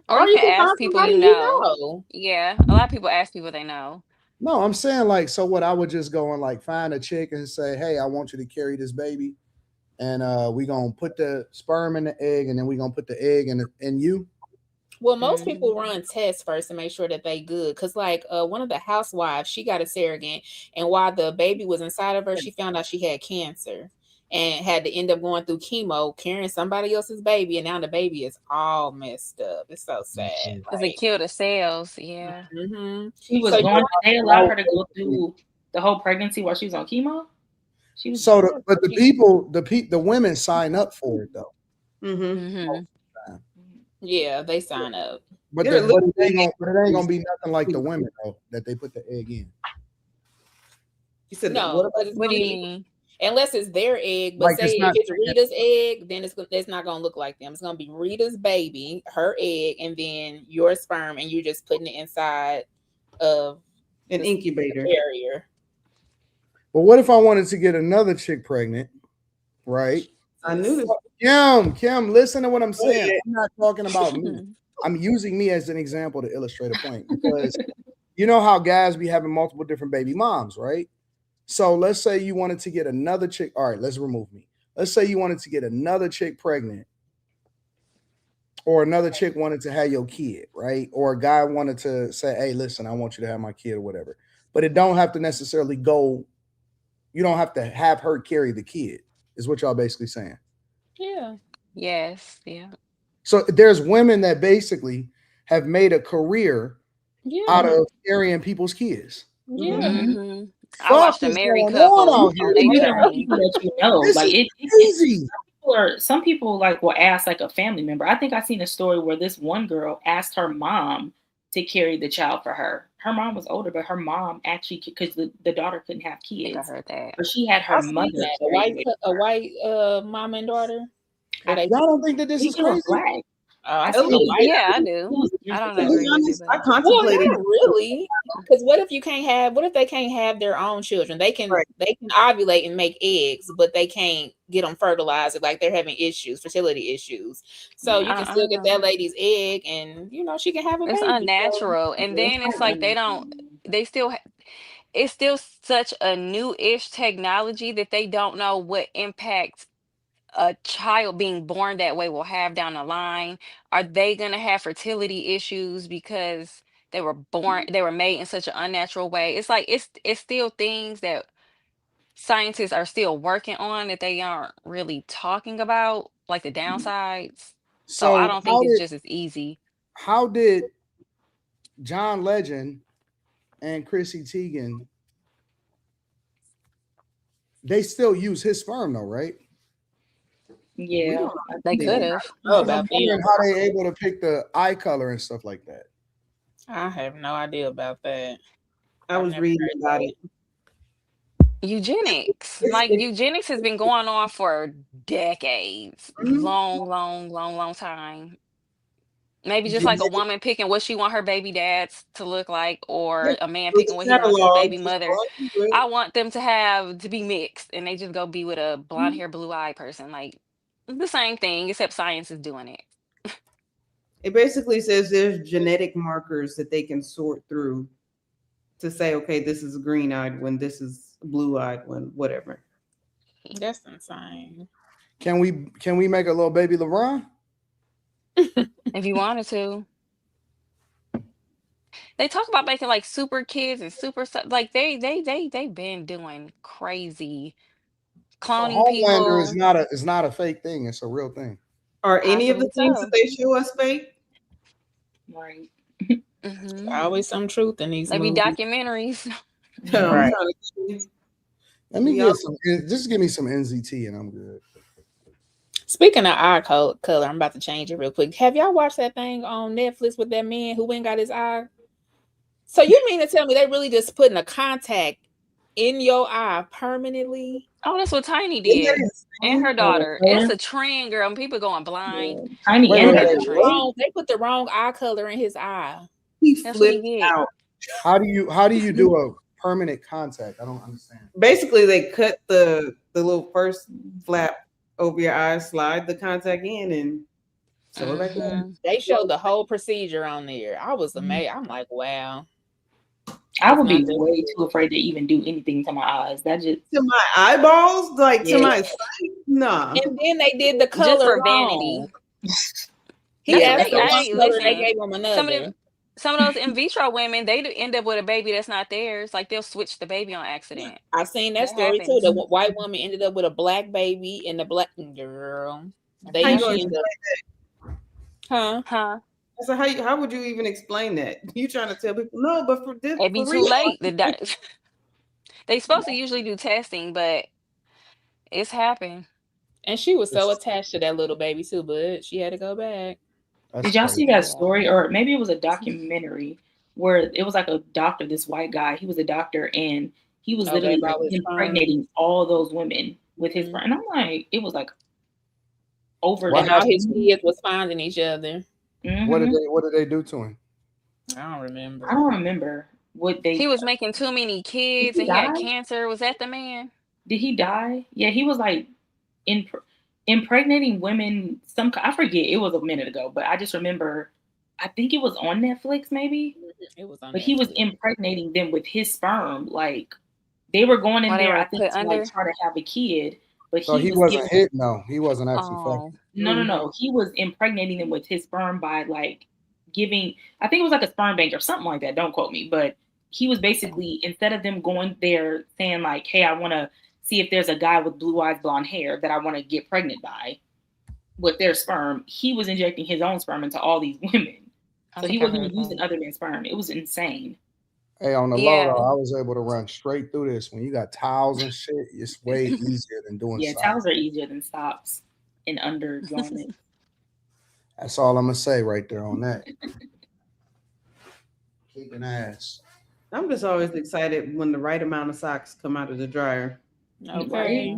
Or you can ask people you know. Yeah, a lot of people ask people they know. No, I'm saying like, so what? I would just go and like find a chick and say, hey, I want you to carry this baby, and we gonna put the sperm in the egg, and then we gonna put the egg in you. Well, most people run tests first to make sure that they good. Cause like one of the housewives, she got a surrogate, and while the baby was inside of her, she found out she had cancer and had to end up going through chemo, carrying somebody else's baby, and now the baby is all messed up. It's so sad. Because it killed the cells. Yeah. Mm-hmm. She was going. They allowed her to go through the whole pregnancy while she was on chemo. She was. So, but the women sign up for it though. Mm-hmm. Yeah, they sign up. But it ain't gonna be nothing like the women though that they put the egg in. You said no. What do you mean? Unless it's their egg, but Like say it's if it's Rita's egg, then it's not gonna look like them. It's gonna be Rita's baby, her egg, and then your sperm, and you're just putting it inside of an incubator carrier. But what if I wanted to get another chick pregnant, right? I knew this. Kim, listen to what I'm saying. I'm not talking about me. I'm using me as an example to illustrate a point because you know how guys be having multiple different baby moms, right? So let's say you wanted to get another chick. All right, let's remove me. Let's say you wanted to get another chick pregnant, or another chick wanted to have your kid, right? Or a guy wanted to say, hey, listen, I want you to have my kid or whatever. But it don't have to necessarily go. You don't have to have her carry the kid, is what y'all basically saying. Yeah. Yes. Yeah. So there's women that basically have made a career out of carrying people's kids. Yeah. Mm-hmm. I watched a married couple on their journey. That you know, This like is crazy. Some people like will ask like a family member. I think I seen a story where this one girl asked her mom to carry the child for her. Her mom was older, but her mom actually, because the daughter couldn't have kids. I heard that. But she had her mother. A white mom and daughter. Y'all don't think that this is crazy? Black. I Yeah, I do. I don't agree with you. I contemplated. Well, really, because what if they can't have their own children? They can ovulate and make eggs, but they can't get them fertilized. Like they're having issues, fertility issues. So you can still get that lady's egg, and she can have a baby. It's unnatural, and then it's like it's still such a new-ish technology that they don't know what impact a child being born that way will have down the line. Are they going to have fertility issues because they were made in such an unnatural way? It's like it's still things that scientists are still working on that they aren't really talking about, like the downsides. So I don't think it's just as easy. How did John Legend and Chrissy Teigen, they still use his sperm though, right? Yeah, they could have. I'm wondering how they able to pick the eye color and stuff like that. I have no idea about that. I was reading about it. Eugenics. Like eugenics has been going on for decades. Long time. Maybe just like a woman picking what she want her baby dads to look like, or a man picking what he wants his baby mother. I want them to be mixed, and they just go be with a blonde hair, blue eye person. Like the same thing, except science is doing it. It basically says there's genetic markers that they can sort through to say, okay, this is a green-eyed one, this is a blue-eyed one, whatever. That's insane. Can we make a little baby LeBron? If you wanted to. They talk about making like super kids and super like they've been doing crazy So cloning Homelander people. is not a fake thing. It's a real thing. Are any of the Possibly things that so. they show us fake? Right. Mm-hmm. Always some truth in these They be movies. documentaries. I'm Right. trying to Let me we get all some. Just give me some NZT and I'm good. Speaking of eye color, I'm about to change it real quick. Have y'all watched that thing on Netflix with that man who went and got his eye? So you mean to tell me they really just putting a contact in your eye permanently? Oh, that's what Tiny Isn't that did. And her insane? daughter. It's a trend, girl. And people going blind. Tiny Wait, and wait, It is a wait, what? trend. They put the wrong eye color in his eye. He That's what you flipped get. out. How do you do a permanent contact? I don't understand. Basically, they cut the little first flap over your eye, slide the contact in, and sew it back in. They showed the whole procedure on there. I was amazed. I'm like, wow. I It's would not be just way too afraid to even do anything to my eyes. That just To my eyeballs, like to Yeah. my sight, nah. And then they did the Just color for wrong. vanity. He That's asked what for I one ain't color, they listen. gave him another. Some of those in vitro women, they do end up with a baby that's not theirs. Like they'll switch the baby on accident. I seen that That story too. happens. The white woman ended up with a black baby, and the black girl. How you gonna She ended explain up, huh? Huh? So how would you even explain that? You trying to tell people no, but for this It'd be for too real. late. They supposed to usually do testing, but it's happened. And she was so attached to that little baby too, but she had to go back. Did y'all see that story, or maybe it was a documentary where it was like a doctor, this white guy. He was a doctor, and he was literally like impregnating all those women with his sperm. And I'm like, it was like over And the all his kids was finding each other. What did they do to him? I don't remember. I don't remember what they. He was making too many kids, Did and he he had die? cancer. Was that the man? Did he die? Yeah, he was like impregnating women. I forget. It was a minute ago, but I just remember. I think it was on Netflix, maybe. It was on. But he was impregnating them with his sperm. Like they were going in While they there, were I think, put to under? like try to have a kid. But So he was wasn't giving, hit. No, he wasn't actually Oh. fucking. No. He was impregnating them with his sperm by like giving. I think it was like a sperm bank or something like that. Don't quote me, but he was basically, instead of them going there saying like, "Hey, I want to see if there's a guy with blue eyes, blonde hair that I want to get pregnant by," with their sperm, he was injecting his own sperm into all these women. So he wasn't even using other men's sperm. It was insane. Hey, on the Yeah. low though, I was able to run straight through this. When you got towels and shit, it's way easier than doing Yeah, socks. towels are easier than socks and undergarments. That's all I'm gonna say right there on that. Kicking ass. I'm just always excited when the right amount of socks come out of the dryer. Okay.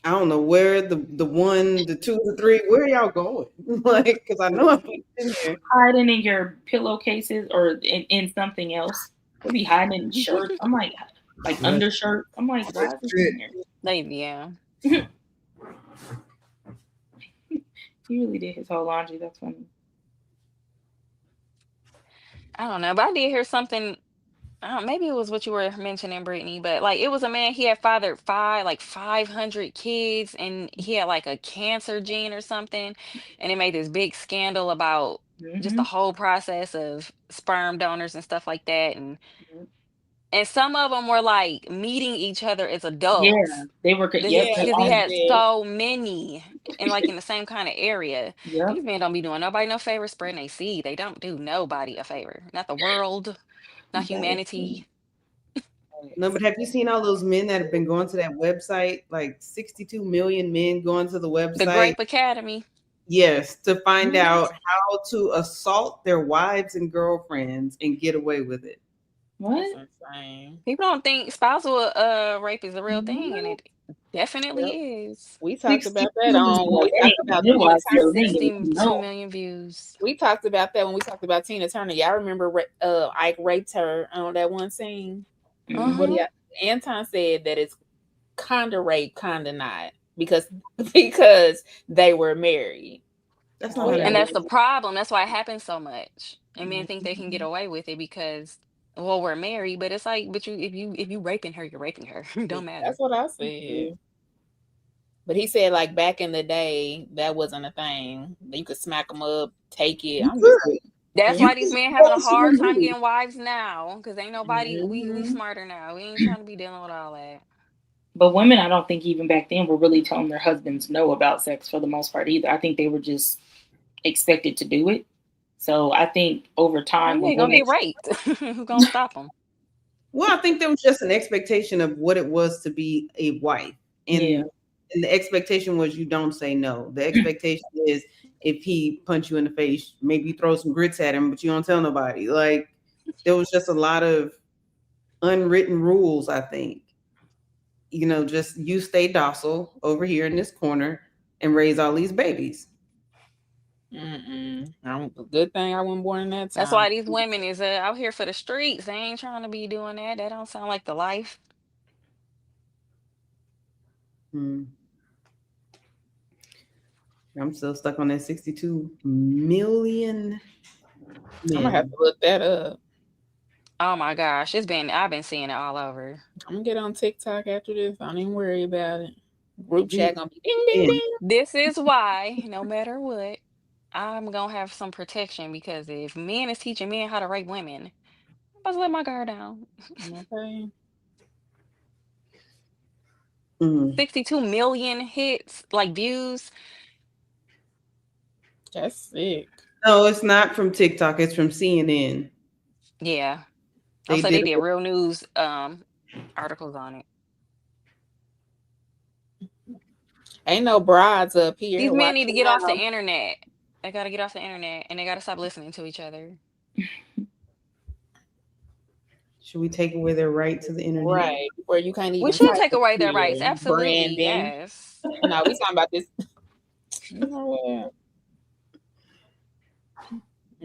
I don't know where the 1, the 2, the 3. Where are y'all going? Like, because I know I'm in there. Hiding in your pillowcases or in something else. They'll be hiding in shirts. I'm like undershirts. I'm like, why is this in here? Like, yeah. He really did his whole laundry. That's funny. I don't know, but I did hear something. Maybe it was what you were mentioning, Brittany, but like it was a man. He had fathered 500 kids, and he had like a cancer gene or something, and it made this big scandal about just the whole process of sperm donors and stuff like that, and some of them were like meeting each other as adults. Yeah, they were. Because he had so many, and like in the same kind of area. Yep. These men don't be doing nobody no favor spreading they seed. They don't do nobody a favor, not the world, not humanity. No, but have you seen all those men that have been going to that website? Like 62 million men going to the website. The Grape Academy. Yes, to find out how to assault their wives and girlfriends and get away with it. What? People don't think spousal rape is a real thing, and it definitely is. We talked about that on. We talked about Tina Turner. 62 million views. We talked about that when we talked about Tina Turner. Y'all remember Ike raped her on that one scene? Anton said that it's kinda rape, kinda not, because they were married. That's not and that's the problem. That's why it happens so much. And men think they can get away with it because, well, we're married, but it's like, but if you raping her, you're raping her. It don't matter. That's what I said. But he said, like back in the day, that wasn't a thing. You could smack them up, take it. That's You why these can men go having a to the hard time movie. getting wives now, because ain't nobody. We Mhm. smarter now. We ain't trying to be dealing with all that. But women, I don't think even back then were really telling their husbands no about sex for the most part either. I think they were just expected to do it. So I think over Oh, time, yeah, when you're gonna women, get raped. Who's gonna stop them? Well, I think there was just an expectation of what it was to be a wife. yeah, And the expectation was you don't say no. The expectation is if he punch you in the face, maybe throw some grits at him, but you don't tell nobody. Like there was just a lot of unwritten rules, I think. You know, just you stay docile over here in this corner and raise all these babies. Good thing I wasn't born in that That's time. why these women is out here for the streets. They ain't trying to be doing that. That don't sound like the life. I'm still stuck on that 62 million. I'm gonna have to look that up. Oh my gosh, I've been seeing it all over. I'm gonna get on TikTok after this. Don't even worry about it. Group chat gonna be ding ding ding. This is why, no matter what, I'm gonna have some protection, because if men is teaching men how to rape women, I'm about to let my guard down. Okay. 62 million hits, like views. That's sick. No, it's not from TikTok. It's from CNN. Yeah. They Also, did they did real news articles on it. Ain't no brides up here. These men Watch need to your get off the mouth. internet. They gotta get off the internet, and they gotta stop listening to each other. Should we take away their right to the internet? Right. Where you can't even We should type take it away their here. rights. Absolutely, Brandon. yes. No, we talking about this. You know what?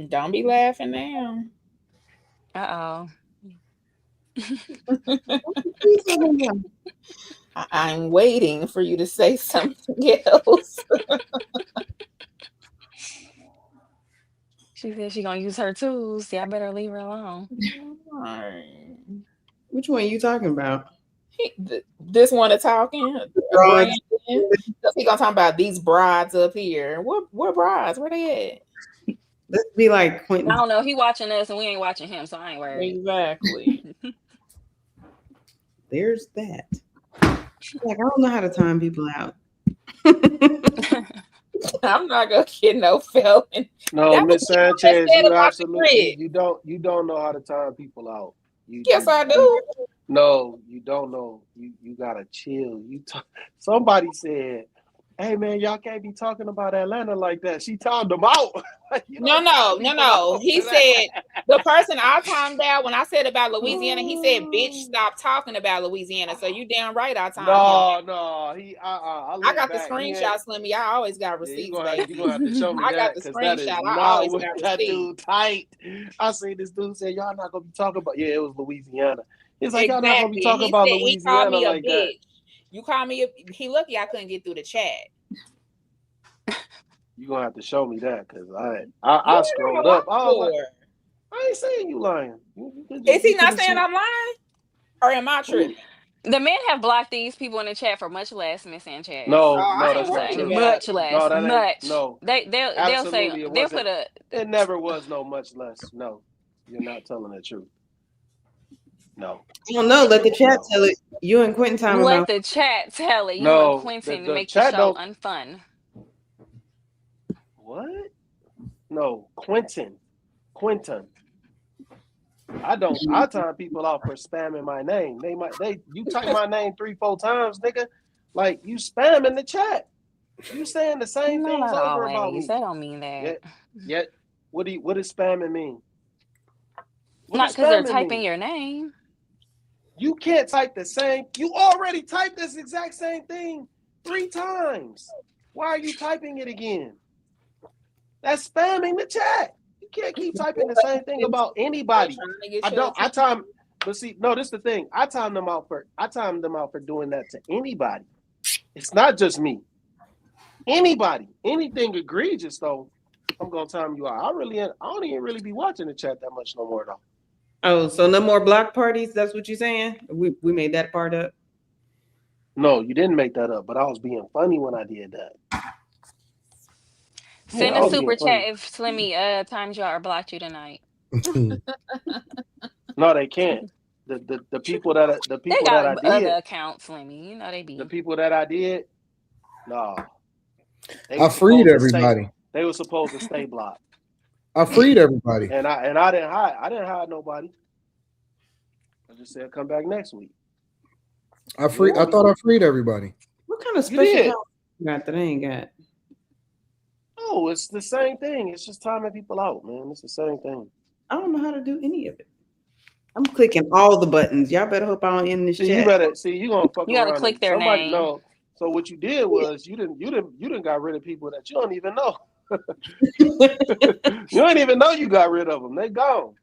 Don't be laughing now. Uh-oh. I'm waiting for you to say something else. She said she gonna use her tools. Yeah, I better leave her alone. Which one are you talking about? This one of talking, Brandon. He gonna talk about these brides up here. What brides? Where they at? Let's be like Quentin. I don't know. He watching us and we ain't watching him, so I ain't worried. Exactly. There's that. Like I don't know how to time people out. I'm not gonna get no felon. No, Miss Sanchez, you don't know how to time people out. Yes, I do. No, you don't know. You gotta chill. Somebody said, "Hey man, y'all can't be talking about Atlanta like that." She timed them out. No. He said the person I timed out when I said about Louisiana. He said, "Bitch, stop talking about Louisiana." So you damn right I timed him. No. I got the screenshot, Slimmy. I always got receipts. You're gonna have to show me I that, got the because that is screenshot. I not always what got that receipts. dude tight. I seen this dude say, "Y'all not gonna be talking about." Yeah, it was Louisiana. He's like, "Y'all not gonna be talking about He called Louisiana me a like bitch. that." You call me he lucky I couldn't get through the chat. You're gonna have to show me that, because I scrolled up. I was like, I ain't saying you lying. Is he not saying I'm lying? Or am I tripping? The men have blocked these people in the chat for much less, Miss Sanchez. No, that's not true. Much less. No, that ain't. Much. No, They'll say they'll put a. It never was no much less. No, you're not telling the truth. No. I don't know. Let the chat tell it. You and Quentin time Let about. the chat tell it. You No, and Quentin the make the chat show don't. unfun. What? No, Quentin. I don't. I time people out for spamming my name. You type my name 3-4 times, nigga. Like you spamming the chat. You saying the same No, things not over about always. me. That don't mean that. Yet, what does spamming mean? Not because they're typing your name. You can't type the same. You already typed this exact same thing 3 times. Why are you typing it again? That's spamming the chat. You can't keep typing the same thing about anybody. But see, no, this is the thing. I timed them out for doing that to anybody. It's not just me. Anybody, anything egregious though, I'm gonna time you out. I don't even really be watching the chat that much no more though. Oh, so no more block parties? That's what you're saying? We made that part up. No, you didn't make that up, but I was being funny when I did that. Send a super chat if Slimmy times y'all or blocked you tonight. No, they can't. The people that I Other did, accounts, Slimmy. You know they be. the people that I did, no. I freed everybody. They were supposed to stay blocked. I freed everybody. And I didn't hide. I didn't hide nobody. I just said come back next week. I thought I freed everybody. What kind of special talent you got that I ain't got? Oh, it's the same thing. It's just timing people out, man. It's the same thing. I don't know how to do any of it. I'm clicking all the buttons. Y'all better hope I don't end this chat. You better see. You gonna fuck you around. You gotta click their name. No. So what you did was you didn't got rid of people that you don't even know. You don't even know you got rid of them. They gone.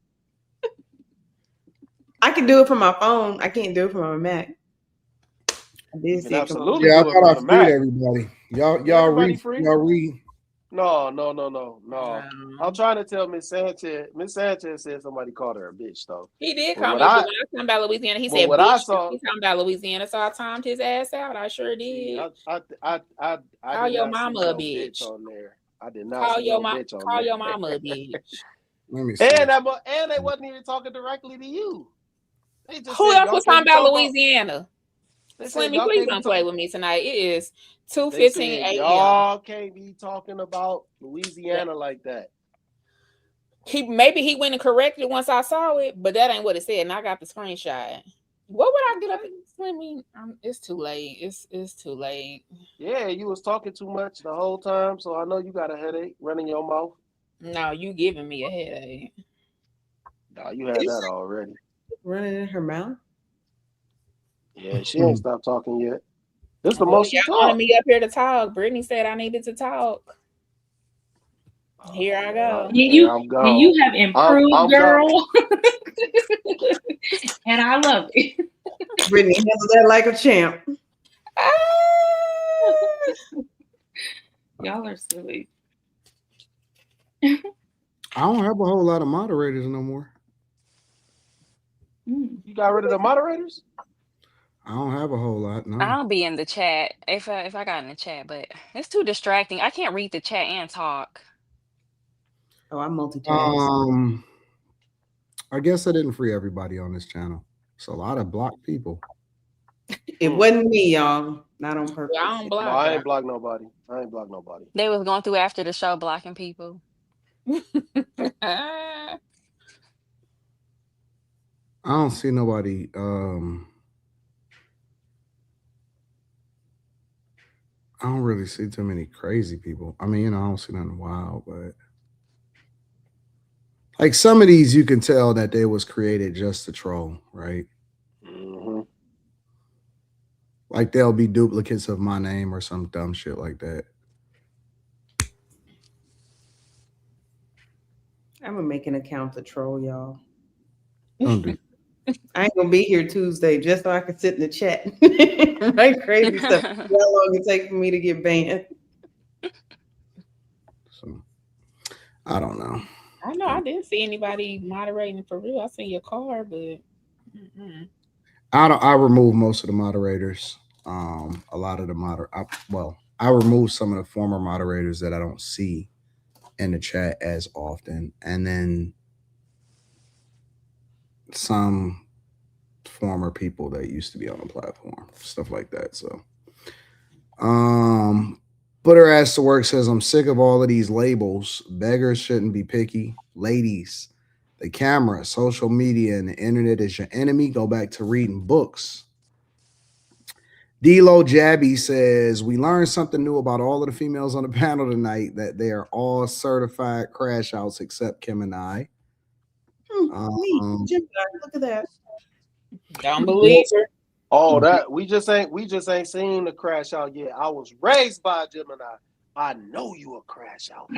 I can do it from my phone. I can't do it from my Mac. I did see absolutely. Yeah, I thought I freed everybody. Y'all read. No. I'm trying to tell Miss Sanchez. Miss Sanchez said somebody called her a bitch, though. He did call me a bitch. When I was talking about Louisiana, he said, what I saw, he's talking about Louisiana, so I timed his ass out. I sure did. I call your mama a bitch on there. I did not call see your bitch on call there. your mama a bitch. Let me see. And they wasn't even talking directly to you. Who else was talking about Louisiana? Slimmy, please don't play with me tonight. It is 2:15 a.m. Y'all can't be talking about Louisiana like that. Maybe he went and corrected it once I saw it, but that ain't what it said, and I got the screenshot. What would I get up? Slimmy, it's too late. It's too late. Yeah, you was talking too much the whole time, so I know you got a headache running your mouth. No, you giving me a headache. No, you had that already. Running in her mouth? Yeah, she ain't stopped talking yet. This is the most she y'all wanted me up here to talk. Brittany said I needed to talk. Here I go. You have improved, girl. And I love it. Brittany handled that like a champ. Y'all are silly. I don't have a whole lot of moderators no more. You got rid of the moderators? I don't have a whole lot. No. I'll be in the chat if I got in the chat, but it's too distracting. I can't read the chat and talk. Oh, I'm multitasking. I guess I didn't free everybody on this channel. It's a lot of blocked people. It wasn't me, y'all. Not on purpose. I don't block. No, I ain't blocked nobody. They was going through after the show blocking people. I don't see nobody. I don't really see too many crazy people. I mean, I don't see nothing wild, but like some of these, you can tell that they was created just to troll, right? Mm-hmm. Like they'll be duplicates of my name or some dumb shit like that. I'm gonna make an account to troll y'all. Don't do. I ain't gonna be here Tuesday just so I can sit in the chat. Right, crazy stuff. How long it take for me to get banned? So I don't know. I know I didn't see anybody moderating for real. I seen your car, but I remove most of the moderators. A lot of the I remove some of the former moderators that I don't see in the chat as often, and then some former people that used to be on the platform, stuff like that. So put her ass to work says, I'm sick of all of these labels. Beggars shouldn't be picky. Ladies, the camera, social media, and the internet is your enemy. Go back to reading books. D-Lo Jabby says, we learned something new about all of the females on the panel tonight, that they are all certified crash outs except Kim and I. Look at that. Don't believe her. Oh, that we just ain't seen the crash out yet. I was raised by a Gemini. I know you a crash out.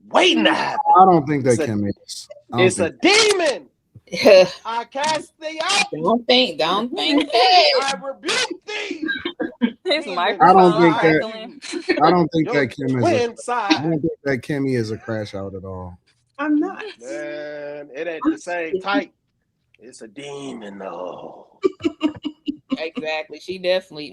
Waiting to happen. I don't think that Kim is. It's a demon. I cast thee out. Don't think that. I rebuke thee. His I don't think that Kim is. I don't think that Kimmy is a crash out at all. I'm not. Man, it ain't the same type. It's a demon, though. Exactly. She definitely.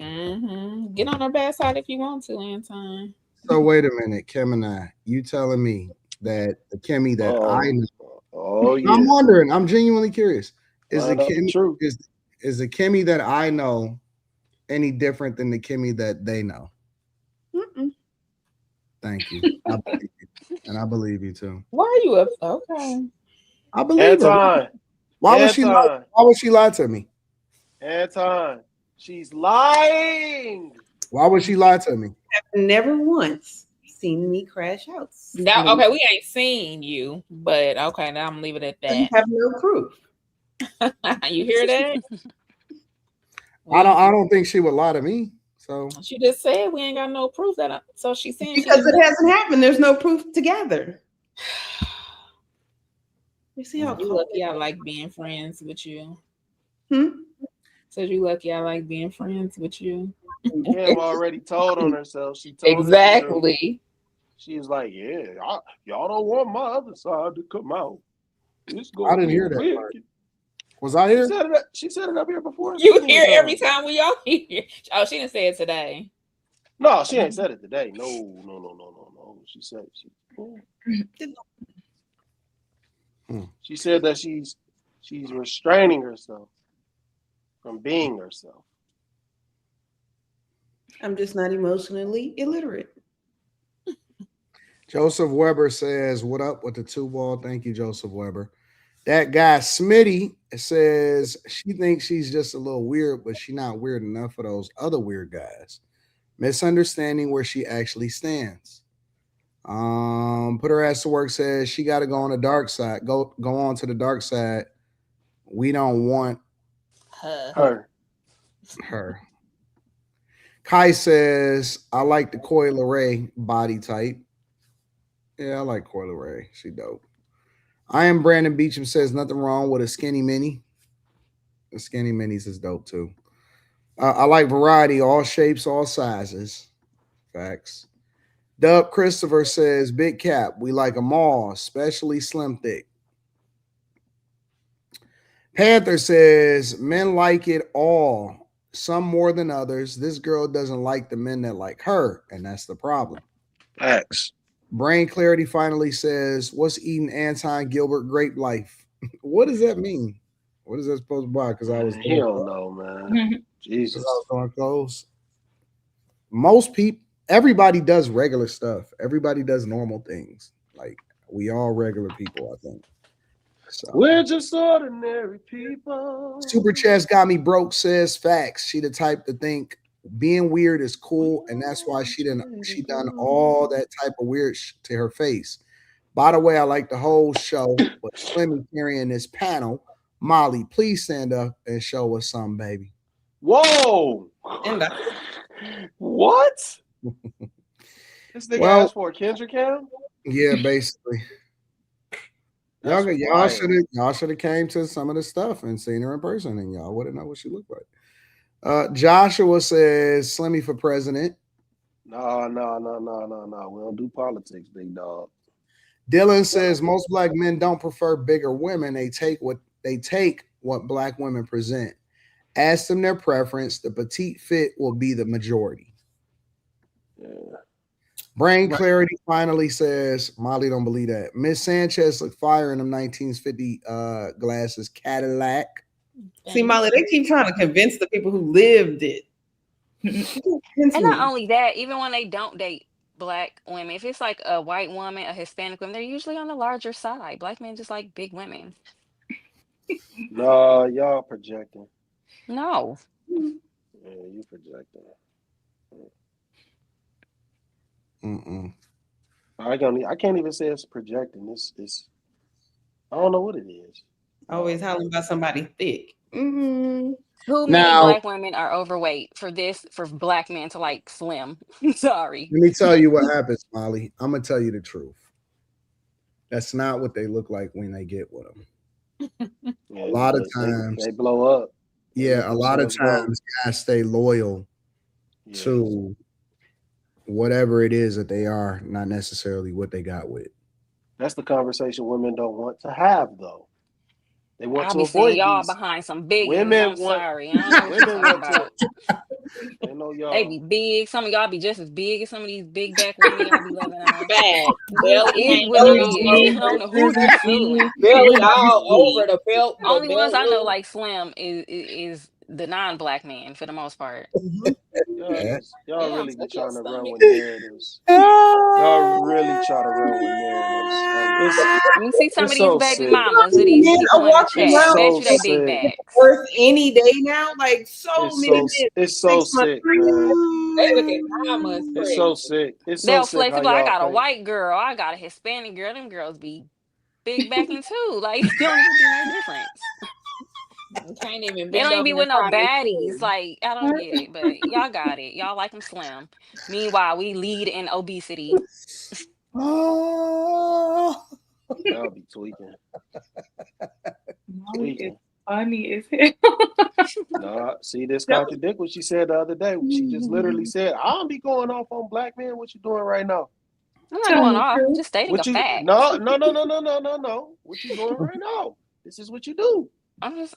Get on her bad side if you want to, Anton. So wait a minute, Gemini. You telling me that the Kimmy that I know? Oh yeah. I'm wondering. I'm genuinely curious. Is the Find out the Kimmy truth. is the Kimmy that I know any different than the Kimmy that they know? Mm-mm. Thank you. I believe you. And I believe you too. Why are you up? Okay. I believe her. Anton. Why would she lie? Anton. Why would she lie to me? Anton. She's lying. Why would she lie to me? I've never once seen me crash out. Now, okay, we ain't seen you, but okay, now I'm gonna leave it at You that. have no proof. You hear that? I don't think she would lie to me. So She just said we ain't got no proof that. So she's saying because it hasn't happened. There's no proof together. You see how you lucky I like being friends with you. Hmm? Says you lucky I like being friends with you. Kim already told on herself. She told Exactly. She was like, "Yeah, y'all don't want my other side to come out. It's I gonna didn't be hear that wicked." part. Was I here? She said it up here before. You hear every time we all hear. Oh, she didn't say it today. No, she ain't said it today. No. She said she said that she's restraining herself from being herself. I'm just not emotionally illiterate. Joseph Weber says, "What up with the 2 ball?" Thank you, Joseph Weber. That guy Smitty says she thinks she's just a little weird, but she's not weird enough for those other weird guys. Misunderstanding where she actually stands. Put her ass to work says she got to go on the dark side. Go on to the dark side. We don't want her. Kai says, I like the Coi Leray body type. Yeah, I like Coi Leray. She dope. I am Brandon Beecham says nothing wrong with a skinny mini. The skinny minis is dope too. I like variety, all shapes, all sizes. Facts. Dub Christopher says, big cap. We like them all, especially slim thick. Panther says, men like it all, some more than others. This girl doesn't like the men that like her, and that's the problem. Facts. Brain Clarity finally says, what's eating Anton Gilbert grape life? What does that mean? What is that supposed to be? Because I was He don't know, man. Jesus. I was doing clothes. Most people, everybody does regular stuff. Everybody does normal things. Like, we all regular people, I think. So. We're just ordinary people. Super Chess got me broke says facts. She the type to think being weird is cool, and that's why she done all that type of weird to her face. By the way, I like the whole show, but Slimmy carrying this panel. Molly, please stand up and show us something, baby. Whoa! What? This nigga asked for a Kendrick Cam? Yeah, basically. Y'all should have came to some of the stuff and seen her in person, and y'all wouldn't know what she looked like. Joshua says Slimmy for president. No. We don't do politics, big dog. Dylan says most black men don't prefer bigger women. They take what black women present. Ask them their preference. The petite fit will be the majority. Yeah. Brain Clarity finally says, Molly don't believe that. Miss Sanchez looked fire in them 1950 glasses Cadillac. See, Molly, they keep trying to convince the people who lived it. And not only that, even when they don't date black women, if it's like a white woman, a Hispanic woman, they're usually on the larger side. Black men just like big women. No, y'all projecting. No. Yeah, you projecting. I can't even say it's projecting. It's I don't know what it is. Always hollering about somebody thick. Too many black women are overweight for black men to like slim. Sorry. Let me tell you what happens, Molly. I'm gonna tell you the truth. That's not what they look like when they get with them. Yeah, a lot of times they blow up. Yeah, a lot of times guys stay loyal to whatever it is that they are, not necessarily what they got with. That's the conversation women don't want to have, though. They want to be avoid y'all these. behind some big women. I'm sorry. I don't know what you're talking about. Ain't no They y'all. be big. Some of y'all be just as big as some of these big back women y'all be loving on. Bad. This Belly is ain't what it no is. I don't know who these fooling. belly all over the belt. The Only ones I know belt. like Slim is the non-black man for the most part. Y'all Damn, really be touch your trying to run stomach. with narratives. Y'all really try to run with narratives. Like Let me see some of it's these so baby sick. mamas of these Men are people in the walking chat. I It's around bet so you they big sick. bags. Earth any day now. Like so many men. It's so 6 months sick, pregnant. man. They look at 9 months It's so pregnant. sick. It's so They'll sick how flexible. I y'all got a think. white girl. I got a Hispanic girl. Them girls be big backing too. Like it don't even be no difference. You can't even They bend don't even over be and with no tie their baddies. shoes. Like I don't get it, but y'all got it. Y'all like them slim. Meanwhile, we lead in obesity. Oh. Y'all be tweaking. Tweaking. Funny as hell. No, see, this contradict what she said the other day. She just literally said, "I don't be going off on black men. What you doing right now? I'm not going off. I'm just stating a What you? fact. No. What you doing right now? This is what you do. I'm just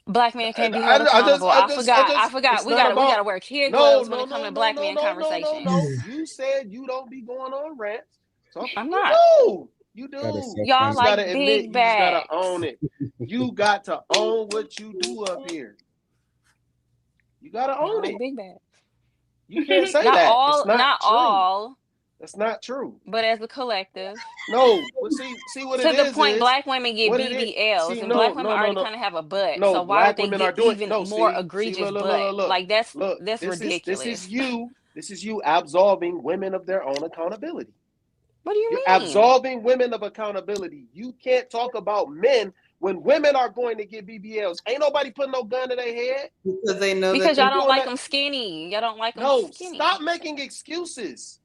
black men can't be held accountable. I forgot. It's We not gotta about. wear kid No. gloves when it comes to black men conversations. No. You said you don't be going on rants. So I'm you not. do. You do. You Y'all just like gotta admit. big You just gotta bags. own it. You got to own what you do up here. You gotta I own like it. big bags. You can't say Not that. all, It's not true. all, That's not true. but as a collective. No, but see what To it the is point, black women get what it is. BBLs, See, and black women already kind of have a butt. So why would black they women get are doing even more egregious butt? look. Like that's This ridiculous. is you absolving women of their own accountability. What do you You're mean? absolving women of accountability. You can't talk about men when women are going to get BBLs. Ain't nobody putting no gun to their head. Because they know Because that y'all don't like them skinny. Y'all don't like them skinny. Stop making excuses.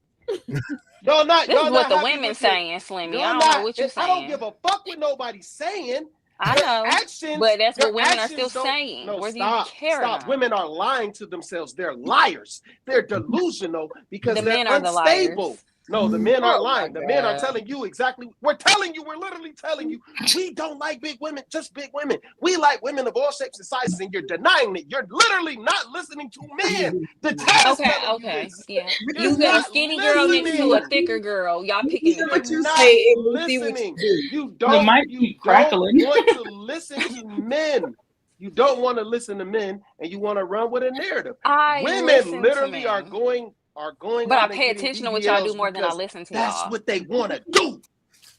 Y'all not. This Y'all is what not the happy women with your, saying, Slimmy. Y'all I don't not. know what you're I don't saying. give a fuck what nobody's saying. I know, actions, but that's your what women are still actions don't. saying. No, Whether stop. you care or Stop. not. Women are lying to themselves. They're liars. They're delusional because The they're men are the unstable. liars. No, the men aren't Oh my lying. The men are God. telling you exactly. We're literally telling you, we don't like big women, just big women. We like women of all shapes and sizes, and you're denying it. You're literally not listening to men. The data is telling you this. Yeah. You're You get a not skinny girl next to a listening. thicker girl. Y'all picking and What you choosing. Not say, and we see what listening. you do. The mic You keep don't crackling. want to listen to men. You don't want to listen to men, and you want to run with a narrative. I Women listen literally to are men. going But I out and pay getting attention to what y'all do BBLs more than I because listen to that's y'all. what they want to do.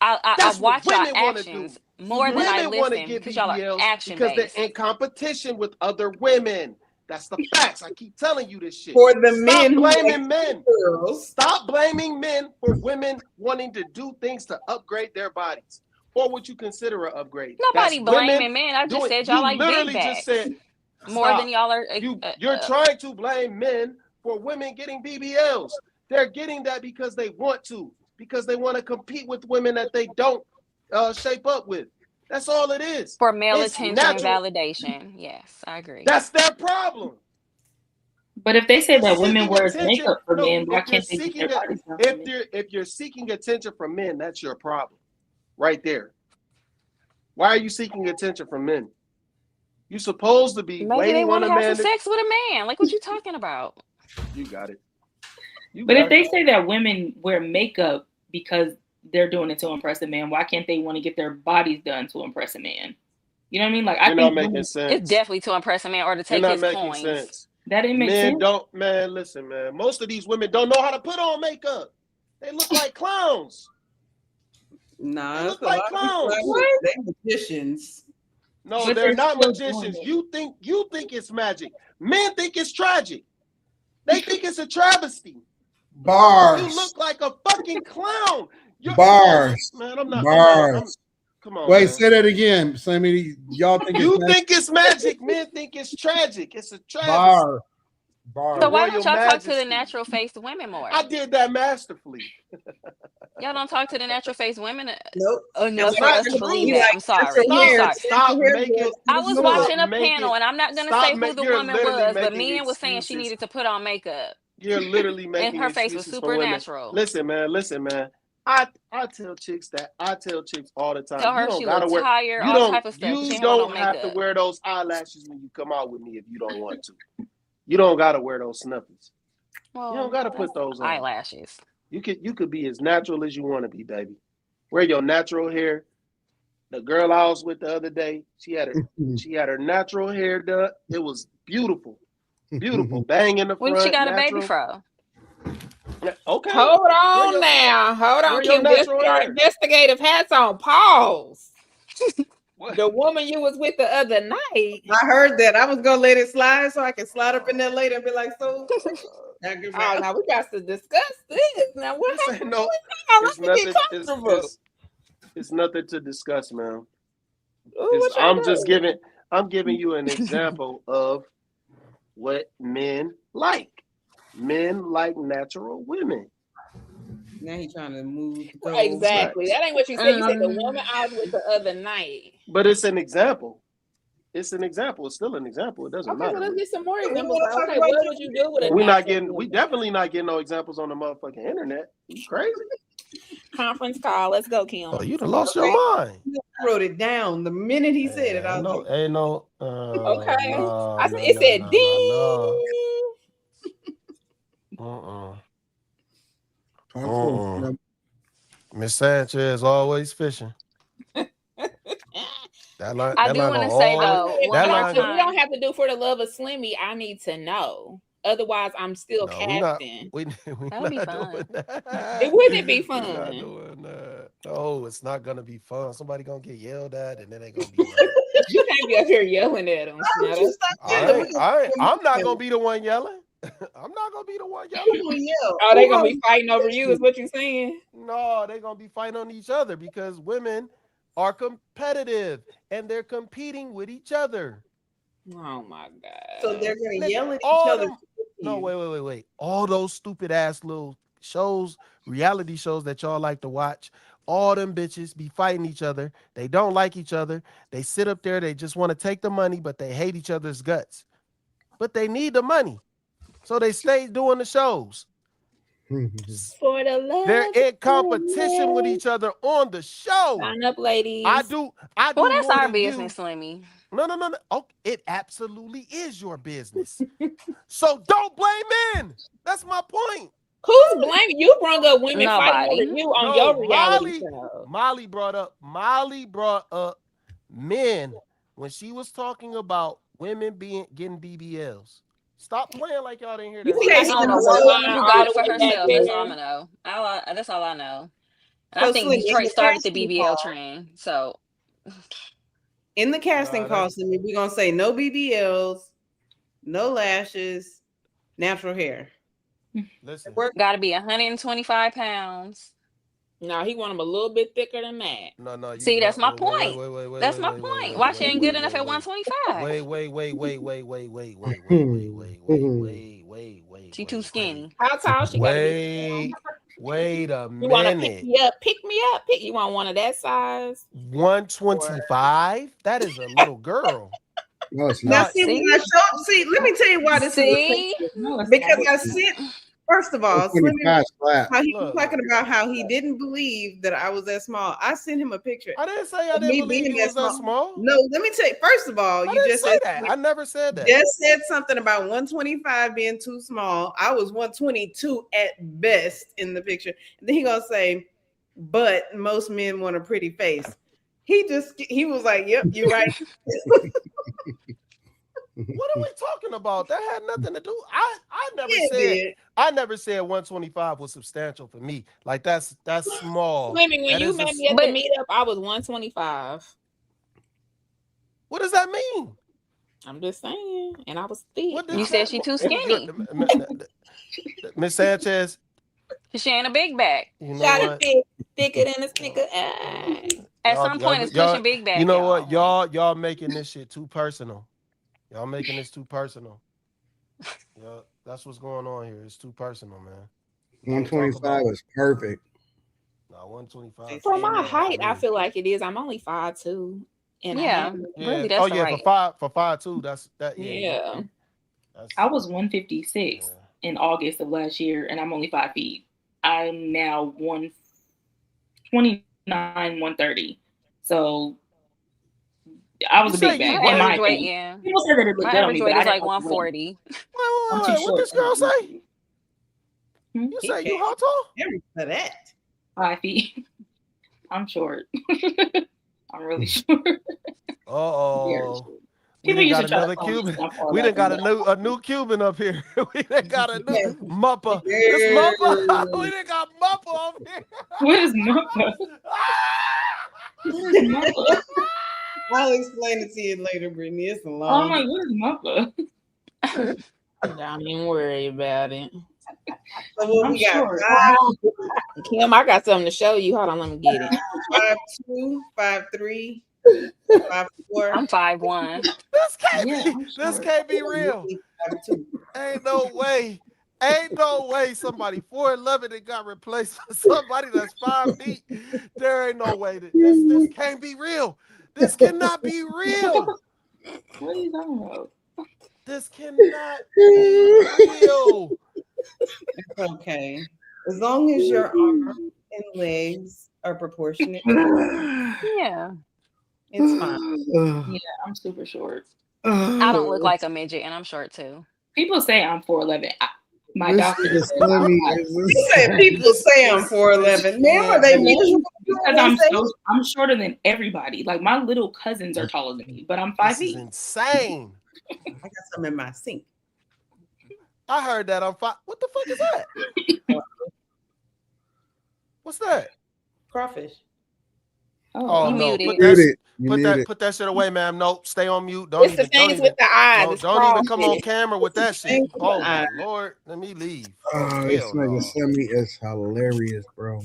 I That's what watch y'all women want to do. actions more than I Women want to listen get because y'all are BBLs action because they're based. in competition with other women. That's the facts. I keep telling you this shit. For the men who blaming men. girls. Stop blaming men for women wanting to do things to upgrade their bodies. Or what you consider an upgrade. Nobody blaming men. I just said y'all like big literally just backs said more than y'all are. You're trying to blame men for women getting BBLs. They're getting that because they want to, because they want to compete with women that they don't shape up with. That's all it is. For male It's attention natural. and validation. Yes, I agree. That's their problem. But if they say that women wear makeup for men, why can't they get their bodies done? If you're seeking attention from men, that's your problem, right there. Why are you seeking attention from men? You're supposed to be Maybe they waiting want on to a have man. some sex with a man. Like what you talking about? You got it. But if they say that women wear makeup because they're doing it to impress a man, why can't they want to get their bodies done to impress a man? You know what I mean? Like You're not making sense. It's definitely to impress a man or to take his coins. Sense. That didn't make sense. Listen, man. Most of these women don't know how to put on makeup. They look like clowns. Nah, they look like clowns. They're magicians. No, But they're not still magicians. You think it's magic. Men think it's tragic. They think it's a travesty. Bars. You look like a fucking clown. Bars. Man, I'm not. Bars. Come on. Wait, man. say that again. Sammy, y'all think you think it's magic. Men think it's tragic. It's a travesty. Bar. So why don't y'all talk to the natural faced women more? I did that masterfully. Y'all don't talk to the natural faced women nope. enough for us to believe that. I'm sorry. Stop making. I was watching a panel, and I'm not going to say who the woman was, but men was saying she needed to put on makeup. You're literally making and her face was supernatural. Listen, man. I tell chicks that. I tell chicks all the time. Tell her you don't she gotta looked wear, tired, you all don't, type of stuff. You she don't no have to makeup. wear those eyelashes when you come out with me if you don't want to. You don't gotta wear those snuffies. Well, You don't gotta put those on. Eyelashes. You could be as natural as you want to be, baby. Wear your natural hair. The girl I was with the other day, she had her natural hair done. It was beautiful. Beautiful. Bang in the front. When she got natural. a baby fro. Okay. Hold on now. Hold on. Kim, let's put our investigative hats on. Pause. The woman you was with the other night. I heard that. I was gonna let it slide so I can slide up in there later and be like, so. Oh, now we got to discuss this. Now what happened? No, Let's get comfortable. It's nothing to discuss, man. Ooh, I'm giving you an example of what men like. Men like natural women. Now he's trying to move. Right, exactly. That ain't what you said. You said the woman I was with the other night. But it's an example. It's an example. It's still an example. It doesn't matter. Okay, let's get some more examples. Okay, what would you do with it? We definitely not getting no examples on the motherfucking internet. You crazy? Conference call. Let's go, Kim. Oh, you'd have lost your mind. I wrote it down the minute he said it. I was like, ain't no. Okay. It said ding. Miss Sanchez always fishing. I do want to say though, we don't have to do for the love of Slimmy. I need to know. Otherwise, I'm still casting. That would be fun. It wouldn't be fun. We're not doing that. No, it's not gonna be fun. Somebody gonna get yelled at, and then they gonna be mad. You can't be up here yelling at them. I'm not gonna be the one yelling. I'm not gonna be the one yelling. Oh, they gonna be fighting over you, is what you're saying? No, they're gonna be fighting on each other because women are competitive and they're competing with each other. Oh my God. So they're gonna yell at each other. No, wait. All those stupid ass little shows, reality shows that y'all like to watch, all them bitches be fighting each other. They don't like each other. They sit up there, they just want to take the money, but they hate each other's guts. But they need the money. So they stay doing the shows. For the love. They're in competition with each other on the show. Sign up, ladies. I do. Well, that's our business, Slimmy. No. Oh, it absolutely is your business. So don't blame men. That's my point. Who's blaming? You brought up women fighting over you on your reality show. Molly brought up men when she was talking about women getting BBLs. Stop playing like y'all didn't hear that. You got it for herself. That's all I know. That's all I know. And I think Detroit started the BBL trend. So in the casting call, we're gonna say no BBLs, no lashes, natural hair. Listen, got to be 125 pounds. No, he want them a little bit thicker than that. No. See, that's my point. That's my point. Why she ain't good enough at 125? Wait. She too skinny. How tall she got to be? Wait a minute. You want to pick me up? Pick me up. You want one of that size? 125? That is a little girl. No, it's not. Now, see, let me tell you why this is. Because I sent. First of all, how he was talking about how he didn't believe that I was that small. I sent him a picture. I didn't say I didn't believe you was that small. No, let me tell you. First of all, you just said that. I never said that. Just said something about 125 being too small. I was 122 at best in the picture. And then he gonna say, but most men want a pretty face. He was like, yep, you're right. What are we talking about? That had nothing to do. I never said 125 was substantial for me. Like that's small. Women, when you met me at the meetup, I was 125. What does that mean? I'm just saying, and I was thick. You said she too skinny. Miss Sanchez. She ain't a big back. You know thicker than a snicker. At some point, it's pushing big back. You know what? Y'all making this shit too personal. Y'all making this too personal. Yeah, that's what's going on here. It's too personal, man. 125 is perfect. No, 125. For my height, I feel like it is. I'm only 5'2". And really, that's right. for 5'2", that's that. Yeah. I was 156 in August of last year, and I'm only 5 feet. I'm now 129, 130. So I was a big bag. My In my average weight, opinion. yeah. People said that it looked My good on average me, weight but I is didn't like like the weight. 140. I'm too What this girl say? You say you how tall? For that. 5 feet. I'm short. I'm really short. Uh-oh. We People done used got to try to another call me Cuban. stuff all We done that, got but a new Cuban up here. We done got a new Muppa. This Muppa. We done got Muppa up here. What is Muppa? What is Muppa? I'll explain it to you later, Brittany. It's a Oh long. my, what is Muppa? Don't even worry about it. So what I'm we got? short. Kim, I got something to show you. Hold on, let me get it. 5'2", 5'3", 5'4". I'm 5'1". This can't be real. Ain't no way. Ain't no way somebody 4'11" that got replaced with somebody that's 5 feet. There ain't no way that this can't be real. This cannot be real. What are you talking about? This cannot be real. It's okay. As long as your arms and legs are proportionate. Yeah. It's fine. Yeah, I'm super short. I don't look like a midget, and I'm short too. People say I'm 4'11". My This doctor nigga says Slimmy I'm is You said people say I'm 4'11". Now are they miserable? because I'm shorter than everybody. Like my little cousins are taller than me, but I'm 5 feet. This is insane. I got some in my sink. I heard that on 5. What the fuck is that? What's that? Crawfish. Oh no! Muted. Put that shit away, ma'am. Nope, stay on mute. Don't It's the even. Don't things even. with the eyes. Don't even come on camera with that shit. Things with the Oh my eyes. Lord, let me leave. Oh, this nigga Slimmy is hilarious, bro.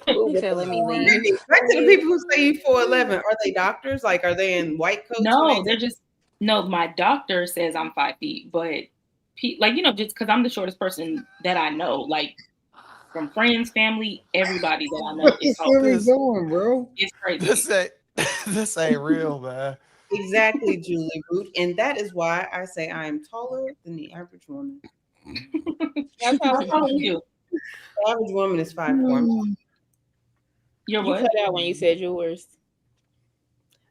He said, "Let me leave." Back to the people who say you 4'11". Are they doctors? Like, are they in white coats? No, they're just my doctor says I'm 5 feet, but like just because I'm the shortest person that I know, like from friends, family, everybody that I know is What taller. is doing, bro? It's crazy. This ain't real, man. Exactly, Julie Root, and that is why I say I am taller than the average woman. How tall are you? The average woman is 5'4". You're You what? cut out when you said yours.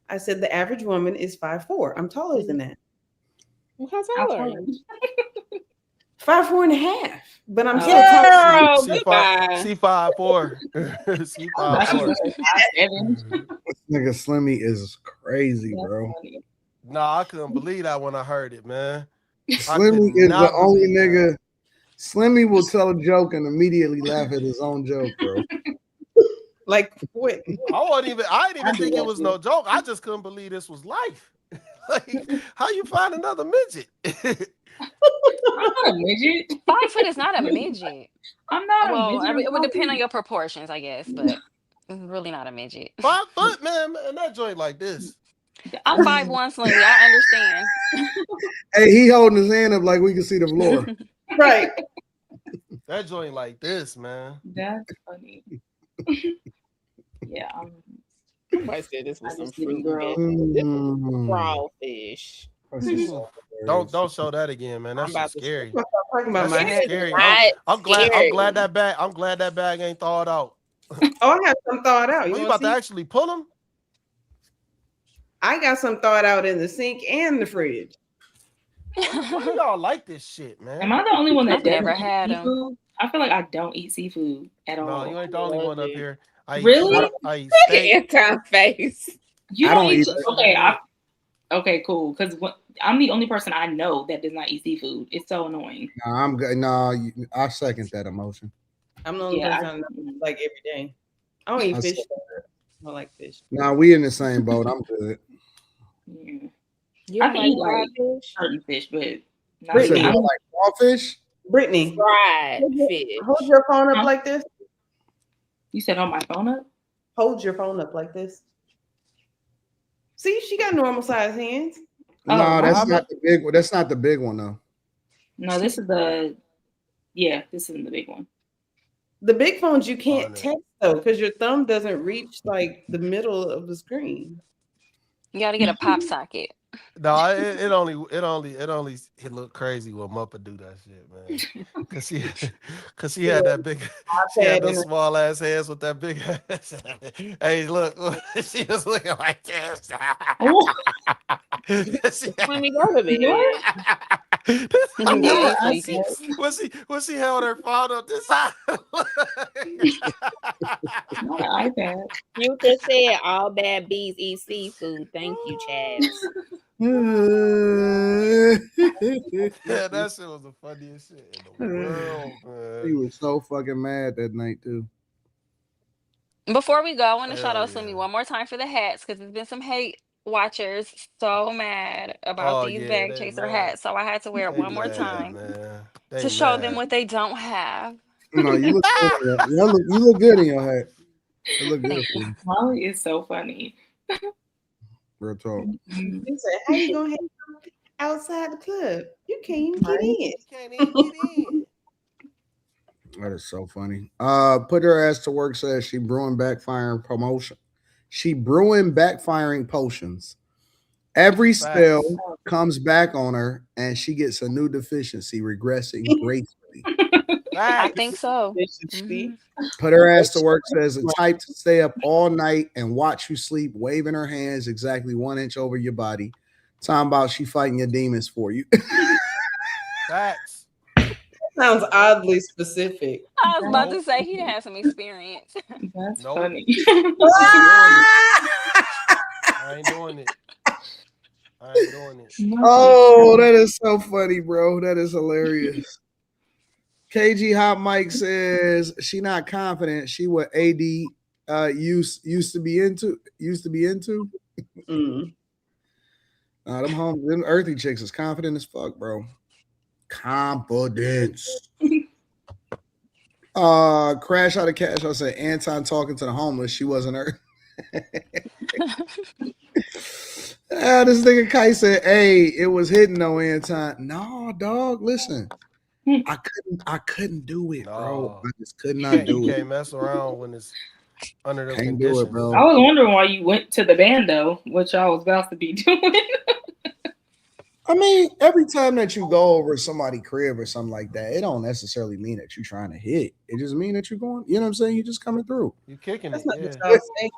I said the average woman is 5'4". I'm taller than that. Well, how tall are you? 5'4.5". But I'm still Girl, taller. goodbye. C 5'4". C 5'4". This nigga Slimmy is crazy, bro. Nah, I couldn't believe that when I heard it, man. Slimmy is the only nigga. Slimmy will tell a joke and immediately laugh at his own joke, bro. Like what? I didn't even think it was no joke. I just couldn't believe this was life. Like, how you find another midget? I'm not a midget. 5 foot is not a midget. I'm not Well, a midget. I mean, it would depend on your proportions, I guess, but it's really not a midget. 5 foot, man, that joint like this. I'm 5'1", Slimmy. I understand. Hey, he holding his hand up like we can see the floor. Right. That joint like this, man. That's funny. Yeah. Somebody said this was some fruit. This was crawfish. Don't show that again, man. That's about just scary. Talking about That's my just head. scary. Not I'm glad scary. I'm glad that bag ain't thawed out. Oh, I got some thawed out. You You about to actually pull them? I got some thawed out in the sink and the fridge. Why do y'all like this shit, man? Am I the only one that I've never doesn't had eat 'em. seafood? I feel like I don't eat seafood at all. No, you ain't the only one up here. I eat Really? I eat steak. Anton face. You I don't don't eat. eat Okay, okay, cool. Because I'm the only person I know that does not eat seafood. It's so annoying. No, I'm good. No, I second that emotion. I'm the only person I know, like every day. I don't eat fish. I like fish. Nah, we in the same boat. I'm good. Yeah. You I don't can like eat like fried fish? certain fish, but not Brittany, really. you like crawfish? Brittany, Fried fish. hold your phone up like this. You said on my phone up? Hold your phone up like this. See, she got normal size hands. No, that's not the big one. That's not the big one though. No, this is the. Yeah, this isn't the big one. The big phones you can't text though, because your thumb doesn't reach like the middle of the screen. You got to get a pop socket. No, it only it looked crazy when Muppa do that shit, man. Cause she had that big, she had those small ass hands with that big ass. Hey, look, she was looking like this. When we go to bed. When she held her phone up this side. iPad. You just said all bad bees eat seafood. Thank you, Chad. Yeah, that shit was the funniest shit in the world, man. He was so fucking mad that night too. Before we go, I want to shout out Slimmy one more time for the hats because there's been some hate watchers so mad about these bag chaser hats. So I had to wear it one more time to show them what they don't have. No, you look good. You look good in your hat. It look good for you. Molly is so funny. Real talk. You said, how you gonna have outside the club? You can't even get in. You can't even get in. That is so funny. Put her ass to work says she brewing backfiring promotion. She brewing backfiring potions. Every spell comes back on her and she gets a new deficiency, regressing gracefully. I think so. Put her ass to work says the type to stay up all night and watch you sleep, waving her hands exactly 1 inch over your body. Talking about she fighting your demons for you. Facts. Sounds oddly specific. I was about to say he had some experience. That's funny. I ain't doing it. Oh, that is so funny, bro. That is hilarious. KG Hot Mike says she not confident. She what AD used to be into. Them earthy chicks is confident as fuck, bro. Confidence. Crash out of cash. I said Anton talking to the homeless. She wasn't her. This nigga Kai said, "Hey, it was hidden though, Anton." No, dog. Listen, I couldn't do it, bro. I just could not do You it. can't mess around when it's under those Can't conditions. do it, bro. I was wondering why you went to the band though, what y'all was about to be doing. I mean, every time that you go over somebody's crib or something like that, it don't necessarily mean that you're trying to hit. It just mean that you're going, you know what I'm saying? You're just coming through. You kicking That's it. not Yeah. what y'all saying.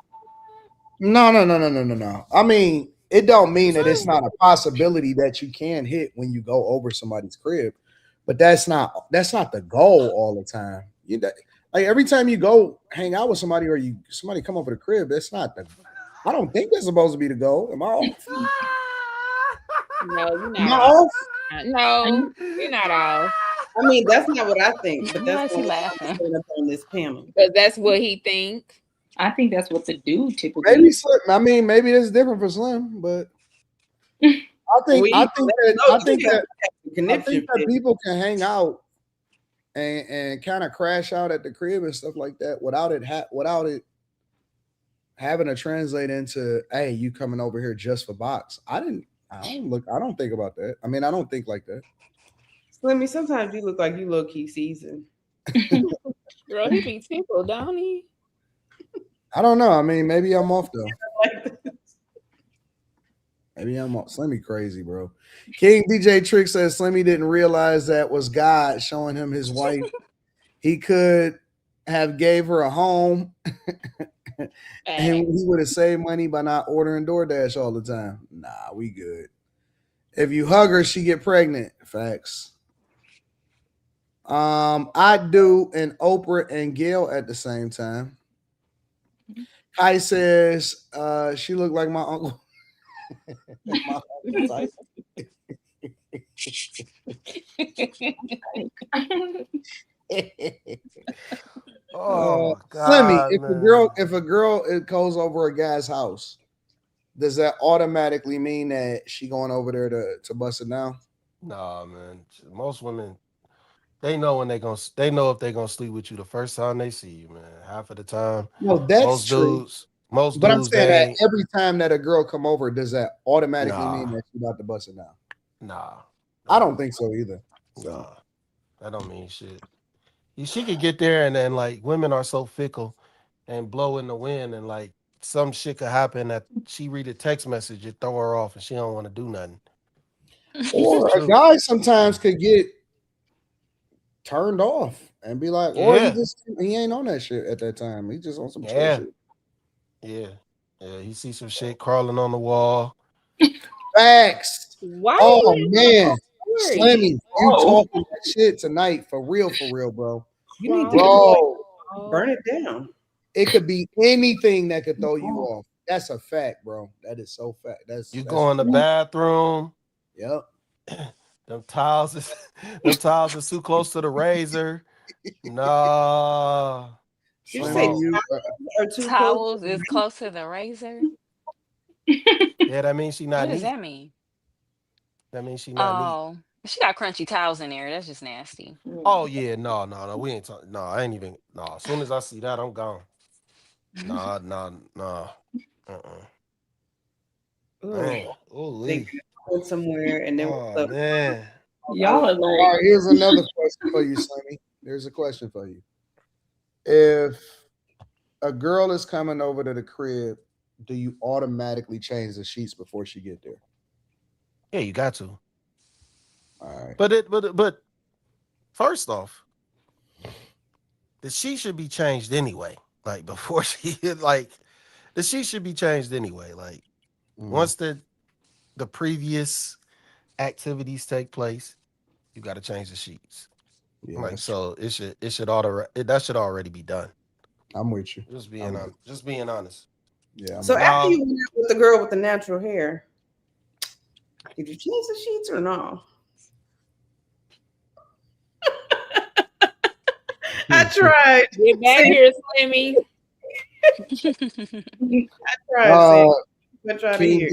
No. I mean, it don't mean that it's not a possibility that you can hit when you go over somebody's crib, but that's not the goal all the time. Like every time you go hang out with somebody or somebody come over the crib, that's not the. I don't think that's supposed to be the goal. Am I off? No, you're Am I not off? No, you're not off. I mean, that's not what I think, but Why that's is he what laughing? I'm up on this panel. Because that's what he think. I think that's what the dude typically. Maybe Slim. I mean, maybe it's different for Slim, but I think that people can hang out and kind of crash out at the crib and stuff like that without it having to translate into, hey, you coming over here just for box. I don't think about that. I mean, I don't think like that. Slimmy, sometimes you look like you low key seasoned. Girl, he be tickled, don't he? I don't know. I mean, maybe I'm off though. Maybe I'm off. Slimmy crazy, bro. King DJ Trick says Slimmy didn't realize that was God showing him his wife. He could have gave her a home and he would have saved money by not ordering DoorDash all the time. Nah, we good. If you hug her, she get pregnant. Facts. I do an Oprah and Gail at the same time. Kai says she looked like my uncle. My uncle Tyson. Oh God, Slimmy, if a girl goes over a guy's house, does that automatically mean that she going over there to bust it down? Nah, man. Most women, they know if they're gonna sleep with you the first time they see you, man. Half of the time. No, that's true. Most but dudes, I'm saying that every time that a girl come over, does that automatically Nah. mean that she's about to bust it down? Nah. I don't think so either. Nah. That don't mean shit. She could get there and then like women are so fickle and blow in the wind and like some shit could happen that she read a text message, it throw her off, and she don't want to do nothing. Or a guy sometimes could get turned off and be like, or he ain't on that shit at that time. He just on some chill shit. Yeah. He see some shit crawling on the wall. Facts. Why? Oh man, Slimmy, you talking that shit tonight for real, bro. You need to burn it down. It could be anything that could throw you off. That's a fact, bro. That is so fact. That's go in the bathroom. Yep. Them tiles is too close to the razor. Nah. You say towels is close to the razor. Yeah, that means she not. What does that mean? That means she not neat. She got crunchy towels in there. That's just nasty. Oh yeah, no. We ain't talking. No, I ain't even. No, as soon as I see that, I'm gone. Nah. They go somewhere and then man. Y'all are like. All right, here's another question for you, Sonny. There's a question for you. If a girl is coming over to the crib, do you automatically change the sheets before she get there? Yeah, you got to. All right. But first off, the sheet should be changed anyway. Like before the sheet should be changed anyway. Like once the previous activities take place, you got to change the sheets. Yeah, like so, it should that should already be done. I'm with you. Just being honest. Yeah. So after you went out with the girl with the natural hair, did you change the sheets or no? I tried. Get back here, Slimmy. I tried.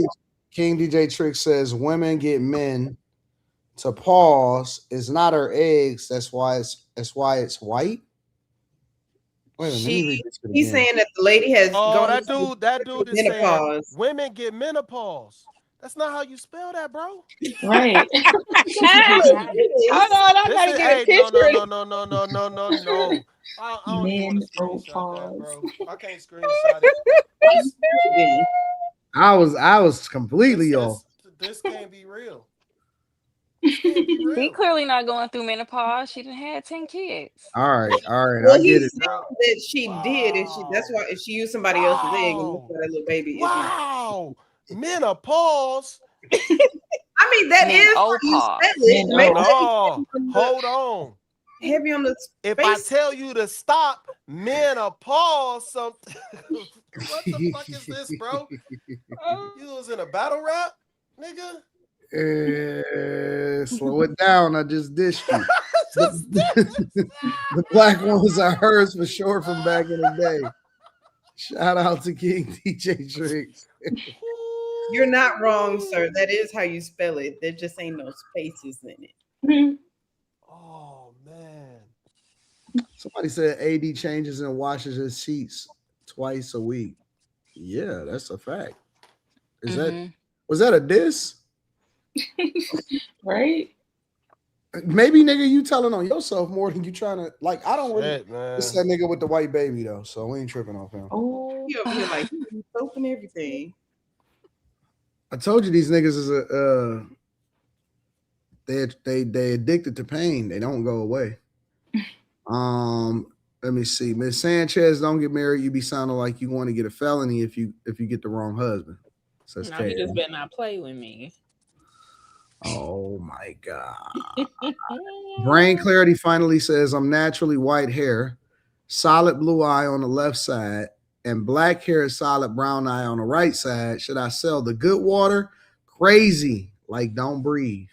King DJ Trick says women get men to pause. It's not her eggs. That's why it's white. Wait a minute, he's saying that the lady has gone that dude is menopause. Saying women get menopause. That's not how you spell that, bro. Right. Hold on, I gotta get a picture. No. I don't even want to screenshot that, bro. I can't screenshot it. I was completely off. This can't be real. He clearly not going through menopause. She done had 10 kids. All right. Well, I get it. That she did, and that's why if she used somebody else's egg and looked at that little baby. Wow, menopause. I mean, that is how you spell it. No, hold on. Heavy on the If I tell you to stop menopause, something. What the fuck is this, bro? You was in a battle rap, nigga. Slow it down. I just dished you. The black ones are hers for sure from back in the day. Shout out to King DJ Tricks. You're not wrong, sir. That is how you spell it. There just ain't no spaces in it. Oh man. Somebody said AD changes and washes his sheets twice a week. Yeah, that's a fact. Was that a diss? Right? Maybe nigga, you telling on yourself more than you trying to like. I don't really. It's that nigga with the white baby though, so we ain't tripping off him. Oh, you over here like soap and everything. I told you these niggas is they addicted to pain. They don't go away. Let me see. Miss Sanchez, don't get married. You be sounding like you want to get a felony if you get the wrong husband. Says no, you just better not play with me. Oh my God. Brain Clarity finally says I'm naturally white hair, solid blue eye on the left side, and black hair, solid brown eye on the right side. Should I sell the good water? Crazy. Like don't breathe.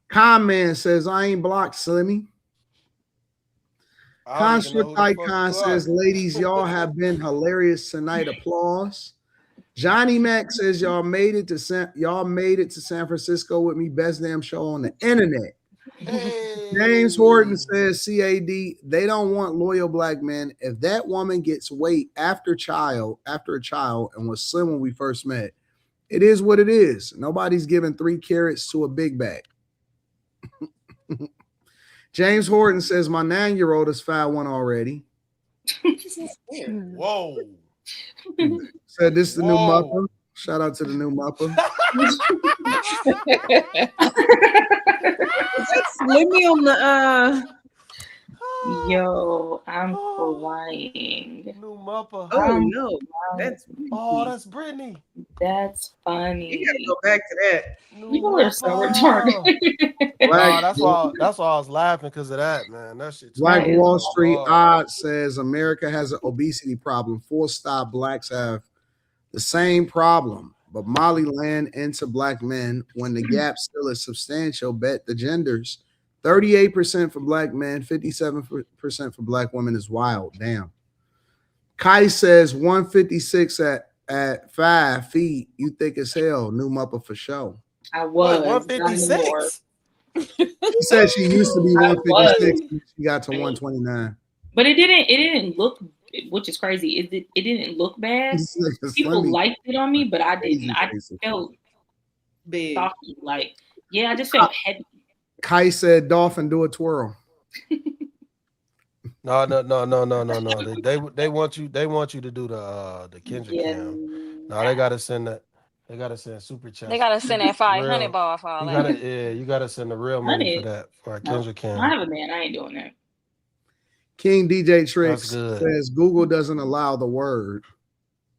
Con says I ain't blocked, Slimmy. Construct Icon says, ladies, y'all have been hilarious tonight. Applause. Johnny Mac says y'all made it to San Francisco with me. Best damn show on the internet. Hey. James Horton says CAD, they don't want loyal black men. If that woman gets weight after a child and was slim when we first met, it is what it is. Nobody's giving 3 carrots to a big bag. James Horton says my 9-year-old is 5'1" already. Whoa. Said this is the new Muppa. Shout out to the new Muppa. Let me on the Yo, I'm crying. New Muppa. Oh no, that's Brittany. That's funny. You gotta go back to that. People are so retarded. Nah, that's why I was laughing because of that, man. That shit. Black Wall Street Odd says America has an obesity problem. Full stop. Blacks have the same problem, but Molly land into black men when the gap still is substantial. Bet the genders. 38% for black men, 57% for black women is wild. Damn. Kai says 156 at 5 feet. You thick as hell. New Muppa for show. I was 156. She said she used to be 156 and she got to 129. But it didn't look, which is crazy. It didn't look bad. People liked it on me, but I didn't. I felt big. Like, yeah, I just felt heavy. Kai said, "Dolphin, do a twirl." No. They want you to do the Kendrick cam. No, they gotta send that. They gotta send super chat. They gotta send that 500 ball for all that. You gotta send the real money for that for a Kendrick cam. I have a man. I ain't doing that. King DJ Tricks says Google doesn't allow the word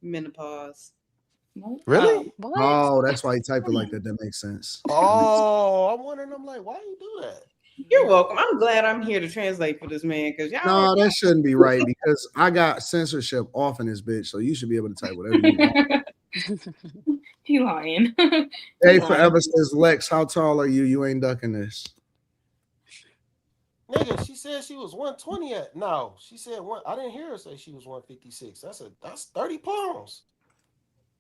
menopause. Really? Oh, that's why he typed it like that. That makes sense. Oh, I'm wondering. I'm like, why you do that? You're welcome. I'm glad I'm here to translate for this man because y'all. No, that shouldn't be right because I got censorship off in this bitch, so you should be able to type whatever you want. He lying. Hey, forever says Lex, how tall are you? You ain't ducking this. Nigga, she said she was 120 at no. She said one. I didn't hear her say she was 156. That's 30 pounds.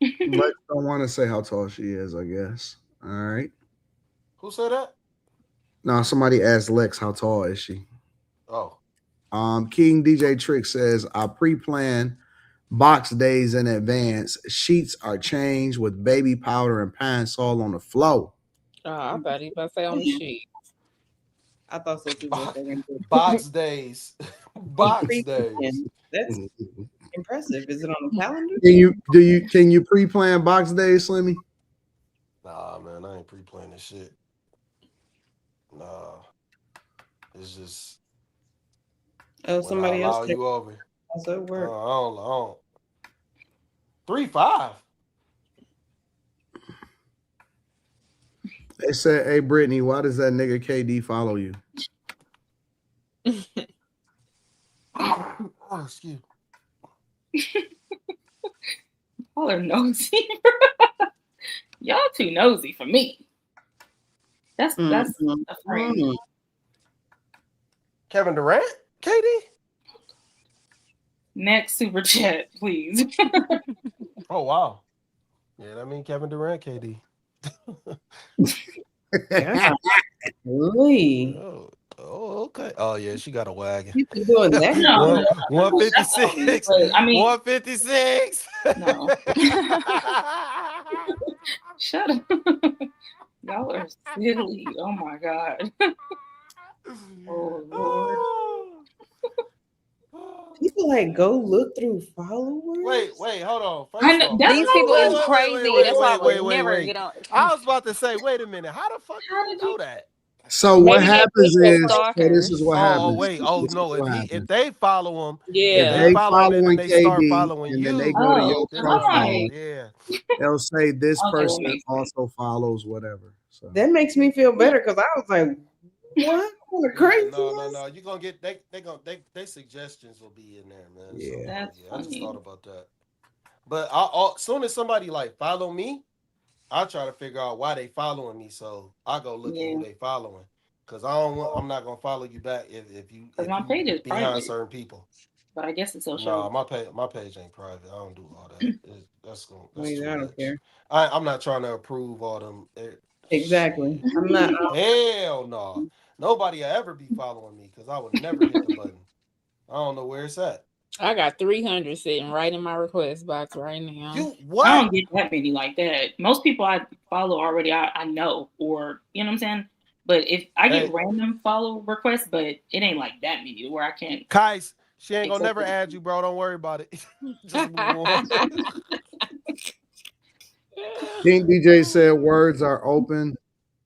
Lex don't want to say how tall she is, I guess. All right. Who said that? No, somebody asked Lex how tall is she. Oh. King DJ Trick says I pre-plan box days in advance. Sheets are changed with baby powder and pine all on the flow. Oh, I thought he was about to say on the sheet. I thought so too. Box days. Box days. That's impressive. Is it on the calendar? Can you pre-plan box days, Slimmy? Nah, man, I ain't pre-planning shit. Nah. It's just somebody else you over. Also at work. I don't. 3'5". They said, "Hey, Brittany, why does that nigga KD follow you?" Oh, excuse me. Y'all are nosy. Y'all too nosy for me. That's a friend. Kevin Durant, KD. Next super chat, please. Oh wow. Yeah, that mean Kevin Durant, KD. Yeah. Really? Oh, okay. Oh yeah, she got a wagon. You been doing that? No. 156. I mean, 156. No. Shut up. Y'all are silly. Oh my God. Oh Lord. People like go look through followers. Wait, hold on. I know, that's These people is crazy. That's why I would never get on. I was about to say, wait a minute. How the fuck did you know that? So what happens is, this is what happens. Oh wait, no. If they follow him, yeah, if they follow him, and they KD, start following and you, then they go to your then profile. yeah, they'll say this Okay, person well, also follows whatever. So that makes me feel better because I was like, what? Crazy. No. You're gonna get they suggestions will be in there, man. Yeah, so, I just thought about that. But as soon as somebody like follow me, I try to figure out why they following me. So I go look at who they following. Cause I'm not gonna follow you back if you my page is behind private. certain people. But I guess it's social. No, my page ain't private. I don't do all that. That's too I don't much. care. I'm not trying to approve all them. Exactly. I'm not. Hell no. Nobody will ever be following me because I would never hit the button. I don't know where it's at. I got 300 sitting right in my request box right now. I don't get that many like that. Most people I follow already, I know, or you know what I'm saying. But if I get random follow requests, but it ain't like that many where I can't. Kais, She ain't gonna never add you, bro. Don't worry about it. Just move on. King DJ said words are open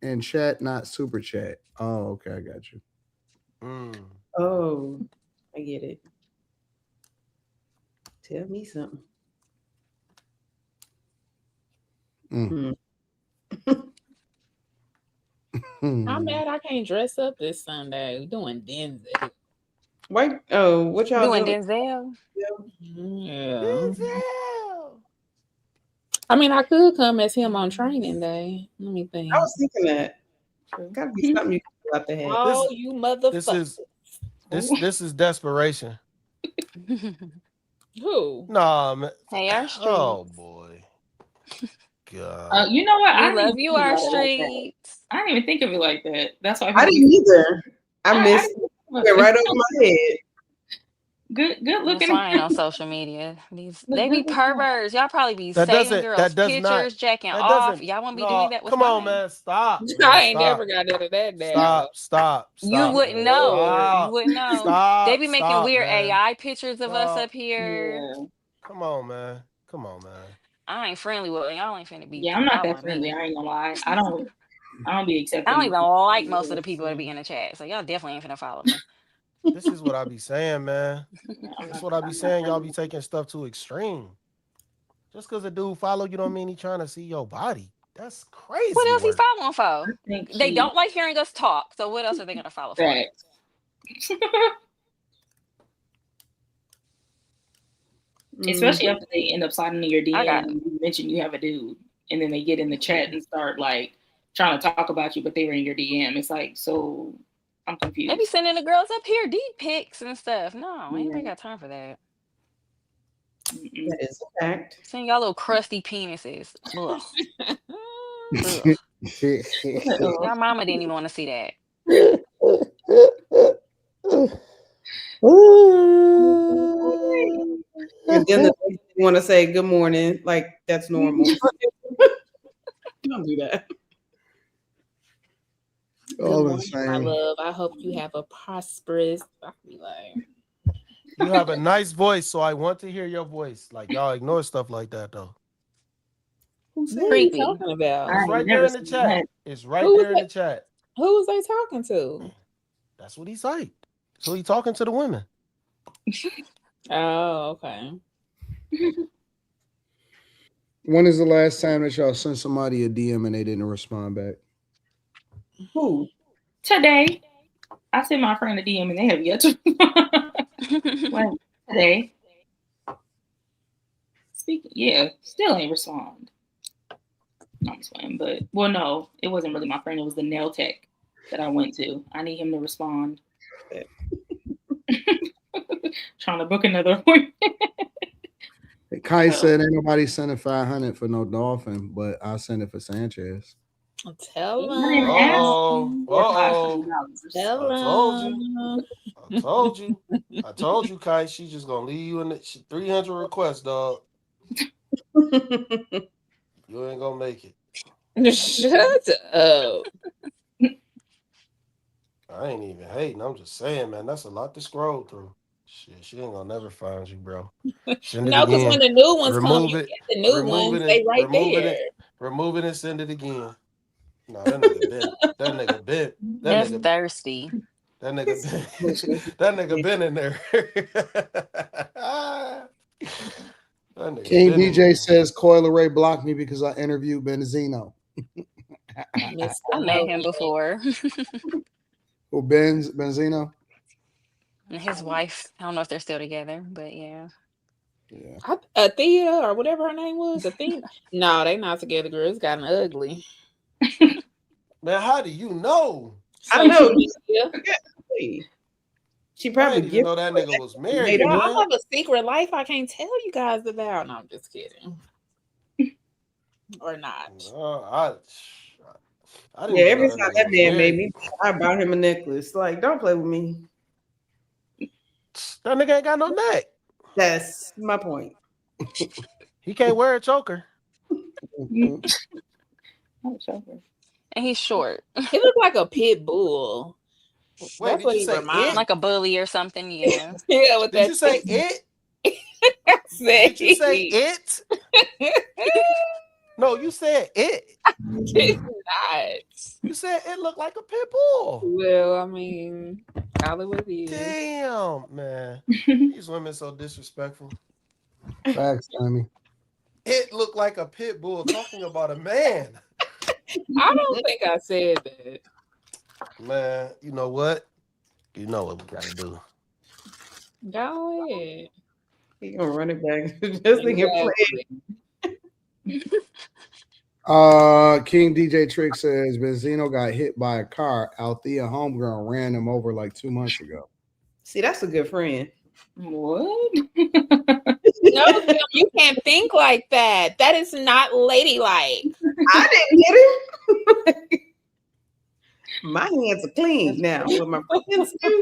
in chat, not super chat. Oh, okay, I got you. Oh, I get it. Tell me something. I'm mad I can't dress up this Sunday. We're doing Denzel. Wait, oh, what y'all doing doing? Denzel? Yeah. Denzel. I mean, I could come as him on training day. Let me think. I was thinking that. Gotta be something you can pull out the head. Oh, you motherfucker. This is desperation. Who? Nah, man. Hey, our streets. Oh boy. God. You know what? We I didn't love even you, think our about it like that. streets. I didn't even think of it like that. That's why I didn't either. I missed it. Went right over my head. Good looking. That's why I ain't on social media. They be perverts. Y'all probably be That saving doesn't- girls' that does pictures, not- jacking that off. doesn't- Y'all won't be no, doing that with come on, man. Stop. Man, I ain't stop. never got none of that now. Stop. You wouldn't man. know. Stop. You wouldn't know. Stop. They be making Stop, weird man. AI pictures of us Stop. up here. Yeah. Come on, man. I ain't friendly with y'all. Ain't finna be. Yeah, I'm not that following friendly. me. I ain't gonna lie. I don't be accepting. I don't even like most of the people that be in the chat, so y'all definitely ain't finna follow me. This is what I be saying, man. That's what I be saying. Y'all be taking stuff too extreme. Just because a dude follow you don't mean he trying to see your body. That's crazy. What else he work. following for? They don't like hearing us talk, so what else are they gonna follow for? Especially after they end up sliding in your DM and you mention you have a dude, and then they get in the chat and start like trying to talk about you, but they were in your DM. It's like, so I'm confused. They be sending the girls up here deep pics and stuff. No, ain't nobody got time for that. That is a fact. Send y'all little crusty penises. Ugh. Y'all mama didn't even want to see that. And then they want to say good morning, like that's normal. Don't do that. All Good the morning, my same. love. I hope you have a prosperous. I'll be like, You have a nice voice, so I want to hear your voice. Like y'all ignore stuff like that though. what are you talking about? It's right there in the chat. It's right Who was there in the chat. Who was they talking to? That's what he's like. So he talking to the women. Oh, okay. When is the last time that y'all sent somebody a DM and they didn't respond back? Who? Today. I sent my friend a DM and they have yet to well, today. Still ain't respond. I'm just playing, but no, it wasn't really my friend. It was the nail tech that I went to. I need him to respond. Trying to book another appointment. Kai said ain't nobody sending 500 for no dolphin, but I'll send it for Sanchez. Tell Uh-oh. Tell I told you. I told you, Kai. She just gonna leave you in the 300 requests, dog. You ain't gonna make it. Shut up. I ain't even hating. I'm just saying, man, that's a lot to scroll through. Shit, she ain't gonna never find you, bro. Send it No, because again. when the new ones come, Remove you it. get the new Remove ones. it. They right Remove there. it. Remove it and send it again. No, that nigga been. That nigga been. That's thirsty. That nigga been. That nigga been in there. King DJ says Coil Ray blocked me because I interviewed Benzino. I met him before. Who, Benzino? And his wife. I don't know if they're still together, but yeah. Yeah. Athea or whatever her name was. Athea. No, they not together, girl. It's gotten ugly. Man, how do you know? I know. Yeah. She probably I didn't even know that nigga was married. Girl, Man. I have a secret life I can't tell you guys about. No, I'm just kidding. Or not. I didn't Yeah, even every know time that that nigga man was made married. me, I bought him a necklace. Like, don't play with me. That nigga ain't got no neck. That's my point. He can't wear a choker. And he's short. He looked like a pit bull. Wait, That's did what you he say reminds it? Like a bully or something, yeah. Yeah, with Did that you say thing. it? Say Did you say it? No, you said it. It's not. You said it looked like a pit bull. Well, I mean, all it was is. Damn, man. These women so disrespectful. Facts, Tammy. It looked like a pit bull talking about a man. I don't think I said that. Man, you know what? You know what we gotta do. Go ahead. He gonna run it back. Just thinking play. King DJ Trick says Benzino got hit by a car. Althea homegirl ran him over like 2 months ago. See, that's a good friend. What? No, Tim, you can't think like that. That is not ladylike. I didn't hit him. My hands are clean now with my friends too.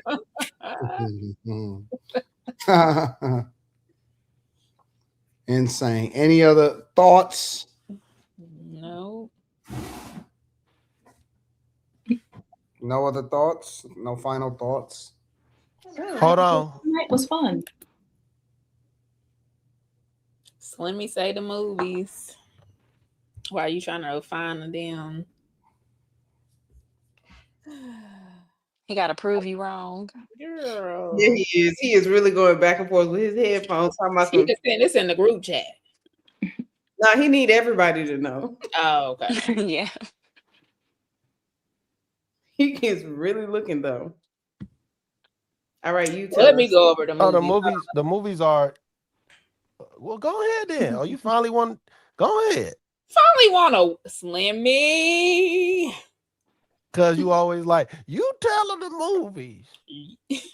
Insane. Any other thoughts? No. No other thoughts? No final thoughts? Hold on. Tonight was fun. So let me say the movies. Why are you trying to find them? He got to prove you wrong. Girl. Yeah, he is. He is really going back and forth with his headphones. Talking about He just saying this in the group chat. No, he need everybody to know. Oh, okay. Yeah. He is really looking though. All right, you tell Let me us. go over the movies. Oh, the movies are. Well, go ahead then. Oh, you finally want? Go ahead. Finally want to slim me. Cause you always like you tell them the movies. What's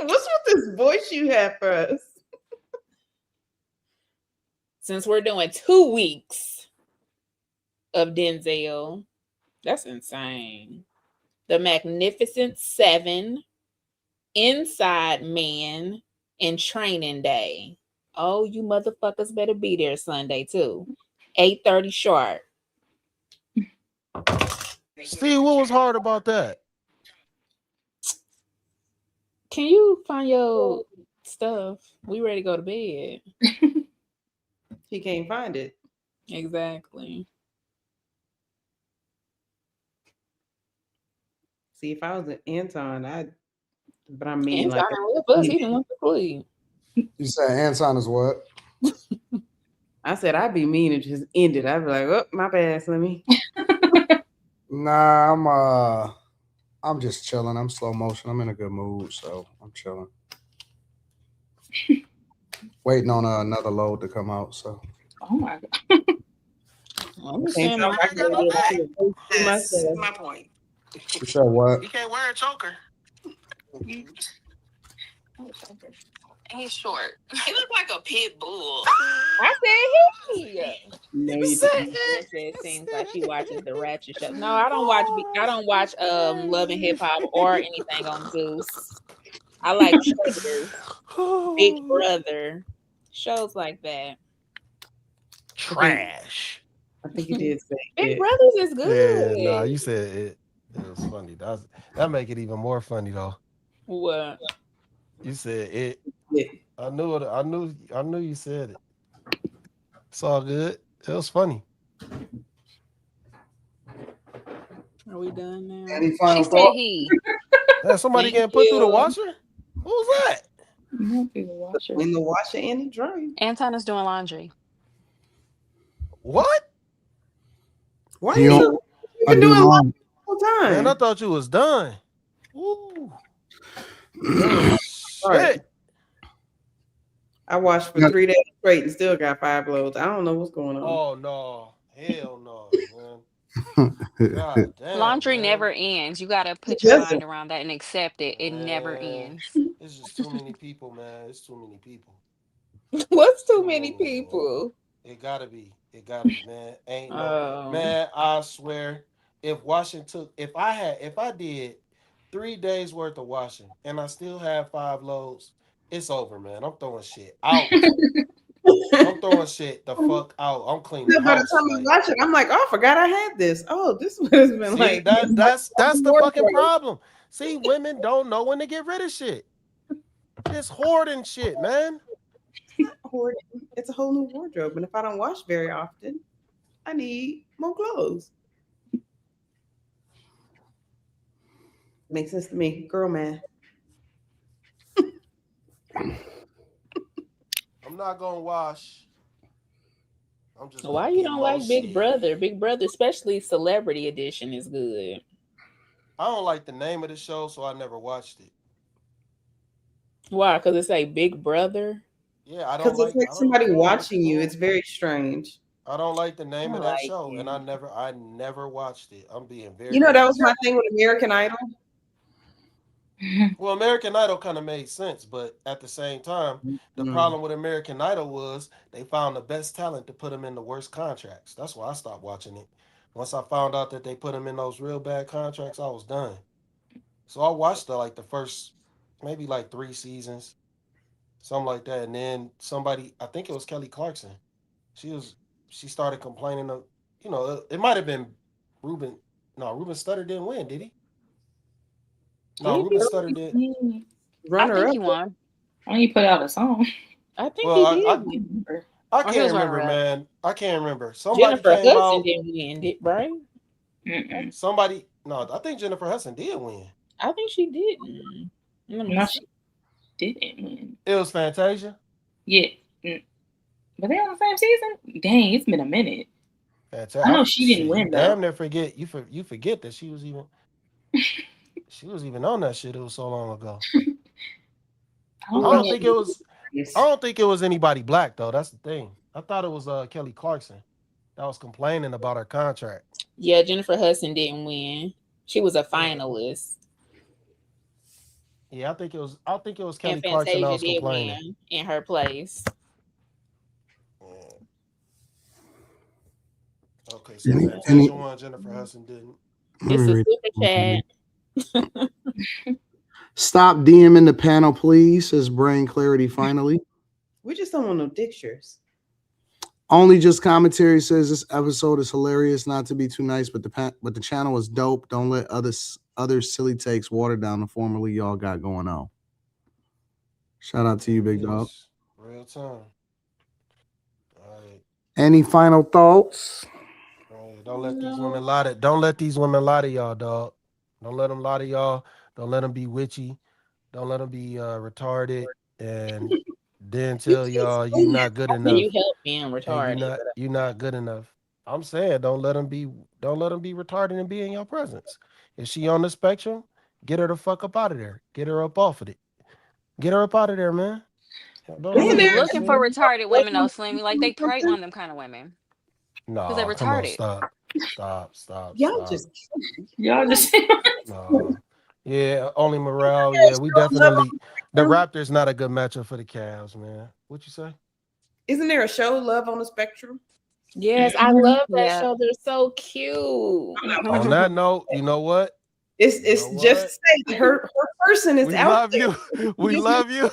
with this voice you have for us? Since we're doing 2 weeks of Denzel, that's insane. The Magnificent Seven, Inside Man, and Training Day. Oh, you motherfuckers better be there Sunday too. 8:30 sharp. Steve, what was hard about that? Can you find your stuff? We ready to go to bed. He can't find it. Exactly. See, if I was an Anton, but I mean Anton like with us, he didn't want to sleep. You said Anton is what? I said I'd be mean and just end it. I'd be like, oh, my bad, Slimmy. Nah, I'm just chilling. I'm slow motion. I'm in a good mood, so I'm chilling. Waiting on another load to come out. So. Oh my god. That's my point. You said what? You can't wear a choker. He's short. He looked like a pit bull. I said he. No, you said things like she watches the Ratchet show. No, I don't watch Love and Hip Hop or anything on Zeus. I like shows, Big Brother, shows like that. Trash. I think you did say Big it. Brothers is good. Yeah, nah, you said it. It was funny. That make it even more funny though. What? You said it. Yeah. I knew it. I knew you said it. It's all good. It was funny. Are we done now? Any final She thoughts? said he. Somebody getting put through the washer? Who was that? In the washer and the dryer. Anton is doing laundry. What? Why are you been doing laundry the whole time? Man, I thought you was done. Ooh. All right. I washed for 3 days straight and still got 5 loads. I don't know what's going on. Oh no. Hell no, man. God damn, Laundry man. never ends. You gotta put your mind around that and accept it. It never ends. It's just too many people, man. It's too many people. What's too many people? It gotta be, man. Ain't no man. I swear, if I did 3 days worth of washing and I still have 5 loads, it's over, man. I'm throwing shit out. I'm throwing shit the fuck out. I'm cleaning the By the house. time I watch it, I'm like, oh, I forgot I had this. Oh, this one has been See, that's the fucking problem. See, women don't know when to get rid of shit. It's hoarding shit, man. Hoarding. It's a whole new wardrobe, and if I don't wash very often, I need more clothes. Makes sense to me, girl, man. I'm not gonna wash. I'm just Why gonna you get don't more like Big shit. Brother? Big Brother, especially Celebrity Edition, is good. I don't like the name of the show, so I never watched it. Why? Because it's like Big Brother. Yeah, I don't Because it's like. like I don't somebody know what watching you. It's very strange. I don't like the name of that like show, it. and I never watched it. I'm being very. You know, that was honest. my thing with American Idol. Well, American Idol kind of made sense, but at the same time, the problem with American Idol was they found the best talent to put them in the worst contracts. That's why I stopped watching it. Once I found out that they put them in those real bad contracts, I was done. So I watched the first maybe like 3 seasons, something like that, and then somebody, I think it was Kelly Clarkson, she started complaining of, it might have been Ruben. No, Ruben Studdard didn't win, did he? No, Ruben Studdard did. I think he won. When he put out a song. I think Well, he did. I Or he can't was remember, runner-up. man. I can't remember. Somebody Jennifer came Hudson out. didn't win, right? No, I think Jennifer Hudson did win. I think she didn't. No, she didn't win. It was Fantasia. Yeah. But they on the same season? Dang, it's been a minute. Fantasia. I know she didn't win though. Damn near forget. You forget that she was even on that shit. It was so long ago. I don't think it was anybody black though. That's the thing. I thought it was Kelly Clarkson that was complaining about her contract. Yeah, Jennifer Hudson didn't win. She was a finalist. Yeah, I think it was Kelly And Clarkson that was Fantasia did complaining. win in her place. Okay, so Fantasia won, Jennifer Hudson didn't. It's a super chat. Stop DMing the panel, please, says Brain Clarity finally. We just don't want no pictures. Only Just Commentary says this episode is hilarious. Not to be too nice, but the channel is dope. Don't let other silly takes water down the formula y'all got going on. Shout out to you, big dog. Real time. All right. Any final thoughts? Don't let these women lie to. Don't let these women lie to y'all, dog. Don't let them lie to y'all. Don't let them be witchy. Don't let them be retarded and then tell y'all you're not good enough. You help being retarded. You're not good enough. I'm saying don't let them be retarded and be in your presence. If she on the spectrum, get her the fuck up out of there. Get her up off of it. Get her up out of there, man. We be looking for retarded women though, Slimmy. Like they prey on them kind of women. No, they're retarded. Stop. Y'all just No. Yeah, only morale. Yeah, we definitely. The Raptors not a good matchup for the Cavs, man. What you say? Isn't there a show, Love on the Spectrum? Yes, I love that show. They're so cute. On that note, you know what? It's just to say her person is out there. We love you.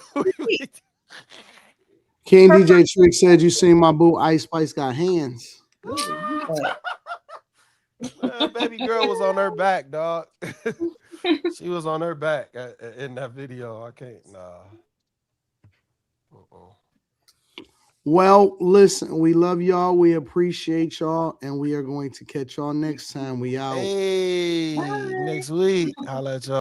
King DJ Trick said you seen my boo Ice Spice got hands. Man, baby girl was on her back, dog. She was on her back in that video. I can't. Nah. Well, listen, we love y'all. We appreciate y'all, and we are going to catch y'all next time. We out. Hey, next week. I'll let y'all.